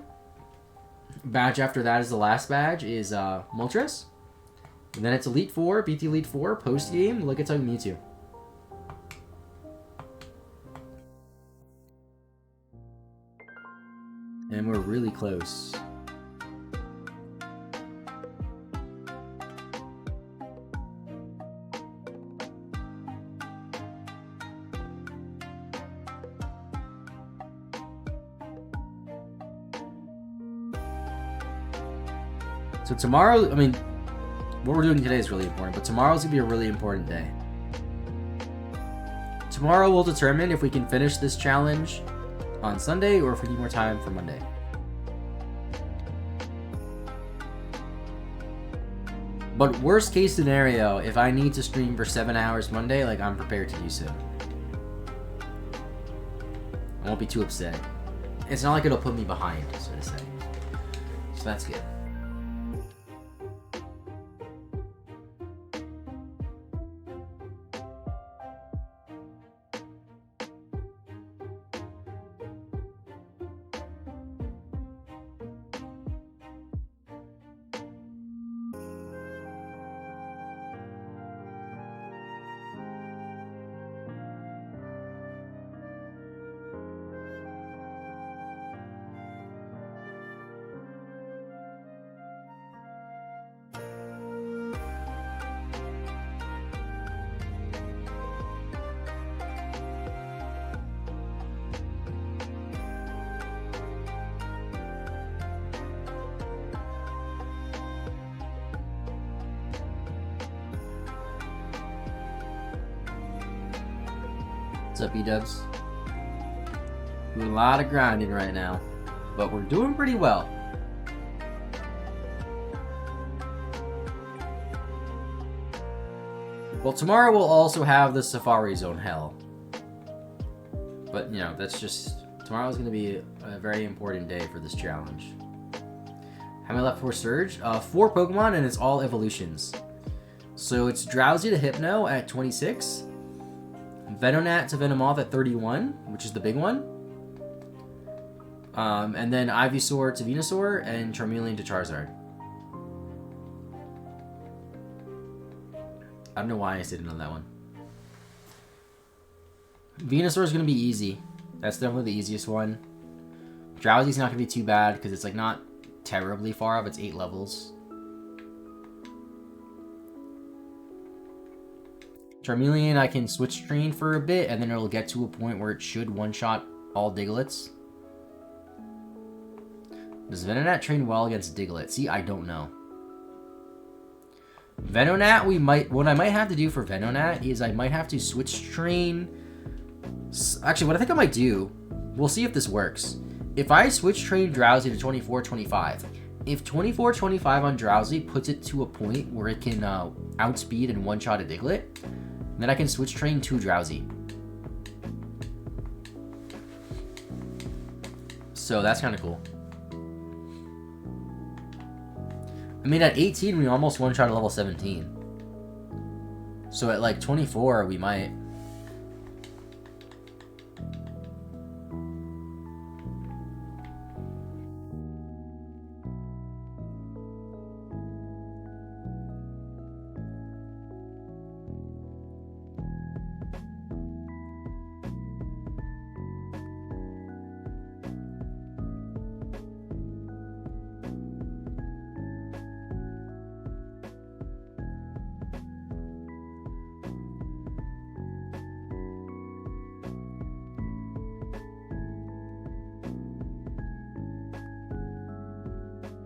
A: Badge after that is the last badge, is Moltres. And then it's Elite Four, beat the Elite Four, post-game, look at Tug Mewtwo. And we're really close. So tomorrow, I mean, what we're doing today is really important, but tomorrow's gonna be a really important day. Tomorrow will determine if we can finish this challenge on Sunday or if we need more time for Monday. But worst case scenario, if I need to stream for 7 hours Monday, like, I'm prepared to do so. I won't be too upset. It's not like it'll put me behind, so to say. So that's good. What's up, E-dubs? Doing a lot of grinding right now, but we're doing pretty well. Well, tomorrow we'll also have the Safari Zone Hell. But, you know, that's just... Tomorrow's going to be a very important day for this challenge. How many left for Surge? 4 Pokemon, and it's all evolutions. So it's Drowsy to Hypno at 26. Venonat to Venomoth at 31, which is the big one. And then Ivysaur to Venusaur, and Charmeleon to Charizard. I don't know why I didn't know that one. Venusaur is going to be easy. That's definitely the easiest one. Drowsy's not going to be too bad, because it's like not terribly far off. It's 8 levels. Charmeleon, I can switch train for a bit, and then it'll get to a point where it should one-shot all Digletts. Does Venonat train well against Diglett? See, I don't know. Venonat, what I might have to do for Venonat is I might have to switch train. Actually, what I think I might do, we'll see if this works. If I switch train Drowsy to 24-25, if 24-25 on Drowsy puts it to a point where it can outspeed and one-shot a Diglett, then I can switch train to Drowsy. So that's kind of cool. I mean, at 18, we almost one-shot at level 17. So at like 24, we might.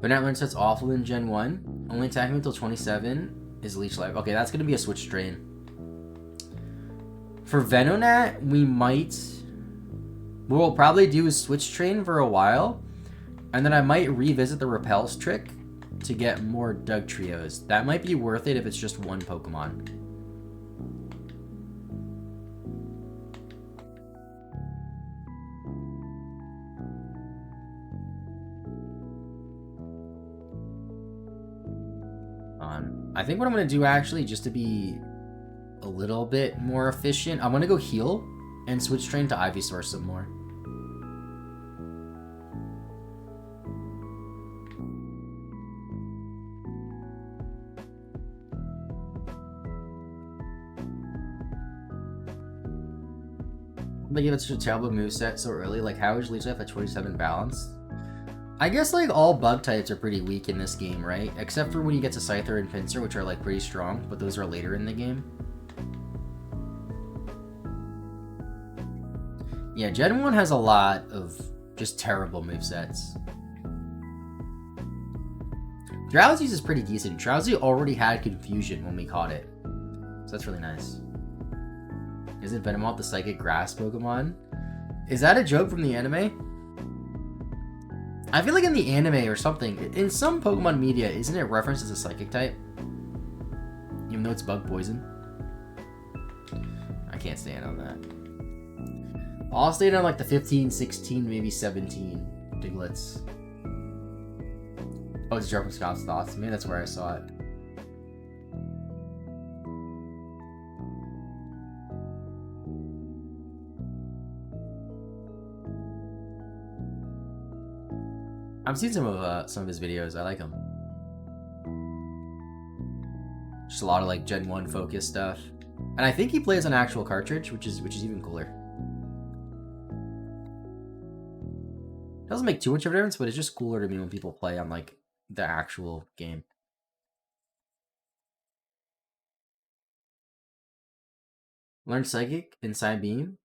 A: Venonat learns that's awful in Gen 1. Only attacking until 27 is Leech Life. Okay, that's going to be a switch strain. For Venonat, we might... What we'll probably do is switch train for a while. And then I might revisit the Repels trick to get more Dugtrios. That might be worth it if it's just one Pokemon. I think what I'm going to do actually, just to be a little bit more efficient, I'm going to go heal and switch train to Ivysaur some more. They give it such a terrible moveset so early. Like, how is Leech Life at 27 balance? I guess, like, all bug types are pretty weak in this game, right? Except for when you get to Scyther and Pinsir, which are, like, pretty strong, but those are later in the game. Yeah, Gen 1 has a lot of just terrible movesets. Drowsy's is pretty decent. Drowsy already had Confusion when we caught it. So that's really nice. Isn't Venomoth the Psychic Grass Pokemon? Is that a joke from the anime? I feel like in the anime or something, in some Pokemon media, isn't it referenced as a Psychic type? Even though it's Bug Poison. I can't stand on that. I'll stay on like the 15, 16, maybe 17 Digletts. Oh, it's Jarvan Scott's Thoughts. Maybe that's where I saw it. I've seen some of his videos. I like him. Just a lot of like Gen 1 focused stuff, and I think he plays on actual cartridge, which is even cooler. Doesn't make too much of a difference, but it's just cooler to me when people play on like the actual game. Learn Psychic inside Beam,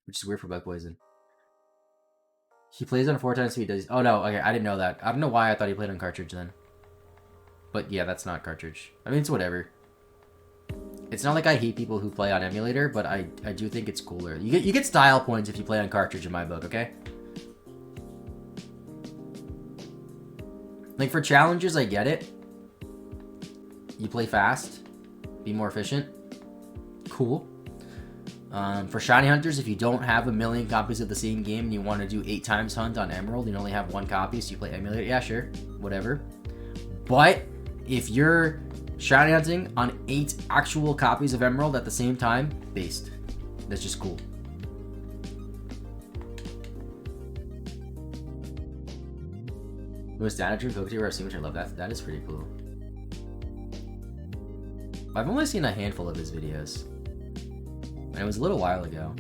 A: which is weird for Bug Poison. He plays on 4 times speed. Does oh no, okay, I didn't know that. I don't know why I thought he played on cartridge then. But yeah, that's not cartridge. I mean, it's whatever. It's not like I hate people who play on emulator, but I do think it's cooler. You get style points if you play on cartridge in my book, okay? Like for challenges, I get it. You play fast, be more efficient. Cool. For shiny hunters, if you don't have a million copies of the same game and you want to do 8 times hunt on Emerald, you only have 1 copy, so you play emulator. Yeah, sure, whatever. But if you're shiny hunting on 8 actual copies of Emerald at the same time, based. That's just cool. Most data true Pokemon I've seen, which I love. That is pretty cool. I've only seen a handful of his videos. And it was a little while ago.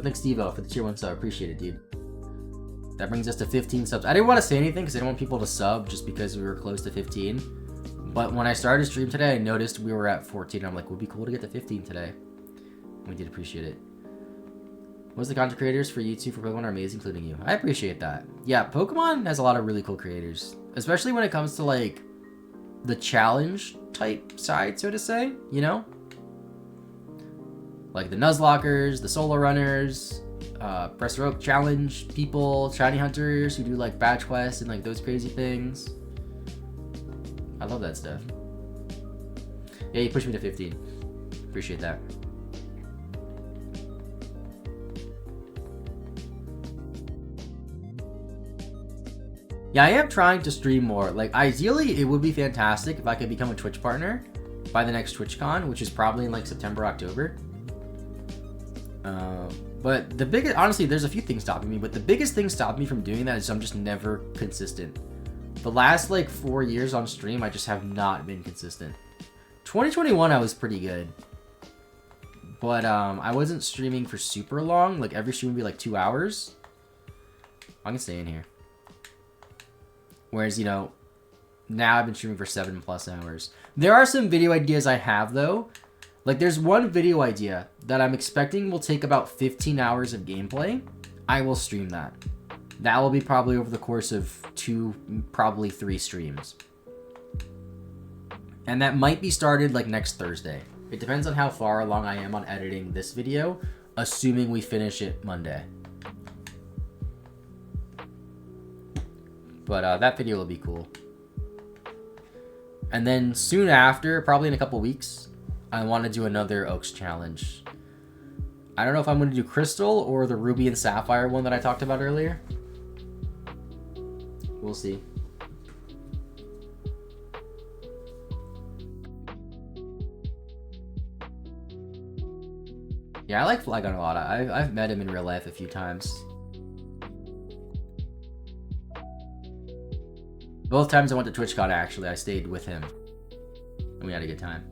A: Thanks, Steve-O, for the tier 1 sub. Appreciate it, dude. That brings us to 15 subs. I didn't want to say anything because I didn't want people to sub just because we were close to 15. But when I started stream today, I noticed we were at 14. I'm like, it would be cool to get to 15 today. We did appreciate it. Most of the content creators for YouTube for Pokemon are amazing, including you. I appreciate that. Yeah, Pokemon has a lot of really cool creators. Especially when it comes to, like, the challenge type side, so to say, you know? Like the Nuzlockers, the Solo Runners, Professor Oak challenge people, shiny hunters who do like badge quests and like those crazy things. I love that stuff. Yeah, you pushed me to 15. Appreciate that. Yeah, I am trying to stream more. Like, ideally, it would be fantastic if I could become a Twitch partner by the next TwitchCon, which is probably in like September, October. But the biggest, honestly, there's a few things stopping me, but the biggest thing stopping me from doing that is I'm just never consistent. The last like 4 years on stream, I just have not been consistent. 2021, I was pretty good. But I wasn't streaming for super long. Like every stream would be like 2 hours. I can stay in here. Whereas, you know, now I've been streaming for 7+ hours. There are some video ideas I have though. Like there's one video idea that I'm expecting will take about 15 hours of gameplay. I will stream that. That will be probably over the course of 2, probably 3 streams. And that might be started like next Thursday. It depends on how far along I am on editing this video, assuming we finish it Monday. But that video will be cool. And then soon after, probably in a couple weeks, I want to do another Oaks challenge. I don't know if I'm going to do Crystal or the Ruby and Sapphire one that I talked about earlier. We'll see. Yeah, I like Flygon a lot. I've met him in real life a few times. Both times I went to TwitchCon, actually, I stayed with him. And we had a good time.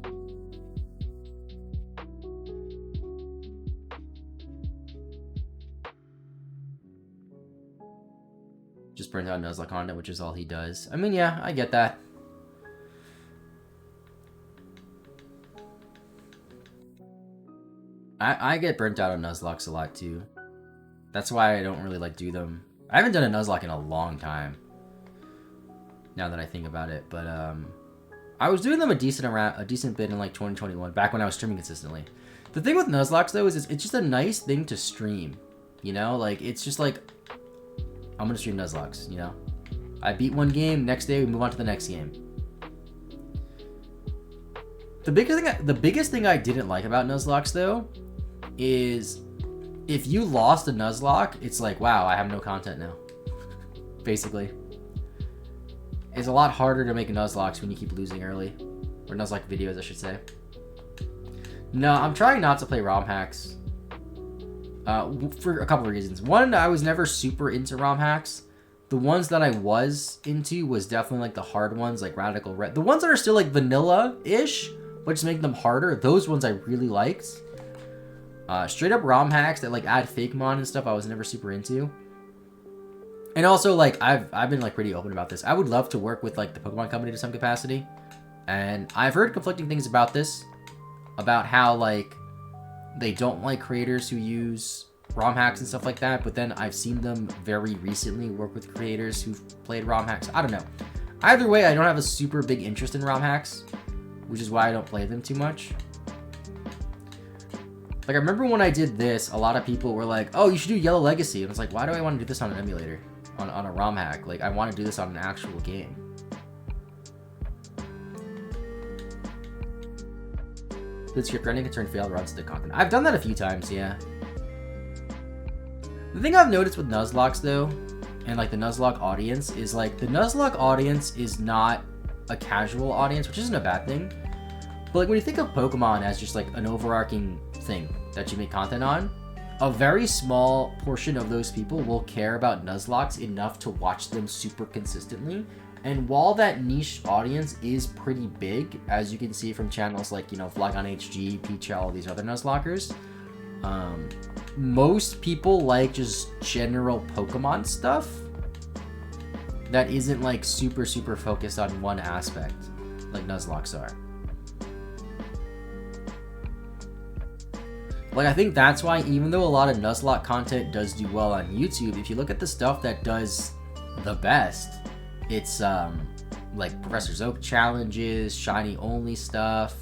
A: Just burnt out Nuzlocke content, which is all he does. I mean, yeah, I get that. I get burnt out on Nuzlocks a lot, too. That's why I don't really, like, do them. I haven't done a Nuzlocke in a long time. Now that I think about it. But, I was doing them a decent bit in, like, 2021. Back when I was streaming consistently. The thing with Nuzlocks, though, is it's just a nice thing to stream. You know? Like, it's just, like, I'm gonna stream Nuzlocke, you know? I beat one game, next day we move on to the next game. The biggest thing I didn't like about Nuzlocke, though, is if you lost a Nuzlocke, it's like, wow, I have no content now. Basically. It's a lot harder to make Nuzlocke when you keep losing early. Or Nuzlocke videos, I should say. No, I'm trying not to play ROM hacks. For a couple of reasons. One, I was never super into ROM hacks. The ones that I was into was definitely like the hard ones, like Radical Red. The ones that are still like vanilla-ish, but just make them harder, those ones I really liked. Straight up ROM hacks that like add fake mon and stuff I was never super into. And also, like, I've been like pretty open about this. I would love to work with like the Pokemon Company to some capacity, and I've heard conflicting things about this, about how like they don't like creators who use ROM hacks and stuff like that. But then I've seen them very recently work with creators who've played ROM hacks. I don't know. Either way, I don't have a super big interest in ROM hacks, which is why I don't play them too much. Like, I remember when I did this, a lot of people were like, oh, you should do Yellow Legacy. And I was like, why do I want to do this on an emulator? On a ROM hack? Like, I want to do this on an actual game. Did script writing can turn failed runs into content? I've done that a few times, yeah. The thing I've noticed with Nuzlocke, though, and like the Nuzlocke audience, is like the Nuzlocke audience is not a casual audience, which isn't a bad thing. But like when you think of Pokemon as just like an overarching thing that you make content on, a very small portion of those people will care about Nuzlocke enough to watch them super consistently. And while that niche audience is pretty big, as you can see from channels like, you know, Flygon HG, Peachel, all these other Nuzlockers, most people like just general Pokemon stuff that isn't like super focused on one aspect like Nuzlocke are. Like, I think that's why, even though a lot of Nuzlocke content does do well on YouTube, if you look at the stuff that does the best, it's like Professor's Oak challenges, shiny only stuff.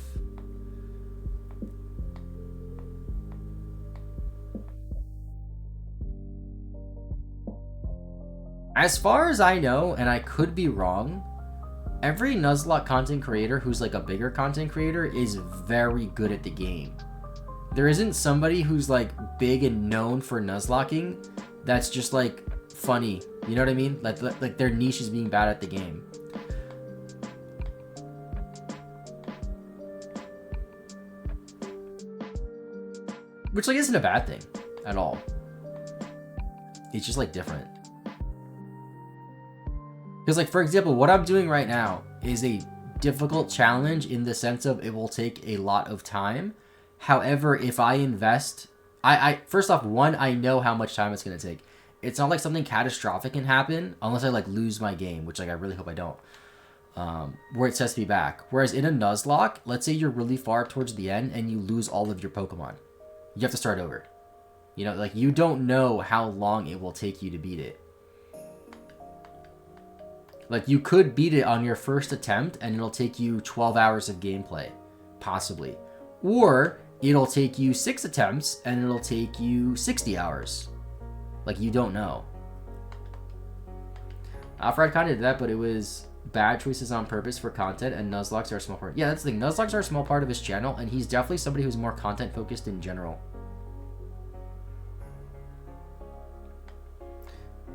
A: As far as I know, and I could be wrong, every Nuzlocke content creator who's like a bigger content creator is very good at the game. There isn't somebody who's like big and known for Nuzlocking that's just like funny. You know what I mean? Like their niche is being bad at the game. Which like isn't a bad thing at all. It's just like different. Because like, for example, what I'm doing right now is a difficult challenge in the sense of it will take a lot of time. However, if I invest, I first off, one, I know how much time it's going to take. It's not like something catastrophic can happen unless I like lose my game, which like I really hope I don't, where it sets me back. Whereas in a Nuzlocke, let's say you're really far towards the end and you lose all of your Pokemon. You have to start over. You know, like you don't know how long it will take you to beat it. Like you could beat it on your first attempt and it'll take you 12 hours of gameplay, possibly. Or it'll take you 6 attempts and it'll take you 60 hours. Like, you don't know. Alfred kind of did that, but it was bad choices on purpose for content, and Nuzlocke are a small part. Yeah, that's the thing. Nuzlocke are a small part of his channel, and he's definitely somebody who's more content focused in general.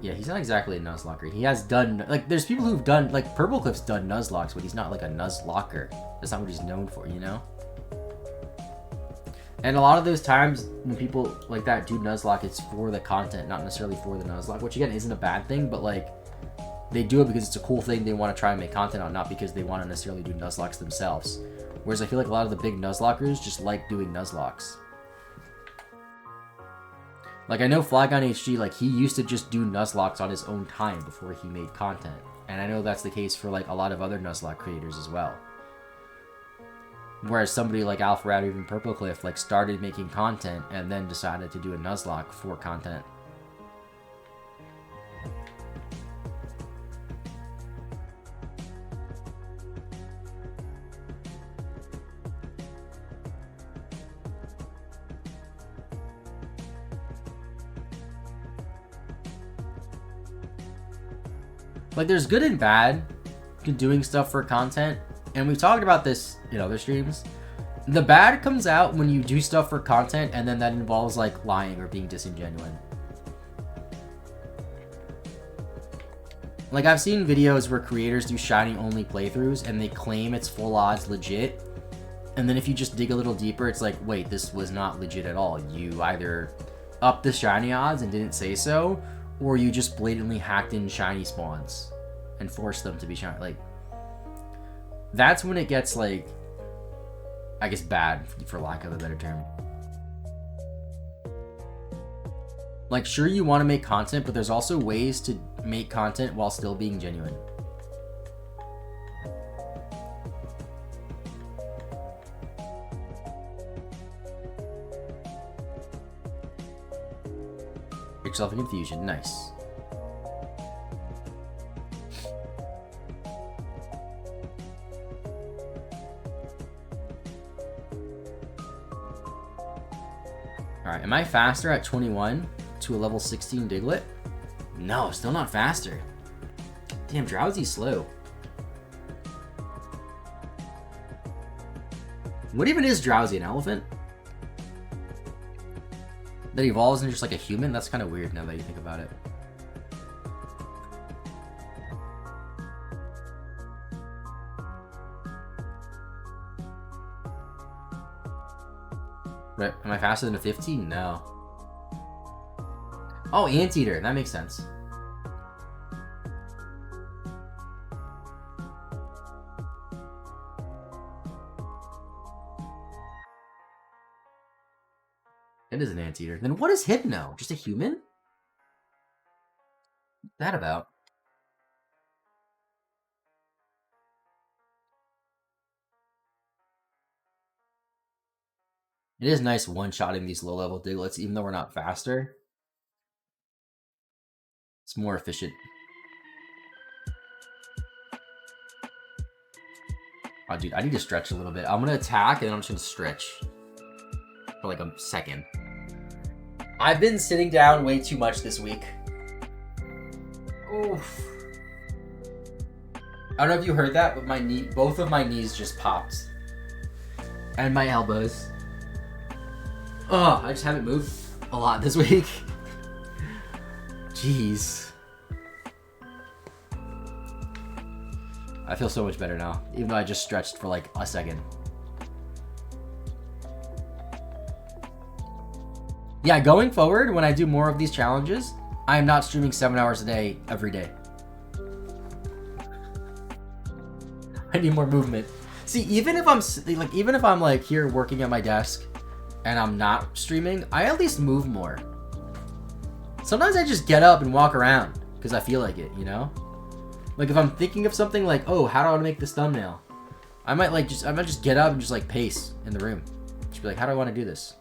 A: Yeah, he's not exactly a Nuzlocker. He has done, like, there's people who've done, like, Purplecliff's done Nuzlocks, but he's not like a Nuzlocker. That's not what he's known for, you know? And a lot of those times when people like that do Nuzlocke, it's for the content, not necessarily for the Nuzlocke, which again isn't a bad thing, but like they do it because it's a cool thing they want to try and make content on, not because they want to necessarily do Nuzlocks themselves. Whereas I feel like a lot of the big Nuzlockers just like doing Nuzlocks. Like I know Flygon HG, like he used to just do Nuzlocks on his own time before he made content. And I know that's the case for like a lot of other Nuzlocke creators as well. Whereas somebody like Alpharad or even Purplecliff like started making content and then decided to do a Nuzlocke for content. Like there's good and bad to doing stuff for content. And we've talked about this in other streams. The bad comes out when you do stuff for content and then that involves like lying or being disingenuous. Like I've seen videos where creators do shiny only playthroughs and they claim it's full odds legit. And then if you just dig a little deeper, it's like, wait, this was not legit at all. You either upped the shiny odds and didn't say so, or you just blatantly hacked in shiny spawns and forced them to be shiny. Like, that's when it gets, like, I guess bad, for lack of a better term. Like, sure, you want to make content, but there's also ways to make content while still being genuine. Get yourself in confusion. Nice. Alright, am I faster at 21 to a level 16 Diglett? No, still not faster. Damn, Drowsy's slow. What even is Drowsy, an elephant? That evolves into just like a human? That's kind of weird now that you think about it. Right, am I faster than a 15? No. Oh, Anteater, that makes sense. It is an Anteater. Then what is Hypno? Just a human? What's that about? It is nice one-shotting these low-level Diglets, even though we're not faster. It's more efficient. Oh, dude, I need to stretch a little bit. I'm gonna attack, and then I'm just gonna stretch for like a second. I've been sitting down way too much this week. Oof. I don't know if you heard that, but both of my knees just popped. And my elbows. Oh, I just haven't moved a lot this week. Jeez. I feel so much better now, even though I just stretched for like a second. Yeah, going forward, when I do more of these challenges, I am not streaming 7 hours a day every day. I need more movement. See, even if I'm like here working at my desk and I'm not streaming, I at least move more. Sometimes I just get up and walk around because I feel like it, you know? Like if I'm thinking of something like, oh, how do I want to make this thumbnail? I might just get up and just like pace in the room. Just be like, how do I want to do this?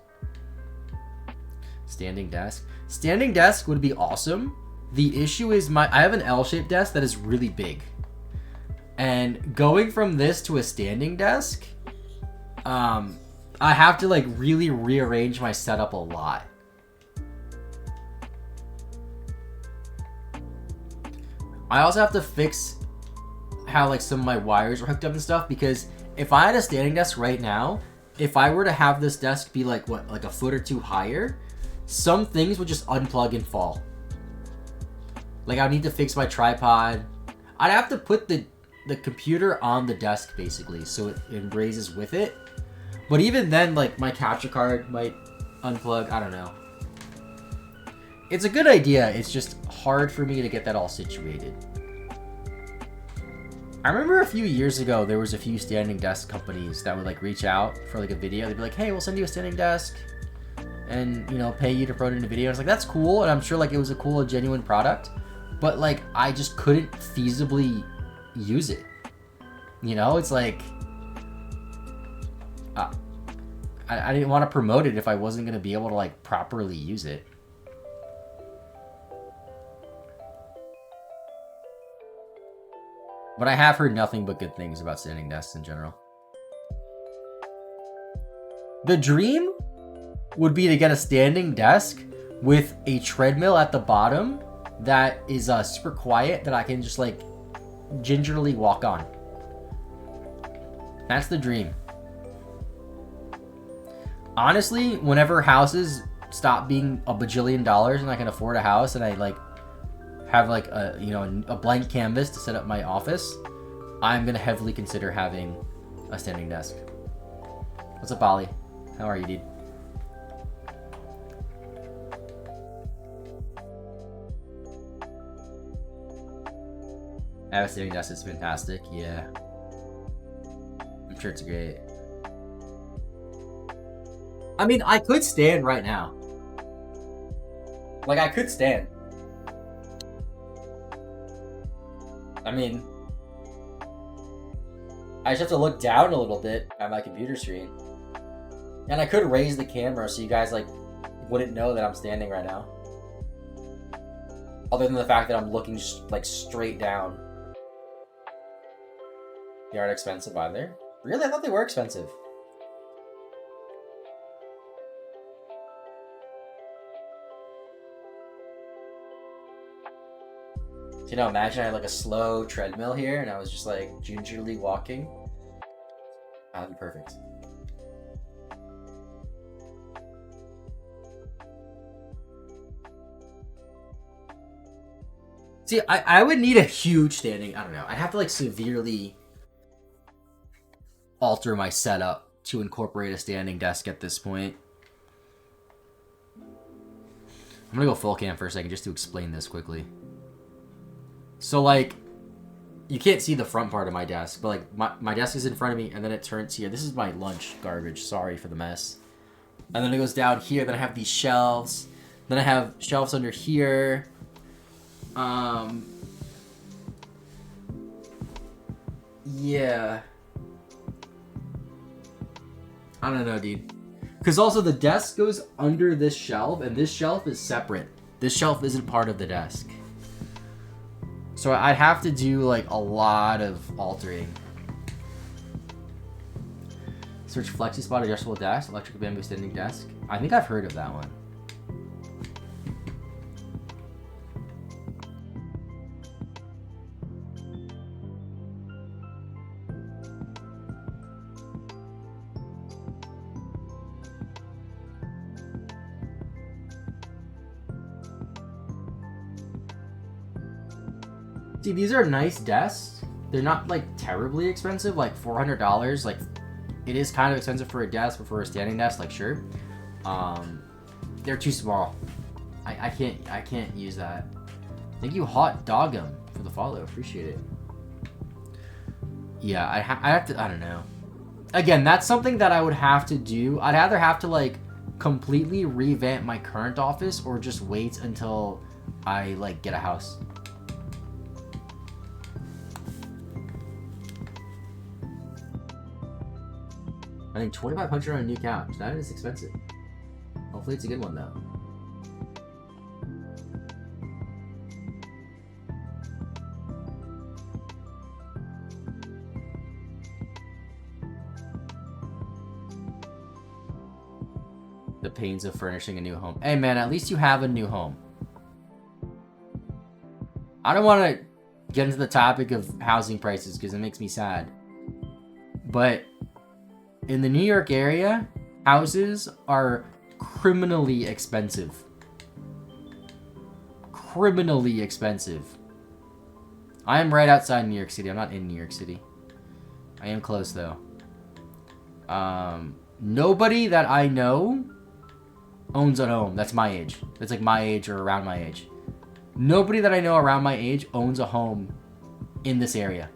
A: Standing desk. Standing desk would be awesome. The issue is I have an L-shaped desk that is really big. And going from this to a standing desk, I have to like really rearrange my setup a lot. I also have to fix how like some of my wires are hooked up and stuff, because if I had a standing desk right now, if I were to have this desk be like like a foot or two higher, some things would just unplug and fall. Like I would need to fix my tripod. I'd have to put the computer on the desk basically so it raises with it. But even then, like my capture card might unplug. I don't know. It's a good idea. It's just hard for me to get that all situated. I remember a few years ago, there was a few standing desk companies that would like reach out for like a video. They'd be like, hey, we'll send you a standing desk and, you know, pay you to promote in a video. I was like, that's cool. And I'm sure like it was a cool, genuine product, but like, I just couldn't feasibly use it. You know, it's like, I didn't want to promote it if I wasn't going to be able to like properly use it. But I have heard nothing but good things about standing desks in general. The dream would be to get a standing desk with a treadmill at the bottom that is super quiet that I can just like gingerly walk on. That's the dream. Honestly, whenever houses stop being a bajillion dollars and I can afford a house and I like have like a, you know, a blank canvas to set up my office, I'm gonna heavily consider having a standing desk. What's up, Ollie? How are you, dude? I have a standing desk. It's fantastic. Yeah, I'm sure it's great. I mean, I could stand right now. Like, I could stand. I mean, I just have to look down a little bit at my computer screen. And I could raise the camera so you guys, like, wouldn't know that I'm standing right now. Other than the fact that I'm looking, like, straight down. They aren't expensive either. Really? I thought they were expensive. You know, imagine I had like a slow treadmill here and I was just like gingerly walking. That'd be perfect. See, I would need a huge standing, I don't know. I'd have to like severely alter my setup to incorporate a standing desk at this point. I'm gonna go full cam for a second just to explain this quickly. So, like, you can't see the front part of my desk, but, like, my desk is in front of me, and then it turns here. This is my lunch garbage. Sorry for the mess. And then it goes down here. Then I have these shelves. Then I have shelves under here. Yeah. I don't know, dude. Because also the desk goes under this shelf, and this shelf is separate. This shelf isn't part of the desk. So I'd have to do, like, a lot of altering. Search Flexi Spot adjustable desk, electric bamboo standing desk. I think I've heard of that one. See, these are nice desks. They're not, like, terribly expensive, like $400. Like, it is kind of expensive for a desk, but for a standing desk, like, sure. They're too small. I can't use that. Thank you, Hot Dogum, for the follow. Appreciate it. Yeah, I have to, I don't know. Again, that's something that I would have to do. I'd either have to, like, completely revamp my current office or just wait until I, like, get a house. I think $2,500 on a new couch. That is expensive. Hopefully it's a good one, though. The pains of furnishing a new home. Hey, man, at least you have a new home. I don't want to get into the topic of housing prices because it makes me sad. But in the New York area, houses are criminally expensive. Criminally expensive. I am right outside New York City. I'm not in New York City. I am close, though. Nobody that I know owns a home. That's my age. That's like my age or around my age. Nobody that I know around my age owns a home in this area.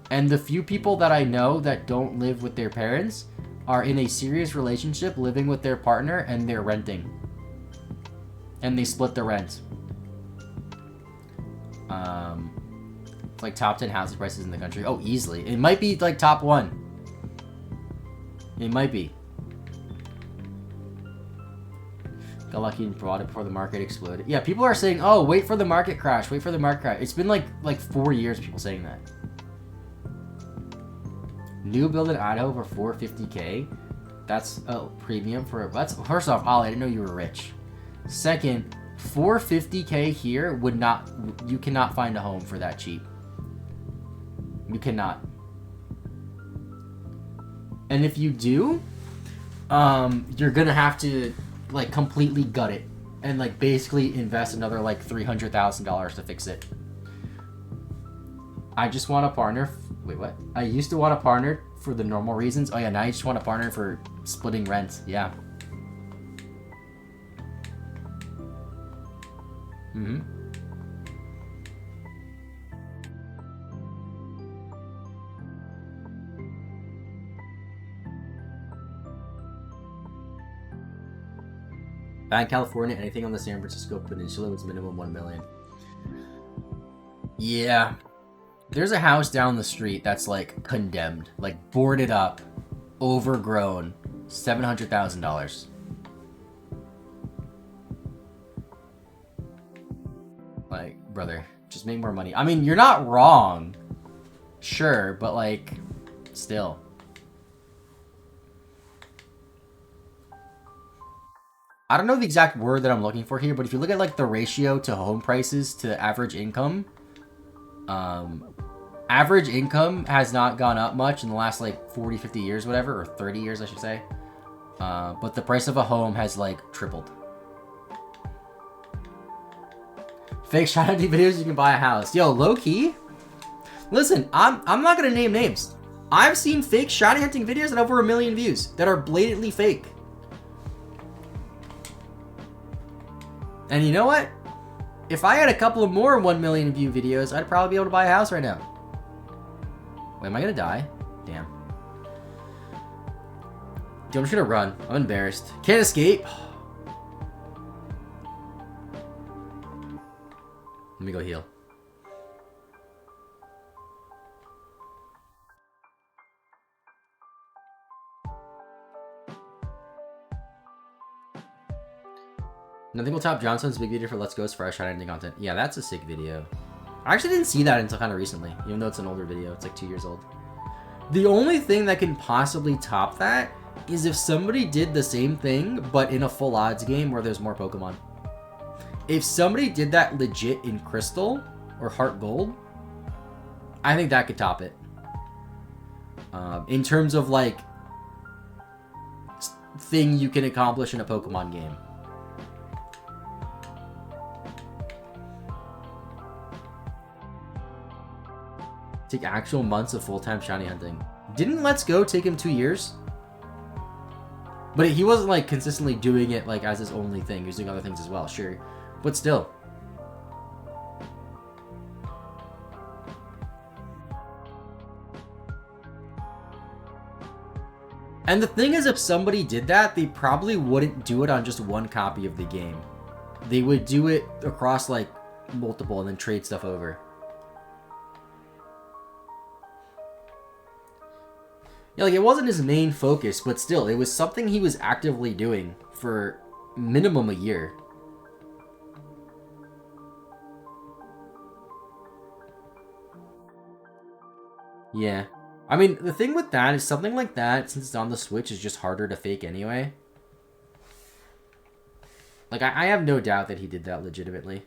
A: And the few people that I know that don't live with their parents are in a serious relationship, living with their partner, and they're renting. And they split the rent. It's like top 10 housing prices in the country. Oh, easily. It might be like top 1. It might be. Got lucky and bought it before the market exploded. Yeah, people are saying, oh, wait for the market crash. Wait for the market crash. It's been like 4 years people saying that. New build in Idaho for $450K. That's a premium for... That's, first off, Ollie, I didn't know you were rich. Second, $450K here would not... You cannot find a home for that cheap. You cannot. And if you do, you're gonna have to, like, completely gut it. And, like, basically invest another, like, $300,000 to fix it. I just want a partner... Wait, what? I used to want a partner for the normal reasons. Oh, yeah, now I just want a partner for splitting rent. Yeah. Mm-hmm. Back in California, anything on the San Francisco Peninsula was minimum $1 million. Yeah. There's a house down the street that's like condemned, like boarded up, overgrown, $700,000. Like, brother, just make more money. I mean, you're not wrong. Sure, but like, still. I don't know the exact word that I'm looking for here, but if you look at like the ratio to home prices to average income, average income has not gone up much in the last like 40, 50 years, whatever, or 30 years, I should say. But the price of a home has like tripled. Fake shot hunting videos, you can buy a house. Yo, low key. Listen, I'm not gonna name names. I've seen fake shiny hunting videos that have over 1 million views that are blatantly fake. And you know what? If I had a couple of more 1 million view videos, I'd probably be able to buy a house right now. Wait, am I gonna die? Damn. Dude, I'm just gonna run. I'm embarrassed. Can't escape. Let me go heal. Nothing will top Johnson's big video for Let's Go's fresh shot ending content. Yeah, that's a sick video. I actually didn't see that until kind of recently, even though it's an older video. It's like 2 years old. The only thing that can possibly top that is if somebody did the same thing, but in a full odds game where there's more Pokemon. If somebody did that legit in Crystal or Heart Gold, I think that could top it. In terms of like thing you can accomplish in a Pokemon game. Take actual months of full-time shiny hunting. Didn't Let's Go take him 2 years? But he wasn't like consistently doing it like as his only thing. He was doing other things as well, sure. But still. And the thing is, if somebody did that, they probably wouldn't do it on just one copy of the game. They would do it across like multiple and then trade stuff over. Yeah, like it wasn't his main focus, but still, it was something he was actively doing for minimum a year. Yeah. I mean, the thing with that is something like that, since it's on the Switch, is just harder to fake anyway. Like, I have no doubt that he did that legitimately.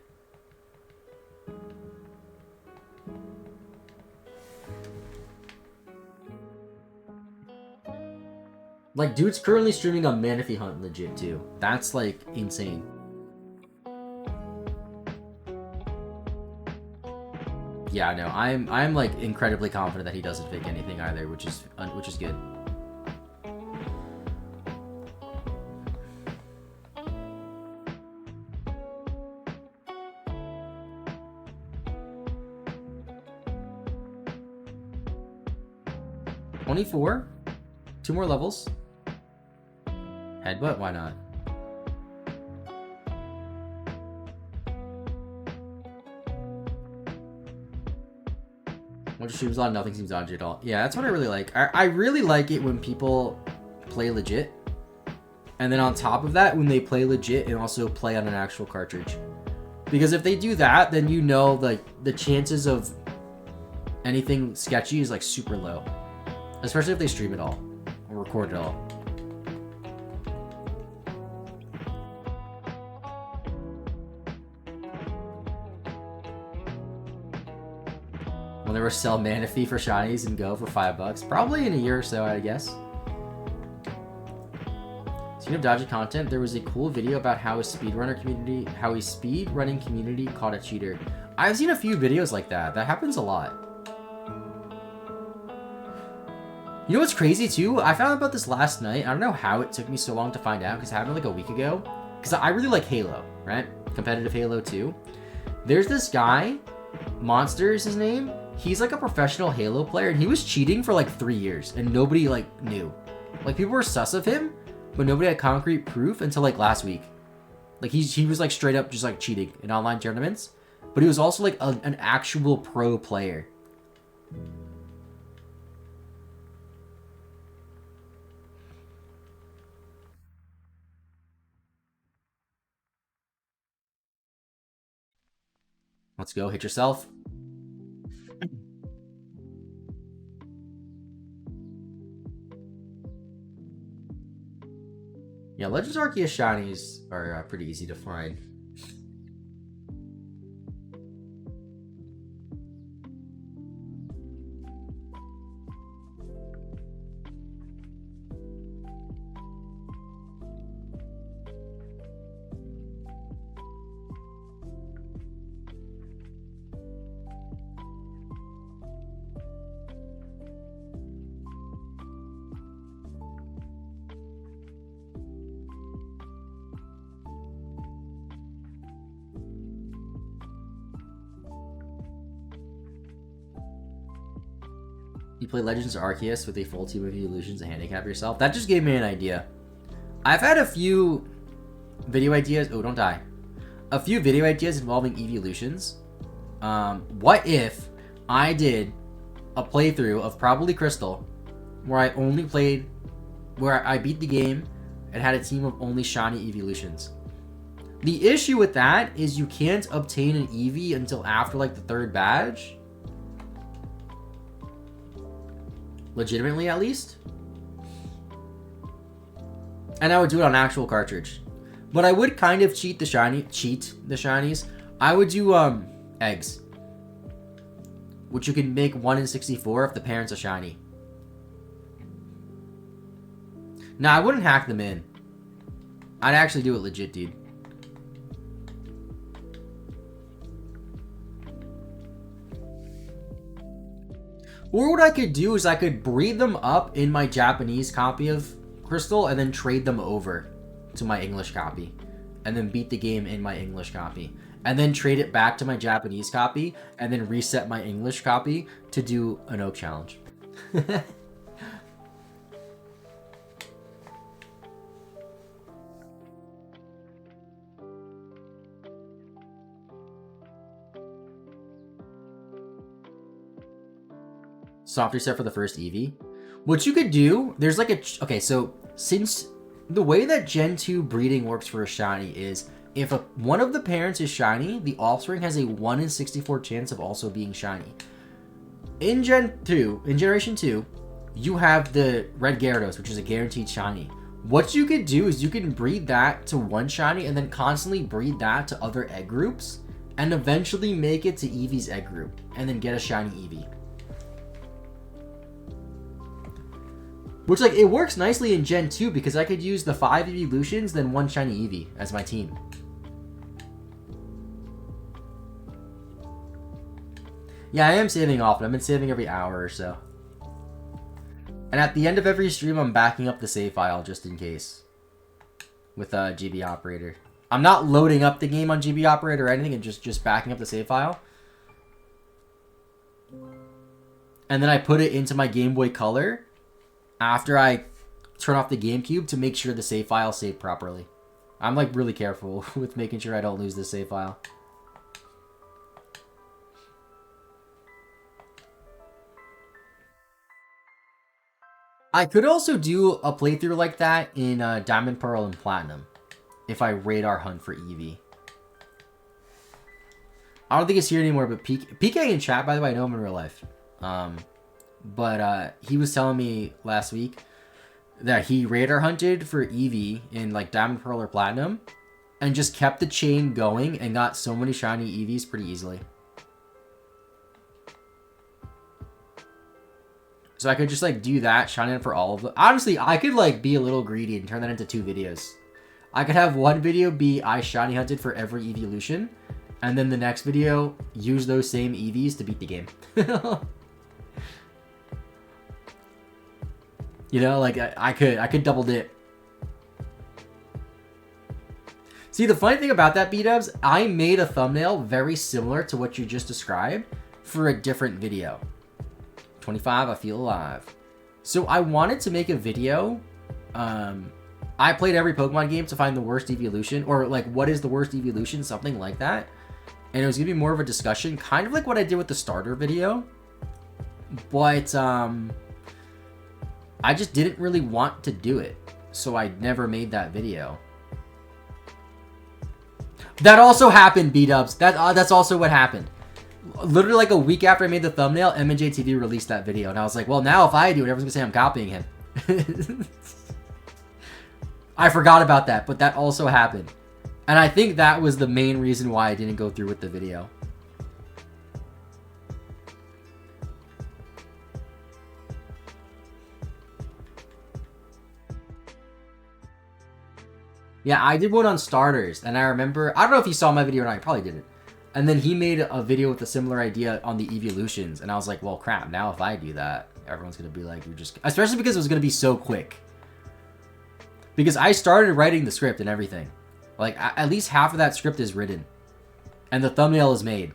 A: Like, dude's currently streaming on Manaphy Hunt legit, too. That's, like, insane. Yeah, no, I'm like incredibly confident that he doesn't fake anything either, which is good. $24, 2 more levels. Headbutt, why not? Once your stream's on, nothing seems dodgy at all. Yeah, that's what I really like. I really like it when people play legit. And then on top of that, when they play legit and also play on an actual cartridge. Because if they do that, then you know like the chances of anything sketchy is like super low. Especially if they stream it all or record it all. Will never sell Manaphy for shinies and go for $5? Probably in a year or so, I guess. Speaking of dodgy content, there was a cool video about how a speedrunning community caught a cheater. I've seen a few videos like that. That happens a lot. You know what's crazy too? I found out about this last night. I don't know how it took me so long to find out because it happened like a week ago. Because I really like Halo, right? Competitive Halo 2. There's this guy, Monster is his name. He's like a professional Halo player and he was cheating for like 3 years and nobody like knew. Like people were sus of him, but nobody had concrete proof until like last week. Like he was like straight up just like cheating in online tournaments. but he was also like an actual pro player. Let's go. Hit yourself. Yeah, Legends Arceus shinies are pretty easy to find. You play Legends Arceus with a full team of evolutions and handicap yourself. That just gave me an idea. I've had a few video ideas. Oh, don't die. A few video ideas involving evolutions. What if I did a playthrough of probably Crystal, where I beat the game and had a team of only shiny evolutions. The issue with that is you can't obtain an Eevee until after like the 3rd badge. Legitimately, at least. And I would do it on actual cartridge. But I would kind of cheat the shinies. I would do eggs, which you can make 1 in 64 if the parent's a shiny. Nah, I wouldn't hack them in. I'd actually do it legit, dude. Or what I could do is I could breed them up in my Japanese copy of Crystal and then trade them over to my English copy. And then beat the game in my English copy. And then trade it back to my Japanese copy and then reset my English copy to do an Oak Challenge. Soft reset for the first Eevee. What you could do, there's like okay, so since the way that Gen 2 breeding works for a shiny is if one of the parents is shiny, the offspring has a 1 in 64 chance of also being shiny. In Generation 2, you have the Red Gyarados, which is a guaranteed shiny. What you could do is you can breed that to one shiny and then constantly breed that to other egg groups and eventually make it to Eevee's egg group and then get a shiny Eevee. Which, like, it works nicely in Gen 2 because I could use the 5 evolutions, then 1 shiny Eevee as my team. Yeah, I am saving often. I've been saving every hour or so. And at the end of every stream, I'm backing up the save file just in case. With GB Operator. I'm not loading up the game on GB Operator or anything, and just backing up the save file. And then I put it into my Game Boy Color after I turn off the GameCube to make sure the save file saved properly. I'm like really careful with making sure I don't lose the save file. I could also do a playthrough like that in Diamond, Pearl, and Platinum if I radar hunt for Eevee. I don't think it's here anymore, but PK in chat, by the way, I know him in real life. But he was telling me last week that he radar hunted for Eevee in like Diamond, Pearl, or Platinum and just kept the chain going and got so many shiny Eevees pretty easily. So I could just like do that, shine in for all of them. Honestly, I could like be a little greedy and turn that into 2 videos. I could have one video be I shiny hunted for every evolution, and then the next video use those same Eevees to beat the game. You know, like I could double dip. See, the funny thing about that, B-dubs, I made a thumbnail very similar to what you just described for a different video. 25, I feel alive. So I wanted to make a video. I played every Pokemon game to find the worst evolution, or like what is the worst evolution, something like that. and it was gonna be more of a discussion, kind of like what I did with the starter video. But I just didn't really want to do it, so I never made that video. That also happened, B-dubs. That's also what happened. Literally like a week after I made the thumbnail, M&J TV released that video, and I was like, well, now if I do it, everyone's gonna say I'm copying him. I forgot about that, but that also happened. And I think that was the main reason why I didn't go through with the video. Yeah, I did one on starters, and I remember, I don't know if you saw my video or not, you probably didn't. And then he made a video with a similar idea on the evolutions, and I was like, well, crap, now if I do that, everyone's gonna be like, you're just, especially because it was gonna be so quick. Because I started writing the script and everything. Like, at least half of that script is written. And the thumbnail is made.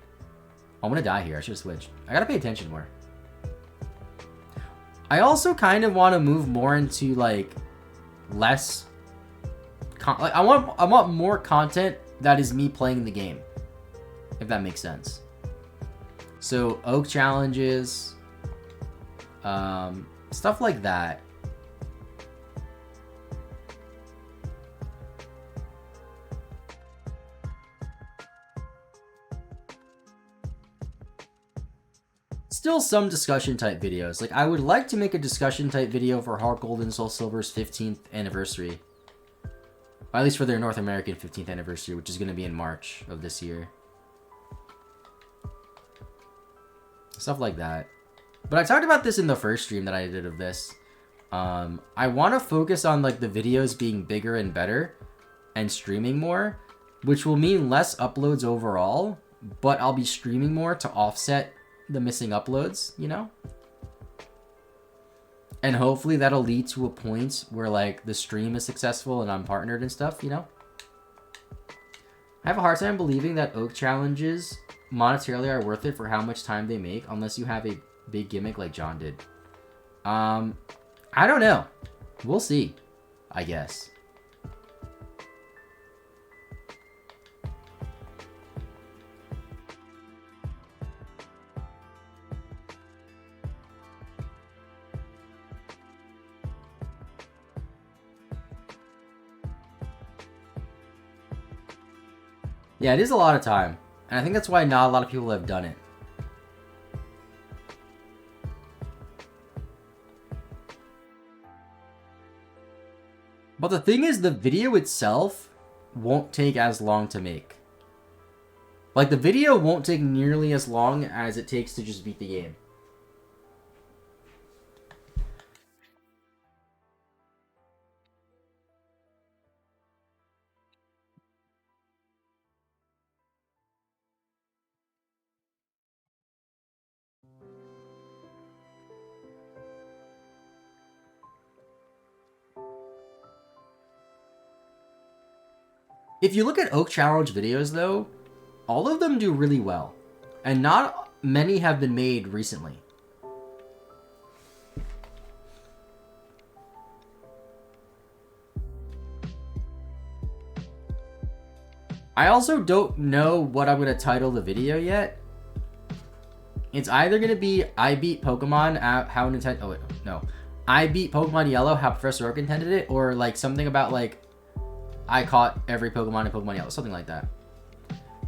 A: I'm gonna die here, I should've switched. I gotta pay attention more. I also kind of want to move more into, like, less... I want more content that is me playing the game, if that makes sense. So oak challenges, stuff like that. Still some discussion type videos. Like, I would like to make a discussion type video for Heart Gold and Soul Silver's 15th anniversary. Or at least for their North American 15th anniversary, which is going to be in March of this year. Stuff like that. But I talked about this in the first stream that I did of this. I want to focus on, like, the videos being bigger and better and streaming more, which will mean less uploads overall, but I'll be streaming more to offset the missing uploads, you know? And hopefully that'll lead to a point where, like, the stream is successful and I'm partnered and stuff, you know? I have a hard time believing that oak challenges monetarily are worth it for how much time they make, unless you have a big gimmick like John did. I don't know. We'll see, I guess. Yeah, it is a lot of time. And I think that's why not a lot of people have done it. But the thing is, the video itself won't take as long to make. Like, the video won't take nearly as long as it takes to just beat the game. If you look at Oak Challenge videos, though, all of them do really well. And not many have been made recently. I also don't know what I'm going to title the video yet. It's either going to be I beat Pokemon how Nintendo... Oh, wait, no. I beat Pokemon Yellow how Professor Oak intended it, or like something about like I caught every Pokemon in Pokemon Yellow, something like that.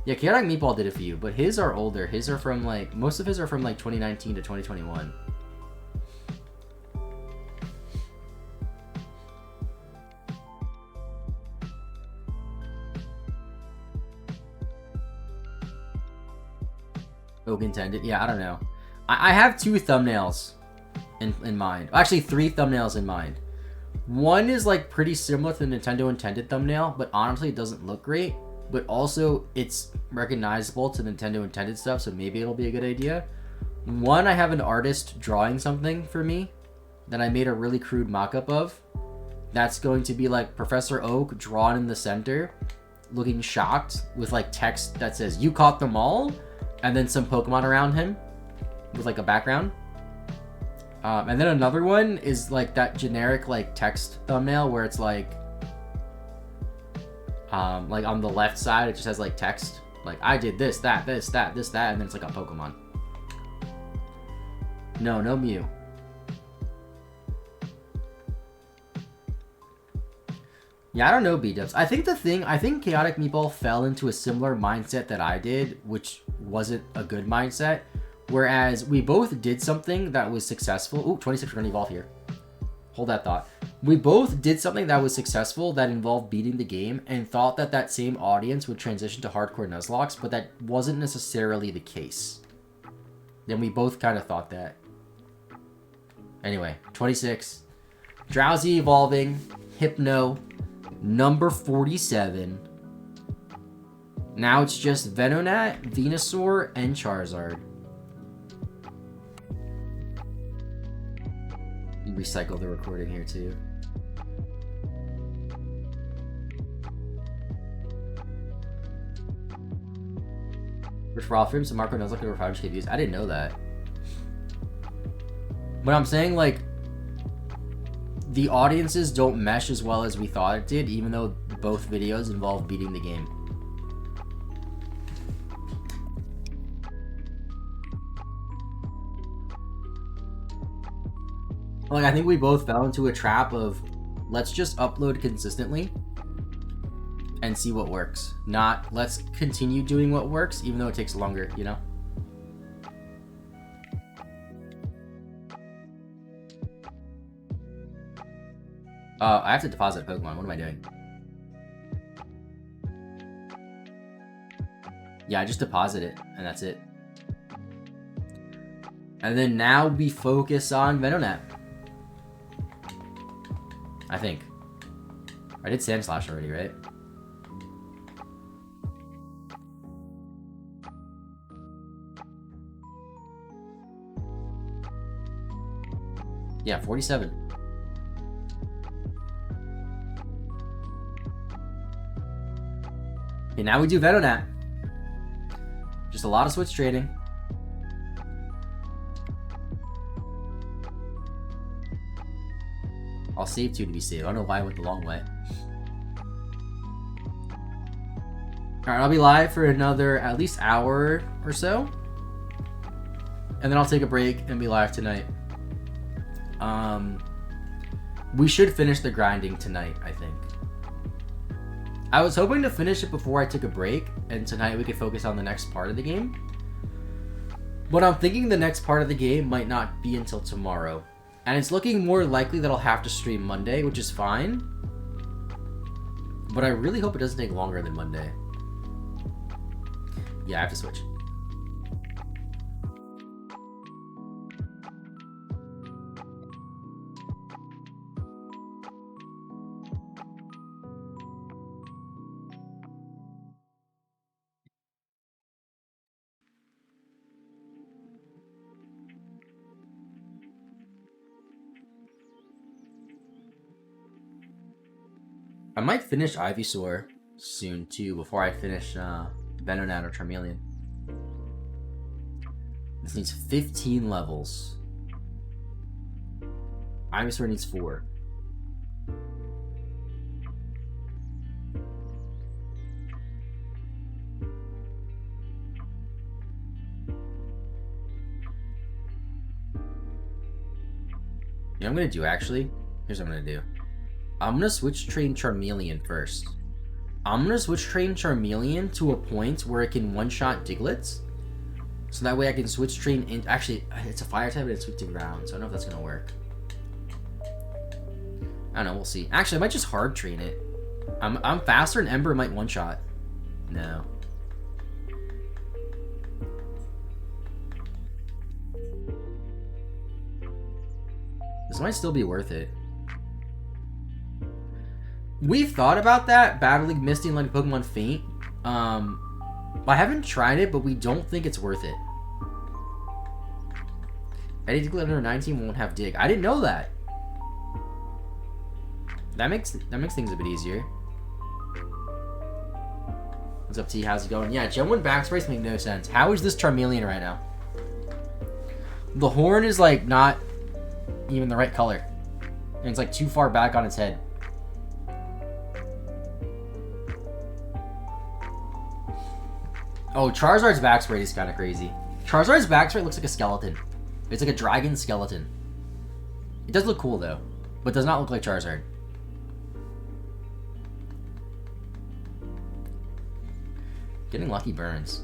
A: Yeah, Chaotic Meatball did it for you, but his are older. His are from like, most of his are from like 2019 to 2021. Oak intended? Yeah, I don't know. I have two thumbnails in mind. Actually, three thumbnails in mind. One is like pretty similar to the Nintendo intended thumbnail, but honestly it doesn't look great. But also it's recognizable to Nintendo intended stuff, so maybe it'll be a good idea. One, I have an artist drawing something for me that I made a really crude mock-up of. That's going to be like Professor Oak drawn in the center, looking shocked with like text that says, "You caught them all," and then some Pokemon around him with like a background. And then another one is like that generic like text thumbnail where it's like on the left side it just has like text, Like, I did this, that, this, that, this, that, and then it's like a Pokemon. No, no Mew. Yeah, I don't know, B-Dubs. I think Chaotic Meatball fell into a similar mindset that I did, which wasn't a good mindset. Whereas we both did something that was successful. Ooh, 26, we're gonna evolve here. Hold that thought. We both did something that was successful that involved beating the game and thought that that same audience would transition to hardcore Nuzlocke, but that wasn't necessarily the case. Then we both kind of thought that. Anyway, 26. Drowsy evolving. Hypno. Number 47. Now it's just Venonat, Venusaur, and Charizard. Recycle the recording here too. For all films, Marco knows like over 500k views. I didn't know that. But I'm saying, like, the audiences don't mesh as well as we thought it did, even though both videos involve beating the game. Like, I think we both fell into a trap of, let's just upload consistently and see what works. Not, let's continue doing what works, even though it takes longer, you know? I have to deposit a Pokemon. What am I doing? Yeah, I just deposit it, and that's it. And then now we focus on Venonat. I think. I did Sand Slash already, right? Yeah, 47. Okay, now we do Venonat. Just a lot of switch trading. I'll save 2 to be safe. I don't know why I went the long way. Alright, I'll be live for another at least hour or so. And then I'll take a break and be live tonight. We should finish the grinding tonight, I think. I was hoping to finish it before I took a break, and tonight we could focus on the next part of the game. But I'm thinking the next part of the game might not be until tomorrow. And it's looking more likely that I'll have to stream Monday, which is fine. But I really hope it doesn't take longer than Monday. Yeah, I have to switch. I might finish Ivysaur soon too, before I finish Venonat or Charmeleon. This needs 15 levels. Ivysaur needs 4. You know what I'm gonna do actually? Here's what I'm gonna do. I'm gonna switch train Charmeleon first. I'm gonna switch train Charmeleon to a point where it can one-shot Diglets. So that way I can switch train in. Actually, it's a fire type and it's weak to ground, so I don't know if that's gonna work. I don't know, we'll see. Actually, I might just hard train it. I'm faster and Ember might one-shot. No. This might still be worth it. We've thought about that, battling Misty and letting Pokemon faint. I haven't tried it, but we don't think it's worth it. Any Diglett under 19 won't have Dig. I didn't know that. That makes things a bit easier. What's up, T? How's it going? Yeah, Gen 1 backspace make no sense. How is this Charmeleon right now? The horn is like not even the right color. And it's like too far back on its head. Oh, Charizard's back sprite is kind of crazy. Charizard's back sprite looks like a skeleton. It's like a dragon skeleton. It does look cool though, but does not look like Charizard. Getting lucky burns.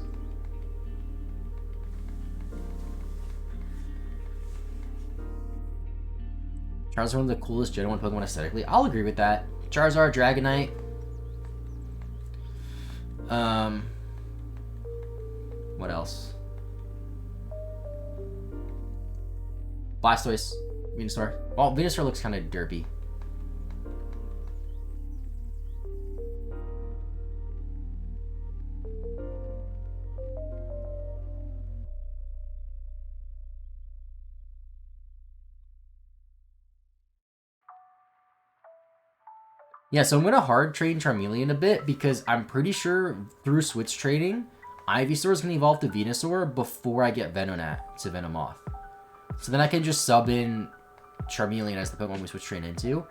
A: Charizard's one of the coolest Gen 1 Pokemon aesthetically. I'll agree with that. Charizard, Dragonite. What else? Blastoise, Venusaur. Well, Venusaur looks kind of derpy. Yeah, so I'm going to hard train Charmeleon a bit because I'm pretty sure through switch trading, Ivysaur is going to evolve to Venusaur before I get Venonat to Venomoth. So then I can just sub in Charmeleon as the Pokemon we switch train into.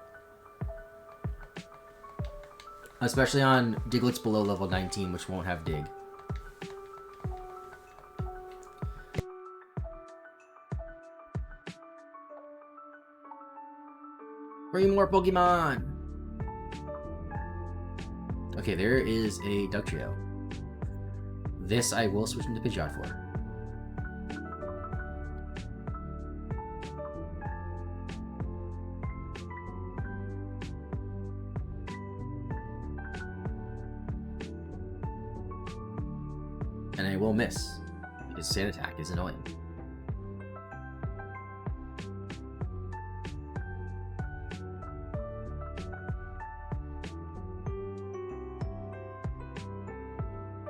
A: Especially on Diglett's below level 19, which won't have Dig. Bring more Pokemon! Okay, there is a Dugtrio. This I will switch into Pidgeot for. And I will miss, because Sand Attack is annoying.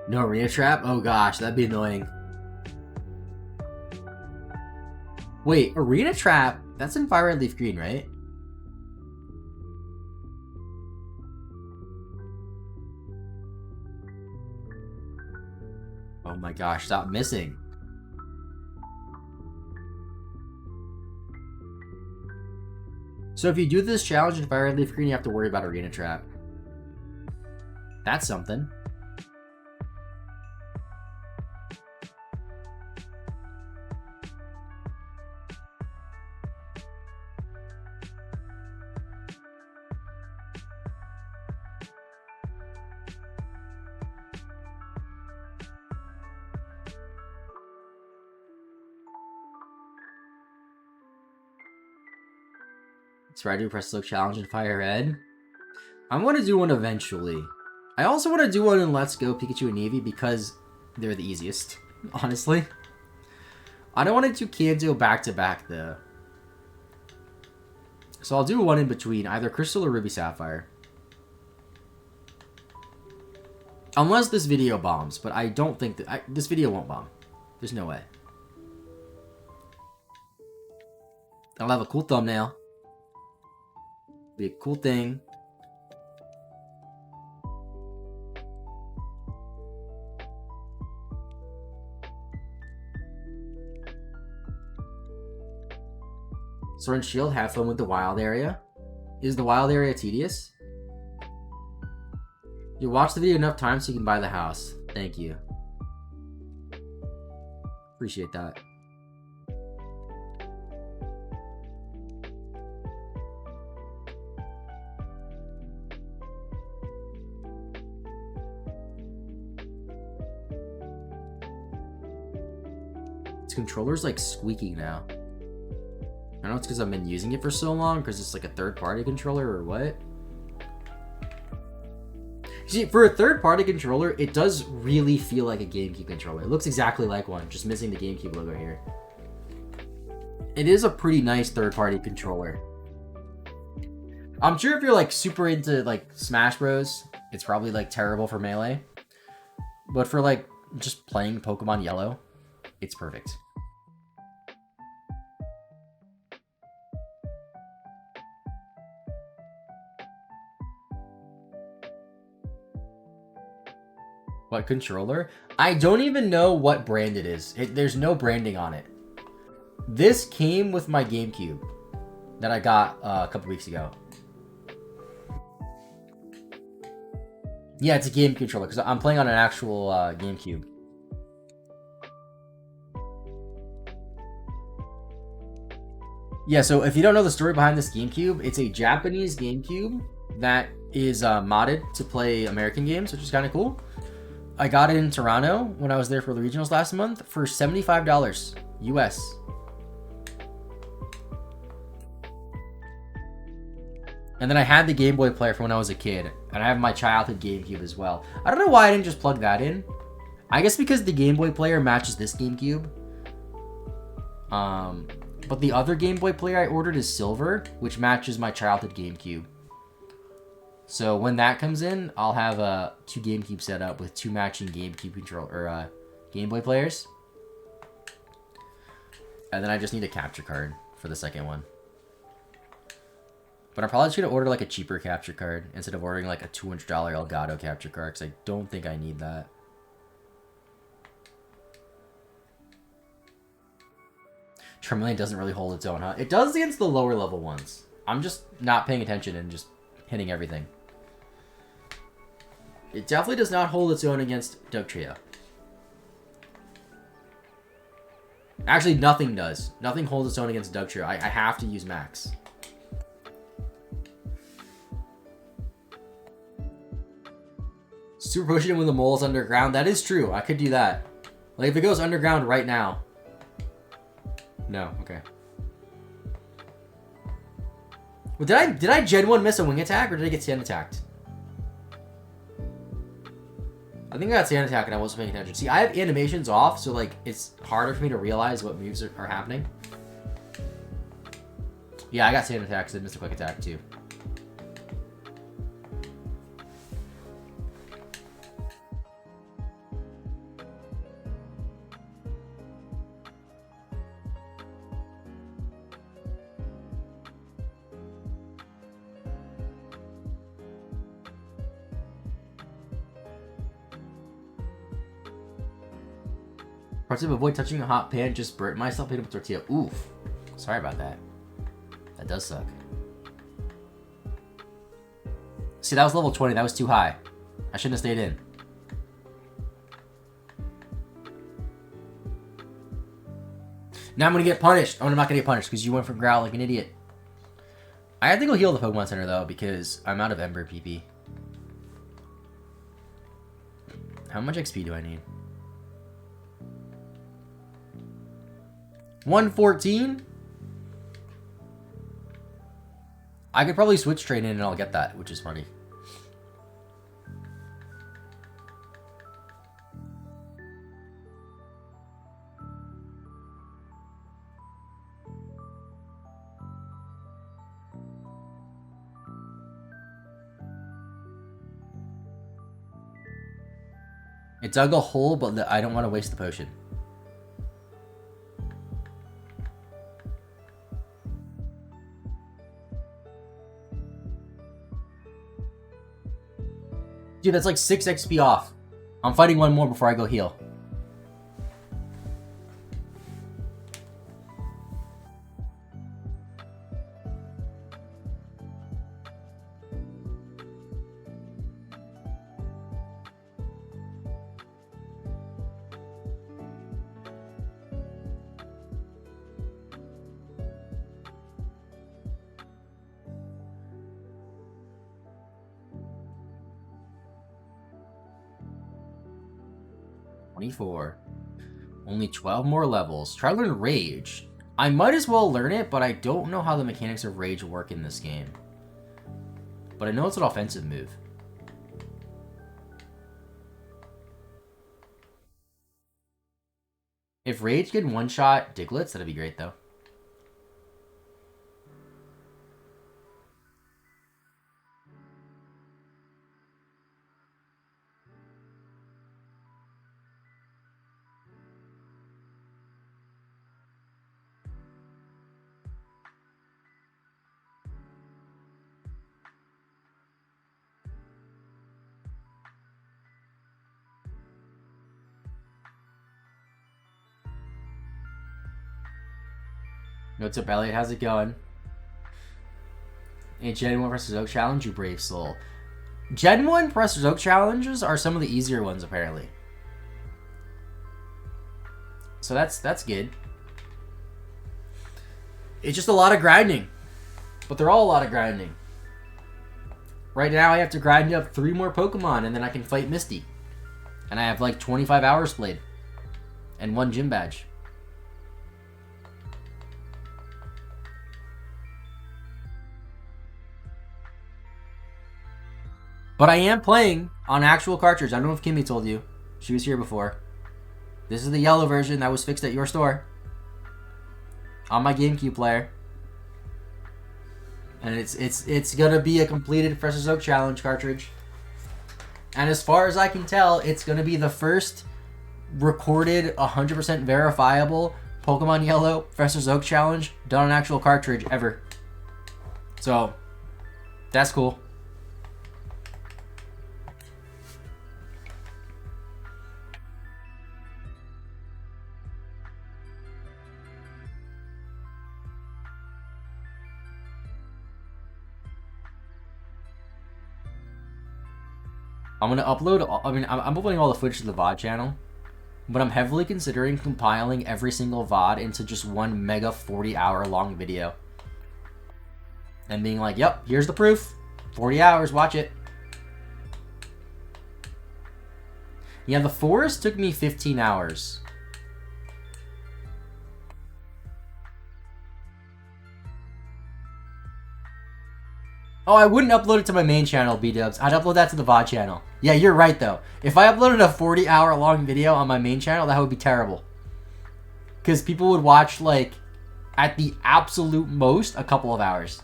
A: No Arena Trap? Oh gosh, that'd be annoying. Wait, Arena Trap? That's in Fire Red Leaf Green, right? Oh my gosh, stop missing. So if you do this challenge in Fire Red Leaf Green, you have to worry about Arena Trap. That's something. So I do Press Look Challenge in Fire Red. I'm going to do one eventually. I also want to do one in Let's Go Pikachu and Eevee because they're the easiest, honestly. I don't want to do Kanto back-to-back, though. So I'll do one in between, either Crystal or Ruby Sapphire. Unless this video bombs, but I don't think that... this video won't bomb. There's no way. I'll have a cool thumbnail. Be a cool thing. Sword and Shield, have fun with the wild area. Is the wild area tedious? You watch the video enough times so you can buy the house. Thank you. Appreciate that. This controller's like squeaky now. I don't know if it's because I've been using it for so long, because it's like a third-party controller or what. See, for a third-party controller, it does really feel like a GameCube controller. It looks exactly like one, just missing the GameCube logo here. It is a pretty nice third-party controller. I'm sure if you're like super into like Smash Bros, it's probably like terrible for Melee. But for like just playing Pokemon Yellow, it's perfect. What controller? I don't even know what brand it is. There's no branding on it. This came with my GameCube that I got a couple weeks ago. Yeah, it's a game controller because I'm playing on an actual GameCube. Yeah, so if you don't know the story behind this GameCube, it's a Japanese GameCube that is modded to play American games, which is kind of cool. I got it in Toronto when I was there for the regionals last month for $75 US. And then I had the Game Boy player from when I was a kid, and I have my childhood GameCube as well. I don't know why I didn't just plug that in. I guess because the Game Boy player matches this GameCube. But the other Game Boy player I ordered is silver, which matches my childhood GameCube. So when that comes in, I'll have two GameCube set up with two matching GameCube Game Boy players. And then I just need a capture card for the second one. But I'm probably just going to order like a cheaper capture card instead of ordering like a $200 Elgato capture card, because I don't think I need that. Tremolane doesn't really hold its own, huh? It does against the lower level ones. I'm just not paying attention and just hitting everything. It definitely does not hold its own against Doug Trio. Actually, nothing does. Nothing holds its own against Doug Trio. I have to use Max. Super pushing when the mole's underground. That is true. I could do that. Like, if it goes underground right now. No, okay. Well, did I Gen 1 miss a wing attack, or did I get sand attacked? I think I got sand attack and I wasn't paying attention. See, I have animations off, so like it's harder for me to realize what moves are happening. Yeah, I got sand attack, so I missed a quick attack too. Parts of avoid touching a hot pan, just burnt myself, hit up with tortilla. Oof. Sorry about that. That does suck. See, that was level 20. That was too high. I shouldn't have stayed in. Now I'm going to get punished. Oh, I'm not going to get punished because you went for Growl like an idiot. I have to go heal the Pokemon Center, though, because I'm out of Ember PP. How much XP do I need? 114? I could probably switch trade in and I'll get that, which is funny. It dug a hole, but I don't want to waste the potion. Dude, that's like 6 XP off. I'm fighting one more before I go heal. Only 12 more levels. Try to learn Rage. I might as well learn it, but I don't know how the mechanics of Rage work in this game. But I know it's an offensive move. If Rage could one-shot Diglets, that'd be great, though. What's up, Elliot? How's it going? A Gen 1 Professor Oak challenge, you brave soul. Gen 1 Professor Oak challenges are some of the easier ones, apparently. So that's good. It's just a lot of grinding. But they're all a lot of grinding. Right now I have to grind up 3 more Pokemon and then I can fight Misty. And I have like 25 hours played. And 1 gym badge. But I am playing on actual cartridge. I don't know if Kimmy told you. She was here before. This is the yellow version that was fixed at your store. On my GameCube player. And it's gonna be a completed Professor's Oak Challenge cartridge. And as far as I can tell, it's gonna be the first recorded 100% verifiable Pokemon Yellow Professor's Oak Challenge done on actual cartridge ever. So that's cool. I'm gonna upload. I'm uploading all the footage to the VOD channel, but I'm heavily considering compiling every single VOD into just one mega 40-hour long video, and being like, "Yep, here's the proof. 40 hours, watch it." Yeah, the forest took me 15 hours. Oh, I wouldn't upload it to my main channel, B-dubs. I'd upload that to the VOD channel. Yeah, you're right, though. If I uploaded a 40-hour long video on my main channel, that would be terrible. Because people would watch, like, at the absolute most, a couple of hours.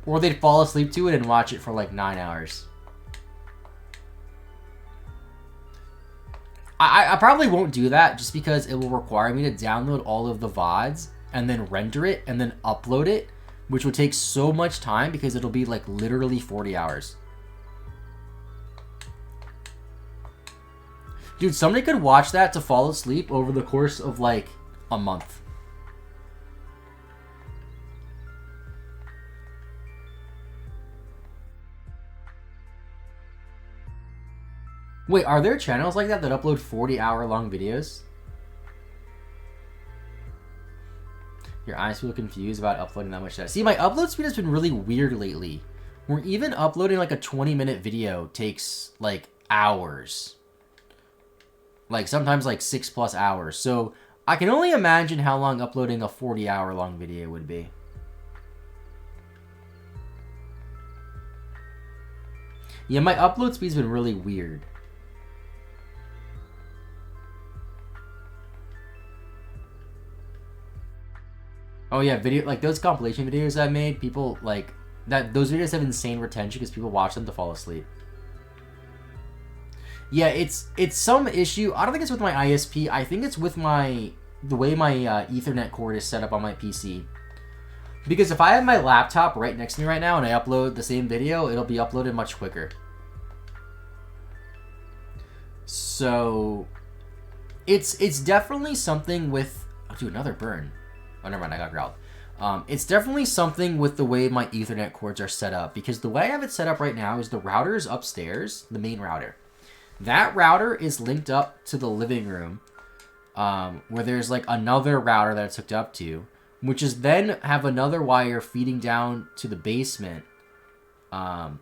A: Or they'd fall asleep to it and watch it for, like, 9 hours. I probably won't do that just because it will require me to download all of the VODs and then render it and then upload it, which would take so much time because it'll be like literally 40 hours. Dude, somebody could watch that to fall asleep over the course of like a month. Wait, are there channels like that that upload 40-hour long videos? Your eyes feel confused about uploading that much data. See, my upload speed has been really weird lately. Where even uploading like a 20-minute video takes like hours. Like sometimes like 6+ hours. So I can only imagine how long uploading a 40-hour long video would be. Yeah, my upload speed's been really weird. Oh yeah, video like those compilation videos I made, people like that. Those videos have insane retention because people watch them to fall asleep. Yeah, it's some issue. I don't think it's with my ISP. I think it's with the way my Ethernet cord is set up on my PC. Because if I have my laptop right next to me right now and I upload the same video, it'll be uploaded much quicker. So it's definitely something with. I'll do another burn. Oh, never mind, I got growled. It's definitely something with the way my Ethernet cords are set up, because the way I have it set up right now is the router is upstairs, the main router. That router is linked up to the living room, where there's like another router that it's hooked up to, which is then have another wire feeding down to the basement, to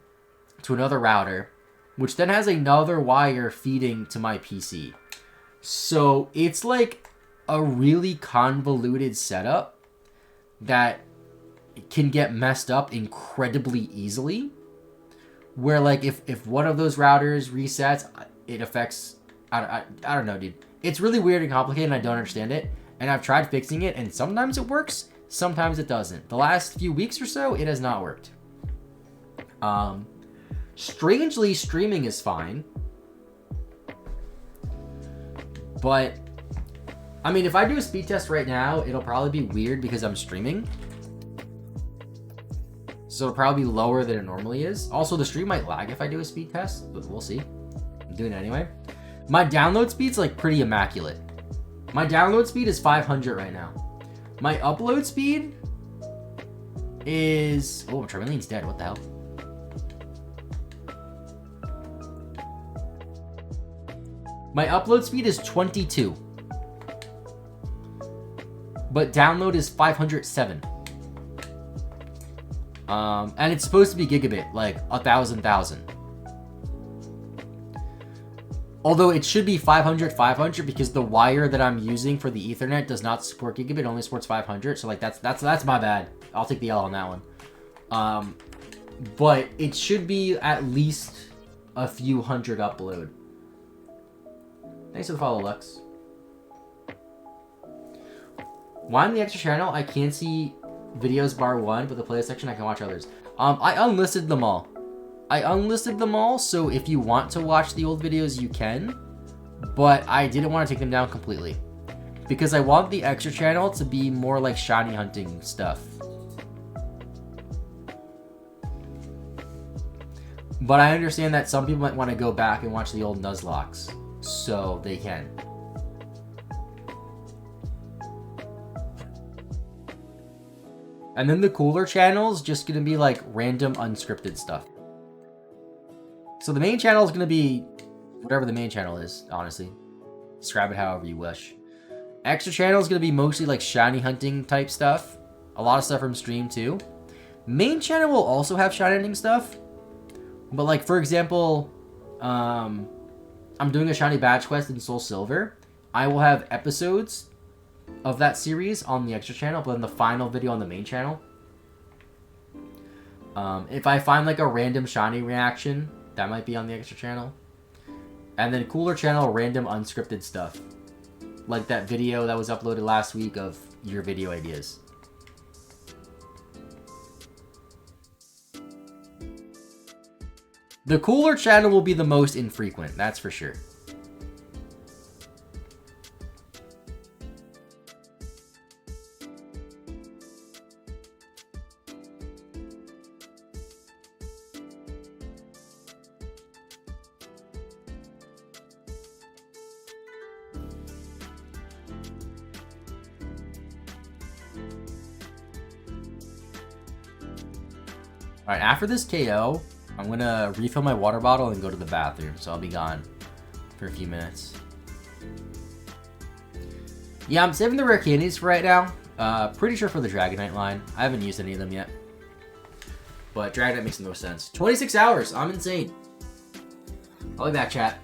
A: another router, which then has another wire feeding to my PC. So it's like a really convoluted setup that can get messed up incredibly easily, where like if one of those routers resets, it affects I don't know, dude. It's really weird and complicated and I don't understand it, and I've tried fixing it and sometimes it works, sometimes it doesn't. The last few weeks or so it has not worked. Strangely, streaming is fine, but I mean, if I do a speed test right now, it'll probably be weird because I'm streaming. So it'll probably be lower than it normally is. Also, the stream might lag if I do a speed test, but we'll see. I'm doing it anyway. My download speed's like pretty immaculate. My download speed is 500 right now. My upload speed is... Oh, Charmeleon's dead. What the hell? My upload speed is 22. but download is 507. And it's supposed to be gigabit, like 1,000. Although it should be 500 because the wire that I'm using for the Ethernet does not support gigabit, it only supports 500. So like that's my bad. I'll take the L on that one. But it should be at least a few hundred upload. Thanks for the follow, Lux. Why on the extra channel I can't see videos bar one, but the playlist section I can watch others? I unlisted them all. So if you want to watch the old videos, you can. But I didn't want to take them down completely. Because I want the extra channel to be more like shiny hunting stuff. But I understand that some people might want to go back and watch the old Nuzlocks. So they can. And then the cooler channel is just going to be like random unscripted stuff. So the main channel is going to be whatever the main channel is, honestly. Describe it however you wish. Extra channel is going to be mostly like shiny hunting type stuff. A lot of stuff from stream too. Main channel will also have shiny hunting stuff. But like, for example, I'm doing a shiny badge quest in Soul Silver. I will have episodes of that series on the extra channel, but then the final video on the main channel. If I find like a random shiny reaction, that might be on the extra channel. And then cooler channel, random unscripted stuff. Like that video that was uploaded last week of your video ideas. The cooler channel will be the most infrequent, that's for sure. Alright, after this KO, I'm gonna refill my water bottle and go to the bathroom, so I'll be gone for a few minutes. Yeah, I'm saving the rare candies for right now. Pretty sure for the Dragonite line. I haven't used any of them yet. But Dragonite makes the most sense. 26 hours! I'm insane. I'll be back, chat.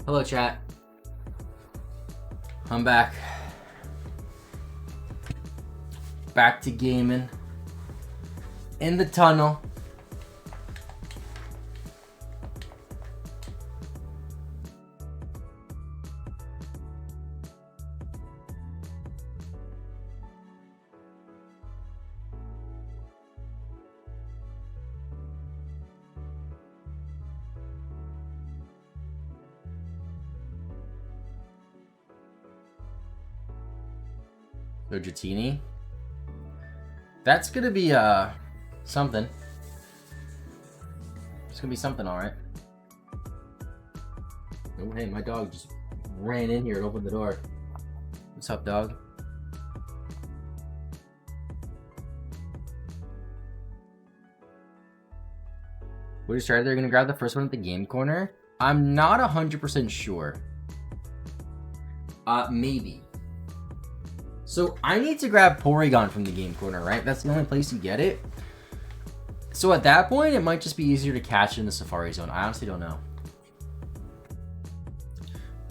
A: Hello, chat. I'm back. Back to gaming. In the tunnel. So Dratini. That's gonna be something. It's gonna be something, alright. Oh hey, my dog just ran in here and opened the door. What's up, dog? What is they're gonna grab the first one at the game corner? I'm not 100% sure. Maybe. So I need to grab Porygon from the game corner, right? That's the only place you get it. So at that point, it might just be easier to catch it in the Safari Zone. I honestly don't know.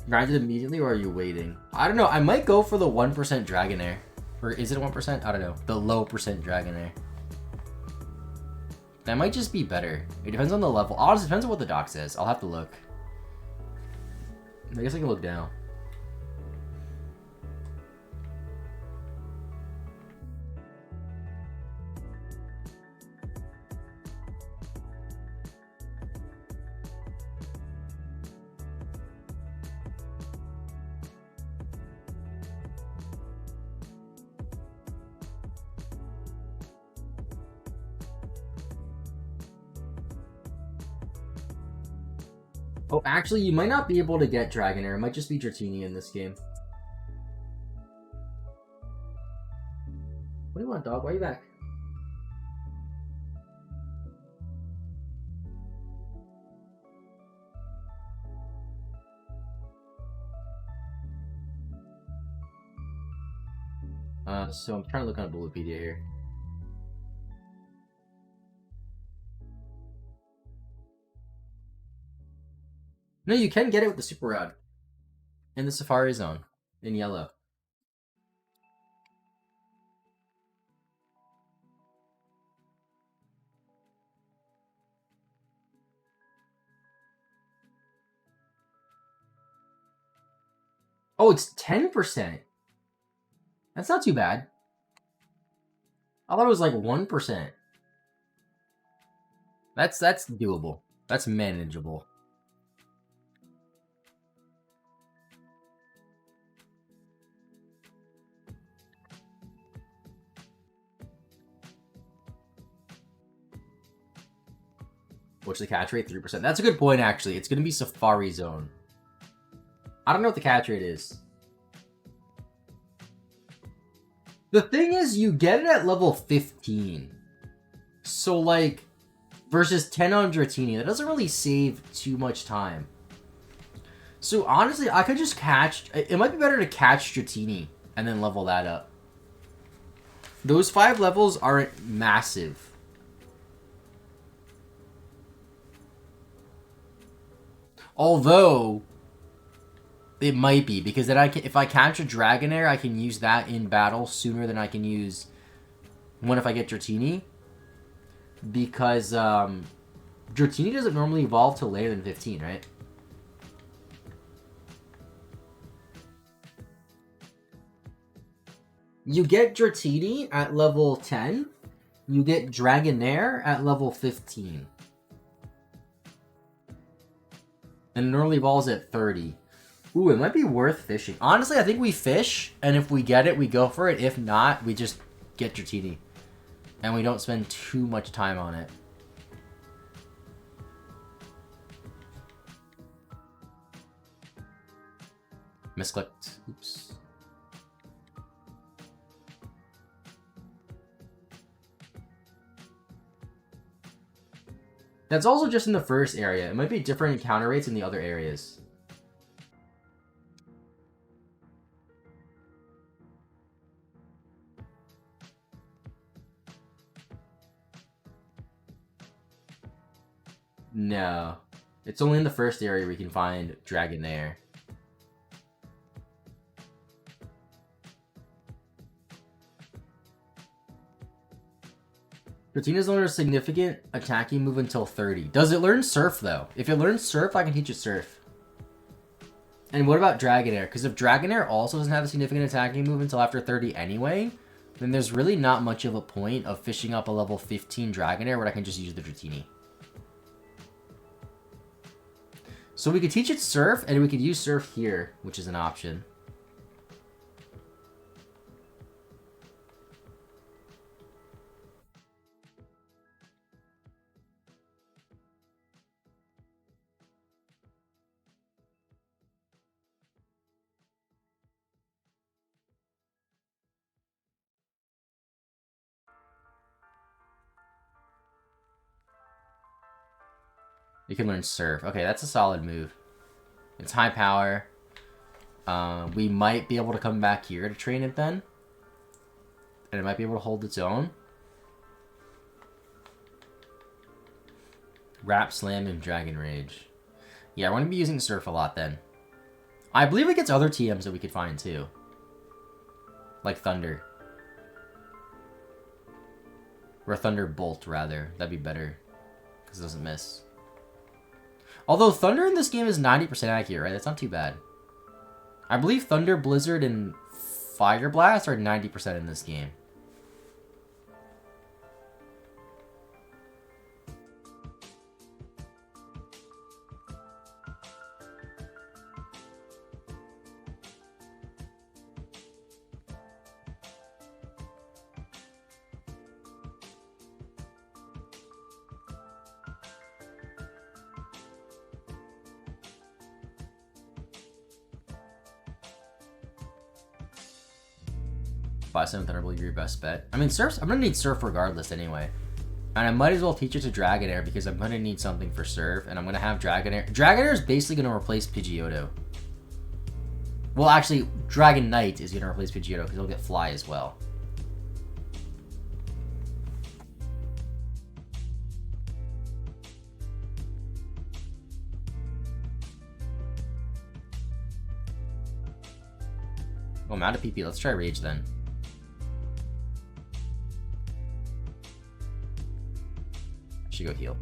A: Grind it immediately, or are you waiting? I don't know. I might go for the 1% Dragonair. Or is it 1%? I don't know. The low percent Dragonair. That might just be better. It depends on the level. Honestly, it depends on what the doc says. I'll have to look. I guess I can look down. Oh, actually, you might not be able to get Dragonair. It might just be Dratini in this game. What do you want, dog? Why are you back? So I'm trying to look on Bulbapedia here. No, you can get it with the Super Rod. In the Safari Zone. In yellow. Oh, it's 10%. That's not too bad. I thought it was like 1%. That's doable. That's manageable. What's the catch rate? 3%. That's a good point, actually. It's going to be Safari Zone. I don't know what the catch rate is. The thing is, you get it at level 15. So, like, versus 10 on Dratini, that doesn't really save too much time. So, honestly, I could just catch... It might be better to catch Dratini and then level that up. Those 5 levels aren't massive. Although, it might be, because then if I catch a Dragonair, I can use that in battle sooner than I can use one if I get Dratini. Because Dratini doesn't normally evolve till later than 15, right? You get Dratini at level 10. You get Dragonair at level 15. And it normally evolves at 30. Ooh, it might be worth fishing. Honestly, I think we fish, and if we get it, we go for it. If not, we just get Dratini. And we don't spend too much time on it. Misclicked. Oops. That's also just in the first area. It might be different encounter rates in the other areas. No. It's only in the first area we can find Dragonair. Dratina's learned a significant attacking move until 30. Does it learn Surf, though? If it learns Surf, I can teach it Surf. And what about Dragonair? Because if Dragonair also doesn't have a significant attacking move until after 30 anyway, then there's really not much of a point of fishing up a level 15 Dragonair where I can just use the Dratini. So we could teach it Surf, and we could use Surf here, which is an option. You can learn Surf. Okay, that's a solid move. It's high power. We might be able to come back here to train it then. And it might be able to hold its own. Wrap, Slam, and Dragon Rage. Yeah, we're going to be using Surf a lot then. I believe it gets other TMs that we could find too. Like Thunder. Or Thunderbolt, rather. That'd be better. Because it doesn't miss. Although Thunder in this game is 90% accurate, right? That's not too bad. I believe Thunder, Blizzard, and Fire Blast are 90% in this game. Buy 7 Thunderbolt, your best bet. I mean, Surf's, I'm going to need Surf regardless anyway. And I might as well teach it to Dragonair because I'm going to need something for Surf. And I'm going to have Dragonair. Dragonair is basically going to replace Pidgeotto. Well, actually, Dragonite is going to replace Pidgeotto because it'll get Fly as well. Oh, I'm out of PP. Let's try Rage then. Should go heal.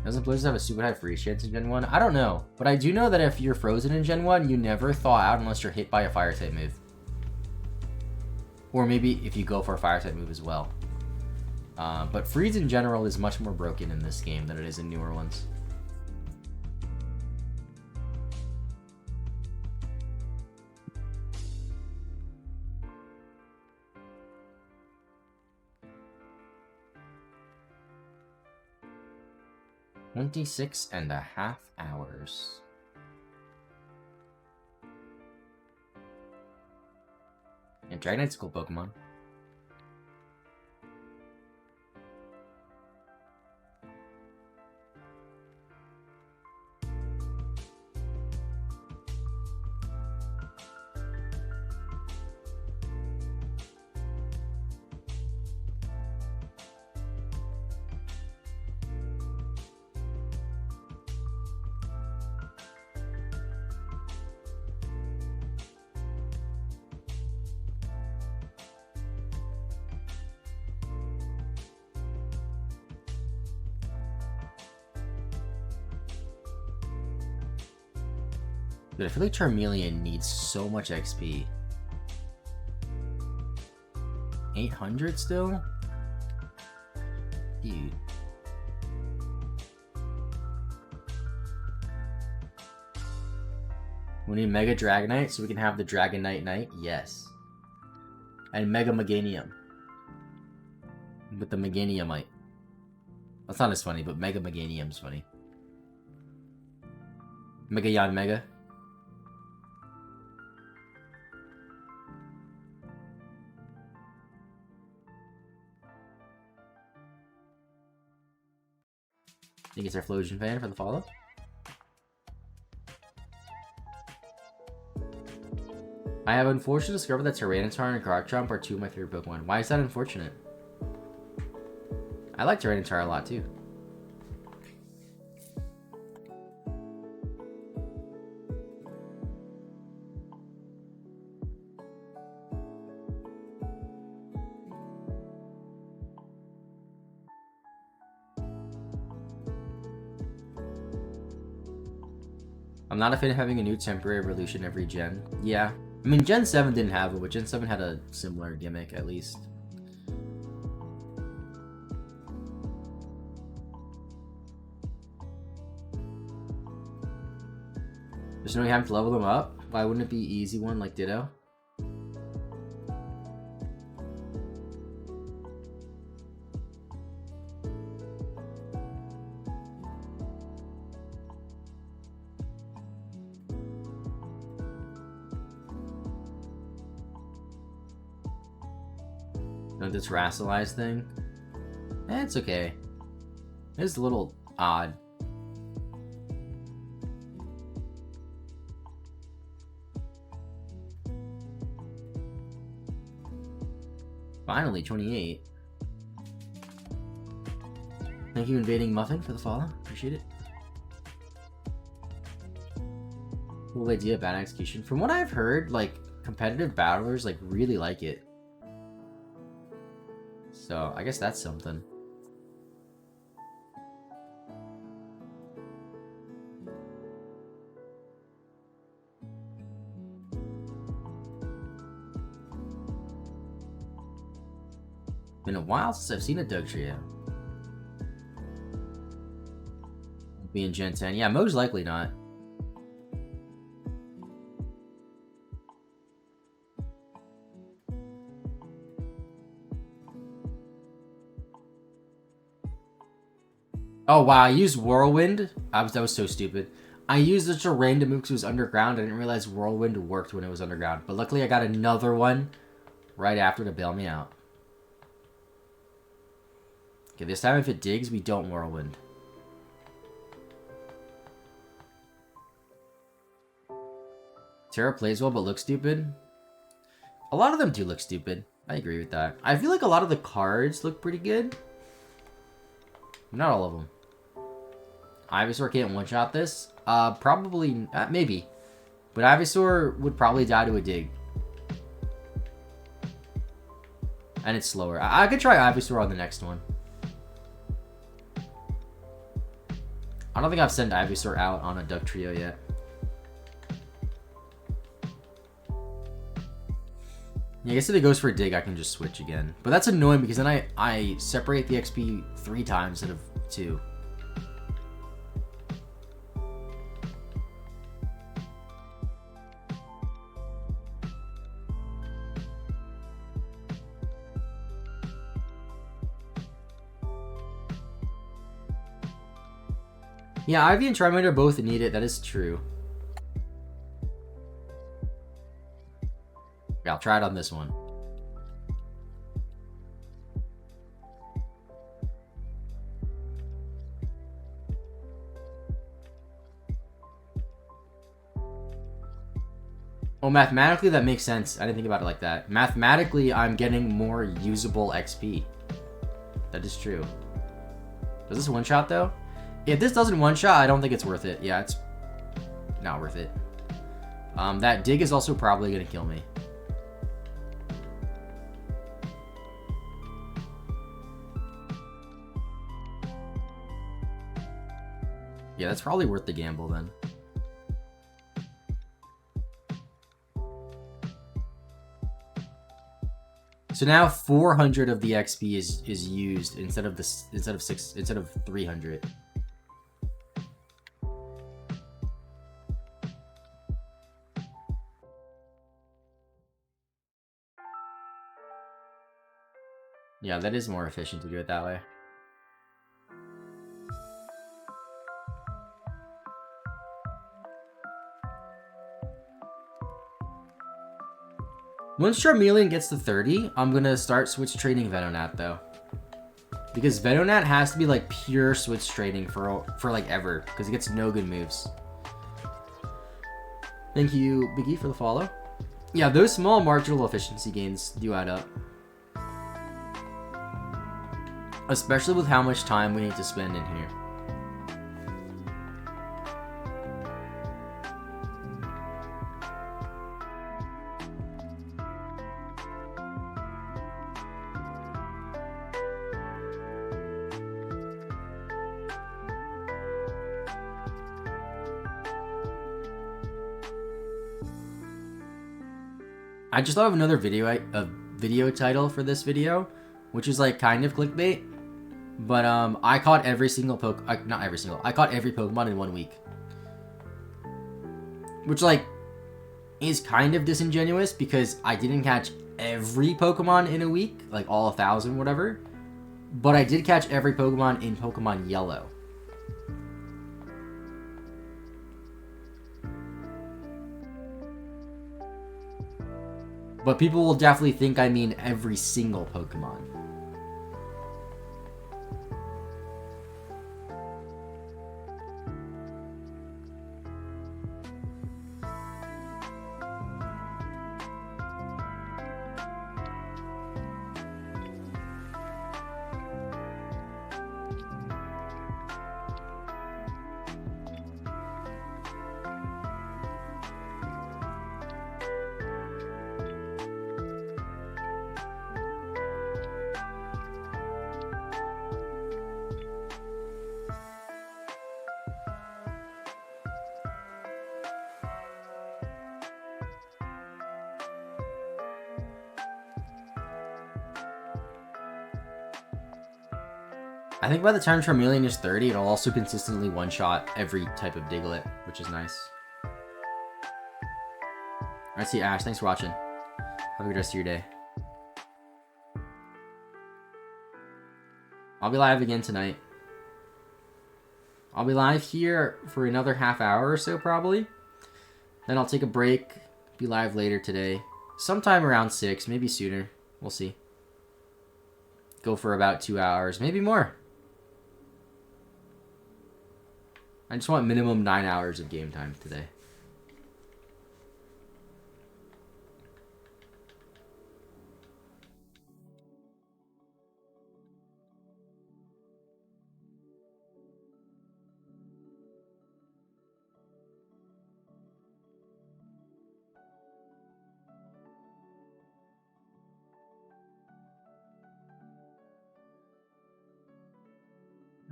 A: Doesn't Blizzard have a super high freeze chance in Gen 1? I don't know, but I do know that if you're frozen in Gen 1, you never thaw out unless you're hit by a fire type move. Or maybe if you go for a fire type move as well. But freeze in general is much more broken in this game than it is in newer ones. .26.5 hours. And Dragonite's a cool Pokemon. Dude, I feel like Charmeleon needs so much XP. 800 still? Dude. We need Mega Dragonite so we can have the Dragonite Knight? Yes. And Mega Meganium. With the Meganiumite. That's not as funny, but Mega Meganium's funny. Mega Yan Mega. Think it's our Flosion fan for the follow. I have unfortunately discovered that Tyranitar and Garchomp are two of my favorite Pokemon. Why is that unfortunate? I like Tyranitar a lot too. I'm not a fan of having a new temporary evolution every gen. Yeah. I mean, Gen 7 didn't have it, but Gen 7 had a similar gimmick, at least. There's no way having to level them up? Why wouldn't it be easy one like Ditto? No, this Rascalize thing? It's okay. It's a little odd. Finally, 28. Thank you, Invading Muffin, for the follow. Appreciate it. Cool idea, bad execution. From what I've heard, like, competitive battlers, like, really like it. So, I guess that's something. Been a while since I've seen a Dugtrio. Being Gen 10. Yeah, most likely not. Oh wow, I used Whirlwind. That was so stupid. I used such a random move because it was underground. I didn't realize Whirlwind worked when it was underground. But luckily I got another one right after to bail me out. Okay, this time if it digs, we don't Whirlwind. Terra plays well but looks stupid. A lot of them do look stupid. I agree with that. I feel like a lot of the cards look pretty good. Not all of them. Ivysaur can't one-shot this? Probably, maybe. But Ivysaur would probably die to a dig. And it's slower. I could try Ivysaur on the next one. I don't think I've sent Ivysaur out on a Dugtrio yet. Yeah, I guess if it goes for a dig, I can just switch again. But that's annoying because then I separate the XP 3 times instead of 2. Yeah, Ivy and Charmander both need it. That is true. Yeah, I'll try it on this one. Oh, mathematically that makes sense. I didn't think about it like that. Mathematically, I'm getting more usable XP. That is true. Does this one-shot, though? If this doesn't one-shot, I don't think it's worth it. Yeah, it's not worth it. That dig is also probably going to kill me. Yeah, that's probably worth the gamble then. So now 400 of the XP is used instead of 300. Yeah, that is more efficient to do it that way. Once Charmeleon gets to 30, I'm gonna start switch trading Venonat though. Because Venonat has to be like pure switch trading for like ever, because it gets no good moves. Thank you, Biggie, for the follow. Yeah, those small marginal efficiency gains do add up. Especially with how much time we need to spend in here. I just thought of another video title for this video, which is like kind of clickbait. But I caught every single not every single. I caught every Pokemon in 1 week, which like is kind of disingenuous because I didn't catch every Pokemon in a week, like all 1,000, whatever. But I did catch every Pokemon in Pokemon Yellow. But people will definitely think I mean every single Pokemon. I think by the time Charmeleon is 30, it'll also consistently one-shot every type of Diglett, which is nice. Alright, see Ash, thanks for watching. Have a good rest of your day. I'll be live again tonight. I'll be live here for another half hour or so, probably. Then I'll take a break, be live later today. Sometime around 6, maybe sooner. We'll see. Go for about 2 hours, maybe more. I just want minimum 9 hours of game time today.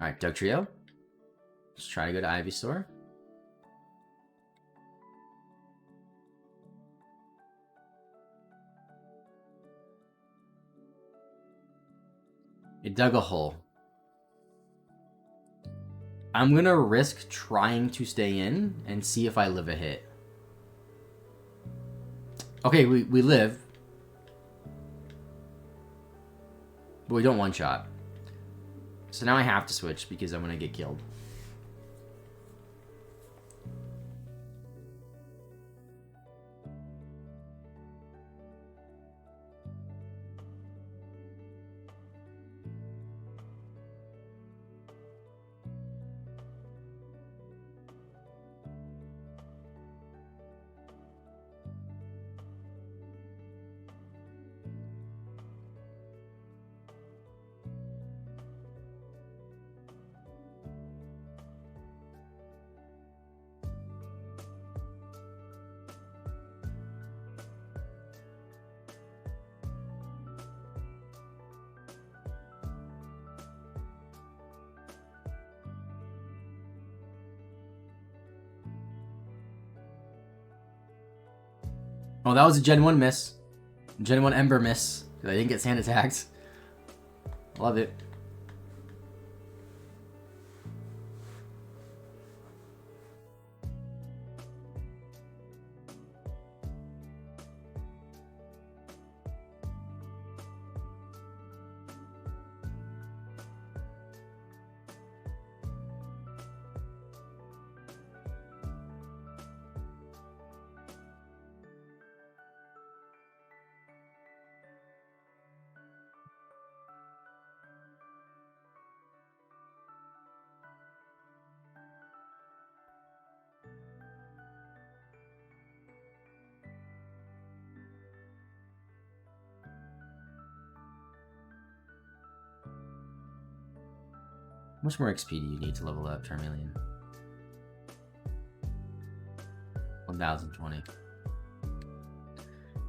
A: Alright, Doug Trio. Let's try to go to Ivysaur. It dug a hole. I'm gonna risk trying to stay in and see if I live a hit. Okay, we live. But we don't one-shot. So now I have to switch because I'm gonna get killed. Oh, that was a Gen 1 miss. Gen 1 Ember miss. I didn't get sand attacks. Love it. much more XP do you need to level up Charmeleon? 1020.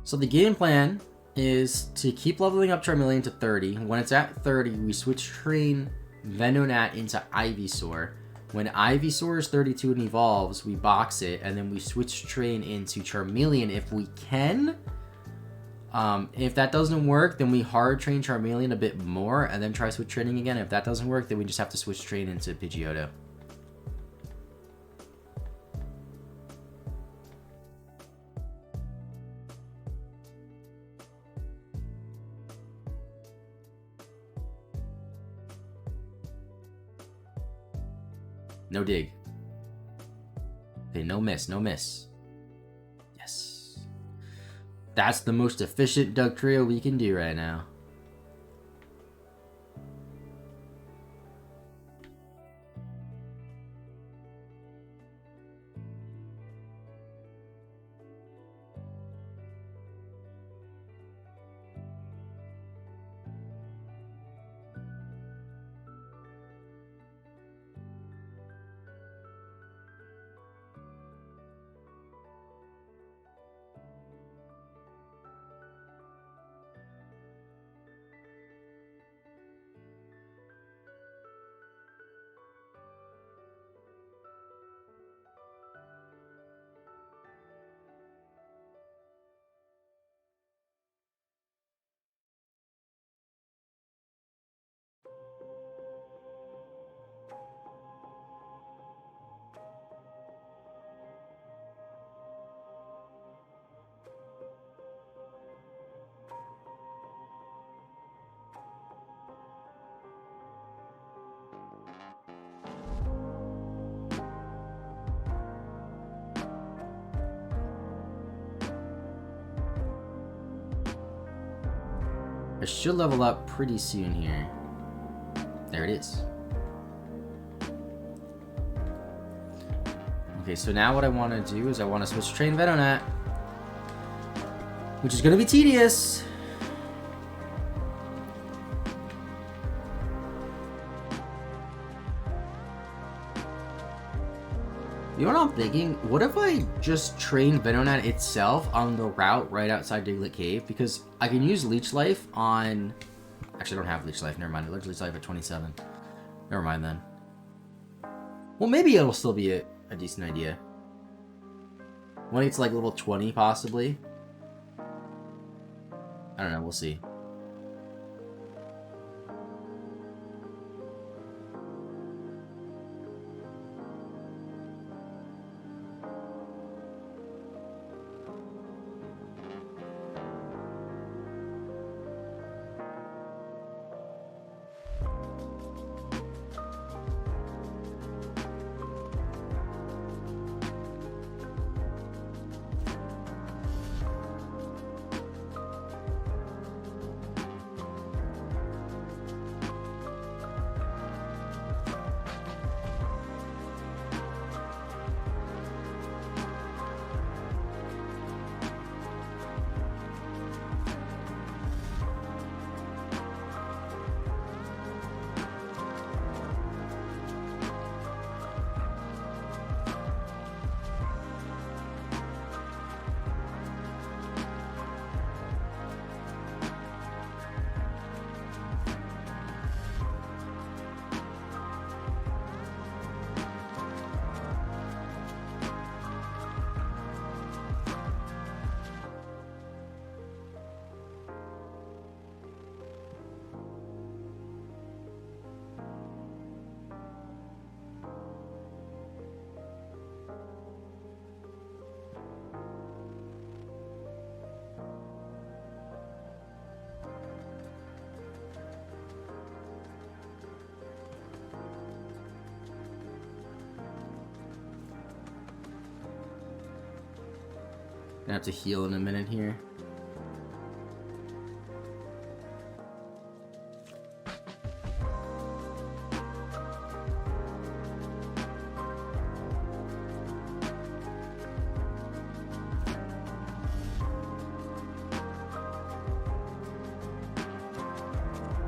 A: So the game plan is to keep leveling up Charmeleon to 30. When it's at 30, we switch train Venonat into Ivysaur. When Ivysaur is 32 and evolves, we box it, and then we switch train into Charmeleon if we can. If that doesn't work, then we hard train Charmeleon a bit more, and then try switch training again. If that doesn't work, then we just have to switch train into Pidgeotto. No dig. Okay, no miss, no miss. Yes. That's the most efficient Dugtrio we can do right now. I should level up pretty soon here. There it is. Okay, so now what I want to do is I want to switch train Venonat, which is going to be tedious. You know what I'm thinking? What if I just train Venonat itself on the route right outside Diglett Cave? Because I can use Leech Life on... Actually, I don't have Leech Life. Never mind. I learned Leech Life at 27. Never mind then. Well, maybe it'll still be a decent idea. When it's like level 20, possibly. I don't know. We'll see. Gonna have to heal in a minute here.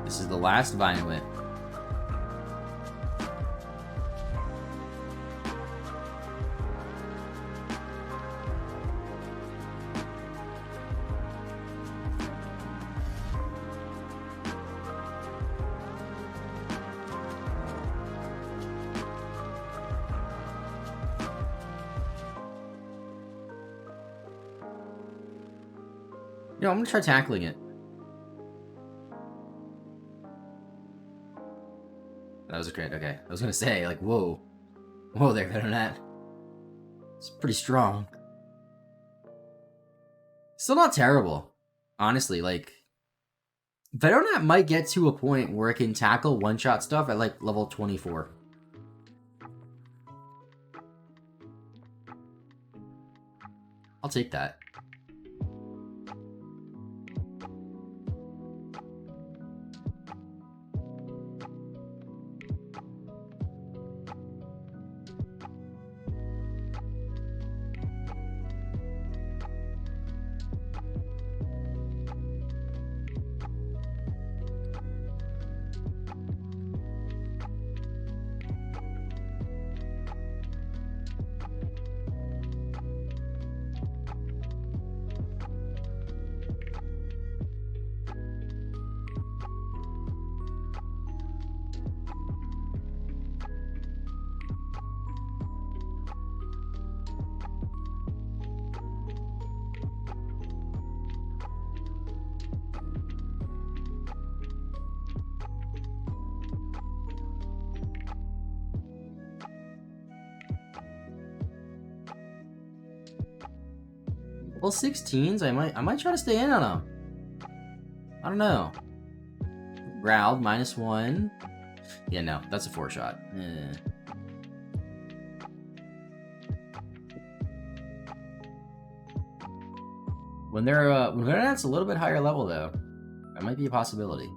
A: This is the last Violet. You know, I'm gonna try tackling it. That was a crit. Okay, I was gonna say like, whoa, whoa there, better than that. It's pretty strong. Still not terrible, honestly. Like, Venonat might get to a point where it can tackle one-shot stuff at like level 24. I'll take that. Well, 16s, I might try to stay in on them. I don't know. Growled, -1. Yeah, no, that's a 4-shot. When they're at a little bit higher level though, that might be a possibility.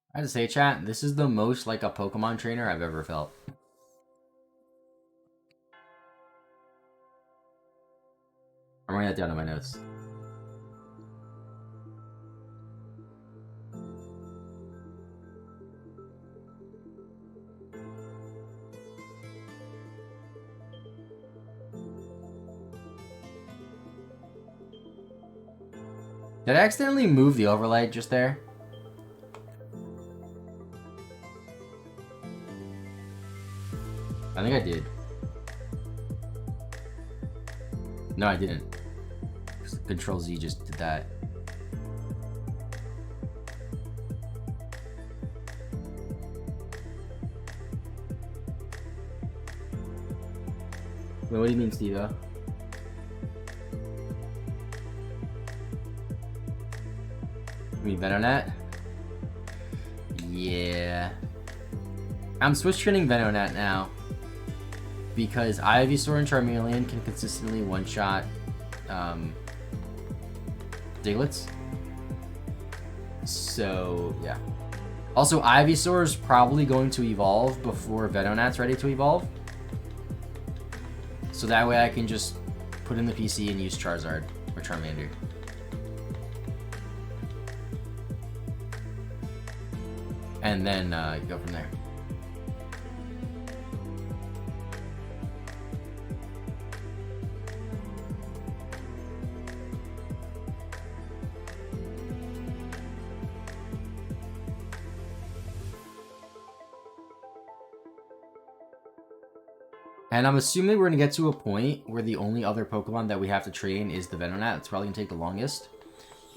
A: I have to say, chat, this is the most like a Pokemon trainer I've ever felt. I'm writing that down in my notes. Did I accidentally move the overlay just there? I think I did. No, I didn't. Control Z just did that. Wait, what do you mean, Steve-O? You mean Venonat? Yeah. I'm switch training Venonat now. Because Ivysaur and Charmeleon can consistently one-shot Diglets. So, yeah. Also, Ivysaur is probably going to evolve before Venonat's ready to evolve. So that way I can just put in the PC and use Charizard or Charmander. And then go from there. And I'm assuming we're going to get to a point where the only other Pokemon that we have to train is the Venonat. It's probably going to take the longest.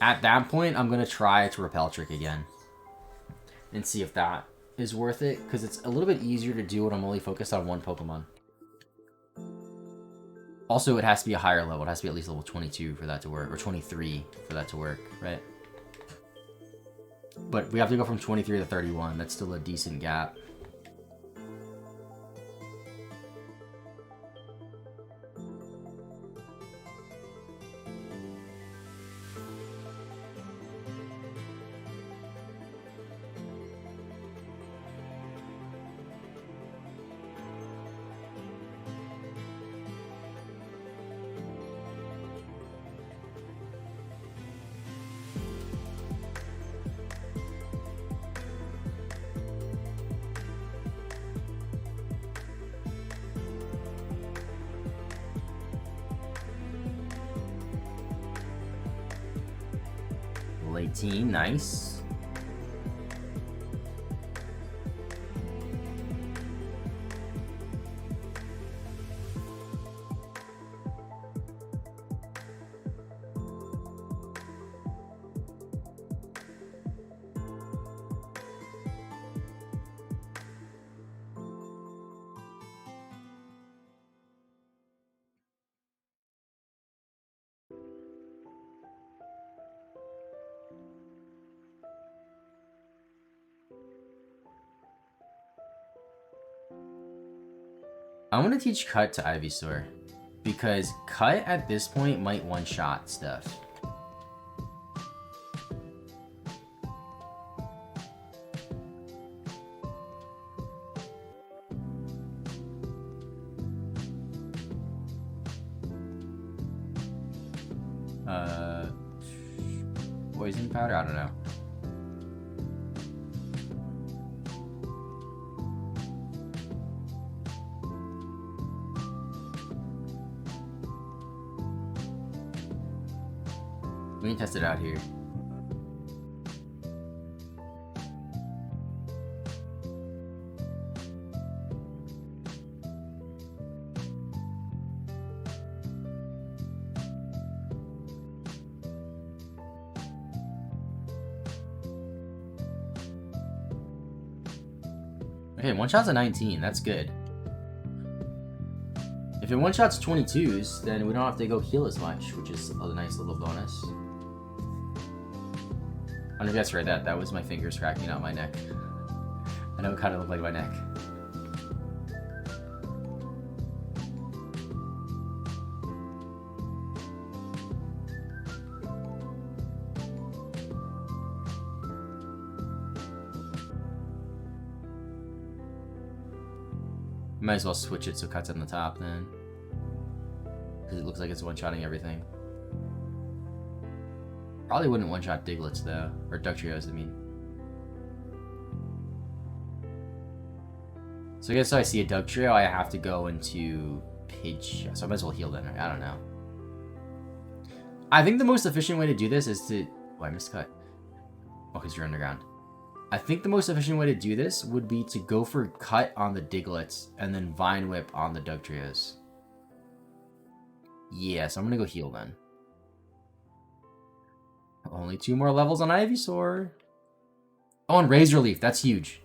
A: At that point, I'm going to try to Repel Trick again. And see if that is worth it. Because it's a little bit easier to do when I'm only focused on one Pokemon. Also, it has to be a higher level. It has to be at least level 22 for that to work. Or 23 for that to work, right? But we have to go from 23 to 31. That's still a decent gap. Level 18, nice. I want to teach Cut to Ivysaur. Because Cut at this point might one-shot stuff. Poison powder? I don't know. We can test it out here. Okay, one shot's a 19. That's good. If it one shot's 22s, then we don't have to go heal as much, which is a nice little bonus. I don't know if you guys heard that. That was my fingers cracking out my neck. I know it kind of looked like my neck. Might as well switch it so Cut's on the top then. Because it looks like it's one-shotting everything. Probably wouldn't one-shot Diglets though. Or Dugtrios, I mean. So I guess if I see a Dugtrio, I have to go into Pidge. So I might as well heal then. I don't know. I think the most efficient way to do this is to... Oh, I missed Cut. Oh, because you're underground. I think the most efficient way to do this would be to go for Cut on the Diglets and then Vine Whip on the Dugtrios. Yeah, so I'm going to go heal then. Only 2 more levels on Ivysaur. Oh, and Razor Leaf. That's huge.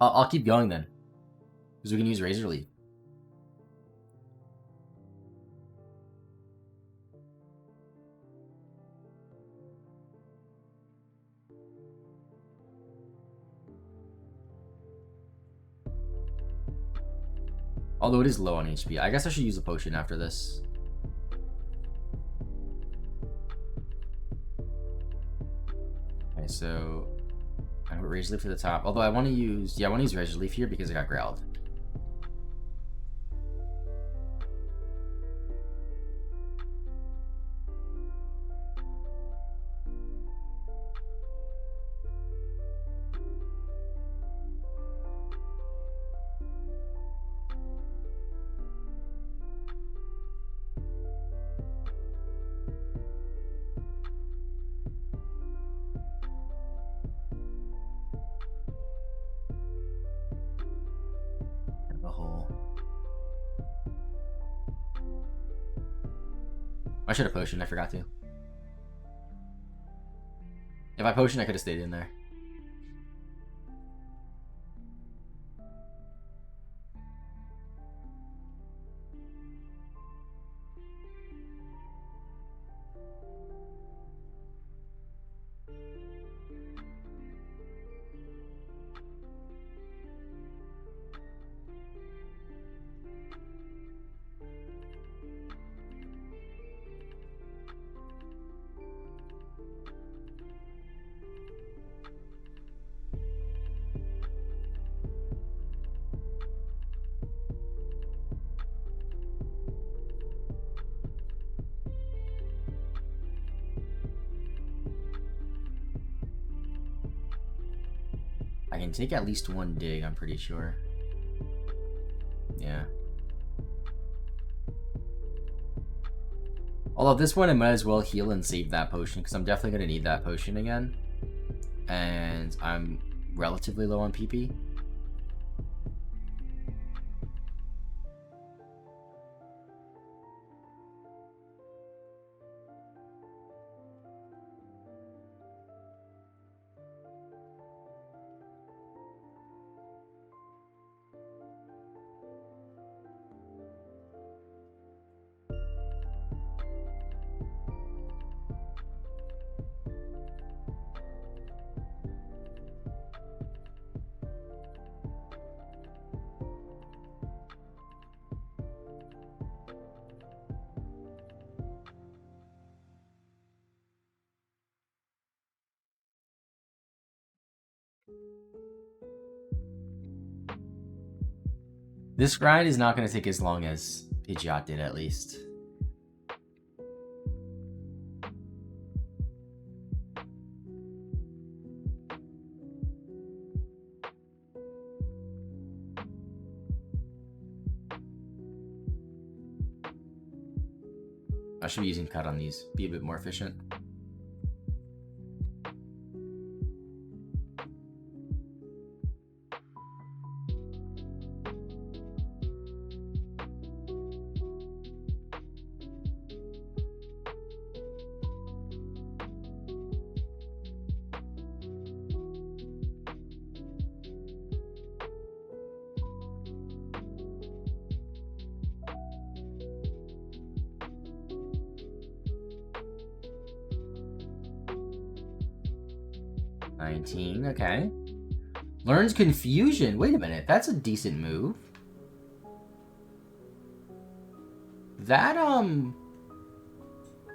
A: I'll keep going then. Because we can use Razor Leaf. Although it is low on HP. I guess I should use a potion after this. Okay, so I put Razor Leaf to the top. Although I want to use... Yeah, I want to use Razor Leaf here because I got growled. I should have potioned, I forgot to. If I potioned, I could have stayed in there. I can take at least one dig, I'm pretty sure. Yeah. Although at this point I might as well heal and save that potion, because I'm definitely going to need that potion again. And I'm relatively low on PP. This grind is not going to take as long as Pidgeot did, at least. I should be using cut on these, be a bit more efficient. Okay. Learns Confusion. Wait a minute. That's a decent move.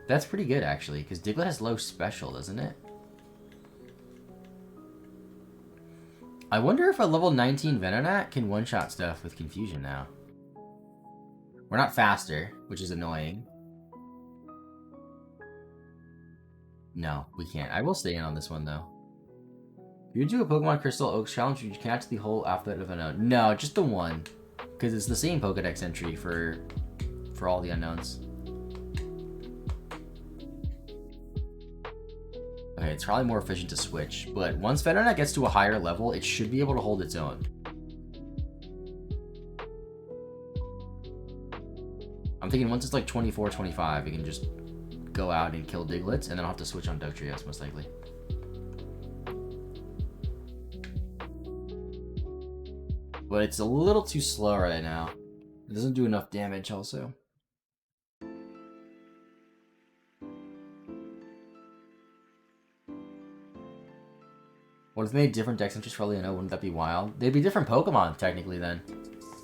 A: That's pretty good, actually, because Diglett has low special, doesn't it? I wonder if a level 19 Venonat can one-shot stuff with Confusion now. We're not faster, which is annoying. No, we can't. I will stay in on this one, though. If you do a Pokemon Crystal Oaks challenge, you catch the whole alphabet of unknown. No, just the one. Because it's the same Pokedex entry for all the unknowns. Okay, it's probably more efficient to switch, but once Venonat gets to a higher level, it should be able to hold its own. I'm thinking once it's like 24, 25, we can just go out and kill Diglett, and then I'll have to switch on Dugtrios, most likely. But it's a little too slow right now. It doesn't do enough damage, also. What if they made different dex entries for Leono? Wouldn't that be wild? They'd be different Pokemon, technically, then.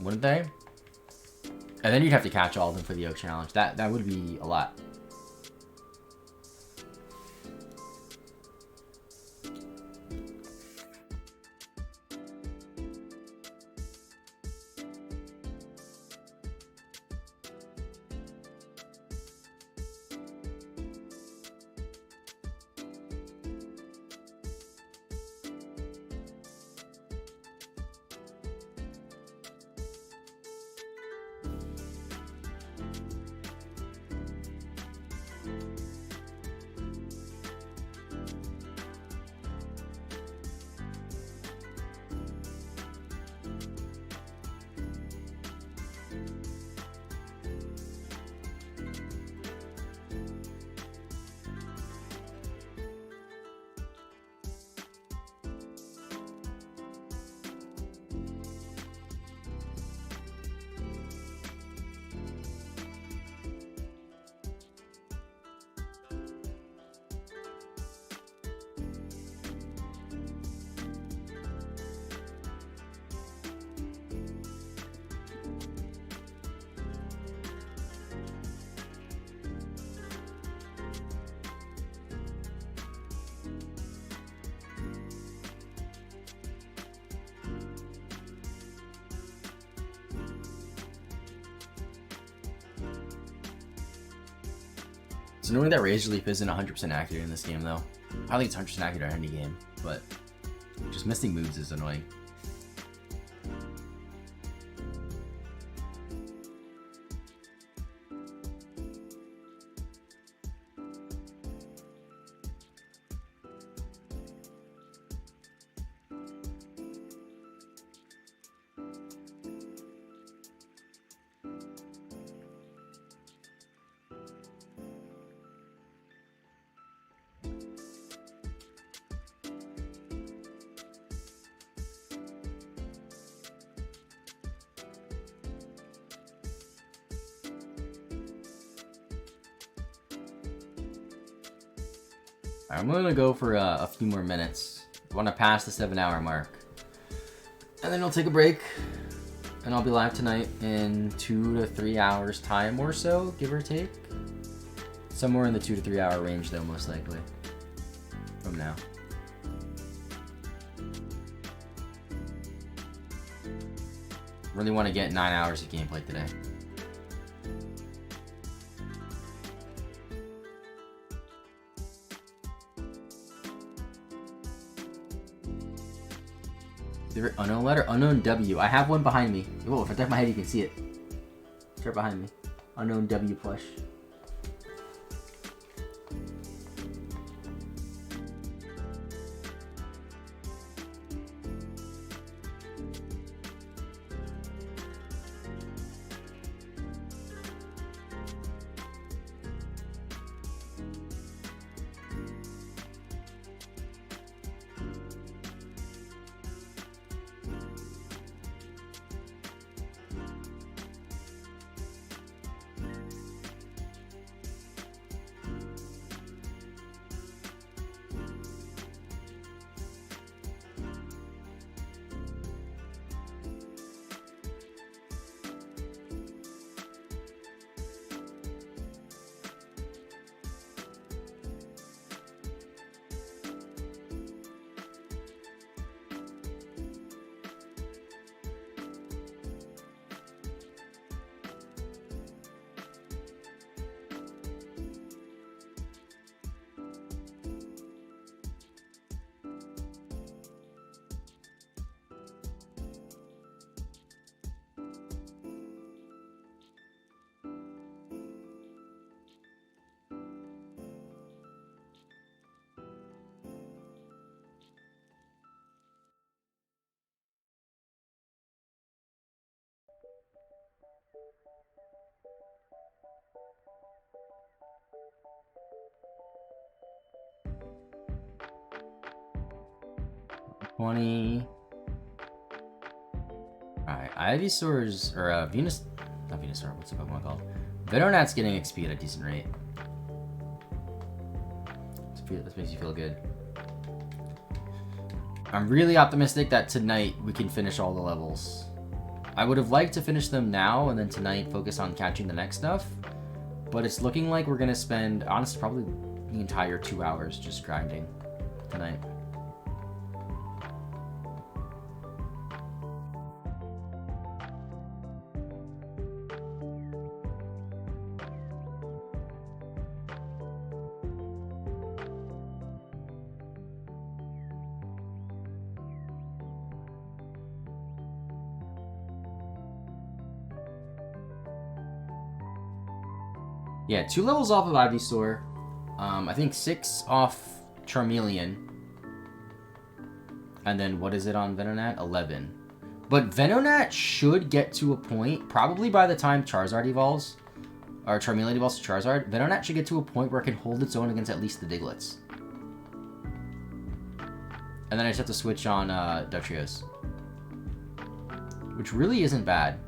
A: Wouldn't they? And then you'd have to catch all of them for the Oak Challenge. That would be a lot. It's annoying that Razor Leaf isn't 100% accurate in this game, though. I think it's 100% accurate on any game, but just missing moves is annoying. I'm gonna go for a few more minutes. I want to pass the 7-hour mark. And then I'll take a break. And I'll be live tonight in 2 to 3 hours time or so, give or take. Somewhere in the 2 to 3 hour range though, most likely. From now. Really want to get 9 hours of gameplay today. Favorite unknown letter? Unknown W. I have one behind me. Whoa, if I turn my head you can see it. It's right behind me. Unknown W plush. Alright, Ivysaur's, or Venus, not Venusaur, what's the Pokemon called? Venonat's getting XP at a decent rate. This makes you feel good. I'm really optimistic that tonight we can finish all the levels. I would have liked to finish them now and then tonight focus on catching the next stuff. But it's looking like we're gonna spend, honestly, probably the entire 2 hours just grinding tonight. Yeah, 2 levels off of Ivysaur. I think 6 off Charmeleon. And then what is it on Venonat? 11. But Venonat should get to a point, probably by the time Charizard evolves, or Charmeleon evolves to Charizard, Venonat should get to a point where it can hold its own against at least the Diglets. And then I just have to switch on Dugtrios. Which really isn't bad.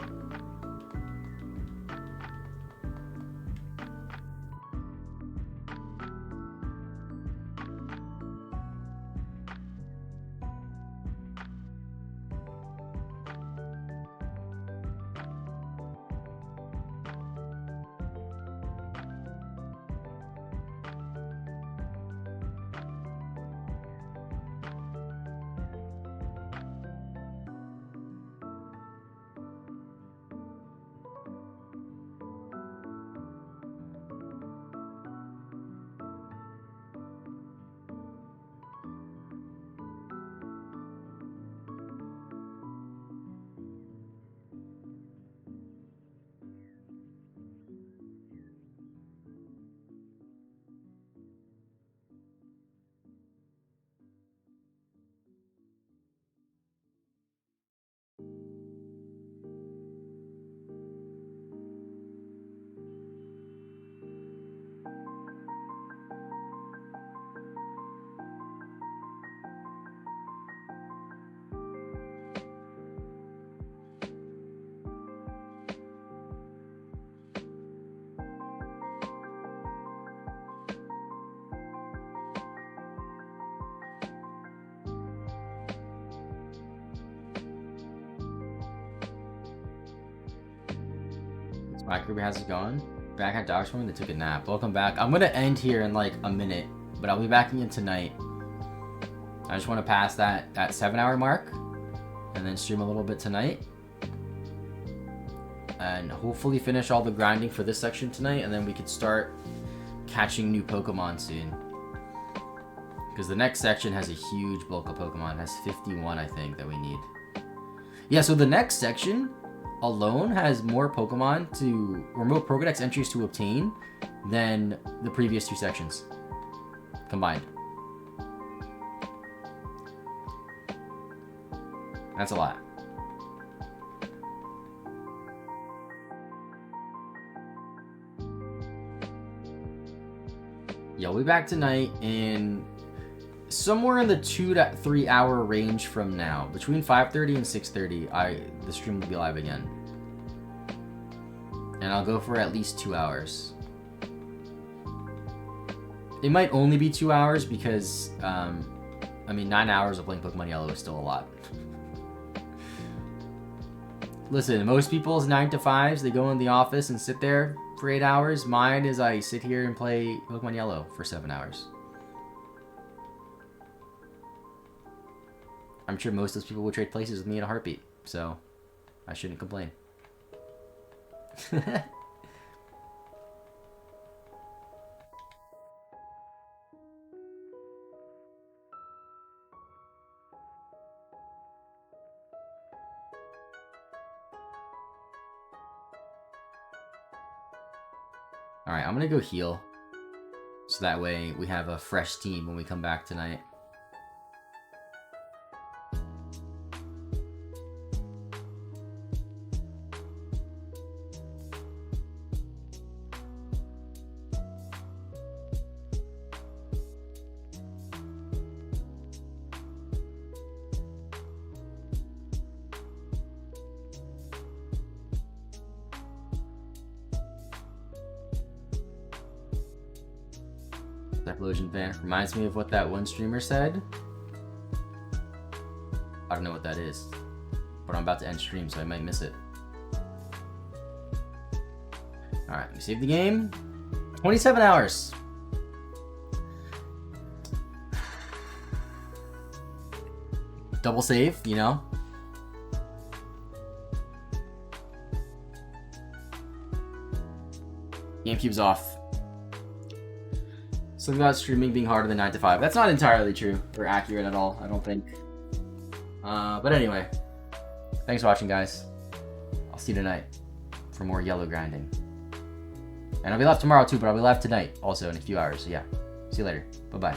A: My group has gone. Back at dog swimming, they took a nap. Welcome back. I'm gonna end here in like a minute, but I'll be back again tonight. I just want to pass that 7-hour mark and then stream a little bit tonight. And hopefully finish all the grinding for this section tonight, and then we could start catching new Pokemon soon. Because the next section has a huge bulk of Pokemon. It has 51, I think, that we need. Yeah, so the next section alone has more Pokemon or more Pokedex entries to obtain than the previous 2 sections combined. That's a lot. Yeah, we'll be back tonight in somewhere in the 2 to 3 hour range from now. Between 5:30 and 6:30, the stream will be live again. And I'll go for at least 2 hours. It might only be 2 hours because, 9 hours of playing Pokemon Yellow is still a lot. Listen, most people's 9 to 5s, they go in the office and sit there for 8 hours. Mine is I sit here and play Pokemon Yellow for 7 hours. I'm sure most of those people would trade places with me in a heartbeat, so I shouldn't complain. Alright, I'm gonna go heal. So that way we have a fresh team when we come back tonight. Explosion fan reminds me of what that one streamer said. I don't know what that is, but I'm about to end stream, so I might miss it. Alright, we save the game. 27 hours. Double save, you know? GameCube's off. Something about streaming being harder than 9 to 5. That's not entirely true or accurate at all, I don't think. But anyway, thanks for watching, guys. I'll see you tonight for more yellow grinding. And I'll be live tomorrow too, but I'll be live tonight also in a few hours. So yeah, see you later. Bye-bye.